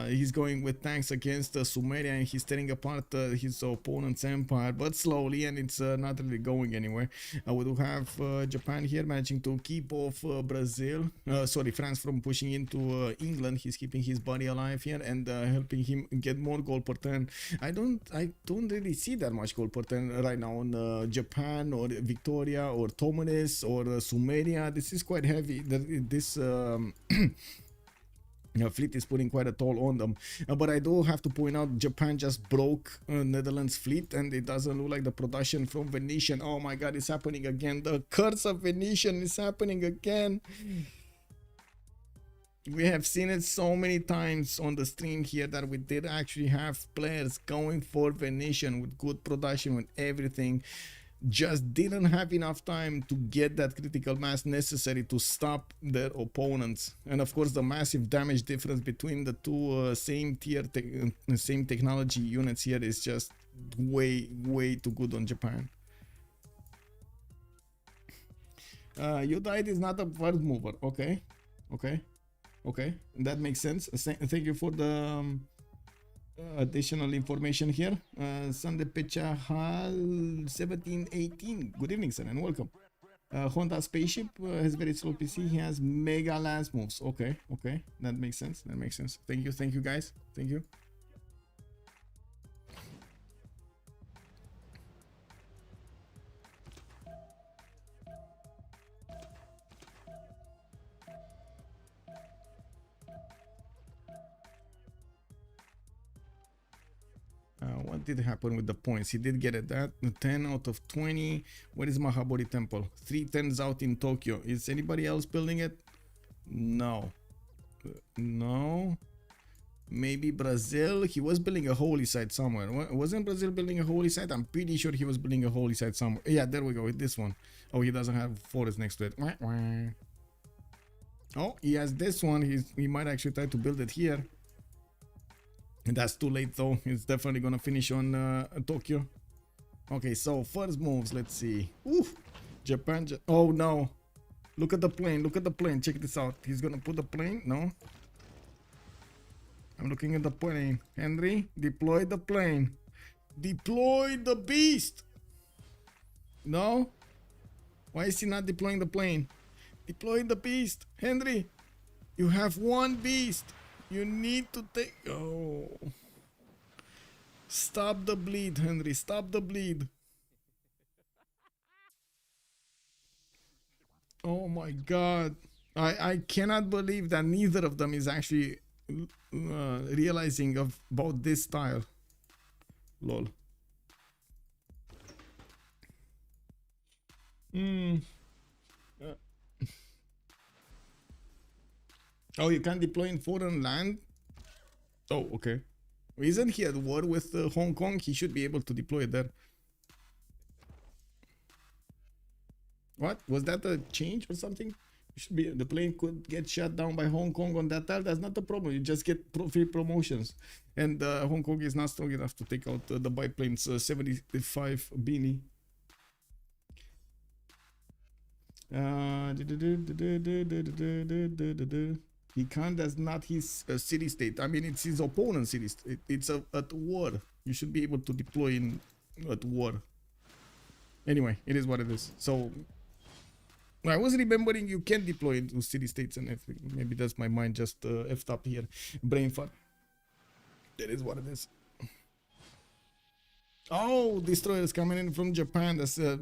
He's going with tanks against Sumeria, and he's tearing apart his opponent's empire, but slowly, and it's not really going anywhere. We do have Japan here managing to keep off France from pushing into England. He's keeping his body alive here and helping him get more gold per turn. I don't really see that much gold per turn right now on Japan or Victoria or Tomanes or Sumeria. This is quite heavy. This fleet is putting quite a toll on them, but I do have to point out Japan just broke Netherlands fleet, and it doesn't look like the production from Venetian. Oh my god, it's happening again. The curse of Venetian is happening again. We have seen it so many times on the stream here that we did actually have players going for Venetian with good production, with everything, just didn't have enough time to get that critical mass necessary to stop their opponents. And of course the massive damage difference between the two same technology units here is just way too good on Japan. You died is not a first mover. Okay, that makes sense. Thank you for the additional information here. Sunday Pecha Hal 1718. Good evening, sir, and welcome. Honda spaceship has very slow PC. He has mega lance moves. Okay, that makes sense. Thank you guys. Thank you. What did happen with the points? He did get it. That 10 out of 20. Where is Mahabodhi Temple? 3 10s out in Tokyo. Is anybody else building it? No. Maybe Brazil. He was building a holy site somewhere. Wasn't Brazil building a holy site? I'm pretty sure he was building a holy site somewhere. Yeah, there we go with this one. Oh, he doesn't have forest next to it. Oh, he has this one. He might actually try to build it here. That's too late though. It's definitely gonna finish on Tokyo. Okay, so first moves, let's see. Oof, Japan. Oh no, look at the plane. Check this out. He's gonna put the plane. No, I'm looking at the plane. Henri, deploy the plane. Deploy the beast. No, why is he not deploying the plane? Deploy the beast. Henri, you have one beast. You need to take... Oh. Stop the bleed, Henri. Stop the bleed. Oh my god. I cannot believe that neither of them is actually realizing about this style. Lol. Oh, you can't deploy in foreign land? Oh, okay. Isn't he at war with Hong Kong? He should be able to deploy it there. What? Was that a change or something? Should be, the plane could get shut down by Hong Kong on that tile. That's not a problem. You just get free promotions. And Hong Kong is not strong enough to take out the biplanes. 75 Beanie. He can't. That's not his city state. I mean, it's his opponent's city state. It's at war. You should be able to deploy in at war. Anyway, it is what it is. So I was remembering you can deploy into city states and everything. Maybe that's my mind just effed up here. Brain fart. That is what it is. Oh, destroyers coming in from Japan. That's oh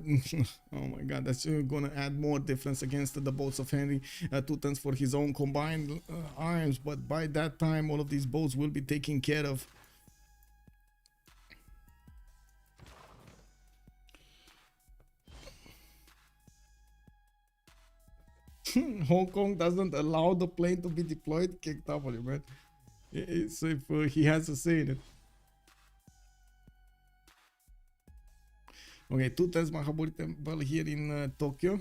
my god, that's gonna add more difference against the boats of Henri. 2 tons for his own combined arms, but by that time all of these boats will be taken care of. Hong Kong doesn't allow the plane to be deployed. Kicked off on you, man. It's if he has a say in it. Okay, 2 tens Mahaburi Temple here in Tokyo.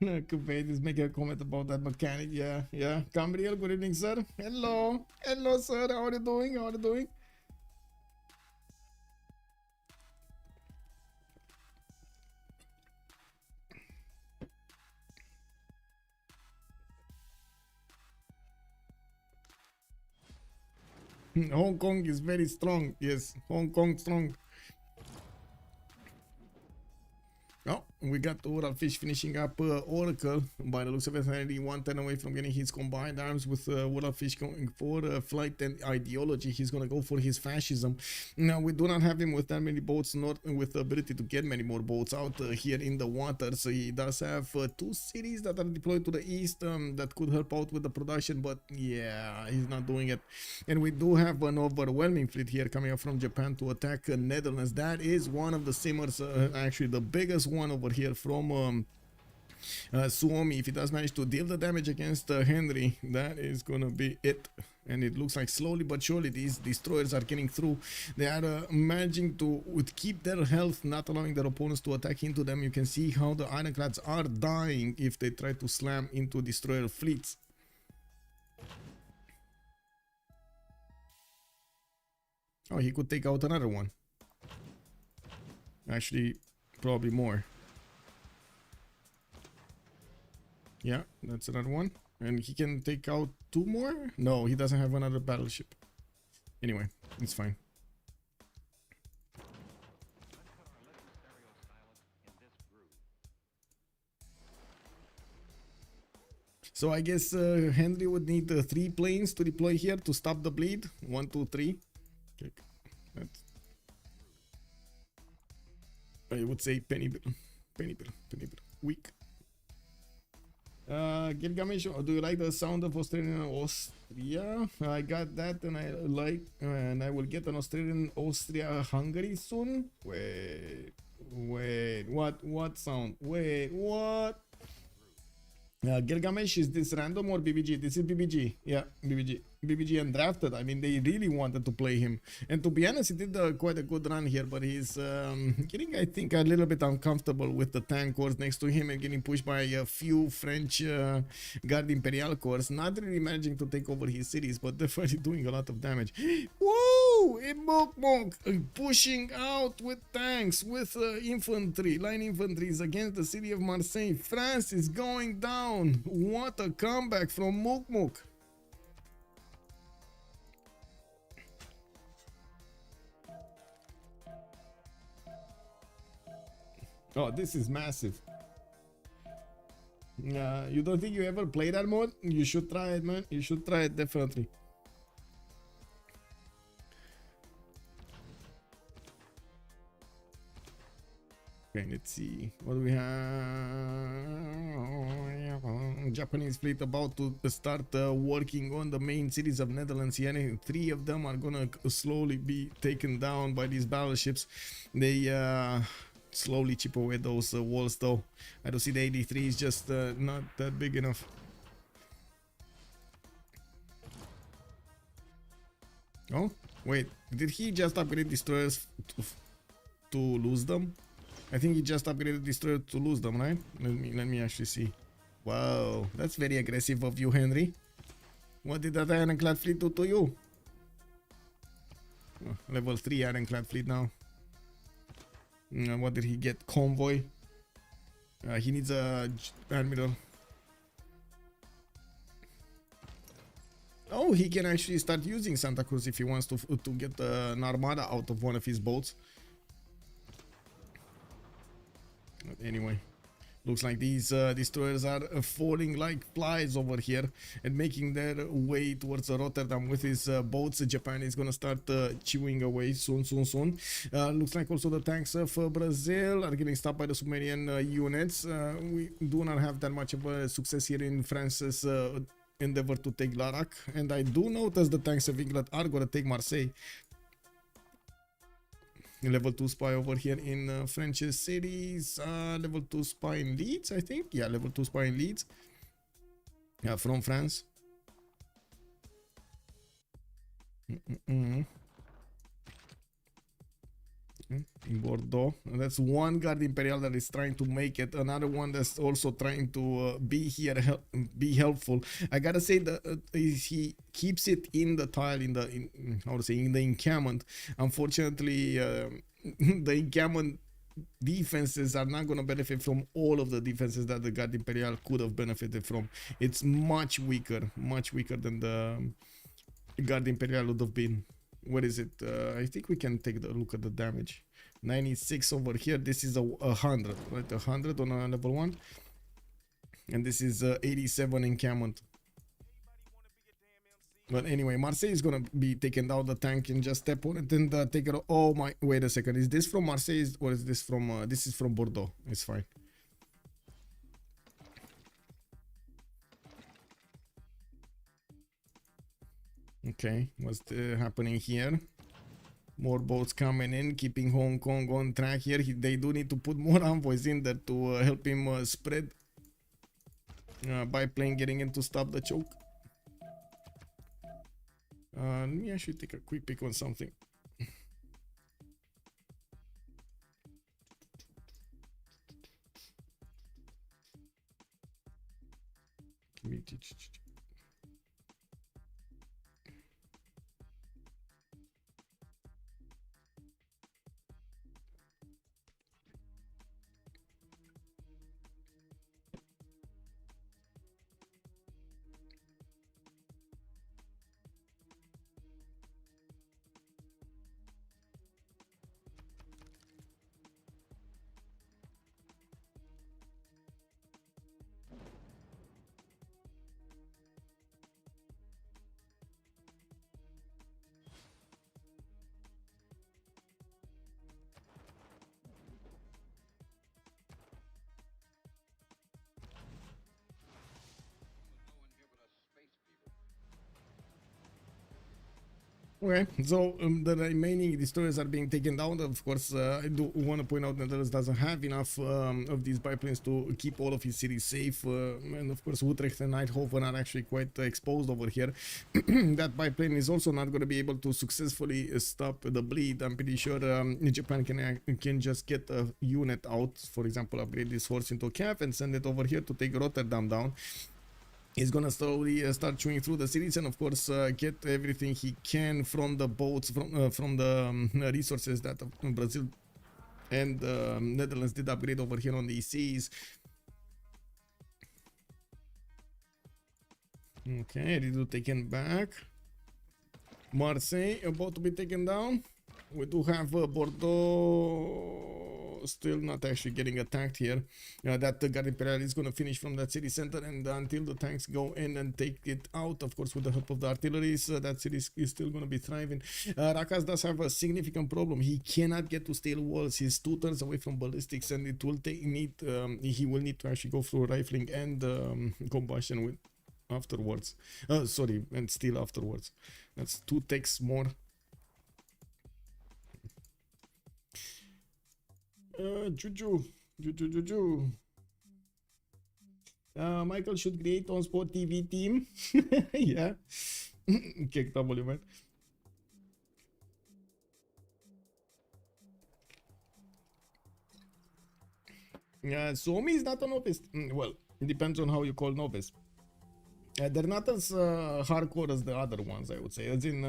Kuwait is making a comment about that mechanic. Yeah. Gabriel, good evening, sir. Hello, sir. How are you doing? Hong Kong is very strong. Yes, Hong Kong strong. Oh, we got Uralfish finishing up Oracle. By the looks of it, Henri 110 away from getting his combined arms with Uralfish going for flight and ideology. He's going to go for his fascism. Now, we do not have him with that many boats, not with the ability to get many more boats out here in the water. So he does have 2 cities that are deployed to the east that could help out with the production. But yeah, he's not doing it. And we do have an overwhelming fleet here coming up from Japan to attack Netherlands. That is one of the simmers, actually the biggest one over here from Suomi. If he does manage to deal the damage against Henri, that is gonna be it. And it looks like slowly but surely these destroyers are getting through. They are managing to keep their health, not allowing their opponents to attack into them. You can see how the ironclads are dying if they try to slam into destroyer fleets. Oh, he could take out another one. Actually, probably more. Yeah, that's another one. And he can take out 2 more? No, he doesn't have another battleship. Anyway, it's fine. So I guess Henri would need 3 planes to deploy here to stop the bleed. 1, 2, 3. Okay. That's, I would say penny bill. Weak. Gilgamesh, do you like the sound of Australian Austria? I got that, and I like, and I will get an Australian Austria Hungary soon. Wait, what sound? Wait, what? Gilgamesh, is this random or BBG? This is BBG. Yeah, BBG undrafted. I mean, they really wanted to play him. And to be honest, he did quite a good run here, but he's getting, I think, a little bit uncomfortable with the tank corps next to him and getting pushed by a few French Guard Imperial corps. Not really managing to take over his cities, but definitely doing a lot of damage. Woo! Mukmuk pushing out with tanks, with infantry, line infantries against the city of Marseille. France is going down. What a comeback from Mukmuk. Oh, this is massive. You don't think you ever played that mode? You should try it, man. You should try it, definitely. Okay, let's see. What do we have? Japanese fleet about to start working on the main cities of Netherlands here, and 3 of them are gonna slowly be taken down by these battleships. They slowly chip away those walls though. I don't see the 83 is just not that big enough. Oh, wait, did he just upgrade destroyers to lose them? I think he just upgraded destroyer to lose them, right? Let me actually see. Wow, that's very aggressive of you, Henri. What did that ironclad fleet do to you? Oh, level 3 ironclad fleet now. What did he get? Convoy. He needs a admiral. Oh, he can actually start using Santa Cruz if he wants to get an armada out of one of his boats. But anyway, looks like these destroyers are falling like flies over here and making their way towards Rotterdam with his boats. Japan is gonna start chewing away soon. Looks like also the tanks of Brazil are getting stopped by the Sumerian units. We do not have that much of a success here in France's endeavor to take Larac, and I do notice the tanks of England are gonna take Marseille. Level 2 spy over here in French cities. Level 2 spy in Leeds, I think. Yeah, level 2 spy in Leeds. Yeah, from France. In Bordeaux. And that's one guard imperial that is trying to make it. Another one that's also trying to be here, be helpful. I gotta say that he keeps it in the tile, in the encampment. Unfortunately, the encampment defenses are not gonna benefit from all of the defenses that the guard imperial could have benefited from. It's much weaker than the guard imperial would have been. What is it? I think we can take a look at the damage. 96 over here. This is a 100, right? 100 on a level 1. And this is 87 encampment. But anyway, Marseille is gonna be taking down the tank and just step on it and take it. Oh my! Wait a second. Is this from Marseille or is this from? This is from Bordeaux. It's fine. Okay, what's happening here? More boats coming in, keeping Hong Kong on track here. They do need to put more envoys in there to help him spread. Biplane getting in to stop the choke. Let me actually take a quick pick on something. Okay, so the remaining destroyers are being taken down. Of course, I do want to point out that Netherlands doesn't have enough of these biplanes to keep all of his cities safe. And of course, Utrecht and Eindhoven are actually quite exposed over here. That biplane is also not going to be able to successfully stop the bleed. I'm pretty sure Japan can just get a unit out, for example, upgrade this horse into a calf and send it over here to take Rotterdam down. He's gonna slowly start chewing through the cities and of course get everything he can from the boats, from the resources that Brazil and Netherlands did upgrade over here on these seas. Okay, ready to taken back. Marseille about to be taken down. We do have Bordeaux still not actually getting attacked here. That Guard Imperial is going to finish from that city center, and until the tanks go in and take it out, of course with the help of the artillery, that city is still going to be thriving. Rakas does have a significant problem. He cannot get to steel walls. He's 2 turns away from ballistics, and it will he will need to actually go through rifling and combustion with afterwards. Sorry, and steel afterwards. That's 2 takes more. Juju. Michael should create OnSpotTV team. Yeah. Kick W, man. Suomi is not a novice. Well, it depends on how you call novice. They're not as hardcore as the other ones, I would say. As in,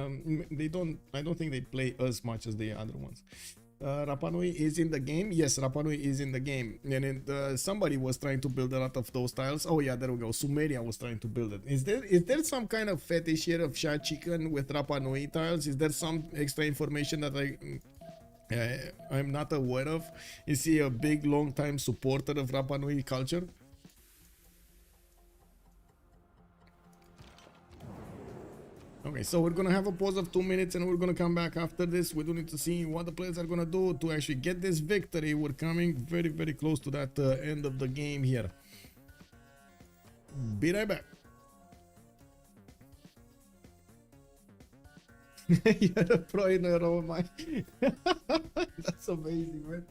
I don't think they play as much as the other ones. Rapa Nui is in the game. Yes, Rapa Nui is in the game. And somebody was trying to build a lot of those tiles. Oh yeah, there we go. Sumeria was trying to build it. Is there some kind of fetish here of SahChicken with Rapa Nui tiles? Is there some extra information that I'm not aware of? Is he a big long time supporter of Rapa Nui culture? Okay, so we're gonna have a pause of 2 minutes and we're gonna come back after this. We do need to see what the players are gonna do to actually get this victory. We're coming very, very close to that end of the game here. Be right back. You're a pro in a row, man. That's amazing, man.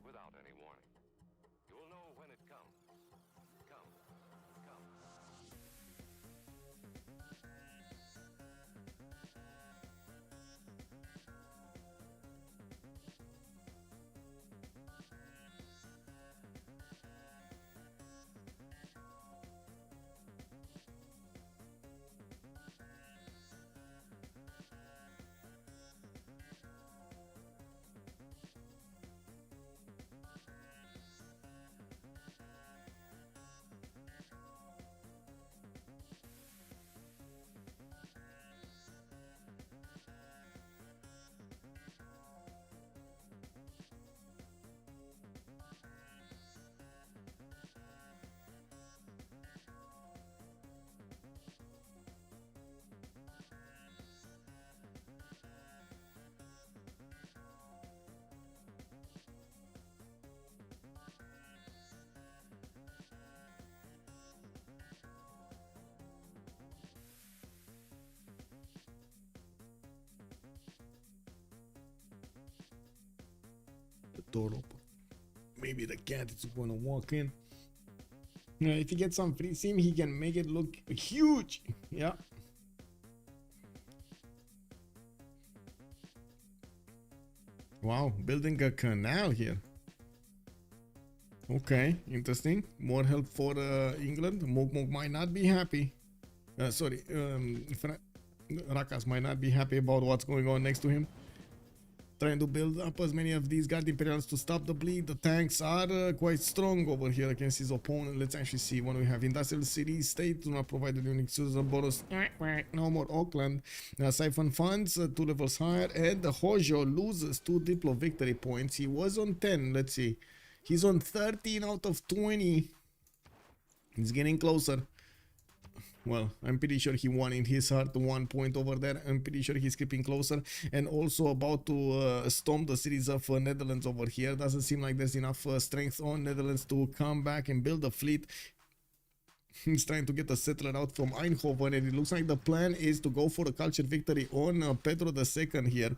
Without any warning. You'll know when it comes. Come. The door open. Maybe the cat is gonna walk in. If he gets some free sim, he can make it look huge. Yeah. Wow, building a canal here. Okay, interesting. More help for England. Mukmuk might not be happy. Sorry, Rakas might not be happy about what's going on next to him. Trying to build up as many of these Guard Imperials to stop the bleed. The tanks are quite strong over here against his opponent. Let's actually see what we have. Industrial City State do not provide the unique citizen bonus. No more Auckland. Siphon funds 2 levels higher. And the Hojo loses 2 Diplo victory points. He was on 10. Let's see. He's on 13 out of 20. He's getting closer. Well, I'm pretty sure he won in his heart 1 point over there. I'm pretty sure he's creeping closer and also about to storm the cities of Netherlands over here. Doesn't seem like there's enough strength on Netherlands to come back and build a fleet. He's trying to get a settler out from Eindhoven, and it looks like the plan is to go for a culture victory on Pedro II here.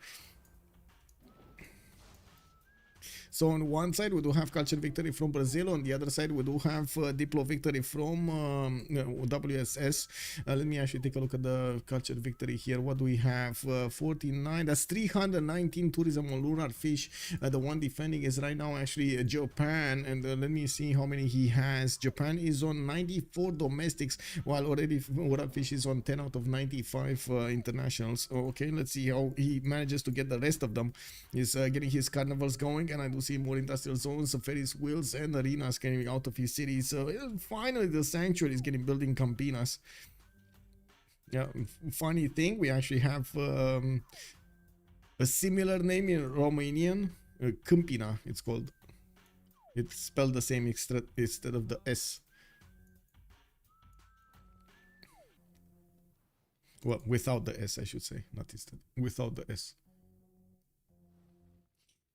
So on one side we do have culture victory from Brazil, on the other side we do have diplo victory from WSS. Let me actually take a look at the culture victory here. What do we have? 49, that's 319 tourism on Uralfish. The one defending is right now actually Japan, and let me see how many he has. Japan is on 94 domestics, while already Uralfish is on 10 out of 95 internationals. Okay, let's see how he manages to get the rest of them. He's getting his carnivals going, and I do see more industrial zones, Ferris wheels and arenas getting out of his city. So finally the sanctuary is getting built in Campinas. Yeah, funny thing, we actually have a similar name in Romanian, Câmpina it's called. It's spelled the same instead of the S. Well, without the S, I should say, not instead. Without the S.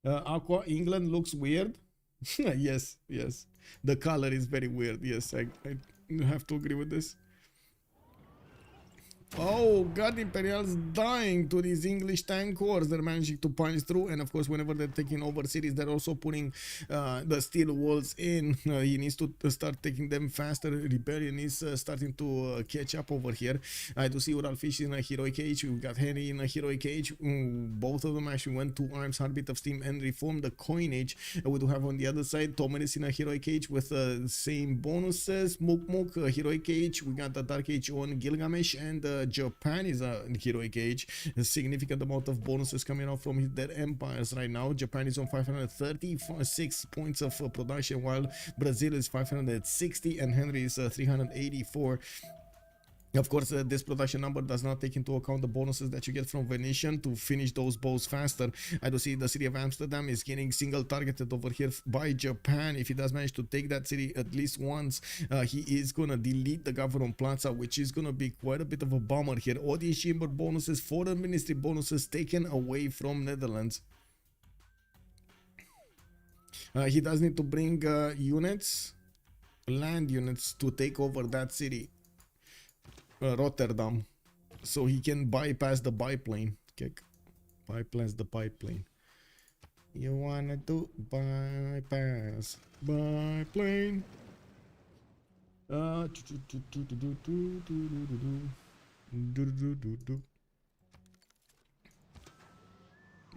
Aqua England looks weird. Yes, yes. The color is very weird. Yes, I have to agree with this. Oh, God, Imperial's dying to these English tank wars. They're managing to punch through, and of course, whenever they're taking over cities, they're also putting the steel walls in. He needs to start taking them faster. Rebellion is starting to catch up over here. I do see Uralfish in a heroic age. We've got Henri in a heroic age. Both of them actually went to arms, heartbeat of steam, and reformed the coinage. We do have on the other side Tomenis in a heroic age with the same bonuses. Mukmuk, heroic age. We got the dark age on Gilgamesh, and Japan is a heroic age. A significant amount of bonuses coming out from their empires right now. Japan is on 536 points of production, while Brazil is 560 and Henri is 384. Of course, this production number does not take into account the bonuses that you get from Venetian to finish those bows faster. I do see the city of Amsterdam is getting single targeted over here by Japan. If he does manage to take that city at least once, he is gonna delete the government plaza, which is gonna be quite a bit of a bummer here. Audience chamber bonuses, foreign ministry bonuses taken away from Netherlands. He does need to bring units, land units, to take over that city. Rotterdam, so he can bypass the biplane. Okay. Bypass the biplane. You wanna do bypass biplane?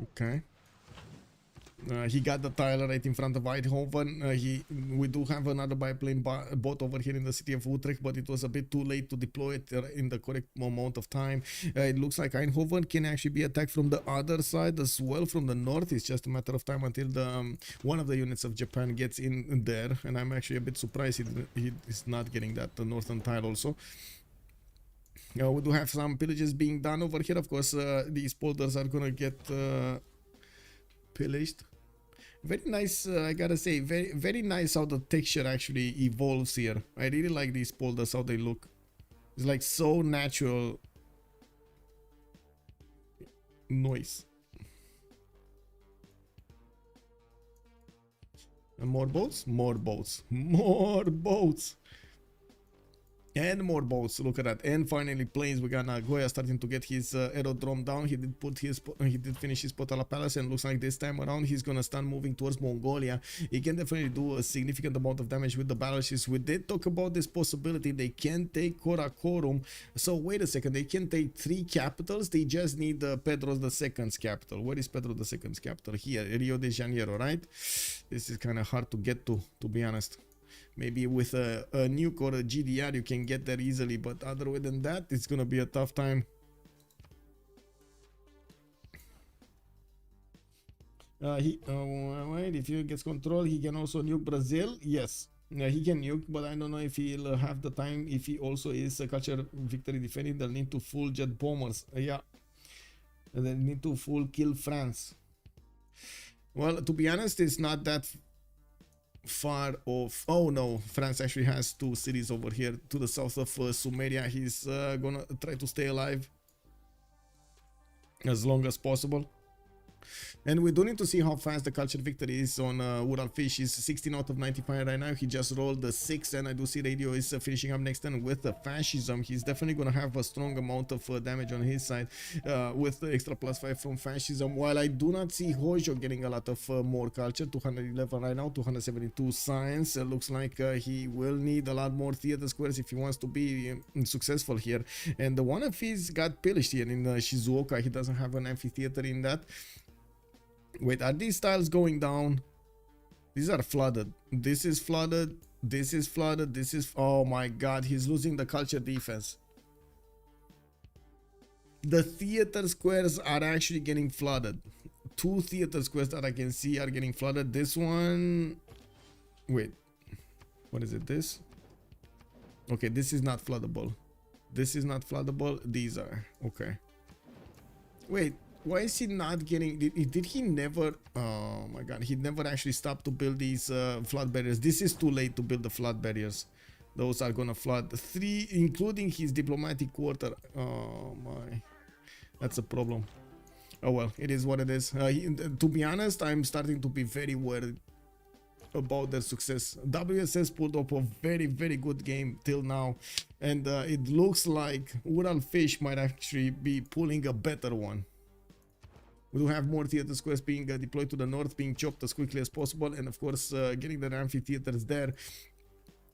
Okay. He got the tile right in front of Eindhoven. We do have another biplane bot over here in the city of Utrecht, but it was a bit too late to deploy it in the correct amount of time. It looks like Eindhoven can actually be attacked from the other side as well, from the north. It's just a matter of time until the one of the units of Japan gets in there, and I'm actually a bit surprised he is not getting that the northern tile also. We do have some pillages being done over here. Of course, these polders are gonna get pillaged. Very nice, I gotta say, very nice how the texture actually evolves here. I really like these polders, how they look. It's like so natural noise. And more boats, more boats, more boats. And more boats, look at that. And finally planes. We got Nagoya starting to get his aerodrome down. He did finish his Potala Palace, and looks like this time around he's gonna start moving towards Mongolia. He can definitely do a significant amount of damage with the battleships. We did talk about this possibility. They can take Karakorum. So wait a second, they can take 3 capitals. They just need Pedro II's capital. Where is Pedro II's capital? Here, Rio de Janeiro, right? This is kind of hard to get to be honest. Maybe with a nuke or a GDR you can get there easily, but other than that, it's gonna be a tough time. Wait, if he gets control, he can also nuke Brazil. Yes, he can nuke, but I don't know if he'll have the time. If he also is a culture victory defending, they'll need to full jet bombers. Yeah, and they need to full kill France. Well, to be honest, it's not that far off. Oh no, France actually has 2 cities over here to the south of Sumeria. He's gonna try to stay alive as long as possible. And we do need to see how fast the culture victory is on Uralfish. He's 16 out of 95 right now. He just rolled the 6, and I do see Radio is finishing up next turn with the fascism. He's definitely going to have a strong amount of damage on his side with the extra +5 from fascism, while I do not see Hojo getting a lot of more culture. 211 right now, 272 science. Looks like he will need a lot more theater squares if he wants to be successful here. And one of his got pillaged here in Shizuoka. He doesn't have an amphitheater in that. Wait, are these tiles going down? These are flooded. This is flooded. This is flooded. This is... Oh my god, he's losing the culture defense. The theater squares are actually getting flooded. 2 theater squares that I can see are getting flooded. This one... Wait. What is it? This? Okay, this is not floodable. This is not floodable. These are. Okay. Wait. Why is he not getting... Did he never... Oh my god. He never actually stopped to build these flood barriers. This is too late to build the flood barriers. Those are gonna flood. 3, including his diplomatic quarter. Oh my... That's a problem. Oh well, it is what it is. To be honest, I'm starting to be very worried about their success. WSS pulled up a very, very good game till now, and it looks like Uralfish might actually be pulling a better one. We do have more theater squares being deployed to the north, being chopped as quickly as possible, and of course getting the amphitheaters there.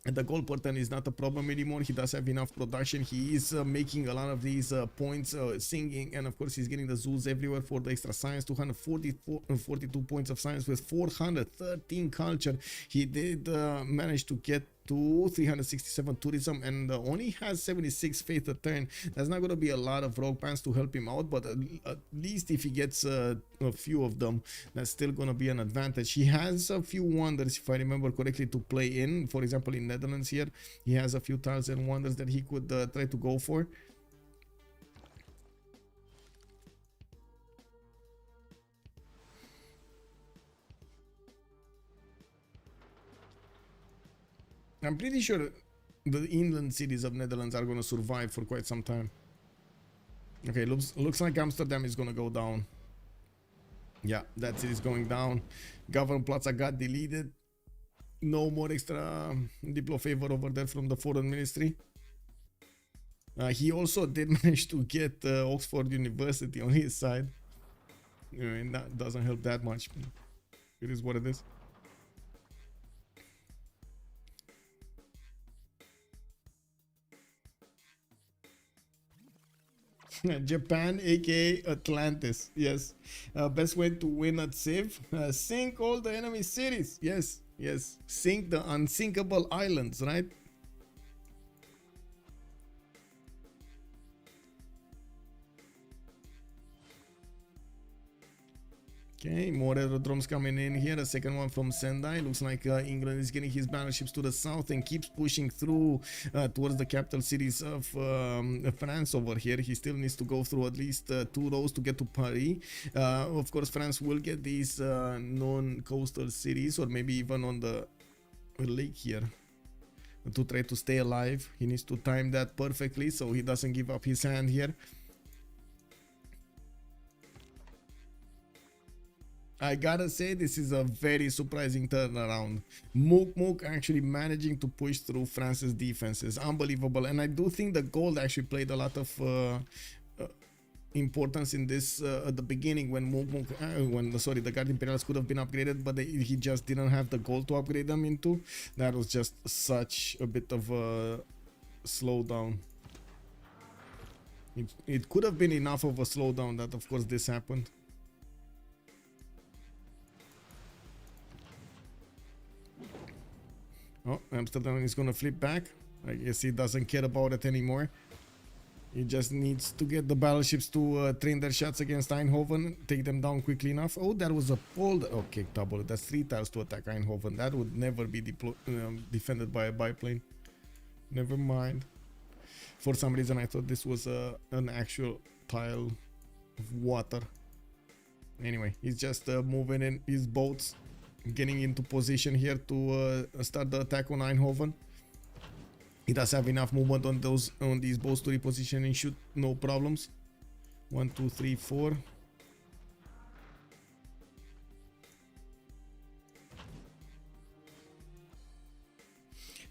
And the goal per turn is not a problem anymore. He does have enough production. He is making a lot of these points, singing, and of course he's getting the zoos everywhere for the extra science. 242 points of science with 413 culture. He did manage to get to 367 tourism, and only has 76 faith a turn. There's not going to be a lot of rogue pants to help him out, but at least if he gets a few of them, that's still going to be an advantage. He has a few wonders, if I remember correctly, to play in. For example, in Netherlands here, he has a few tiles and wonders that he could try to go for. I'm pretty sure the inland cities of Netherlands are going to survive for quite some time. Okay, looks like Amsterdam is going to go down. Yeah, that city is going down. Government Plaza got deleted. No more extra Diplo favor over there from the foreign ministry. He also did manage to get Oxford University on his side. And that doesn't help that much. It is what it is. Japan, aka Atlantis. Yes. Best way to win at Civ. Sink all the enemy cities. Yes. Yes. Sink the unsinkable islands, right? Okay, more aerodromes coming in here. A second one from Sendai. Looks like England is getting his battleships to the south and keeps pushing through towards the capital cities of France over here. He still needs to go through at least 2 rows to get to Paris. Of course, France will get these non-coastal cities, or maybe even on the lake here, to try to stay alive. He needs to time that perfectly so he doesn't give up his hand here. I gotta say, this is a very surprising turnaround. Mukmuk actually managing to push through France's defenses. Unbelievable. And I do think the gold actually played a lot of importance in this at the beginning when Mukmuk, the Guard Imperials could have been upgraded, but he just didn't have the gold to upgrade them into. That was just such a bit of a slowdown. It could have been enough of a slowdown that, of course, this happened. Oh, Amsterdam is gonna flip back. I guess he doesn't care about it anymore. He just needs to get the battleships to train their shots against Eindhoven, take them down quickly enough. Oh, that was a fold. Okay, double. That's 3 tiles to attack Eindhoven. That would never be defended by a biplane. Never mind. For some reason, I thought this was an actual tile of water. Anyway, he's just moving in his boats, getting into position here to start the attack on Eindhoven. He does have enough movement on these boats to reposition and shoot, no problems. 1, 2, 3, 4.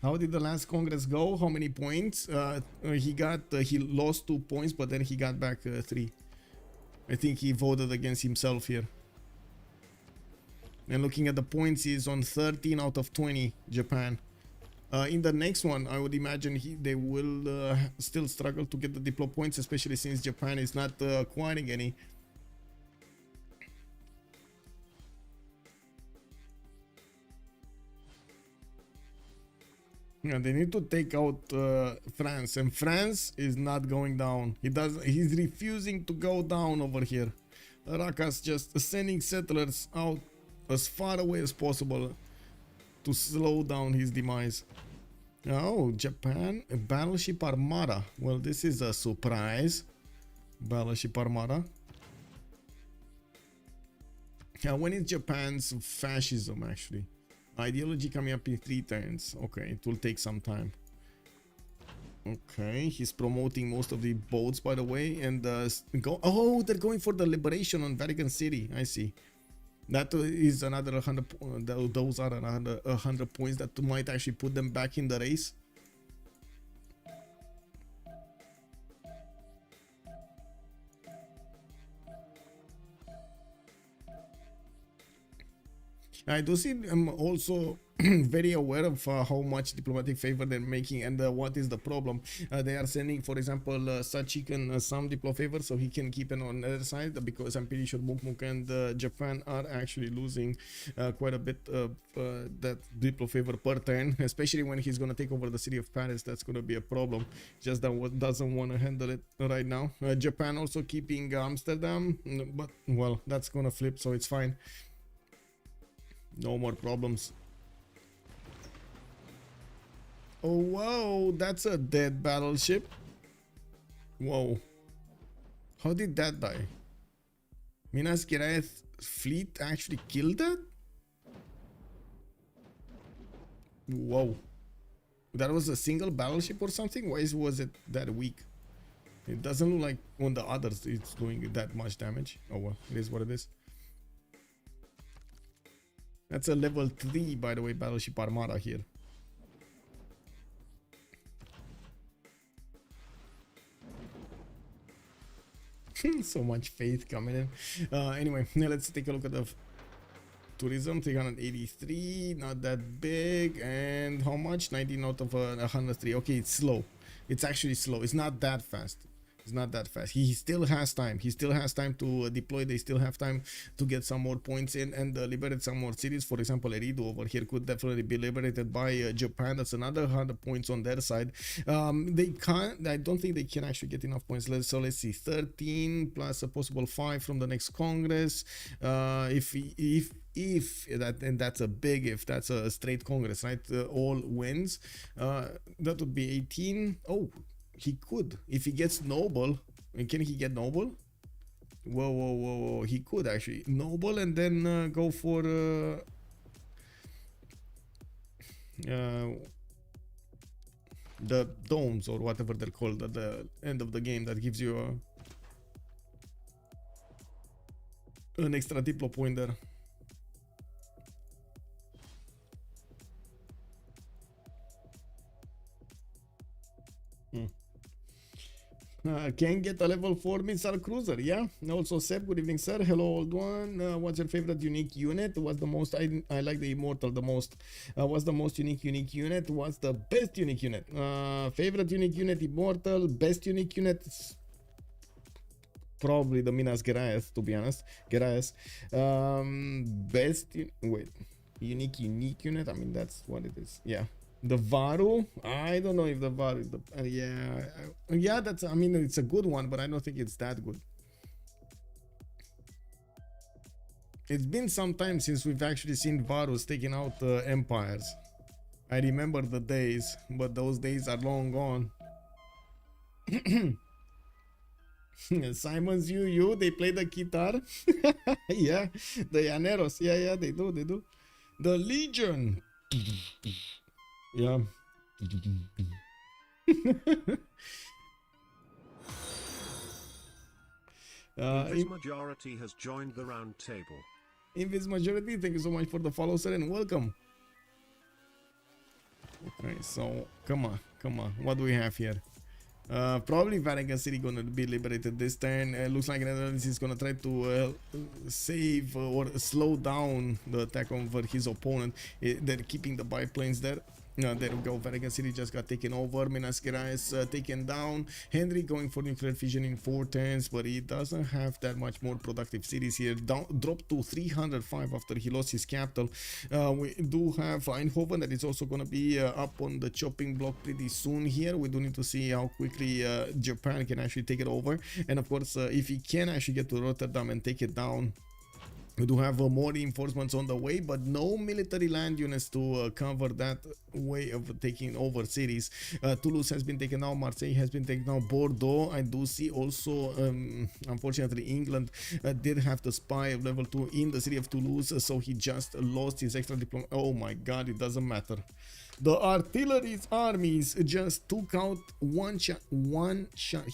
How did the last Congress go? How many points? He lost 2 points, but then he got back 3. I think he voted against himself here. And looking at the points, he's on 13 out of 20, Japan. In the next one, I would imagine they will still struggle to get the Diplo points, especially since Japan is not acquiring any. Yeah, they need to take out France, and France is not going down. He's refusing to go down over here. Rakas just sending settlers out as far away as possible to slow down his demise. Oh, Japan, a battleship armada. Well, this is a surprise. Battleship armada. When is Japan's fascism actually? Ideology coming up in 3 turns. Okay, it will take some time. Okay, he's promoting most of the boats, by the way, and oh, they're going for the liberation on Vatican City. I see. That is another 100. Those are another 100 points that might actually put them back in the race. I do see I'm also very aware of how much diplomatic favor they're making and what is the problem. They are sending, for example, SahChicken some diplo favor so he can keep it on the other side, because I'm pretty sure Mukmuk and Japan are actually losing quite a bit of that diplo favor per turn, especially when he's going to take over the city of Paris. That's going to be a problem. Just that doesn't want to handle it right now. Japan also keeping Amsterdam, but well, that's going to flip, so it's fine. No more problems. Oh, whoa, that's a dead battleship. Whoa. How did that die? Minas Gerais fleet actually killed that? Whoa. That was a single battleship or something? Why was it that weak? It doesn't look like on the others it's doing that much damage. Oh well, it is what it is. That's a level 3, by the way, battleship armada here. So much faith coming in. Anyway, let's take a look at the tourism. 383, not that big. And how much? 19 out of 103. Okay, it's slow. It's actually slow. It's not that fast. It's not that fast. He still has time. He still has time to deploy. They still have time to get some more points in and liberate some more cities. For example, Eridu over here could definitely be liberated by Japan. That's another 100 points on their side. They can't. I don't think they can actually get enough points. So let's see. 13 plus a possible 5 from the next Congress. If that, and that's a big if, that's a straight Congress, right? All wins. That would be 18. Oh. He could, if he gets noble. Can he get noble? Whoa. He could actually noble and then go for the domes or whatever they're called at the end of the game. That gives you an extra diplo point there. Can get a level 4 missile cruiser, yeah. Also Seb, good evening sir. Hello old one. What's your favorite unique unit? What's the most I like the immortal the most. What's the most unique unit? What's the best unique unit? Favorite unique unit immortal. Best unique unit, probably the Minas Gerais, to be honest. Gerais. Unique unit, I mean that's what it is. Yeah. The Varu, I don't know if the Varu, yeah, that's, I mean, it's a good one, but I don't think it's that good. It's been some time since we've actually seen Varus taking out empires. I remember the days, but those days are long gone. Simon's you, they play the guitar. Yeah, the Llaneros, yeah, they do. The Legion. Yeah. Invis Majority has joined the round table. Invis Majority, thank you so much for the follow, sir, and welcome. Okay, so come on. What do we have here? Probably Vatican City gonna be liberated this turn. Looks like Netherlands is gonna try to save or slow down the attack over his opponent. They're keeping the biplanes there. There we go. Vatican City just got taken over. Minas Gerais taken down. Henri going for nuclear fission in 4 turns, but he doesn't have that much more productive cities here. Dropped to 305 after he lost his capital. We do have Eindhoven that is also going to be up on the chopping block pretty soon here. We do need to see how quickly Japan can actually take it over. And of course, if he can actually get to Rotterdam and take it down, we do have more reinforcements on the way, but no military land units to cover that way of taking over cities. Toulouse has been taken out, Marseille has been taken out, Bordeaux. I do see also, unfortunately, England did have the spy of level 2 in the city of Toulouse, so he just lost his extra diploma. Oh my god, it doesn't matter. The artillery's armies just took out one shot.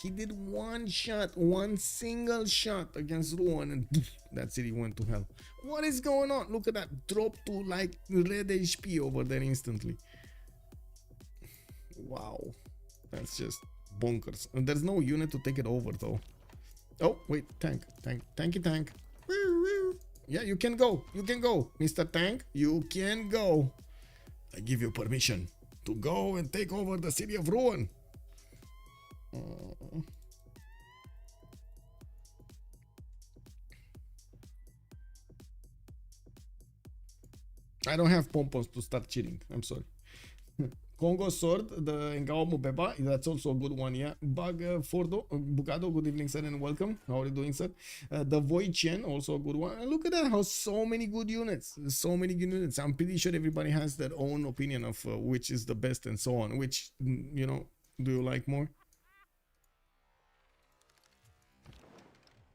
He did one shot, one single shot against Rouen, and that city went to hell. What is going on? Look at that. Drop to like red HP over there instantly. Wow. That's just bonkers. And there's no unit to take it over though. Oh, wait. Tank. Yeah, you can go. Mr. Tank, you can go. I give you permission to go and take over the city of Rouen. I don't have pompons to start cheating. I'm sorry. Congo Sword, the Ngao Mubeba, that's also a good one, yeah. Bugado, good evening, sir, and welcome. How are you doing, sir? The Voichen, also a good one. And look at that, how so many good units. I'm pretty sure everybody has their own opinion of which is the best and so on. Which, you know, do you like more?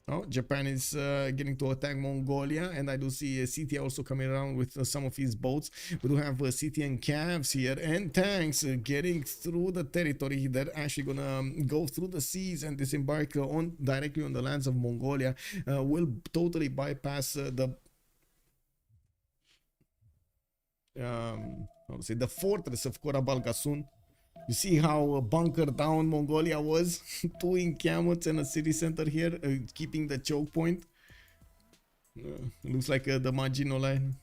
Oh, Japan is getting to attack Mongolia, and I do see Scythia also coming around with some of his boats. We do have Scythian calves here and tanks getting through the territory. They're actually gonna go through the seas and disembark directly on the lands of Mongolia. Will totally bypass the fortress of Korabalgasun. You see how bunkered down Mongolia was? 2 encampments and a city center here, keeping the choke point. Looks like the Maginot Line.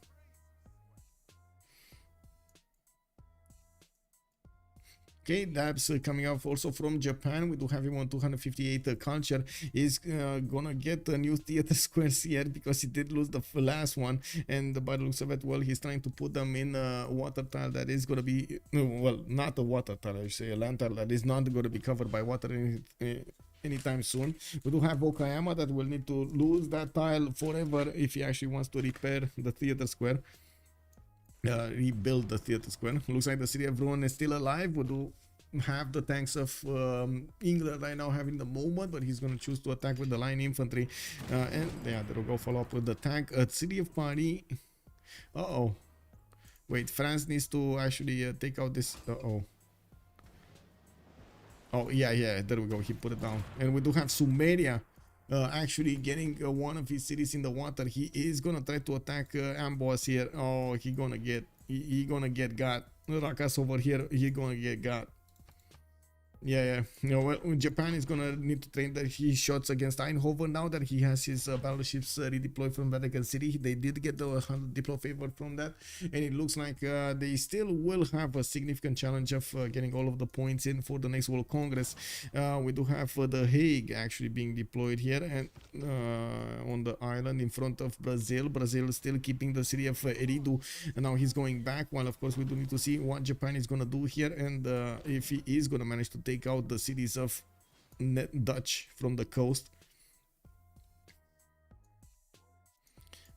Okay, that's coming out also from Japan. We do have him on 258 culture. He's gonna get new theater squares here because he did lose the last one, and by the looks of it, well, he's trying to put them in a water tile that is gonna be, well, not a water tile, I should say, a land tile that is not gonna be covered by water anytime soon. We do have Okayama that will need to lose that tile forever if he actually wants to repair the theater square. Rebuild the theater square. Looks like the city of Rouen is still alive. We do have the tanks of England right now having the moment, but he's going to choose to attack with the line infantry. And yeah, there we go, follow up with the tank at city of Paris. Wait, France needs to actually take out this. Oh yeah, there we go, he put it down. And we do have Sumeria actually getting one of his cities in the water. He is gonna try to attack Amboss here. Oh, he gonna get got. Rakas over here, he gonna get got. Yeah. You know, well, Japan is gonna need to train his shots against Eindhoven now that he has his battleships redeployed from Vatican City. They did get the 100 deploy favor from that, and it looks like they still will have a significant challenge of getting all of the points in for the next World Congress. We do have The Hague actually being deployed here and on the island in front of Brazil. Brazil still keeping the city of Eridu, and now he's going back. While of course we do need to see what Japan is gonna do here, and if he is gonna manage to take out the cities of Dutch from the coast.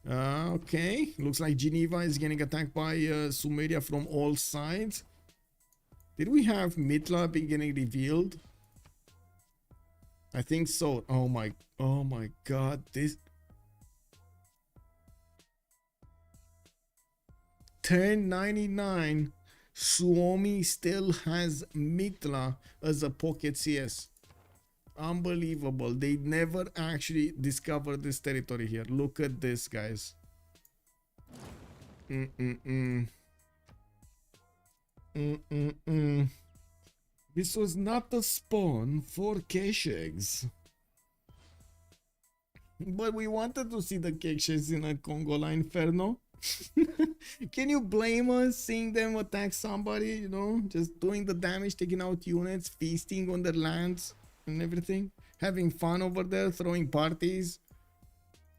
Okay, looks like Geneva is getting attacked by Sumeria from all sides. Did we have Mitla being getting revealed? I think so. Oh my god, this turn 99. Suomi still has Mitla as a pocket CS. Unbelievable. They never actually discovered this territory here. Look at this, guys. This was not the spawn for cache eggs. But we wanted to see the cache eggs in a Congola Inferno. Can you blame us seeing them attack somebody, you know? Just doing the damage, taking out units, feasting on their lands and everything. Having fun over there, throwing parties.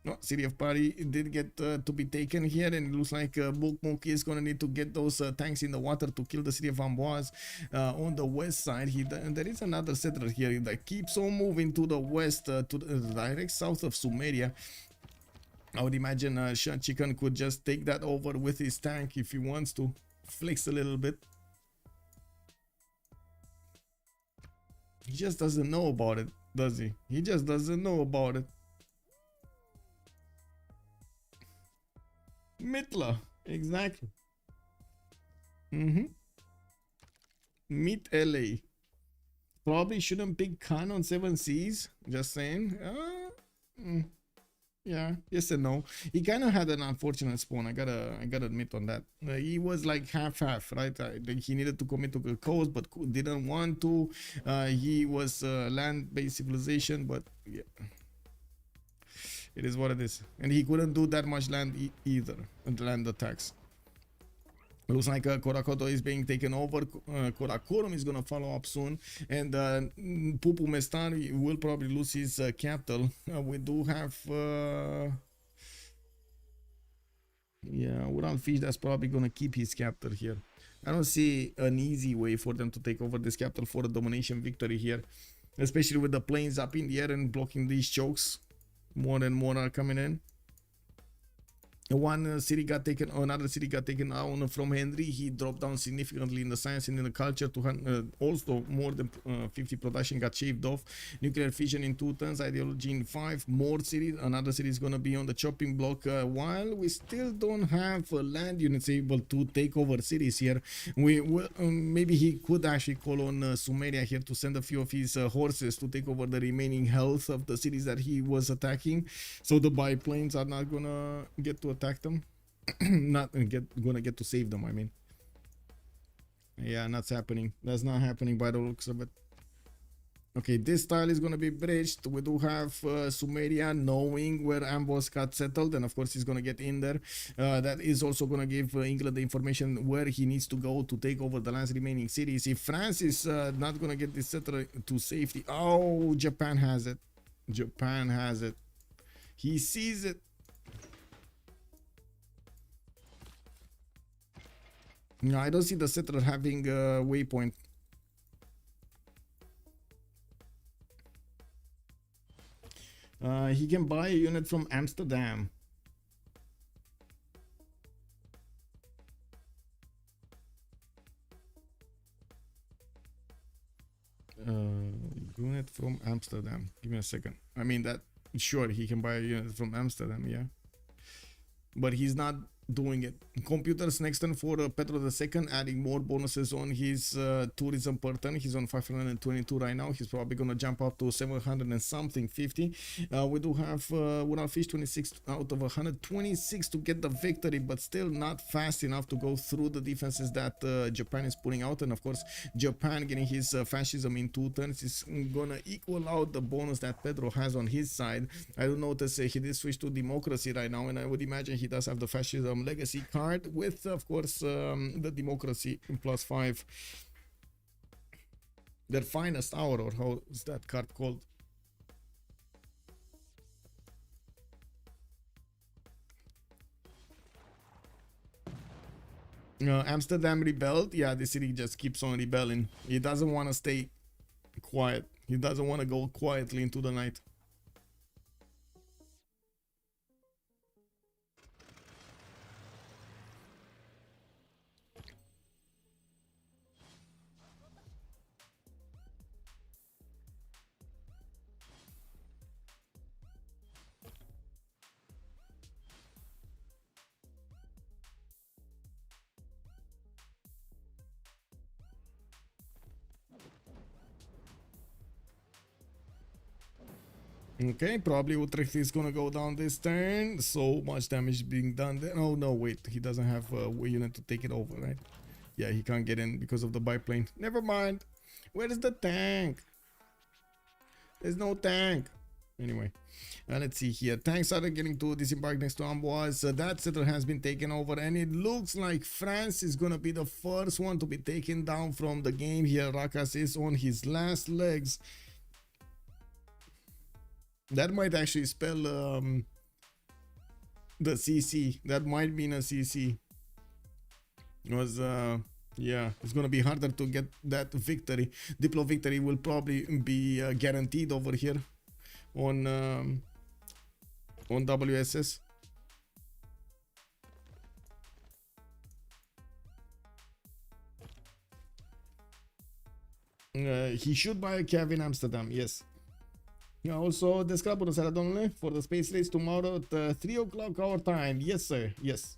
No, City of Party did get to be taken here, and it looks like Mukmuk is gonna need to get those tanks in the water to kill the City of Amboise on the west side. There is another settler here that keeps on moving to the west, to the direct south of Sumeria. I would imagine SahChicken could just take that over with his tank if he wants to flex a little bit. He just doesn't know about it, does he? He just doesn't know about it. Mitla, exactly. Meet LA. Probably shouldn't pick Khan on 7 Seas. Just saying. Yeah, yes and no. He kind of had an unfortunate spawn. I gotta admit on that. He was like half, right? He needed to commit to the coast, but didn't want to. He was land-based civilization, but yeah. It is what it is. And he couldn't do that much land either. Land attacks. Looks like Korakoto is being taken over. Korakorum is going to follow up soon. And Pupumestari will probably lose his capital. We do have... yeah, Uralfish that's probably going to keep his capital here. I don't see an easy way for them to take over this capital for a domination victory here. Especially with the planes up in the air and blocking these chokes. More and more are coming in. One city got taken, another city got taken down from Henri. He dropped down significantly in the science and in the culture. Also, more than 50 production got shaved off. Nuclear fission in 2 turns, ideology in 5. More cities, another city is going to be on the chopping block. While we still don't have land units able to take over cities here, we will, maybe he could actually call on Sumeria here to send a few of his horses to take over the remaining health of the cities that he was attacking. So the biplanes are not going to get to attack them. Not gonna get to save them, I mean. Yeah, that's happening. That's not happening by the looks of it. Okay, this tile is gonna be bridged. We do have Sumeria knowing where Amboss got settled, and of course he's gonna get in there. That is also gonna give England the information where he needs to go to take over the last remaining cities. If France is not gonna get this settler to safety, oh, Japan has it. Japan has it. He sees it. No, I don't see the settler having a waypoint. He can buy a unit from Amsterdam. Unit from Amsterdam. Give me a second. I mean that, sure, he can buy a unit from Amsterdam, yeah. But he's not doing it. Computers next turn for Petro II, adding more bonuses on his tourism per turn. He's on 522 right now. He's probably gonna jump up to 700 and something 50. We do have Uralfish 26 out of 126 to get the victory, but still not fast enough to go through the defenses that Japan is putting out. And of course, Japan getting his fascism in 2 turns is gonna equal out the bonus that Pedro has on his side. I do notice he did switch to democracy right now, and I would imagine he does have the fascism legacy card with, of course, the democracy in +5. Their finest hour, or how is that card called? Amsterdam rebelled. Yeah, the city just keeps on rebelling. He doesn't want to stay quiet. He doesn't want to go quietly into the night. Okay, probably Utrecht is gonna go down this turn. So much damage being done there. Oh no, wait, he doesn't have a unit to take it over, right? Yeah, he can't get in because of the biplane. Never mind. Where is the tank? There's no tank. Anyway, let's see here. Tanks are getting to disembark next to Amboise. That settler has been taken over, and it looks like France is gonna be the first one to be taken down from the game here. Rakas is on his last legs. That might actually spell the CC. That might mean a CC. Was yeah, it's gonna be harder to get that victory. Diplo victory will probably be guaranteed over here on WSS. He should buy a cab in Amsterdam, yes. Yeah, also, descrap bună seara, domnule, for the space race tomorrow at 3 o'clock our time. Yes, sir, yes.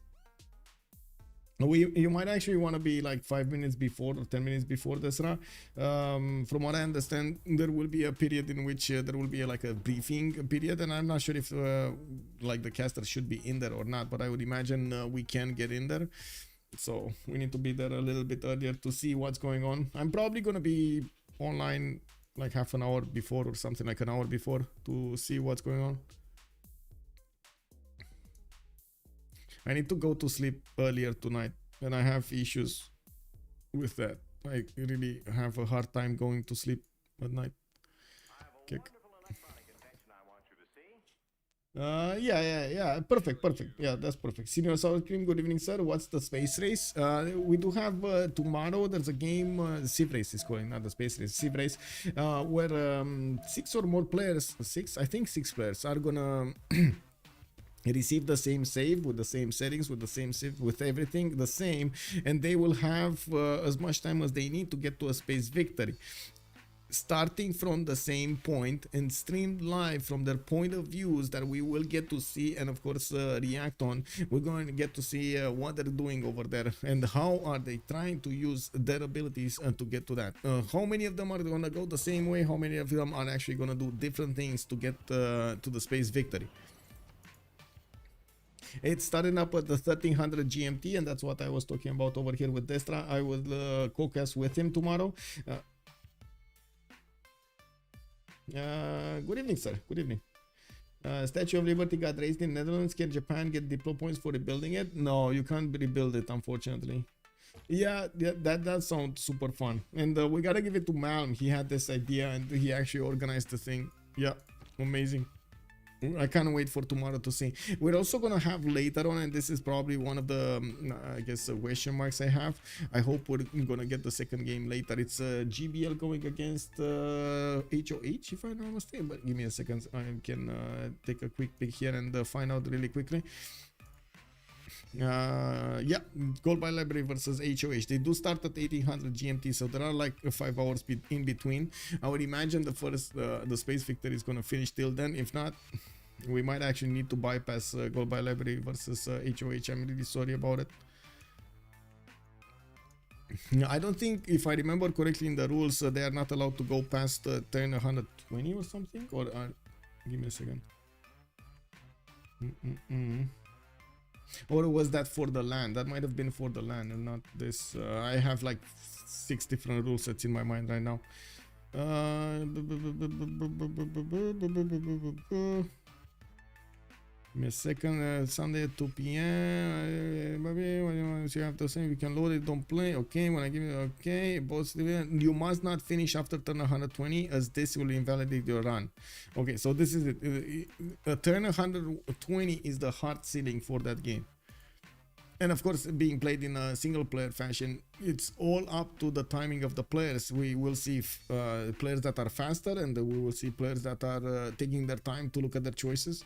You might actually want to be like 5 minutes before or 10 minutes before Desra. From what I understand, there will be a period in which there will be like a briefing period, and I'm not sure if like the caster should be in there or not, but I would imagine we can get in there. So we need to be there a little bit earlier to see what's going on. I'm probably going to be online like half an hour before or something, like an hour before, to see what's going on. I need to go to sleep earlier tonight, and I have issues with that. I really have a hard time going to sleep at night. Okay. Yeah, perfect. Yeah, that's perfect. Senior Sour Cream, good evening, sir. What's the space race? We do have tomorrow, there's a game, Civ race is calling, not the space race, Civ race, where 6 or more players, I think 6 players are gonna receive the same save with the same settings, with the same save, with everything the same, and they will have as much time as they need to get to a space victory, starting from the same point and streamed live from their point of views that we will get to see and of course react on. We're going to get to see what they're doing over there and how are they trying to use their abilities to get to that. How many of them are going to go the same way, how many of them are actually going to do different things to get to the space victory. It's starting up at the 1300 GMT, and that's what I was talking about over here with Destra. I will co-cast with him tomorrow. Good evening, sir. Good evening. Statue of Liberty got raised in Netherlands. Can Japan get Diplo points for rebuilding it? No, you can't rebuild it, unfortunately. Yeah, that sounds super fun. And we gotta give it to Malm. He had this idea and he actually organized the thing. Yeah, amazing. I can't wait for tomorrow to see. We're also gonna have later on, and this is probably one of the I guess question marks I have. I hope we're gonna get the second game later. It's GBL going against HOH, if I'm not mistaken. But give me a second, I can take a quick peek here and find out really quickly. Yeah, Gold by Library versus HOH. They do start at 1800 GMT, so there are like 5 hours in between. I would imagine the first the space victory is gonna finish till then. If not, we might actually need to bypass Gold by Library versus HOH. I'm really sorry about it. I don't think, if I remember correctly in the rules, they are not allowed to go past turn 120 or something. Or give me a second. Or was that for the land? That might have been for the land and not this. I have like 6 different rule sets in my mind right now. Give me a second. Sunday at 2 p.m. You have to say we can load it, don't play. Okay, when I give you okay, both you must not finish after turn 120, as this will invalidate your run. Okay, so this is it. Turn 120 is the hard ceiling for that game. And of course, being played in a single player fashion, it's all up to the timing of the players. We will see players that are faster, and we will see players that are taking their time to look at their choices.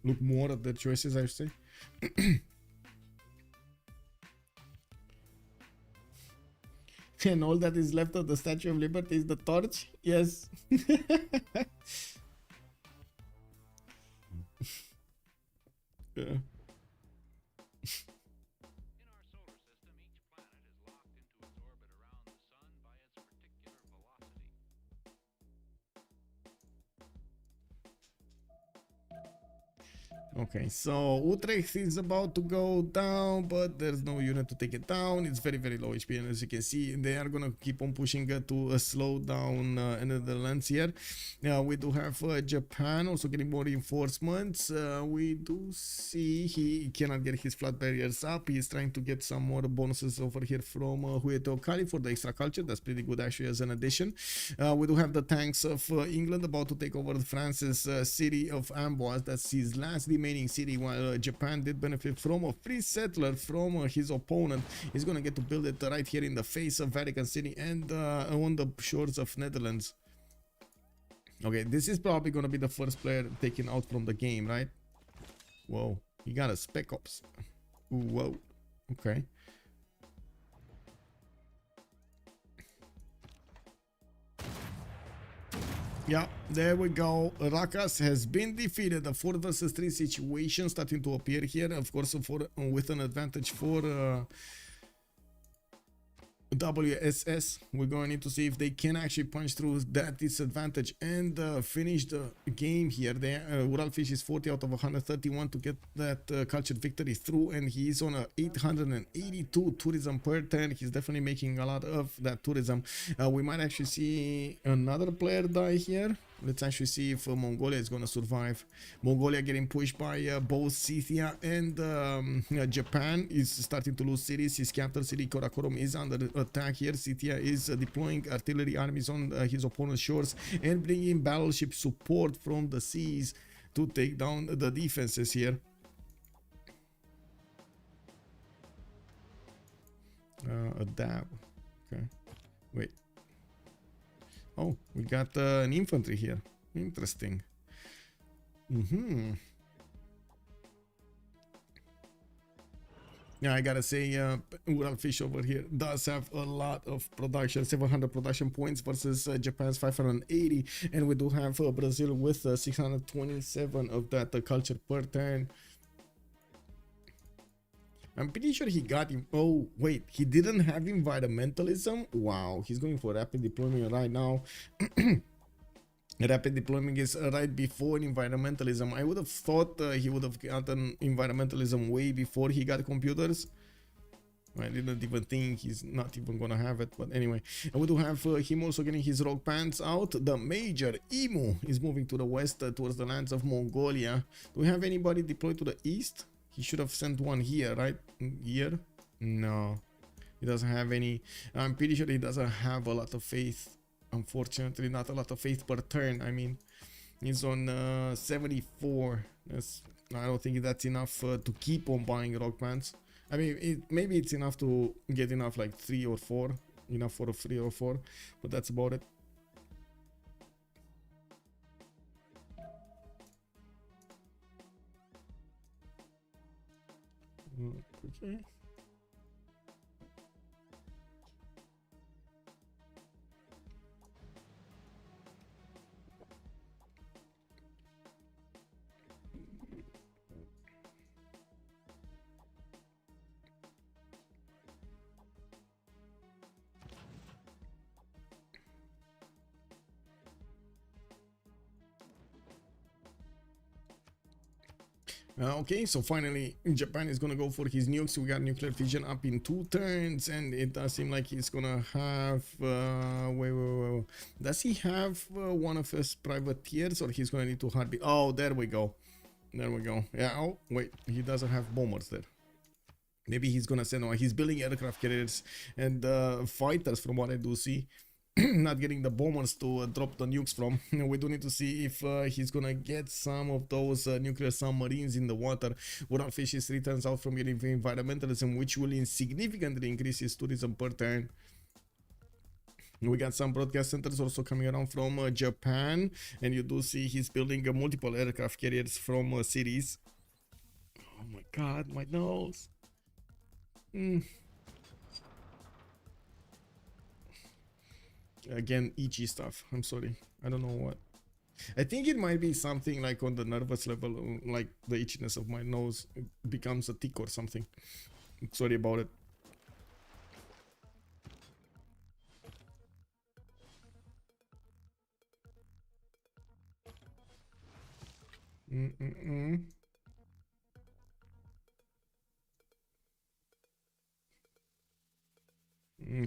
Look more at their choices, I should say. And all that is left of the Statue of Liberty is the torch? Yes. Yeah. Okay, so Utrecht is about to go down, but there's no unit to take it down. It's very, very low HP, and as you can see, they are gonna keep on pushing to slow down Netherlands here. We do have Japan also getting more reinforcements. We do see he cannot get his flat barriers up. He's trying to get some more bonuses over here from Hueto Kali for the extra culture. That's pretty good actually as an addition. We do have the tanks of England about to take over France's city of Amboise. That's his last remaining city, while Japan did benefit from a free settler from his opponent. He's gonna get to build it right here in the face of Vatican City and on the shores of Netherlands. Okay, this is probably gonna be the first player taken out from the game, right? Whoa, he got a Spec Ops. Ooh, whoa, okay. Yeah, there we go. Rakas has been defeated. The 4 versus 3 situation starting to appear here. Of course, with an advantage for WSS. We're going to need to see if they can actually punch through that disadvantage and finish the game here. Uralfish is 40 out of 131 to get that cultured victory through, and he's on a 882 tourism per turn. He's definitely making a lot of that tourism. We might actually see another player die here. Let's actually see if Mongolia is going to survive. Mongolia getting pushed by both Scythia and Japan is starting to lose cities. His capital city, Karakorum, is under attack here. Scythia is deploying artillery armies on his opponent's shores and bringing battleship support from the seas to take down the defenses here. A dab. Okay. Wait. Oh, we got an infantry here. Interesting. Yeah, I gotta say, Uralfish over here does have a lot of production, 700 production points versus Japan's 580, and we do have Brazil with 627 of that culture per turn. I'm pretty sure he got him. Oh, wait, he didn't have environmentalism? Wow, he's going for rapid deployment right now. Rapid deployment is right before environmentalism. I would have thought he would have gotten environmentalism way before he got computers. I didn't even think he's not even gonna have it, but anyway. And we do have him also getting his rock pants out. The major Emu is moving to the west towards the lands of Mongolia. Do we have anybody deployed to the east? He should have sent one here, right? Here? No, he doesn't have any. I'm pretty sure he doesn't have a lot of faith. Unfortunately, not a lot of faith per turn. I mean, he's on 74. I don't think that's enough to keep on buying rock pants. I mean, maybe it's enough to get enough, like 3 or 4. Enough for a 3 or 4, but that's about it. Okay. Okay, so finally Japan is gonna go for his nukes. We got nuclear fission up in 2 turns, and it does seem like he's gonna have wait. Does he have one of his privateers, or he's gonna need to hard be? Oh, there we go. Yeah. Oh, wait, he doesn't have bombers there. Maybe he's gonna send. No, he's building aircraft carriers and fighters, from what I do see. Not getting the bombers to drop the nukes from. We do need to see if he's gonna get some of those nuclear submarines in the water. Uralfish is 3 turns out from getting environmentalism, which will significantly increase his tourism per turn. We got some broadcast centers also coming around from Japan, and you do see he's building multiple aircraft carriers from cities. Oh my god, my nose. Again, itchy stuff. I'm sorry. I don't know what. I think it might be something like on the nervous level, like the itchiness of my nose becomes a tick or something. Sorry about it.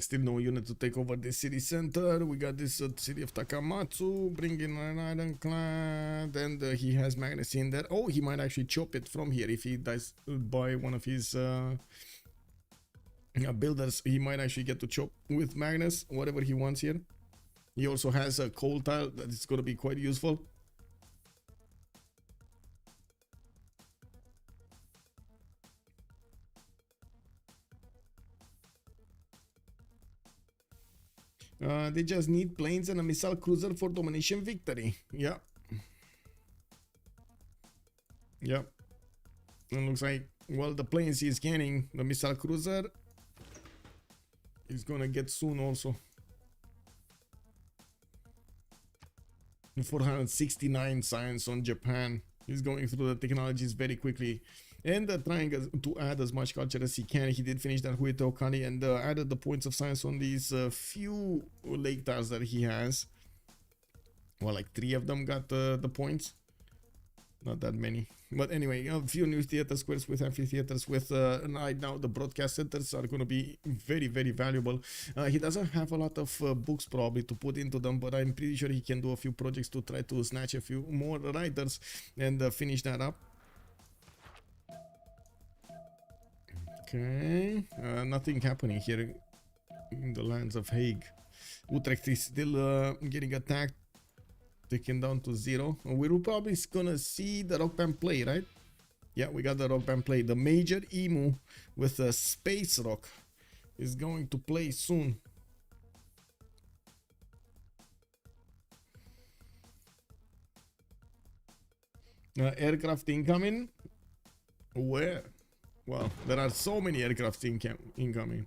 Still no unit to take over the city center. We got this city of Takamatsu, bringing an ironclad, and he has Magnus in there. Oh, he might actually chop it from here if he dies by one of his builders. He might actually get to chop with Magnus whatever he wants here. He also has a coal tile that is going to be quite useful. They just need planes and a missile cruiser for domination victory. Yeah. Yep. It looks like, well, the planes he's getting, the missile cruiser, is gonna get soon also. 469 science on Japan. He's going through the technologies very quickly. And trying to add as much culture as he can. He did finish that Huete Okani and added the points of science on these few lake tiles that he has. Well, like 3 of them got the points. Not that many. But anyway, a few new theater squares with amphitheaters with right now the broadcast centers are going to be very, very valuable. He doesn't have a lot of books probably to put into them, but I'm pretty sure he can do a few projects to try to snatch a few more writers and finish that up. Okay, nothing happening here in the lands of Hague. Utrecht is still getting attacked, taken down to 0. We're probably gonna see the rock band play, right? Yeah, we got the rock band play. The major emu with a space rock is going to play soon. Aircraft incoming. Where? Well, there are so many aircraft incoming.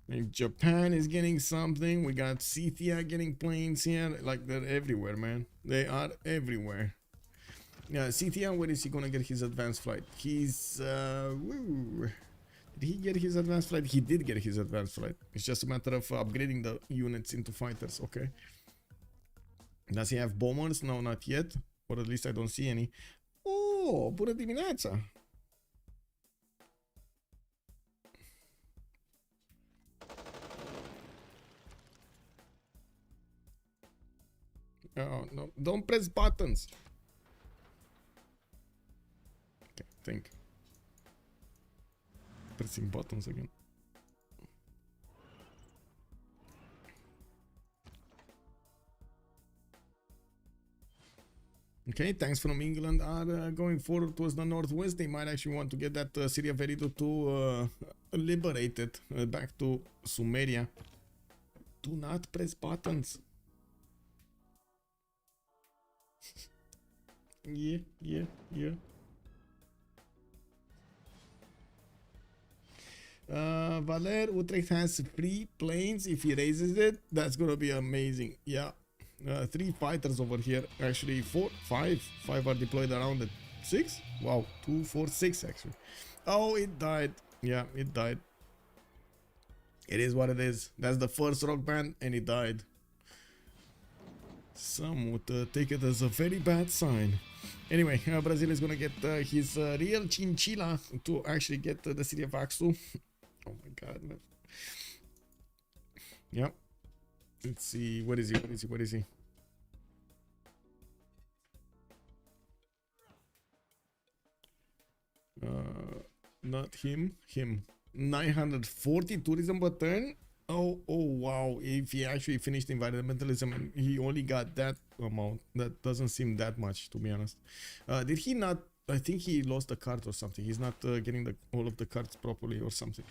Like Japan is getting something. We got Scythia getting planes here. Like, they're everywhere, man. They are everywhere. Yeah, Scythia, where is he gonna get his advanced flight? He's woo. Did he get his advanced flight? He did get his advanced flight. It's just a matter of upgrading the units into fighters. Okay. Does he have bombers? No, not yet. Or at least I don't see any. Oh, bună dimineața! Oh, no, don't press buttons. Okay, think. Pressing buttons again. Okay, tanks from England are going forward towards the northwest. They might actually want to get that city of Verido to liberate it back to Sumeria. Do not press buttons. Yeah. Valer, Utrecht has 3 planes. If he raises it, that's gonna be amazing. Yeah. 3 fighters over here. Actually, 4, 5. 5 are deployed around it. 6? Wow. 2, 4, 6 actually. Oh, it died. Yeah, it died. It is what it is. That's the first rock band and it died. Some would take it as a very bad sign. Anyway, Brazil is gonna get his real chinchilla to actually get the city of Axu. Oh my god, man. Yep. Let's see. What is he? Not him. 940 tourism per turn. Oh wow. If he actually finished environmentalism and he only got that amount, that doesn't seem that much, to be honest. Did he not? I think he lost a card or something. He's not getting all of the cards properly or something.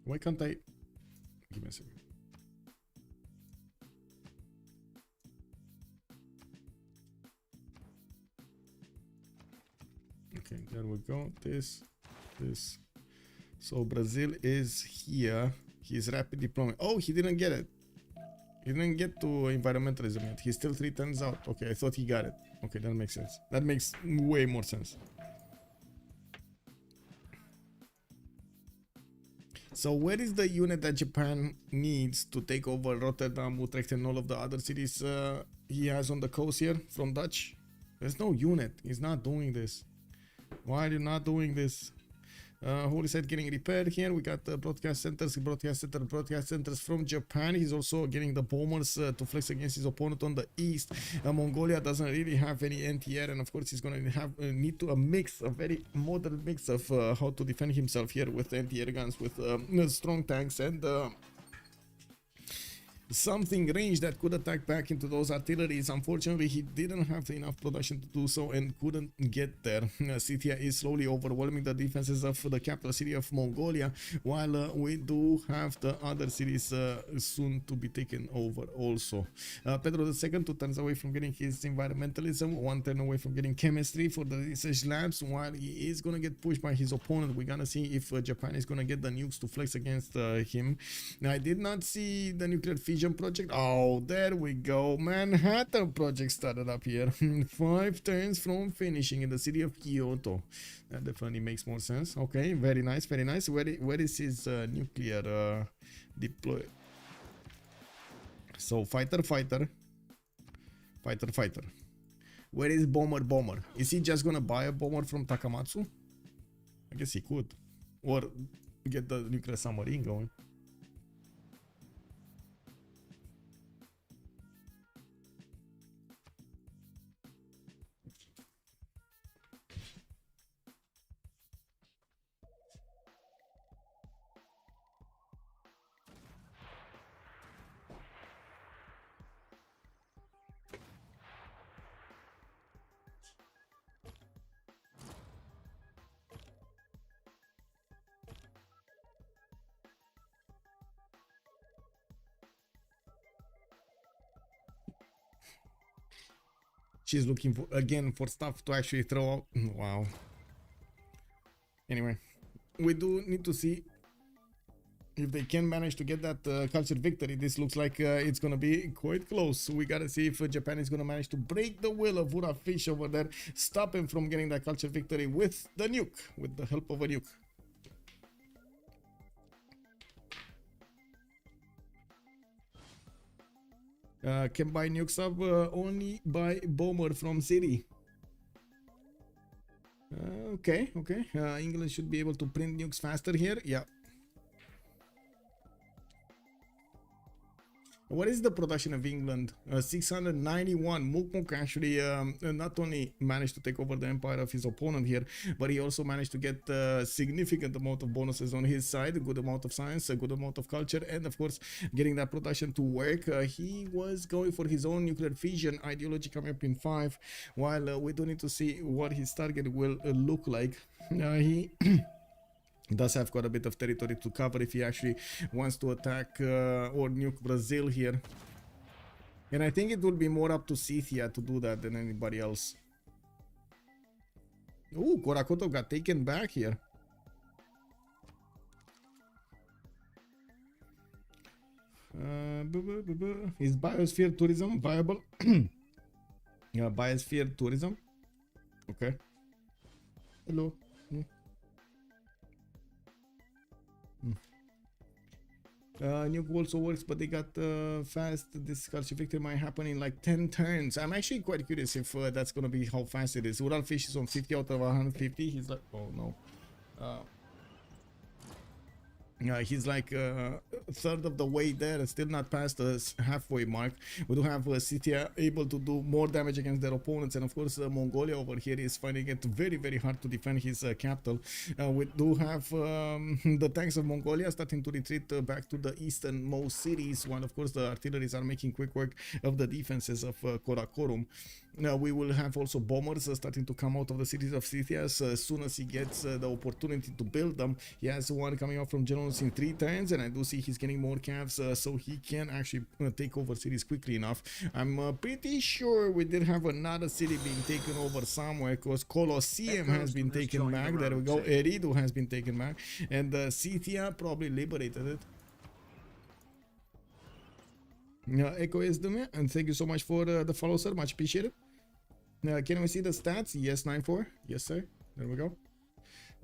Why can't I? Give me a second. Okay, there we go. This. So Brazil is here. He's rapid deployment. Oh, he didn't get it. He didn't get to environmentalism yet. He's still 3 turns out. Okay, I thought he got it. Okay, that makes sense. That makes way more sense. So where is the unit that Japan needs to take over Rotterdam, Utrecht and all of the other cities he has on the coast here from Dutch? There's no unit. He's not doing this. Why are you not doing this? Holy site getting repaired here. We got the broadcast centers from Japan. He's also getting the bombers to flex against his opponent on the east. Mongolia doesn't really have any anti-air, and of course he's going to have need to a very modern mix of how to defend himself here with anti-air guns, with strong tanks and something range that could attack back into those artilleries. Unfortunately, he didn't have enough production to do so and couldn't get there. Scythia is slowly overwhelming the defenses of the capital city of Mongolia, while we do have the other cities soon to be taken over also. Pedro II 2 turns away from getting his environmentalism, 1 turn away from getting chemistry for the research labs, while he is going to get pushed by his opponent. We're going to see if Japan is going to get the nukes to flex against him. I did not see the nuclear fission project. Oh, there we go. Manhattan project started up here. 5 turns from finishing in the city of Kyoto. That definitely makes more sense. Okay, very nice, very nice. Where is his nuclear deploy? So fighter. Where is bomber? Is he just gonna buy a bomber from Takamatsu? I guess he could, or get the nuclear submarine going. She's looking for for stuff to actually throw out. Wow. Anyway, we do need to see if they can manage to get that culture victory. This looks like it's gonna be quite close. We gotta see if Japan is gonna manage to break the will of Uralfish over there, stop him from getting that culture victory with the nuke, with the help of a nuke. Can buy nukes up only by bomber from city. Okay. England should be able to print nukes faster here. Yeah. What is the production of England? 691. Mukmuk actually not only managed to take over the empire of his opponent here, but he also managed to get a significant amount of bonuses on his side, a good amount of science, a good amount of culture, and of course getting that production to work. He was going for his own nuclear fission ideology coming up in 5, while we do need to see what his target will look like. He does have quite a bit of territory to cover if he actually wants to attack or nuke Brazil here. And I think it will be more up to Scythia to do that than anybody else. Ooh, Korakoto got taken back here. Is biosphere tourism viable? Yeah, biosphere tourism. Okay. Hello. Nuke also works, but they got fast. This culture victory might happen in like 10 turns. I'm actually quite curious if that's gonna be how fast it is. Uralfish is on 50 out of 150. He's like, oh no. He's like a third of the way there, still not past the halfway mark. We do have Scythia able to do more damage against their opponents, and of course Mongolia over here is finding it very, very hard to defend his capital. We do have the tanks of Mongolia starting to retreat back to the easternmost cities, while of course the artilleries are making quick work of the defenses of Karakorum. We will have also bombers starting to come out of the cities of Scythia as soon as he gets the opportunity to build them. He has one coming out from generals in 3 turns, and I do see he's getting more calves, so he can actually take over cities quickly enough. I'm pretty sure we did have another city being taken over somewhere, because Colosseum has been taken back. There we go. Eridu has been taken back, and Scythia probably liberated it. Echo is the man, and thank you so much for the follow, sir. Much appreciated. Can we see the stats? Yes, 9-4. Yes, sir. There we go.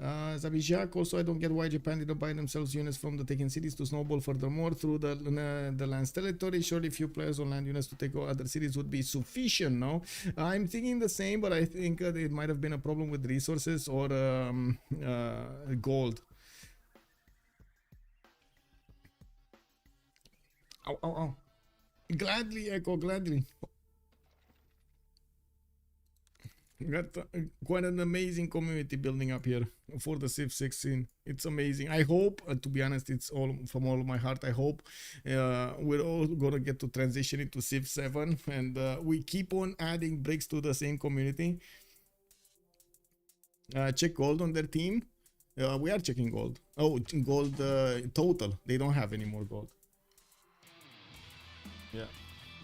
Zabijak, also I don't get why Japan didn't buy themselves units from the taken cities to snowball furthermore through the land's territory. Surely few players on land units to take over other cities would be sufficient, no? I'm thinking the same, but I think it might have been a problem with resources or gold. Ow, ow, ow. Gladly, Echo, gladly. Got quite an amazing community building up here for the Civ6 scene. It's amazing. I hope, to be honest, it's all from all of my heart. I hope we're all gonna get to transition into Civ7 and we keep on adding bricks to the same community. Check gold on their team. We are checking gold. Oh, gold total. They don't have any more gold.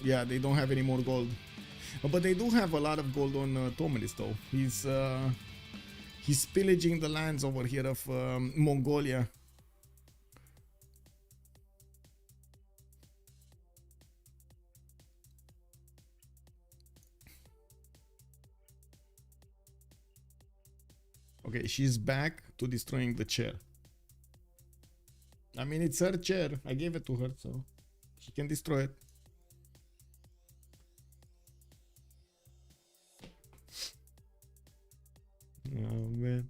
Yeah, they don't have any more gold. But they do have a lot of gold on Tomelis though. He's pillaging the lands over here of Mongolia. Okay, she's back to destroying the chair. I mean, it's her chair. I gave it to her, so she can destroy it. Oh man.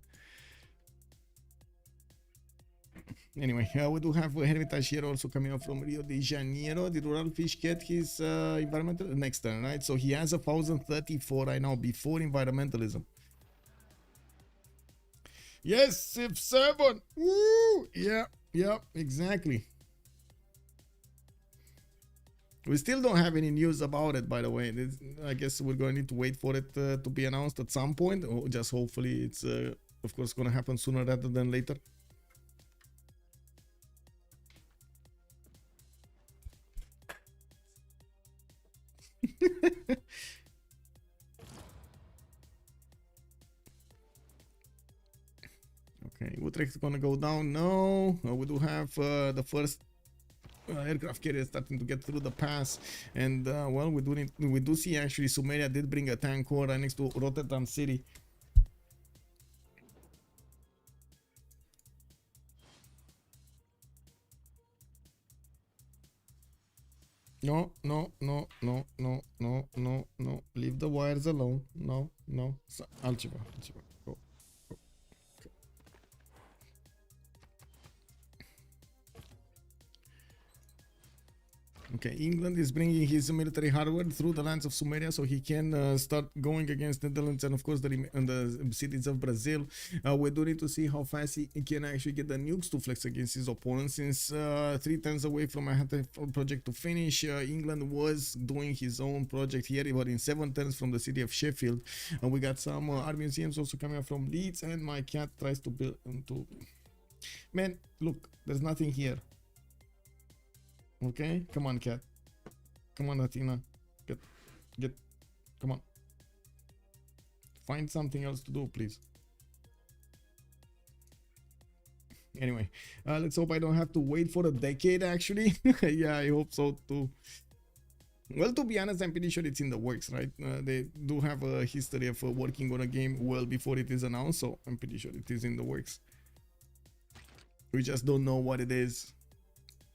Anyway, we do have Hermitage here also coming up from Rio de Janeiro. Did Uralfish get his environmental next turn, right? So he has 1034 right now before environmentalism. Yes, Civ7. Woo! Yeah, exactly. We still don't have any news about it, by the way. I guess we're going to need to wait for it to be announced at some point. Or just hopefully it's, of course, going to happen sooner rather than later. Okay, Utrecht's going to go down. No, we do have the first aircraft carrier starting to get through the pass, and well, we do see actually Sumeria did bring a tank core right next to Rotterdam City. No, leave the wires alone. No, altceva. Go. Okay, England is bringing his military hardware through the lands of Sumeria so he can start going against Netherlands and of course the cities of Brazil. We do need to see how fast he can actually get the nukes to flex against his opponents, since 3 turns away from a project to finish. England was doing his own project here, but in 7 turns from the city of Sheffield. We got some art museums also coming up from Leeds, and my cat tries to build into... Man, look, there's nothing here. Okay, come on, cat. Come on, Athena. Get. Come on. Find something else to do, please. Anyway, let's hope I don't have to wait for a decade, actually. Yeah, I hope so, too. Well, to be honest, I'm pretty sure it's in the works, right? They do have a history of working on a game well before it is announced, so I'm pretty sure it is in the works. We just don't know what it is.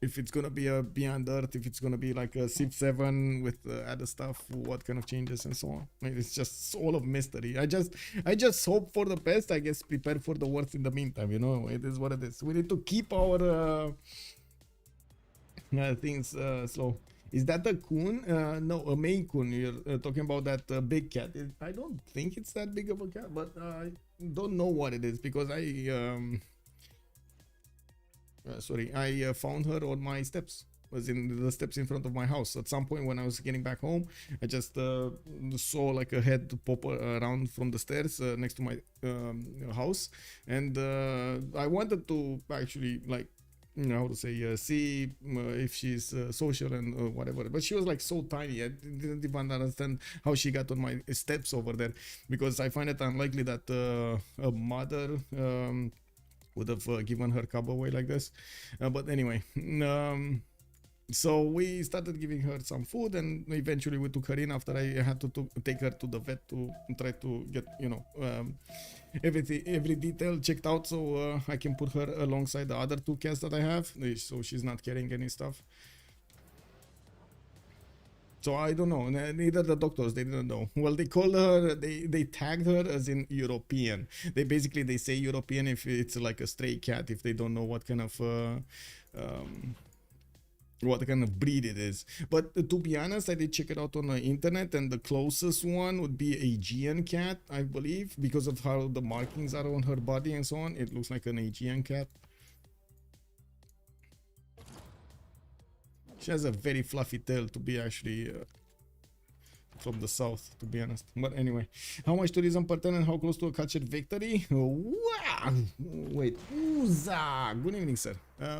If it's gonna be a Beyond Earth, if it's gonna be like a Civ7 with other stuff, what kind of changes and so on. Like, it's just all of mystery. I just hope for the best. I guess prepare for the worst in the meantime. You know, it is what it is. We need to keep our things slow. Is that a coon? No, a Maine coon. You're talking about that big cat. I don't think it's that big of a cat, but I don't know what it is because I found her on my steps. Was in the steps in front of my house. At some point when I was getting back home, I just saw like a head pop around from the stairs next to my house, and I wanted to actually, like, you know how to say, see if she's social and whatever, but she was like so tiny. I didn't even understand how she got on my steps over there, because I find it unlikely that a mother would have given her cub away like this. But anyway, So we started giving her some food, and eventually we took her in after I had to take her to the vet to try to get, you know, every detail checked out, so I can put her alongside the other two cats that I have, so she's not carrying any stuff. So I don't know, neither the doctors, they didn't know. Well, they called her, they tagged her as in European. They say European if it's like a stray cat, if they don't know what kind of breed it is. But to be honest, I did check it out on the internet, and the closest one would be Aegean cat, I believe, because of how the markings are on her body and so on. It looks like an Aegean cat. She has a very fluffy tail to be actually from the south, to be honest. But anyway, how much tourism per turn and how close to a cultured victory? Wow! Wait, Uza! Good evening, sir.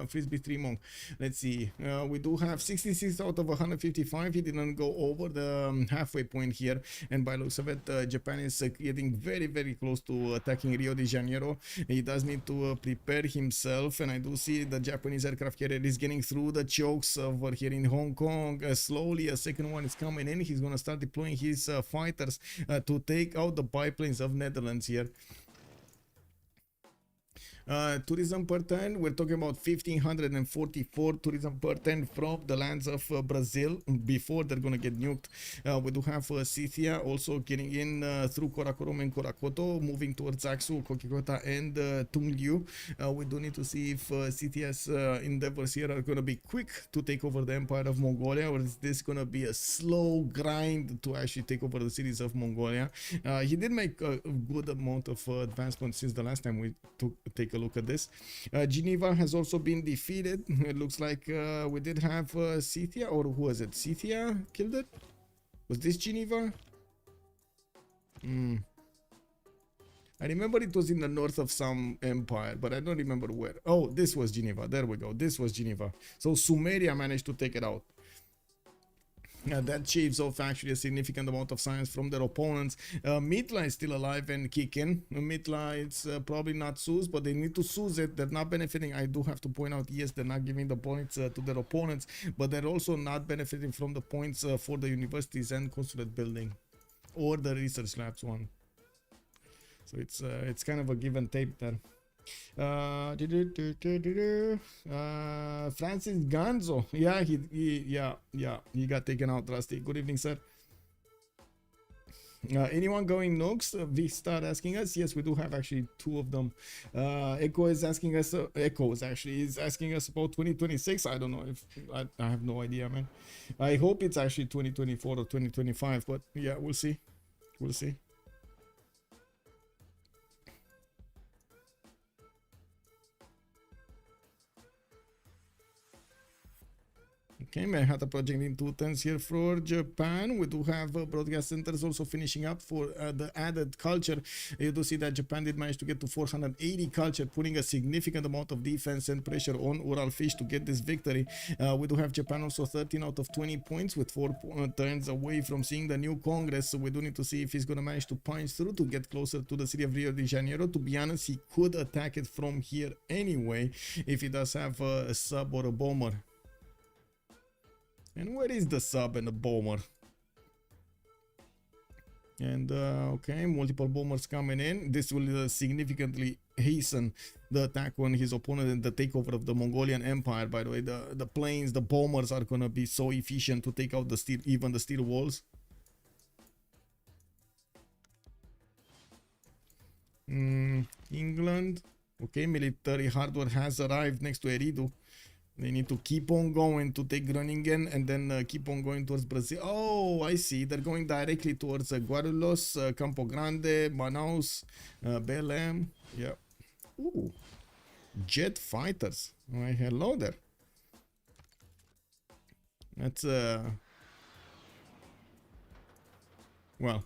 Frisbee 3 Monk. Let's see. We do have 66 out of 155. He didn't go over the halfway point here, and by looks of it, Japan is getting very, very close to attacking Rio de Janeiro. He does need to prepare himself, and I do see the Japanese aircraft carrier is getting through the chokes over here in Hong Kong. Slowly, a second one is coming in. He's gonna start deploying his fighters to take out the biplanes of Netherlands here. Tourism per turn, we're talking about 1544 tourism per turn from the lands of Brazil before they're gonna get nuked. We do have Scythia also getting in through Karakorum and Korakoto, moving towards Aksu, Kokikota, and Tungliu. We do need to see if Scythia's endeavors here are gonna be quick to take over the Empire of Mongolia, or is this gonna be a slow grind to actually take over the cities of Mongolia. He did make a good amount of advancement since the last time we take a look at this. Geneva has also been defeated. It looks like we did have Scythia, or who was it? Scythia killed it? Was this Geneva? I remember it was in the north of some empire, but I don't remember where. Oh, this was Geneva. There we go. This was Geneva. So Sumeria managed to take it out. That shaves off actually a significant amount of science from their opponents. Mitla is still alive and kicking. Mitla, it's probably not Suz, but they need to Suz it. They're not benefiting. I do have to point out, yes, they're not giving the points to their opponents, but they're also not benefiting from the points for the universities and consulate building, or the research labs one. So it's kind of a give and take there. Francis Ganzo, yeah, he got taken out. Rusty, good evening, sir. Anyone going nukes? We start asking us. Yes, we do have actually two of them. Echo is asking us. Echo is asking us about 2026. I don't know if I have no idea, man. I hope it's actually 2024 or 2025, but yeah, we'll see. We'll see. Okay, Manhattan project in 2 turns here for Japan. We do have broadcast centers also finishing up for the added culture. You do see that Japan did manage to get to 480 culture, putting a significant amount of defense and pressure on Uralfish to get this victory. We do have Japan also 13 out of 20 points with 4 turns away from seeing the new Congress. So we do need to see if he's going to manage to punch through to get closer to the city of Rio de Janeiro. To be honest, he could attack it from here anyway if he does have a sub or a bomber. And where is the sub and the bomber? And okay, multiple bombers coming in. This will significantly hasten the attack on his opponent and the takeover of the Mongolian Empire. By the way, the planes, the bombers are gonna be so efficient to take out the steel, even the steel walls. England. Okay, military hardware has arrived next to Eridu. They need to keep on going to take Groningen and then keep on going towards Brazil. Oh, I see. They're going directly towards Guarulhos, Campo Grande, Manaus, Belém. Yeah. Ooh. Jet fighters. Why, hello there. That's well,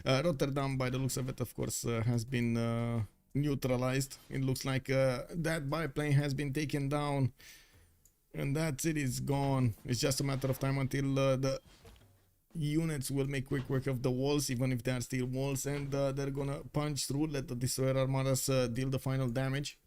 Rotterdam, by the looks of it, of course, has been neutralized. It looks like that biplane has been taken down. And that city is gone. It's just a matter of time until the units will make quick work of the walls, even if they are steel walls, and they're gonna punch through, let the destroyer armadas deal the final damage.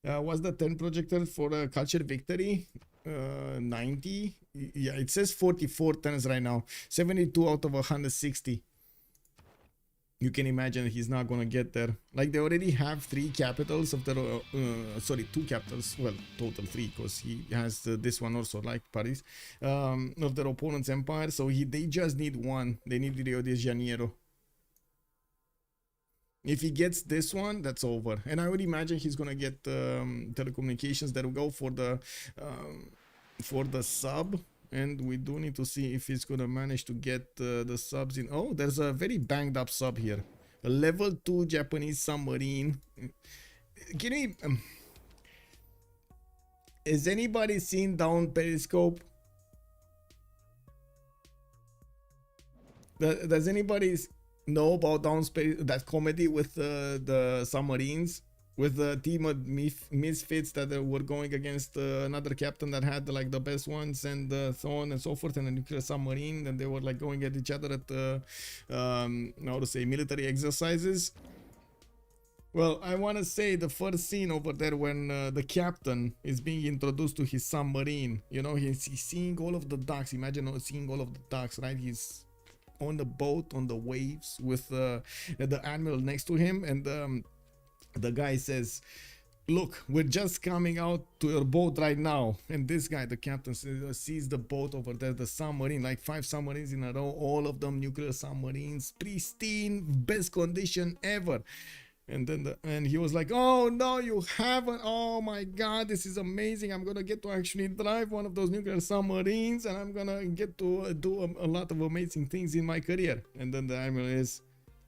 What's the 10 projector for a culture victory? 90. Yeah, it says 44 turns right now. 72 out of 160. You can imagine he's not gonna get there. Like, they already have 3 capitals of their sorry, 2 capitals, well, total 3, because he has this one also, like Paris, of their opponent's empire. So they just need 1. They need Rio de Janeiro. If he gets this one, that's over. And I would imagine he's gonna get telecommunications that will go for the sub. And we do need to see if he's gonna manage to get the subs in. Oh, there's a very banged up sub here. A level 2 Japanese submarine. Can we... has anybody seen Down Periscope? Does anybody know about that comedy with the submarines? With the team of misfits that were going against another captain that had like the best ones, and so on and so forth, and a nuclear submarine, and they were like going at each other at how to say, military exercises. Well, I want to say the first scene over there when the captain is being introduced to his submarine, you know, he's seeing all of the docks. Imagine seeing all of the docks, right? He's on the boat on the waves with the admiral next to him, and the guy says, look, we're just coming out to your boat right now. And this guy, the captain, sees the boat over there, the submarine, like 5 submarines in a row, all of them nuclear submarines, pristine, best condition ever. And then and he was like, oh no, you haven't. Oh my god, this is amazing. I'm gonna get to actually drive one of those nuclear submarines, and I'm gonna get to do a lot of amazing things in my career. And then the admiral is,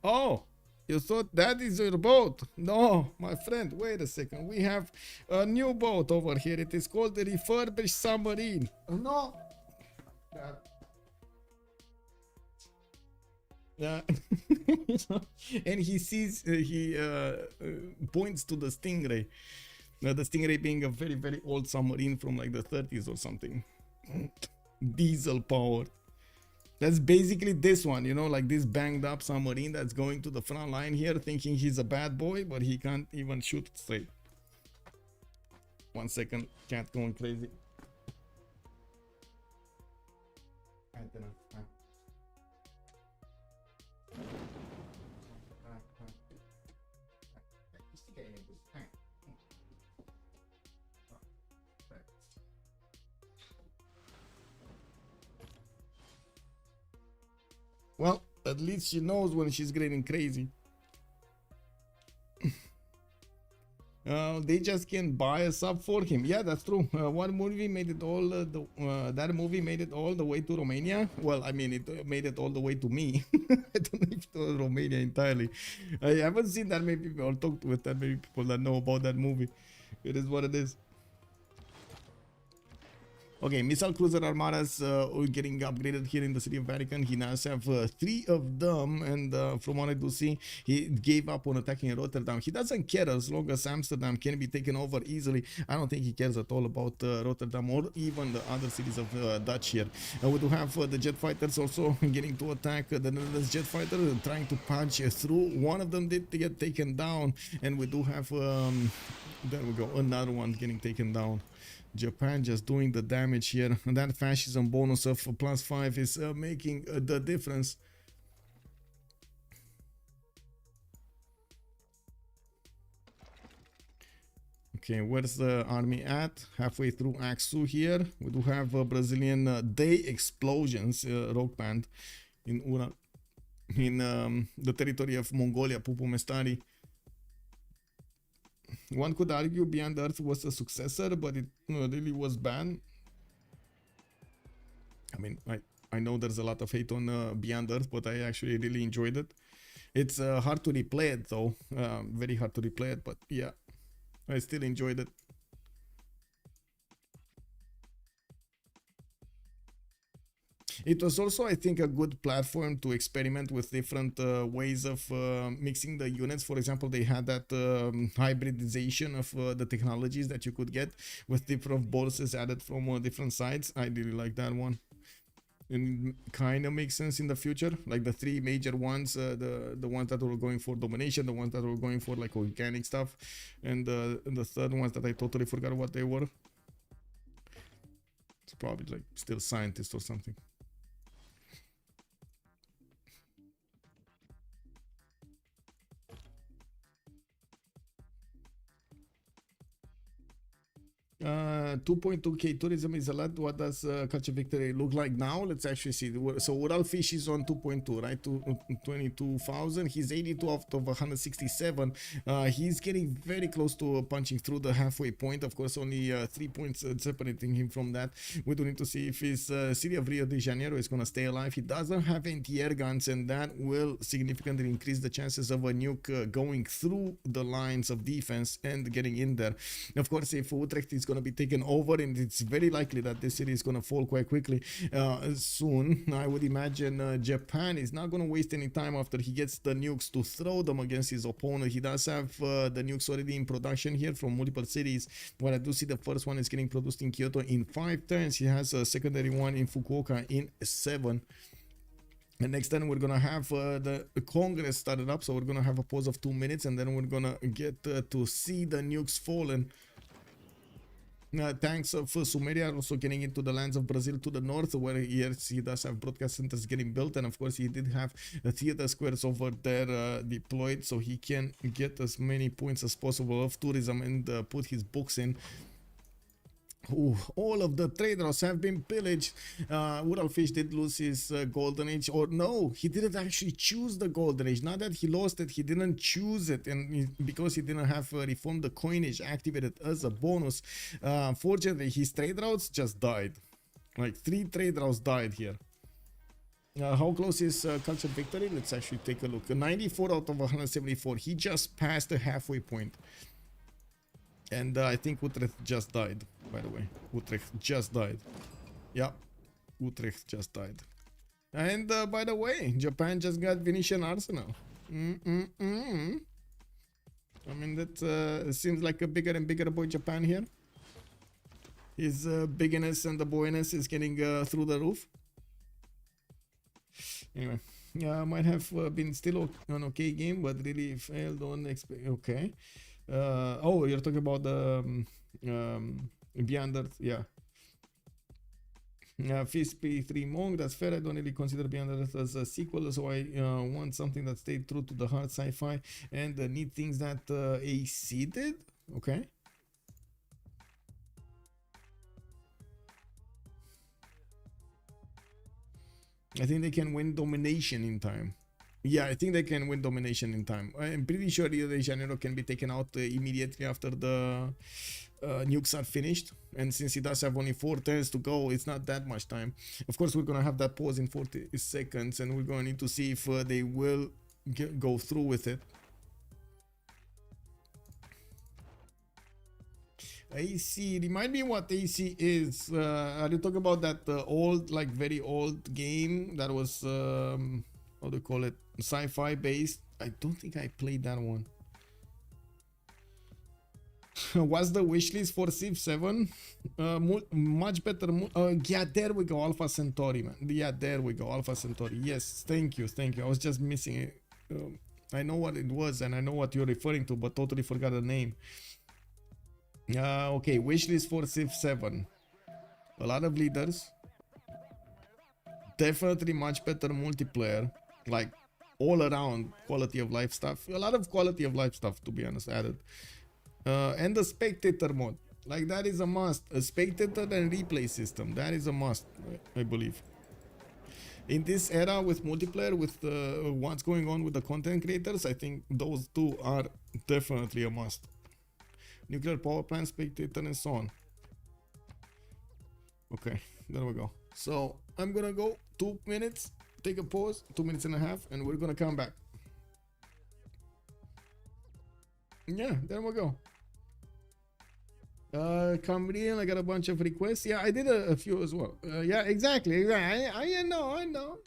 oh, you thought that is your boat? No, my friend, wait a second. We have a new boat over here. It is called the refurbished submarine. No. Yeah. And he sees, he points to the Stingray. The Stingray being a very, very old submarine from like the 30s or something. Diesel powered. That's basically this one, you know, like this banged up submarine that's going to the front line here thinking he's a bad boy, but he can't even shoot it straight. 1 second, cat going crazy. Well, at least she knows when she's getting crazy. They just can't buy a sub for him. Yeah, that's true. What movie made it all? That movie made it all the way to Romania. Well, I mean, it made it all the way to me. I don't know if it was Romania entirely. I haven't seen that many people or talked with that many people that know about that movie. It is what it is. Okay, missile cruiser armadas are getting upgraded here in the city of Vatican. He now has 3 of them, and from what I do see, he gave up on attacking Rotterdam. He doesn't care as long as Amsterdam can be taken over easily. I don't think he cares at all about Rotterdam or even the other cities of Dutch here. We do have the jet fighters also getting to attack the Netherlands jet fighter, trying to punch through. One of them did get taken down, and we do have, there we go, another one getting taken down. Japan just doing the damage here, and that fascism bonus of +5 is making the difference. Okay, where's the army at? Halfway through Aksu here. We do have Brazilian Day Explosions rock band in the territory of Mongolia, Pupumestari. One could argue Beyond Earth was a successor, but it really was banned. I mean, I know there's a lot of hate on Beyond Earth, but I actually really enjoyed it. It's hard to replay it though, very hard to replay it, but yeah, I still enjoyed it. It was also, I think, a good platform to experiment with different ways of mixing the units. For example, they had that hybridization of the technologies that you could get with different bonuses added from different sides. I really like that one. and kind of makes sense in the future, like the three major ones, the ones that were going for domination, the ones that were going for like organic stuff, and the third ones that I totally forgot what they were. It's probably like still scientist or something. Uh, 2.2k tourism is a lot. What does culture victory look like now? Let's actually see. So Uralfish is on 2.2, right? 22,000. He's 82 out of 167. He's getting very close to punching through the halfway point. Of course, only 3 points separating him from that. We do need to see if his city of Rio de Janeiro is going to stay alive. He doesn't have anti-air guns, and that will significantly increase the chances of a nuke going through the lines of defense and getting in there. Of course, if Utrecht is going to be taken over, and it's very likely that this city is going to fall quite quickly soon, I would imagine Japan is not going to waste any time after he gets the nukes to throw them against his opponent. He does have the nukes already in production here from multiple cities, but I do see the first one is getting produced in Kyoto in 5 turns. He has a secondary one in Fukuoka in 7. And next time we're gonna have the Congress started up, so we're gonna have a pause of 2 minutes, and then we're gonna get to see the nukes fallen. Tanks of Sumeria are also getting into the lands of Brazil to the north, where he does have broadcast centers getting built, and of course he did have theater squares over there deployed, so he can get as many points as possible of tourism and put his books in. Ooh, all of the trade routes have been pillaged. Uralfish did lose his golden age, or no, he didn't actually choose the golden age. Not that he lost it, he didn't choose it, and because he didn't have reformed the coinage activated as a bonus, unfortunately his trade routes just died. Like 3 trade routes died here. How close is culture victory? Let's actually take a look. 94 out of 174. He just passed the halfway point. And I think Utrecht just died, by the way. Utrecht just died. Yeah, Utrecht just died. And by the way, Japan just got Venetian Arsenal. I mean, that seems like a bigger and bigger boy Japan here. His bigness and the boyness is getting through the roof. Anyway, might have been still an okay game, but really failed on expect. Okay. Oh, you're talking about the Beyond Earth, yeah. Fist P3 Monk, that's fair. I don't really consider Beyond Earth as a sequel, so I want something that stayed true to the hard sci-fi and need things that AC did. Okay. I think they can win domination in time. Yeah, I think they can win domination in time. I'm pretty sure Rio de Janeiro can be taken out immediately after the nukes are finished. And since he does have only 4 turns to go, it's not that much time. Of course, we're going to have that pause in 40 seconds, and we're going to need to see if they will go through with it. AC, remind me what AC is. Are you talking about that old, like very old game that was, how do you call it, sci-fi based? I don't think I played that one. What's the wishlist for Civ7? Much better. Yeah, there we go, Alpha Centauri, man. Yeah, there we go, Alpha Centauri. Yes, thank you. I was just missing it. I know what it was and I know what you're referring to, but totally forgot the name. Okay, wishlist for Civ7. A lot of leaders. Definitely much better multiplayer. Like all around quality of life stuff. A lot of quality of life stuff, to be honest, added. And the spectator mode. Like that is a must. A spectator and replay system. That is a must, I believe. In this era with multiplayer, with what's going on with the content creators, I think those two are definitely a must. Nuclear power plant, spectator, and so on. Okay, there we go. So I'm gonna go 2 minutes, take a pause, 2 minutes and a half, and we're gonna come back. Yeah, there we go. Cambrian, I got a bunch of requests. Yeah, I did a few as well. Yeah, exactly. I know.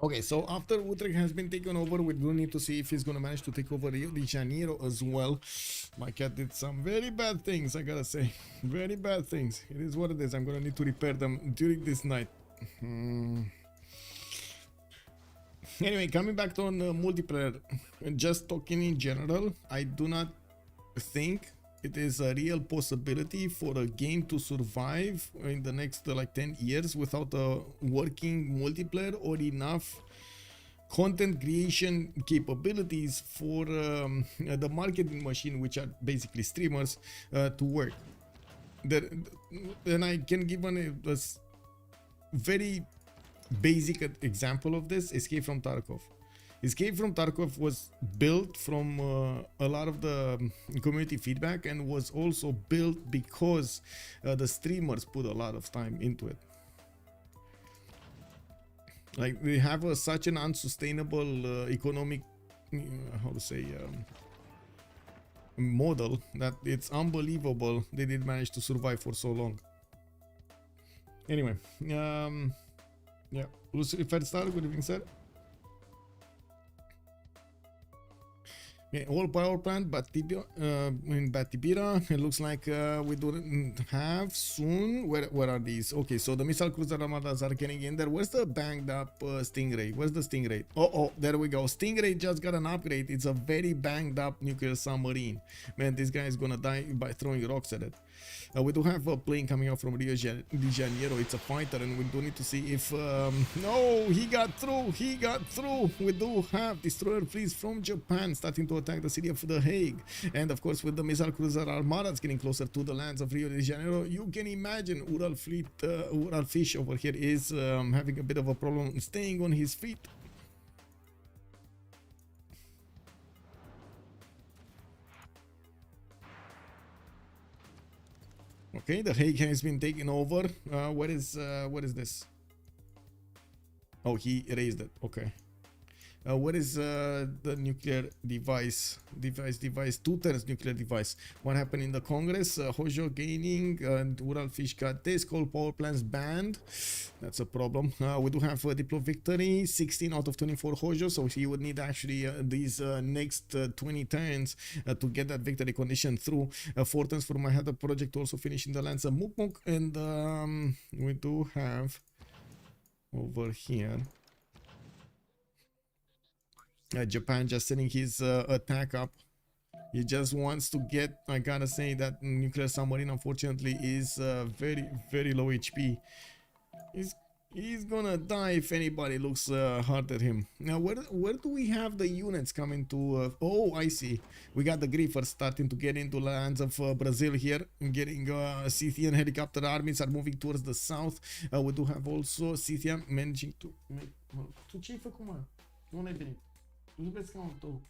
Okay, so after Utrecht has been taken over, we do need to see if he's gonna manage to take over Rio de Janeiro as well. My cat did some very bad things, I gotta say. Very bad things. It is what it is. I'm gonna need to repair them during this night. Anyway, coming back to on multiplayer, just talking in general, I do not think it is a real possibility for a game to survive in the next like 10 years without a working multiplayer or enough content creation capabilities for the marketing machine, which are basically streamers, to work. Then I can give a very basic example of this: Escape from Tarkov. Escape from Tarkov was built from a lot of the community feedback and was also built because the streamers put a lot of time into it. Like, they have such an unsustainable economic, how to say, model that it's unbelievable they did manage to survive for so long. Anyway, yeah, Lucifer Star, good evening, sir. Okay, all power plant, but in Batibira, it looks like we don't have soon. Where are these? Okay, so the missile cruiser armadas are getting in there. Where's the banged up Stingray? Where's the Stingray? Oh, there we go. Stingray just got an upgrade. It's a very banged up nuclear submarine. Man, this guy is gonna die by throwing rocks at it. We do have a plane coming out from Rio de Janeiro. It's a fighter, and we do need to see if no, he got through. He got through. We do have destroyer fleets from Japan starting to attack the city of The Hague, and of course with the missile cruiser armadas getting closer to the lands of Rio de Janeiro, you can imagine Uralfish over here is having a bit of a problem staying on his feet. Okay, The Hague has been taken over. What is this? Oh, he raised it. Okay. What is the nuclear device? Two-turns nuclear device. What happened in the Congress? Hojo gaining, and Uralfish got this. Coal power plants banned. That's a problem. We do have a Diplo victory, 16 out of 24 Hojo, so he would need actually these next 20 turns to get that victory condition through. 4 turns for my head project, also finishing the lands of Mukmuk, and we do have over here Japan just setting his attack up. He just wants to get, I gotta say that nuclear submarine unfortunately is very, very low HP. He's gonna die if anybody looks hard at him. Now where do we have the units coming to? Oh, I see. We got the Griffers starting to get into lands of Brazil here, getting Scythian helicopter armies are moving towards the south. We do have also Scythia managing to make... Tu ce-ai făcut, mă? Nu ne-ai venit. Nu vezi scaunul tău.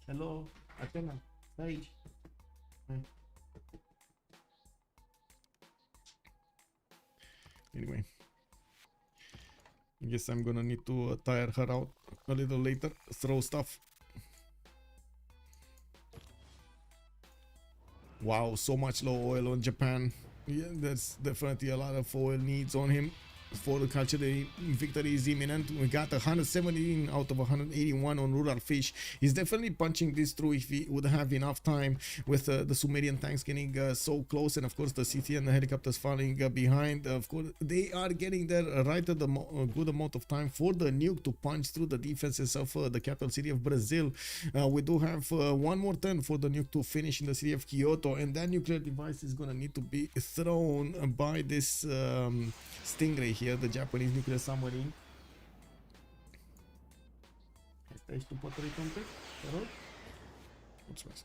Hello, Atena, stai aici. Anyway, I guess I'm gonna need to tire her out a little later, throw stuff. Wow, so much low oil on Japan. Yeah, there's definitely a lot of oil needs on him. for the culture, the victory is imminent. We got 117 out of 181 on Uralfish. He's definitely punching this through if he would have enough time with the Sumerian tanks getting so close, and of course the Scythia and the helicopters falling behind. Of course, they are getting there right at the good amount of time for the nuke to punch through the defenses of the capital city of Brazil. We do have one more turn for the nuke to finish in the city of Kyoto, and that nuclear device is gonna need to be thrown by this Stingray here, the Japanese nuclear submarine. Stai și tu potării un pic, te rog? Mulțumesc.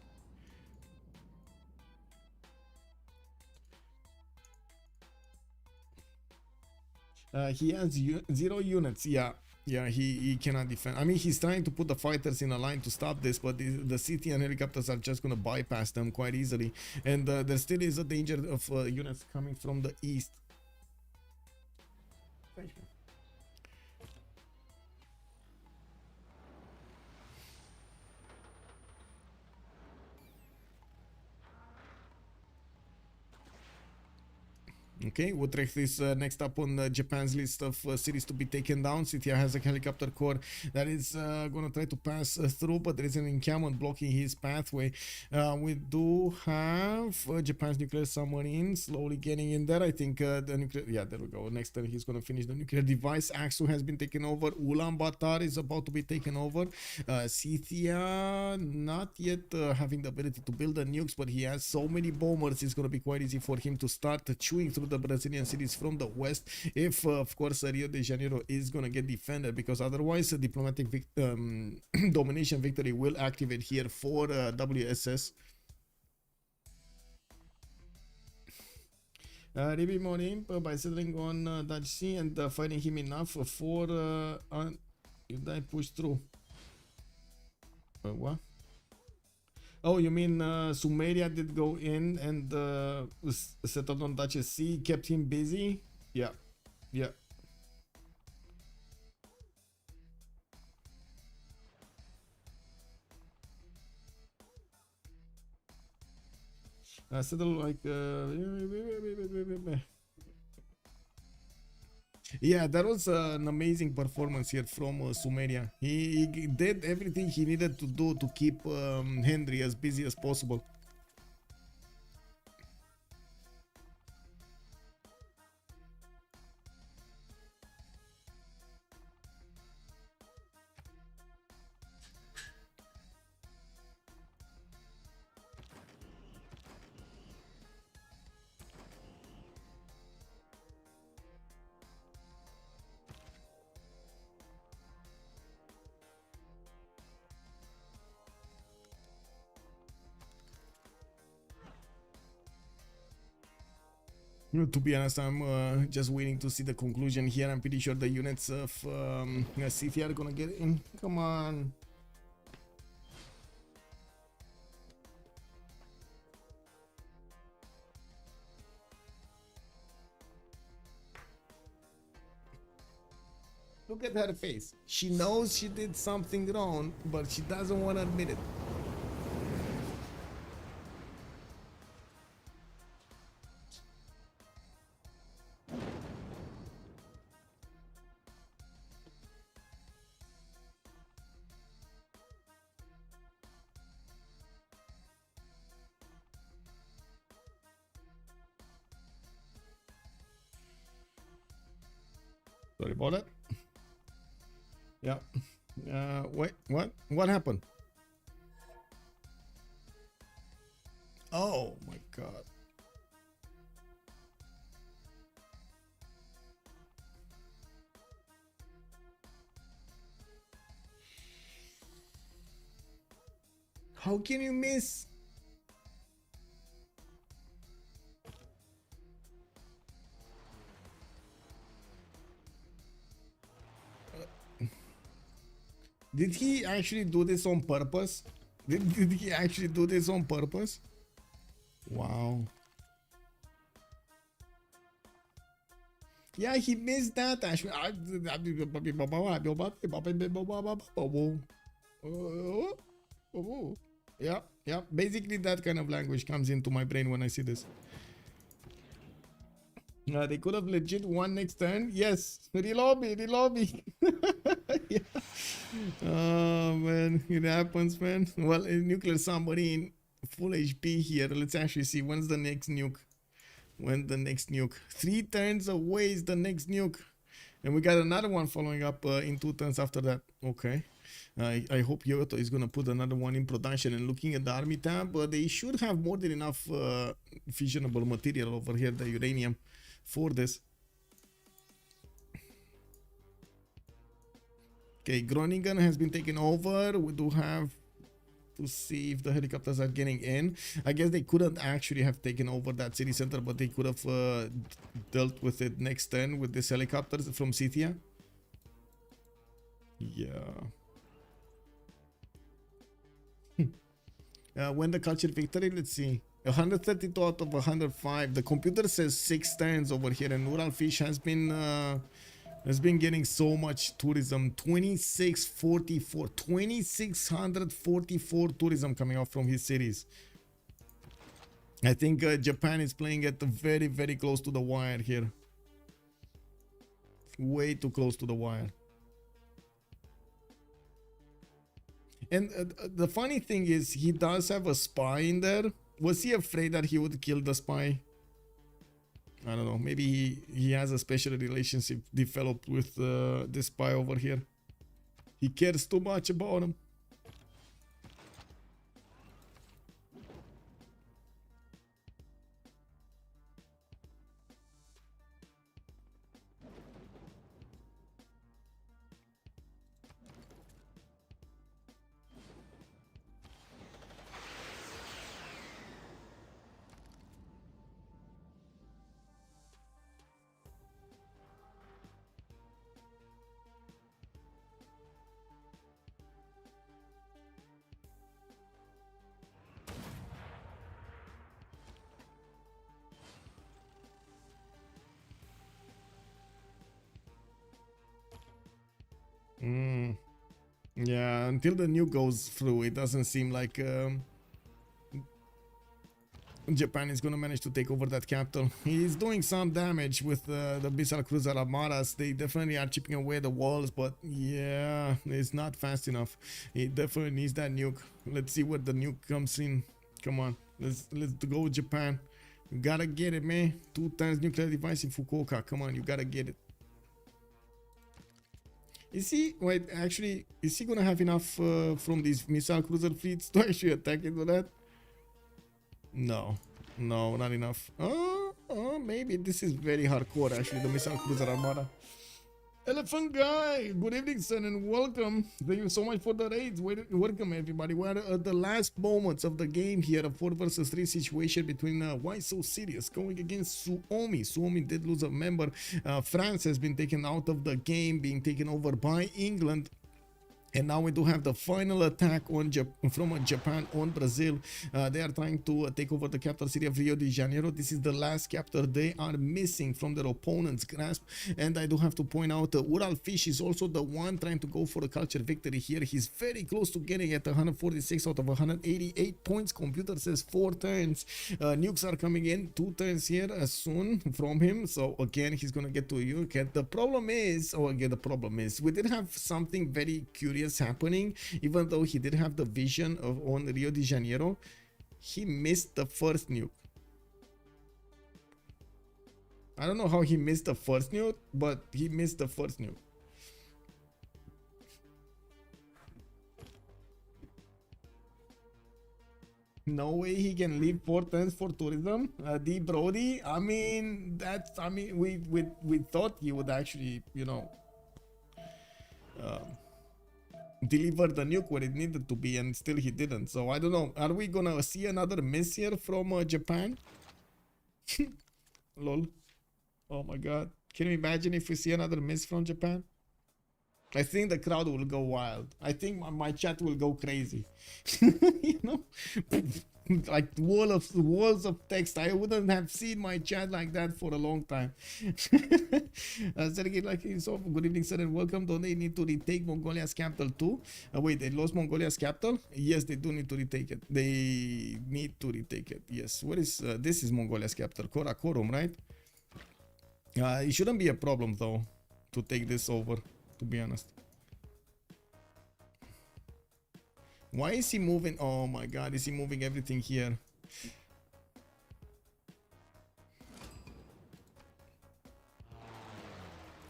He has 0 units, yeah, he cannot defend. I mean, he's trying to put the fighters in a line to stop this, but the city and helicopters are just going to bypass them quite easily, and there still is a danger of units coming from the east. Okay, Utrecht is next up on Japan's list of cities to be taken down. Scythia has a helicopter corps that is going to try to pass through, but there is an encampment blocking his pathway. We do have Japan's nuclear submarine slowly getting in there. I think the nuclear... Yeah, there we go. Next turn he's going to finish the nuclear device. Aksu has been taken over. Ulaanbaatar is about to be taken over. Scythia not yet having the ability to build the nukes, but he has so many bombers, it's going to be quite easy for him to start chewing through the Brazilian cities from the west, if of course Rio de Janeiro is gonna get defended, because otherwise a diplomatic domination victory will activate here for WSS. Ribi Morim by settling on Dutch Sea and fighting him enough for if they push through. What? Oh, you mean Sumeria did go in and settled on Dutch Sea, kept him busy? Yeah, yeah. Settle like yeah, that was an amazing performance here from Sumeria. He did everything he needed to do to keep Henri as busy as possible. To be honest, I'm just waiting to see the conclusion here. I'm pretty sure the units of Scythia are gonna get in. Come on. Look at her face. She knows she did something wrong, but she doesn't want to admit it. Sorry about that. Yeah. Wait, what? What happened? Oh my god. How can you miss? Did he actually do this on purpose? Did he actually do this on purpose? Wow. Yeah, he missed that actually. Yeah. Basically that kind of language comes into my brain when I see this. They could have legit won next turn. Yes, relobby, relobby. Yeah. Oh man, it happens, man. Well, a nuclear submarine, full HP here. Let's actually see when's the next nuke. When the next nuke? 3 turns away is the next nuke, and we got another one following up in 2 turns after that. Okay. I hope Yoto is gonna put another one in production. And looking at the army tab, they should have more than enough fissionable material over here, the uranium, for this. Okay, Groningen has been taken over. We do have to see if the helicopters are getting in. I guess they couldn't actually have taken over that city center, but they could have dealt with it next turn with these helicopters from Scythia. Yeah. When the culture victory, let's see. 132 out of 105. The computer says 6 turns over here, and Uralfish has been getting so much tourism. 2644, 2644 tourism coming out from his cities. I think Japan is playing at the very close to the wire here. Way too close to the wire. And the funny thing is, he does have a spy in there. Was he afraid that he would kill the spy? I don't know. Maybe he has a special relationship developed with this spy over here. He cares too much about him. Yeah, until the nuke goes through, it doesn't seem like Japan is gonna manage to take over that capital. He's doing some damage with the missile cruiser armadas. They definitely are chipping away the walls, but yeah, it's not fast enough. It definitely needs that nuke. Let's see where the nuke comes in. Come on, let's go Japan. You gotta get it, man. 2 times nuclear device in Fukuoka. Come on, you gotta get it. Is he, wait, actually, is he gonna have enough from these missile cruiser fleets to actually attack into that? No, not enough. Oh, maybe this is very hardcore, actually, the missile cruiser armada. Elephant Guy, good evening, son, and welcome. Thank you so much for the raids. Welcome, everybody. We're at the last moments of the game here, a 4 versus 3 situation between Why So Serious going against Suomi. Suomi did lose a member. France has been taken out of the game, being taken over by England. And now we do have the final attack on from Japan on Brazil. They are trying to take over the capital city of Rio de Janeiro. This is the last capital they are missing from their opponent's grasp. And I do have to point out Uralfish is also the one trying to go for a culture victory here. He's very close to getting at 146 out of 188 points. Computer says 4 turns. Nukes are coming in 2 turns here soon from him. So again, he's gonna get to a nuke. The problem is, we did have something very curious happening. Even though he did have the vision of on Rio de Janeiro, he missed the first nuke. I don't know how he missed the first nuke, but he missed the first nuke. No way he can leave 4 turns for tourism. D Brody, I mean, we thought he would actually, you know, deliver the nuke where it needed to be, and still he didn't. So I don't know, are we gonna see another miss here from Japan? Lol. Oh my god, can you imagine if we see another miss from Japan? I think the crowd will go wild. I think my chat will go crazy. You know, like walls of text. I wouldn't have seen my chat like that for a long time. Sergey, like so, good evening, sir, and welcome. Don't they need to retake Mongolia's capital too? Wait, they lost Mongolia's capital? Yes, they do need to retake it. They need to retake it. Yes. What is this? Is Mongolia's capital? Karakorum, right? It shouldn't be a problem though to take this over, to be honest. Why is he moving? Oh my god, is he moving everything here?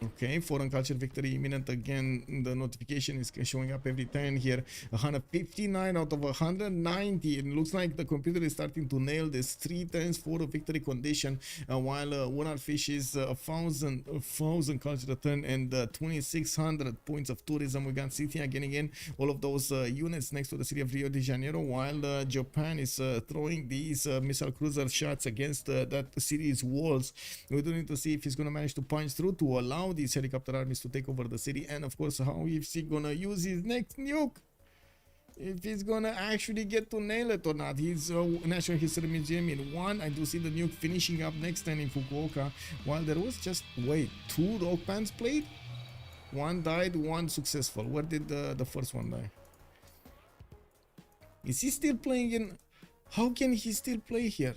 Okay, foreign culture victory imminent again. The notification is showing up every turn here. 159 out of 190. It looks like the computer is starting to nail this 3 turns for a victory condition. While Uralfish is 1,000 culture turn and 2,600 points of tourism. We got Scythia getting in all of those units next to the city of Rio de Janeiro, while Japan is throwing these missile cruiser shots against that city's walls. We do need to see if he's going to manage to punch through to allow these helicopter armies to take over the city, and of course how is he gonna use his next nuke, if he's gonna actually get to nail it or not. He's National History Museum in 1. I do see the nuke finishing up next turn in Fukuoka, while there was just, wait, 2 rock bands played? 1 died, 1 successful. Where did the first one die? Is he still playing in? How can he still play here?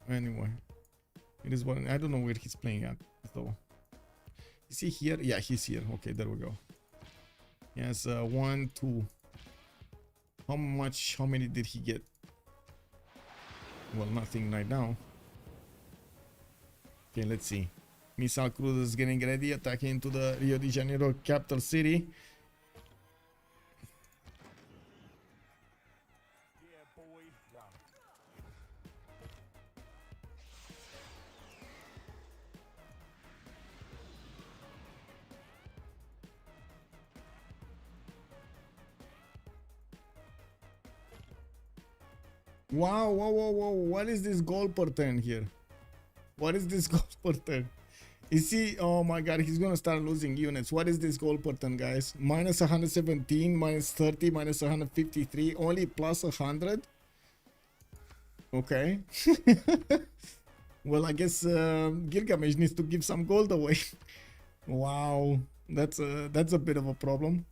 Anyway, it is one. I don't know where he's playing at though. Is he here? Yeah, he's here. Okay, there we go. Yes, 1, 2. How many did he get? Well, nothing right now. Okay, let's see. Missile cruisers getting ready, attacking into the Rio de Janeiro capital city. Wow, whoa, whoa, whoa, what is this goal per turn here? What is this goal per turn? Is he, oh my god, he's gonna start losing units. What is this goal per turn, guys? Minus 117, minus 30, minus 153, only plus 100? Okay. Well, I guess Gilgamesh needs to give some gold away. Wow, that's a bit of a problem.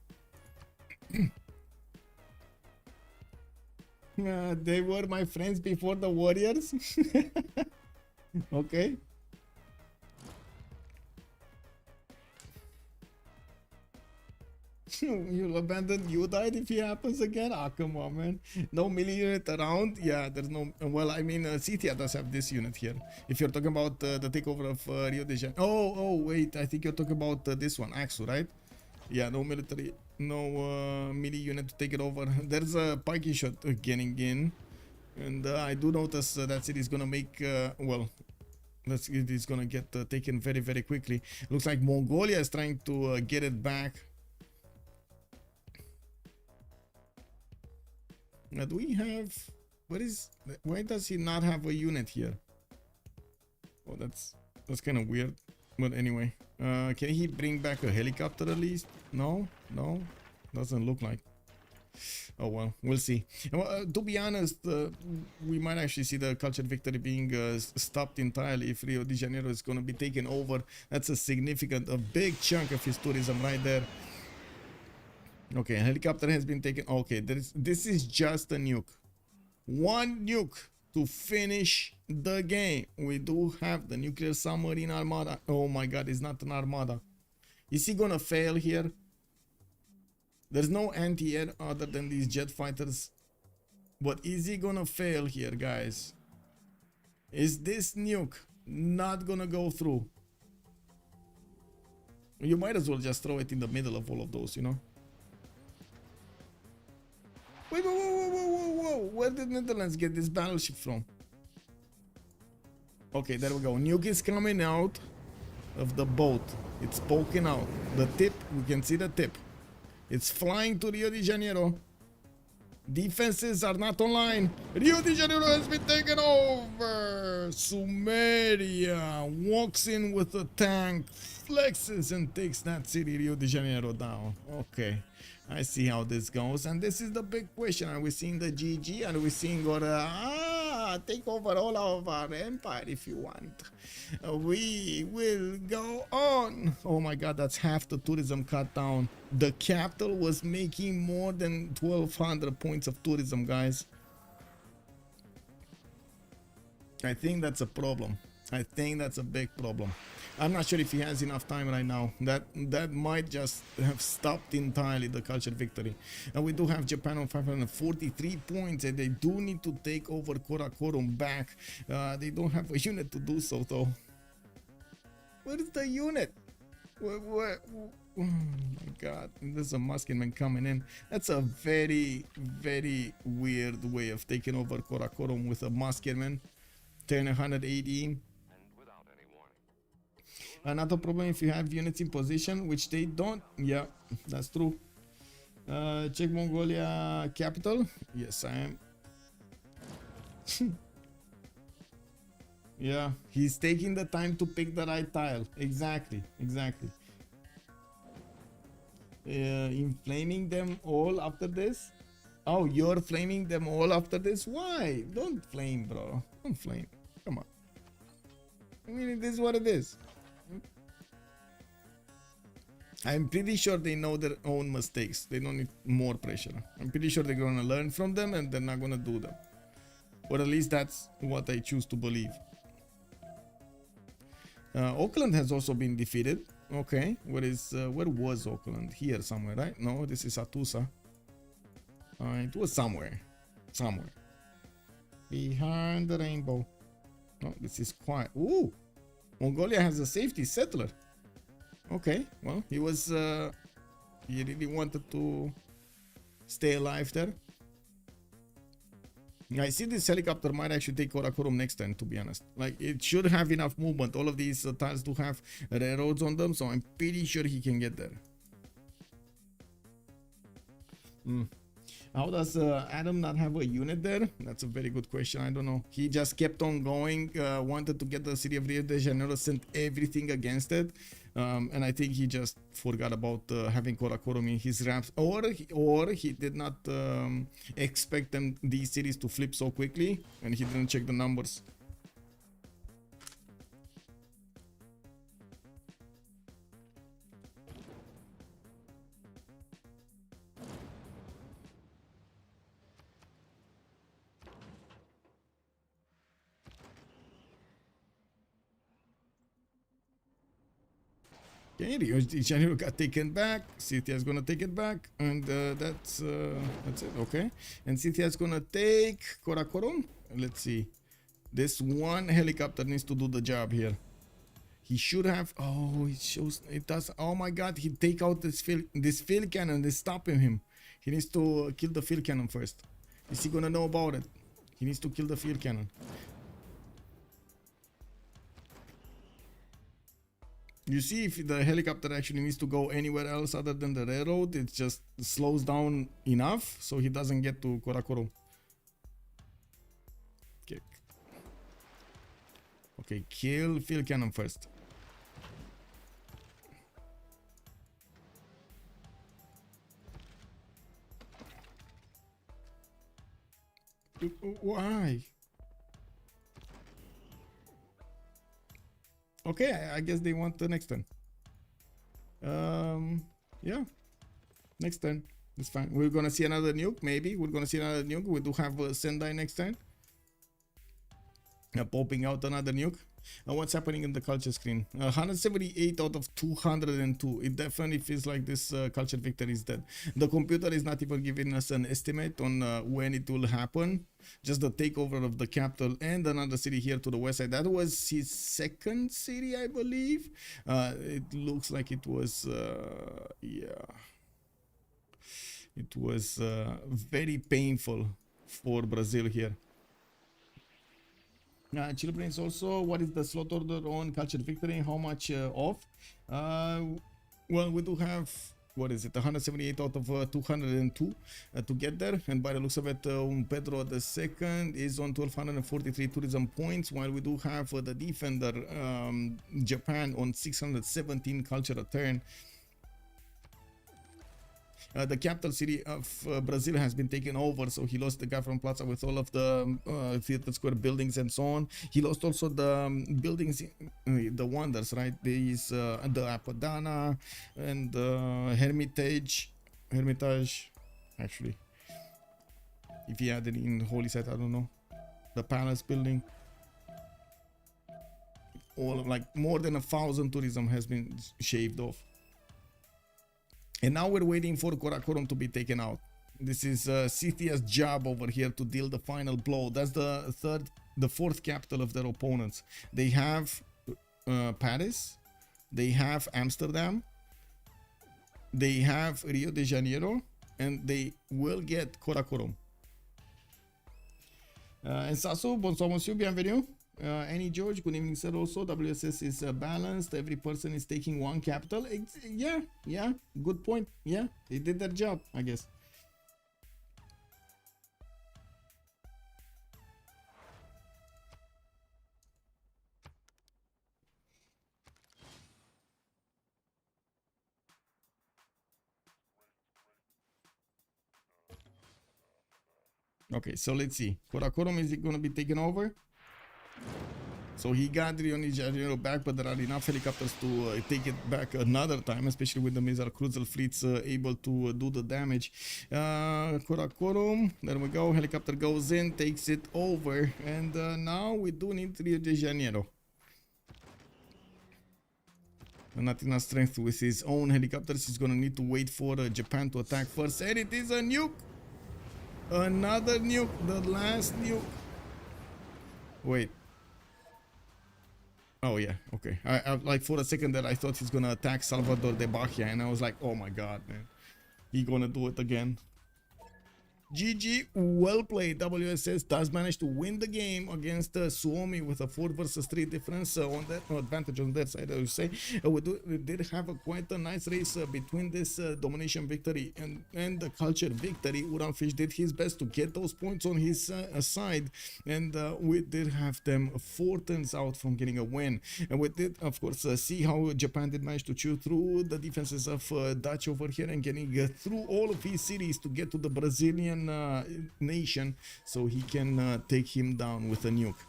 They were my friends before the warriors. Okay. You'll abandon, you died if it happens again? Ah, come on, man. No melee unit around? Yeah, there's no. Well, I mean, Scythia does have this unit here. If you're talking about the takeover of Rio de Janeiro. Oh, wait. I think you're talking about this one, Axu, right? Yeah, no military, no melee unit to take it over. There's a pikey shot getting in. And I do notice that city is gonna make, well, it is gonna get taken very, very quickly. Looks like Mongolia is trying to get it back. Do we have, why does he not have a unit here? Oh, that's kind of weird. But anyway, can he bring back a helicopter at least? No, doesn't look like. Oh well, we'll see. To be honest, we might actually see the culture victory being stopped entirely if Rio de Janeiro is going to be taken over. That's a big chunk of his tourism right there. Okay, a helicopter has been taken. Okay, this is just a nuke. 1 nuke to finish the game. We do have the nuclear submarine armada. Oh my god, it's not an armada. Is he gonna fail here? There's no anti-air other than these jet fighters. But is he gonna fail here, guys? Is this nuke not gonna go through? You might as well just throw it in the middle of all of those, you know? Wait, whoa. Where did Netherlands get this battleship from? Okay, there we go. Nuke is coming out of the boat. It's poking out. The tip, we can see the tip. It's flying to Rio de Janeiro. Defenses are not online. Rio de Janeiro has been taken over. Sumeria walks in with a tank, flexes and takes that city, Rio de Janeiro, down. Okay, I see how this goes. And this is the big question. Are we seeing the GG? Are we seeing take over all of our empire if you want? We will go on. Oh my god, that's half the tourism cut down. The capital was making more than 1,200 points of tourism, guys. I think that's a problem. I think that's a big problem. I'm not sure if he has enough time right now. That might just have stopped entirely the culture victory. And we do have Japan on 543 points, and they do need to take over Karakorum back. They don't have a unit to do so, though. Where is the unit? Where? Oh my god, there's a Muskeman coming in. That's a very, very weird way of taking over Karakorum with a Muskeman. Turn 180. Another problem if you have units in position, which they don't. Yeah, that's true. Check Mongolia capital. Yes, I am. Yeah, he's taking the time to pick the right tile. Exactly. Inflaming them all after this? Oh, you're flaming them all after this? Why? Don't flame, bro. Don't flame. Come on. I mean, it is what it is. I'm pretty sure they know their own mistakes. They don't need more pressure. I'm pretty sure they're gonna learn from them and they're not gonna do them. Or at least that's what I choose to believe. Auckland has also been defeated. Okay, where was Auckland? Here somewhere, right? No, this is Atusa. It was somewhere. Behind the rainbow. No, this is quiet. Ooh! Mongolia has a safety settler. Okay, well, he really wanted to stay alive there. I see this helicopter might actually take Karakorum next turn, to be honest. Like, it should have enough movement. All of these tiles do have railroads on them, so I'm pretty sure he can get there. How does Adam not have a unit there? That's a very good question. I don't know. He just kept on going, wanted to get the city of Rio de Janeiro, sent everything against it. And I think he just forgot about having Karakorum in his ramps, or he did not expect these cities to flip so quickly, and he didn't check the numbers. Okay, Rio de Janeiro got taken back. Scythia is gonna take it back, and that's it. Okay, and Scythia is gonna take Karakorum. Let's see. This one helicopter needs to do the job here. He should have. Oh, it shows. It does. Oh my God! He take out this field cannon. They're stopping him. He needs to kill the field cannon first. Is he gonna know about it? He needs to kill the field cannon. You see, if the helicopter actually needs to go anywhere else other than the railroad, it just slows down enough so he doesn't get to Karakorum. Okay, kill field cannon first. Why? Okay, I guess they want the next turn. Yeah, next turn. It's fine. We're gonna see another nuke, maybe. We're gonna see another nuke. We do have Sendai next turn. Popping out another nuke. What's happening in the culture screen? 178 out of 202. It definitely feels like this culture victory is dead. The computer is not even giving us an estimate on when it will happen. Just the takeover of the capital and another city here to the west side. That was his second city, I believe. It looks like it was, yeah. It was very painful for Brazil here. Children's also, what is the slot order on culture victory and how much off? Well, we do have, what is it, 178 out of 202 to get there, and by the looks of it, Pedro II is on 1243 tourism points, while we do have the defender Japan on 617 culture return. The capital city of Brazil has been taken over, so he lost the guy from Plaza with all of the theater square buildings and so on. He lost also the buildings, the wonders, right? There is the Apadana and the Hermitage, actually. If he had it in Holy Site, I don't know. The palace building. all of, like, more than 1,000 tourism has been shaved off. And now we're waiting for Karakorum to be taken out. This is Scythia's job over here to deal the final blow. That's the fourth capital of their opponents. They have Paris, they have Amsterdam, they have Rio de Janeiro, and they will get Karakorum. And Sasu, bonsoir monsieur, bienvenue. Annie George, good evening sir also. WSS is balanced, every person is taking one capital. Yeah, good point. Yeah, they did their job, I guess. Okay, so let's see. Karakorum, is it going to be taken over? So he got Rio de Janeiro back, but there are enough helicopters to take it back another time, especially with the missile cruiser fleets able to do the damage. Karakorum, there we go. Helicopter goes in, takes it over, and now we do need Rio de Janeiro. Not enough strength with his own helicopters. He's gonna need to wait for Japan to attack first, and it is a nuke. Another nuke, the last nuke. Wait. Oh yeah, okay. I like for a second there I thought he's gonna attack Salvador de Bahia, and I was like, oh my god, man, he gonna do it again. GG, well played. WSS does manage to win the game against Suomi with a 4 versus 3 difference on that advantage on their side, I would say. We did have quite a nice race between this domination victory and the culture victory. Uralfish did his best to get those points on his side, and we did have them 4 turns out from getting a win. And we did, of course, see how Japan did manage to chew through the defenses of Dutch over here and getting through all of his cities to get to the Brazilian nation, so he can take him down with a nuke.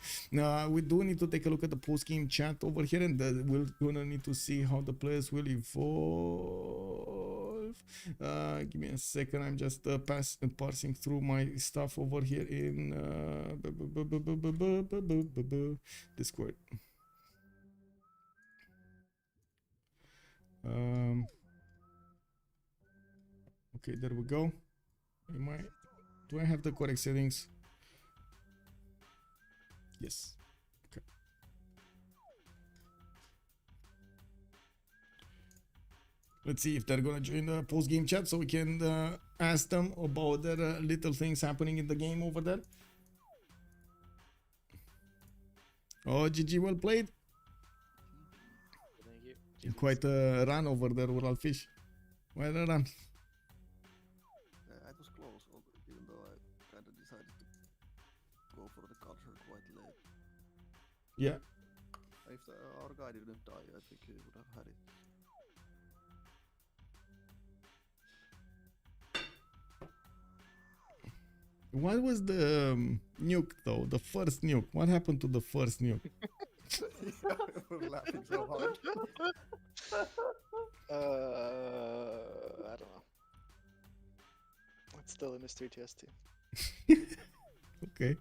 We do need to take a look at the post-game chat over here, and we're gonna need to see how the players will evolve. Give me a second, I'm just parsing through my stuff over here in Discord. Okay, there we go. Do I have the correct settings? Yes. Okay. Let's see if they're gonna join the post-game chat so we can ask them about their little things happening in the game over there. Oh, GG, well played. Thank you. Quite a run over there, Uralfish. Well run. It was close, even though I kind of decided to go for the culture quite late. Yeah. If our guy didn't die, I think he would have had it. What was the nuke though? The first nuke. What happened to the first nuke? We're laughing so hard. I don't know. It's still a mystery to us too. Okay.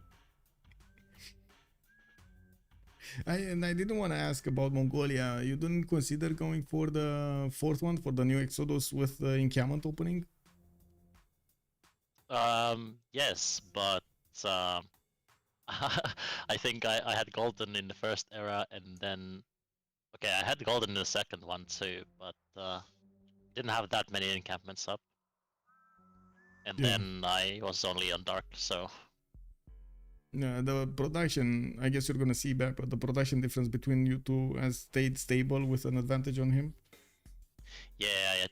I didn't want to ask about Mongolia. You didn't consider going for the fourth one, for the new Exodus with the encampment opening? Yes, but I think I had golden in the first era, and then okay, I had golden in the second one too, but didn't have that many encampments up, and then I was only on dark, so. Yeah, the production, I guess you're gonna see back, but the production difference between you two has stayed stable with an advantage on him. Yeah.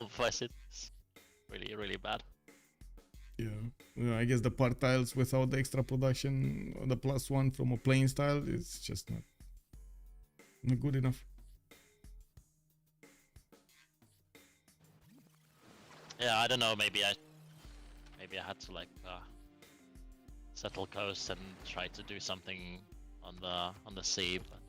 Otherwise, it's really bad. Yeah, I guess the part tiles without the extra production, the +1 from a playing style, is just not good enough. Yeah, I don't know. Maybe I had to like settle coast and try to do something on the sea, but.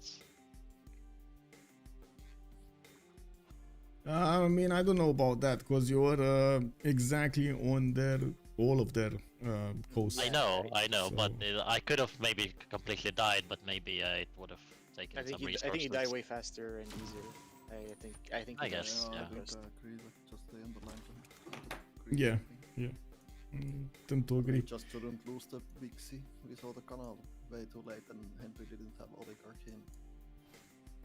I mean, I don't know about that, because you're exactly on their all of their coast. I know, but So- I could have maybe completely died, but maybe it would have taken I think some you, resources. I think you die way faster and easier. I think I you die guess, Yeah, yeah. I think first. I agree. Like, just stay on the line. Yeah. Yeah. Tend to agree. Just shouldn't lose the big C. We saw the canal way too late, and Henri didn't have oligarchy in.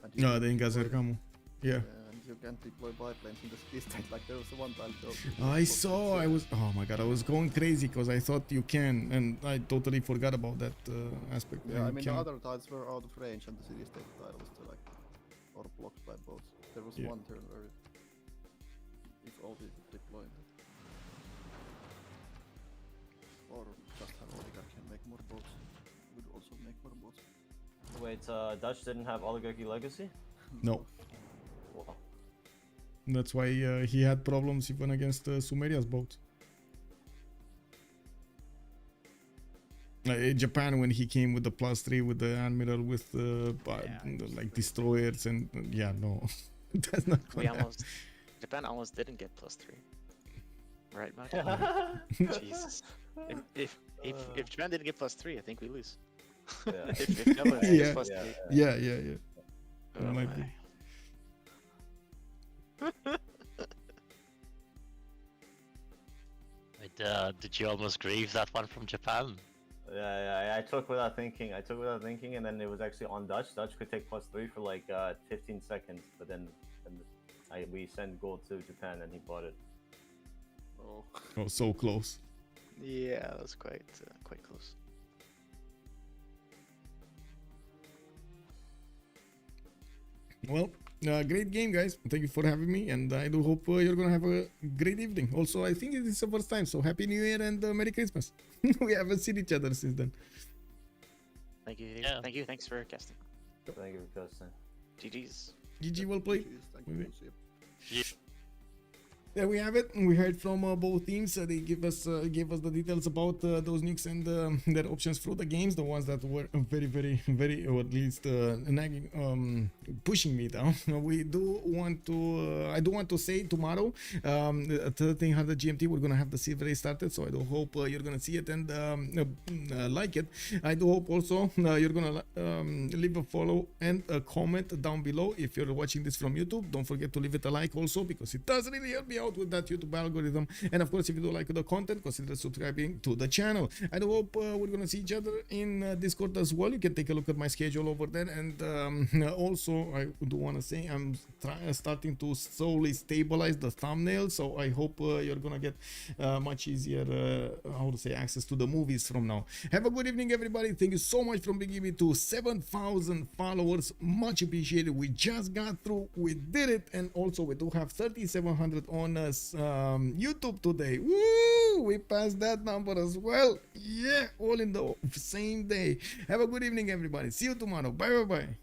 And you No, can't de deploy- încasercamul. Yeah. And you can't deploy biplanes in the ski state. Like there was one time. I saw. I was. Oh my god! I was going crazy because I thought you can, and I totally forgot about that aspect. Yeah, You I mean the cannot- other tiles were out of range, and the city state tile was still like, or blocked by boats. There was Yeah. one turn where, if all we deployed, or just have oligarchy and make more boats, would also make more boats. Wait, Dutch didn't have Oligarchy Legacy? No. Wow. That's why he had problems even against Sumeria's boat. Japan, when he came with the +3 with the admiral with like destroyers and yeah, no, that's not We gonna almost Japan almost didn't get +3. Right, Mike? Jesus. If Japan didn't get +3, I think we lose. Yeah. if no one gets Yeah. +3. Yeah. Oh Might be. my. Wait, did you almost grieve that one from Japan? Yeah, I took without thinking. And then it was actually on Dutch. Dutch could take +3 for like 15 seconds, but then we sent gold to Japan and he bought it. Oh, Oh, so close. Yeah, that was quite close. Well, great game, guys. Thank you for having me, and I do hope you're gonna have a great evening. Also, I think it is the first time, so Happy New Year and Merry Christmas. We haven't seen each other since then. Thank you. Yeah. Thank you. Thanks for casting. Thank you for casting. GG's. GG, well played. jeez, thank Maybe. you. See you. There we have it. We heard from both teams. They gave us the details about those nukes and their options for the games. The ones that were very, or at least nagging, pushing me down. We do want to. I do want to say tomorrow, at 1300 GMT, we're gonna have the Civ race started. So I do hope you're gonna see it and like it. I do hope also you're gonna leave a follow and a comment down below if you're watching this from YouTube. Don't forget to leave it a like also, because it does really help me out with that YouTube algorithm. And of course, if you do like the content, consider subscribing to the channel. I do hope we're gonna see each other in Discord as well. You can take a look at my schedule over there. And also, I do want to say I'm starting to slowly stabilize the thumbnail, so I hope you're gonna get much easier how to say access to the movies from now. Have a good evening, everybody. Thank you so much for bringing me to 7,000 followers. Much appreciated. We just got through, we did it. And also we do have 3,700 on YouTube today. Woo! We passed that number as well. Yeah, all in the same day. Have a good evening, everybody. See you tomorrow. Bye.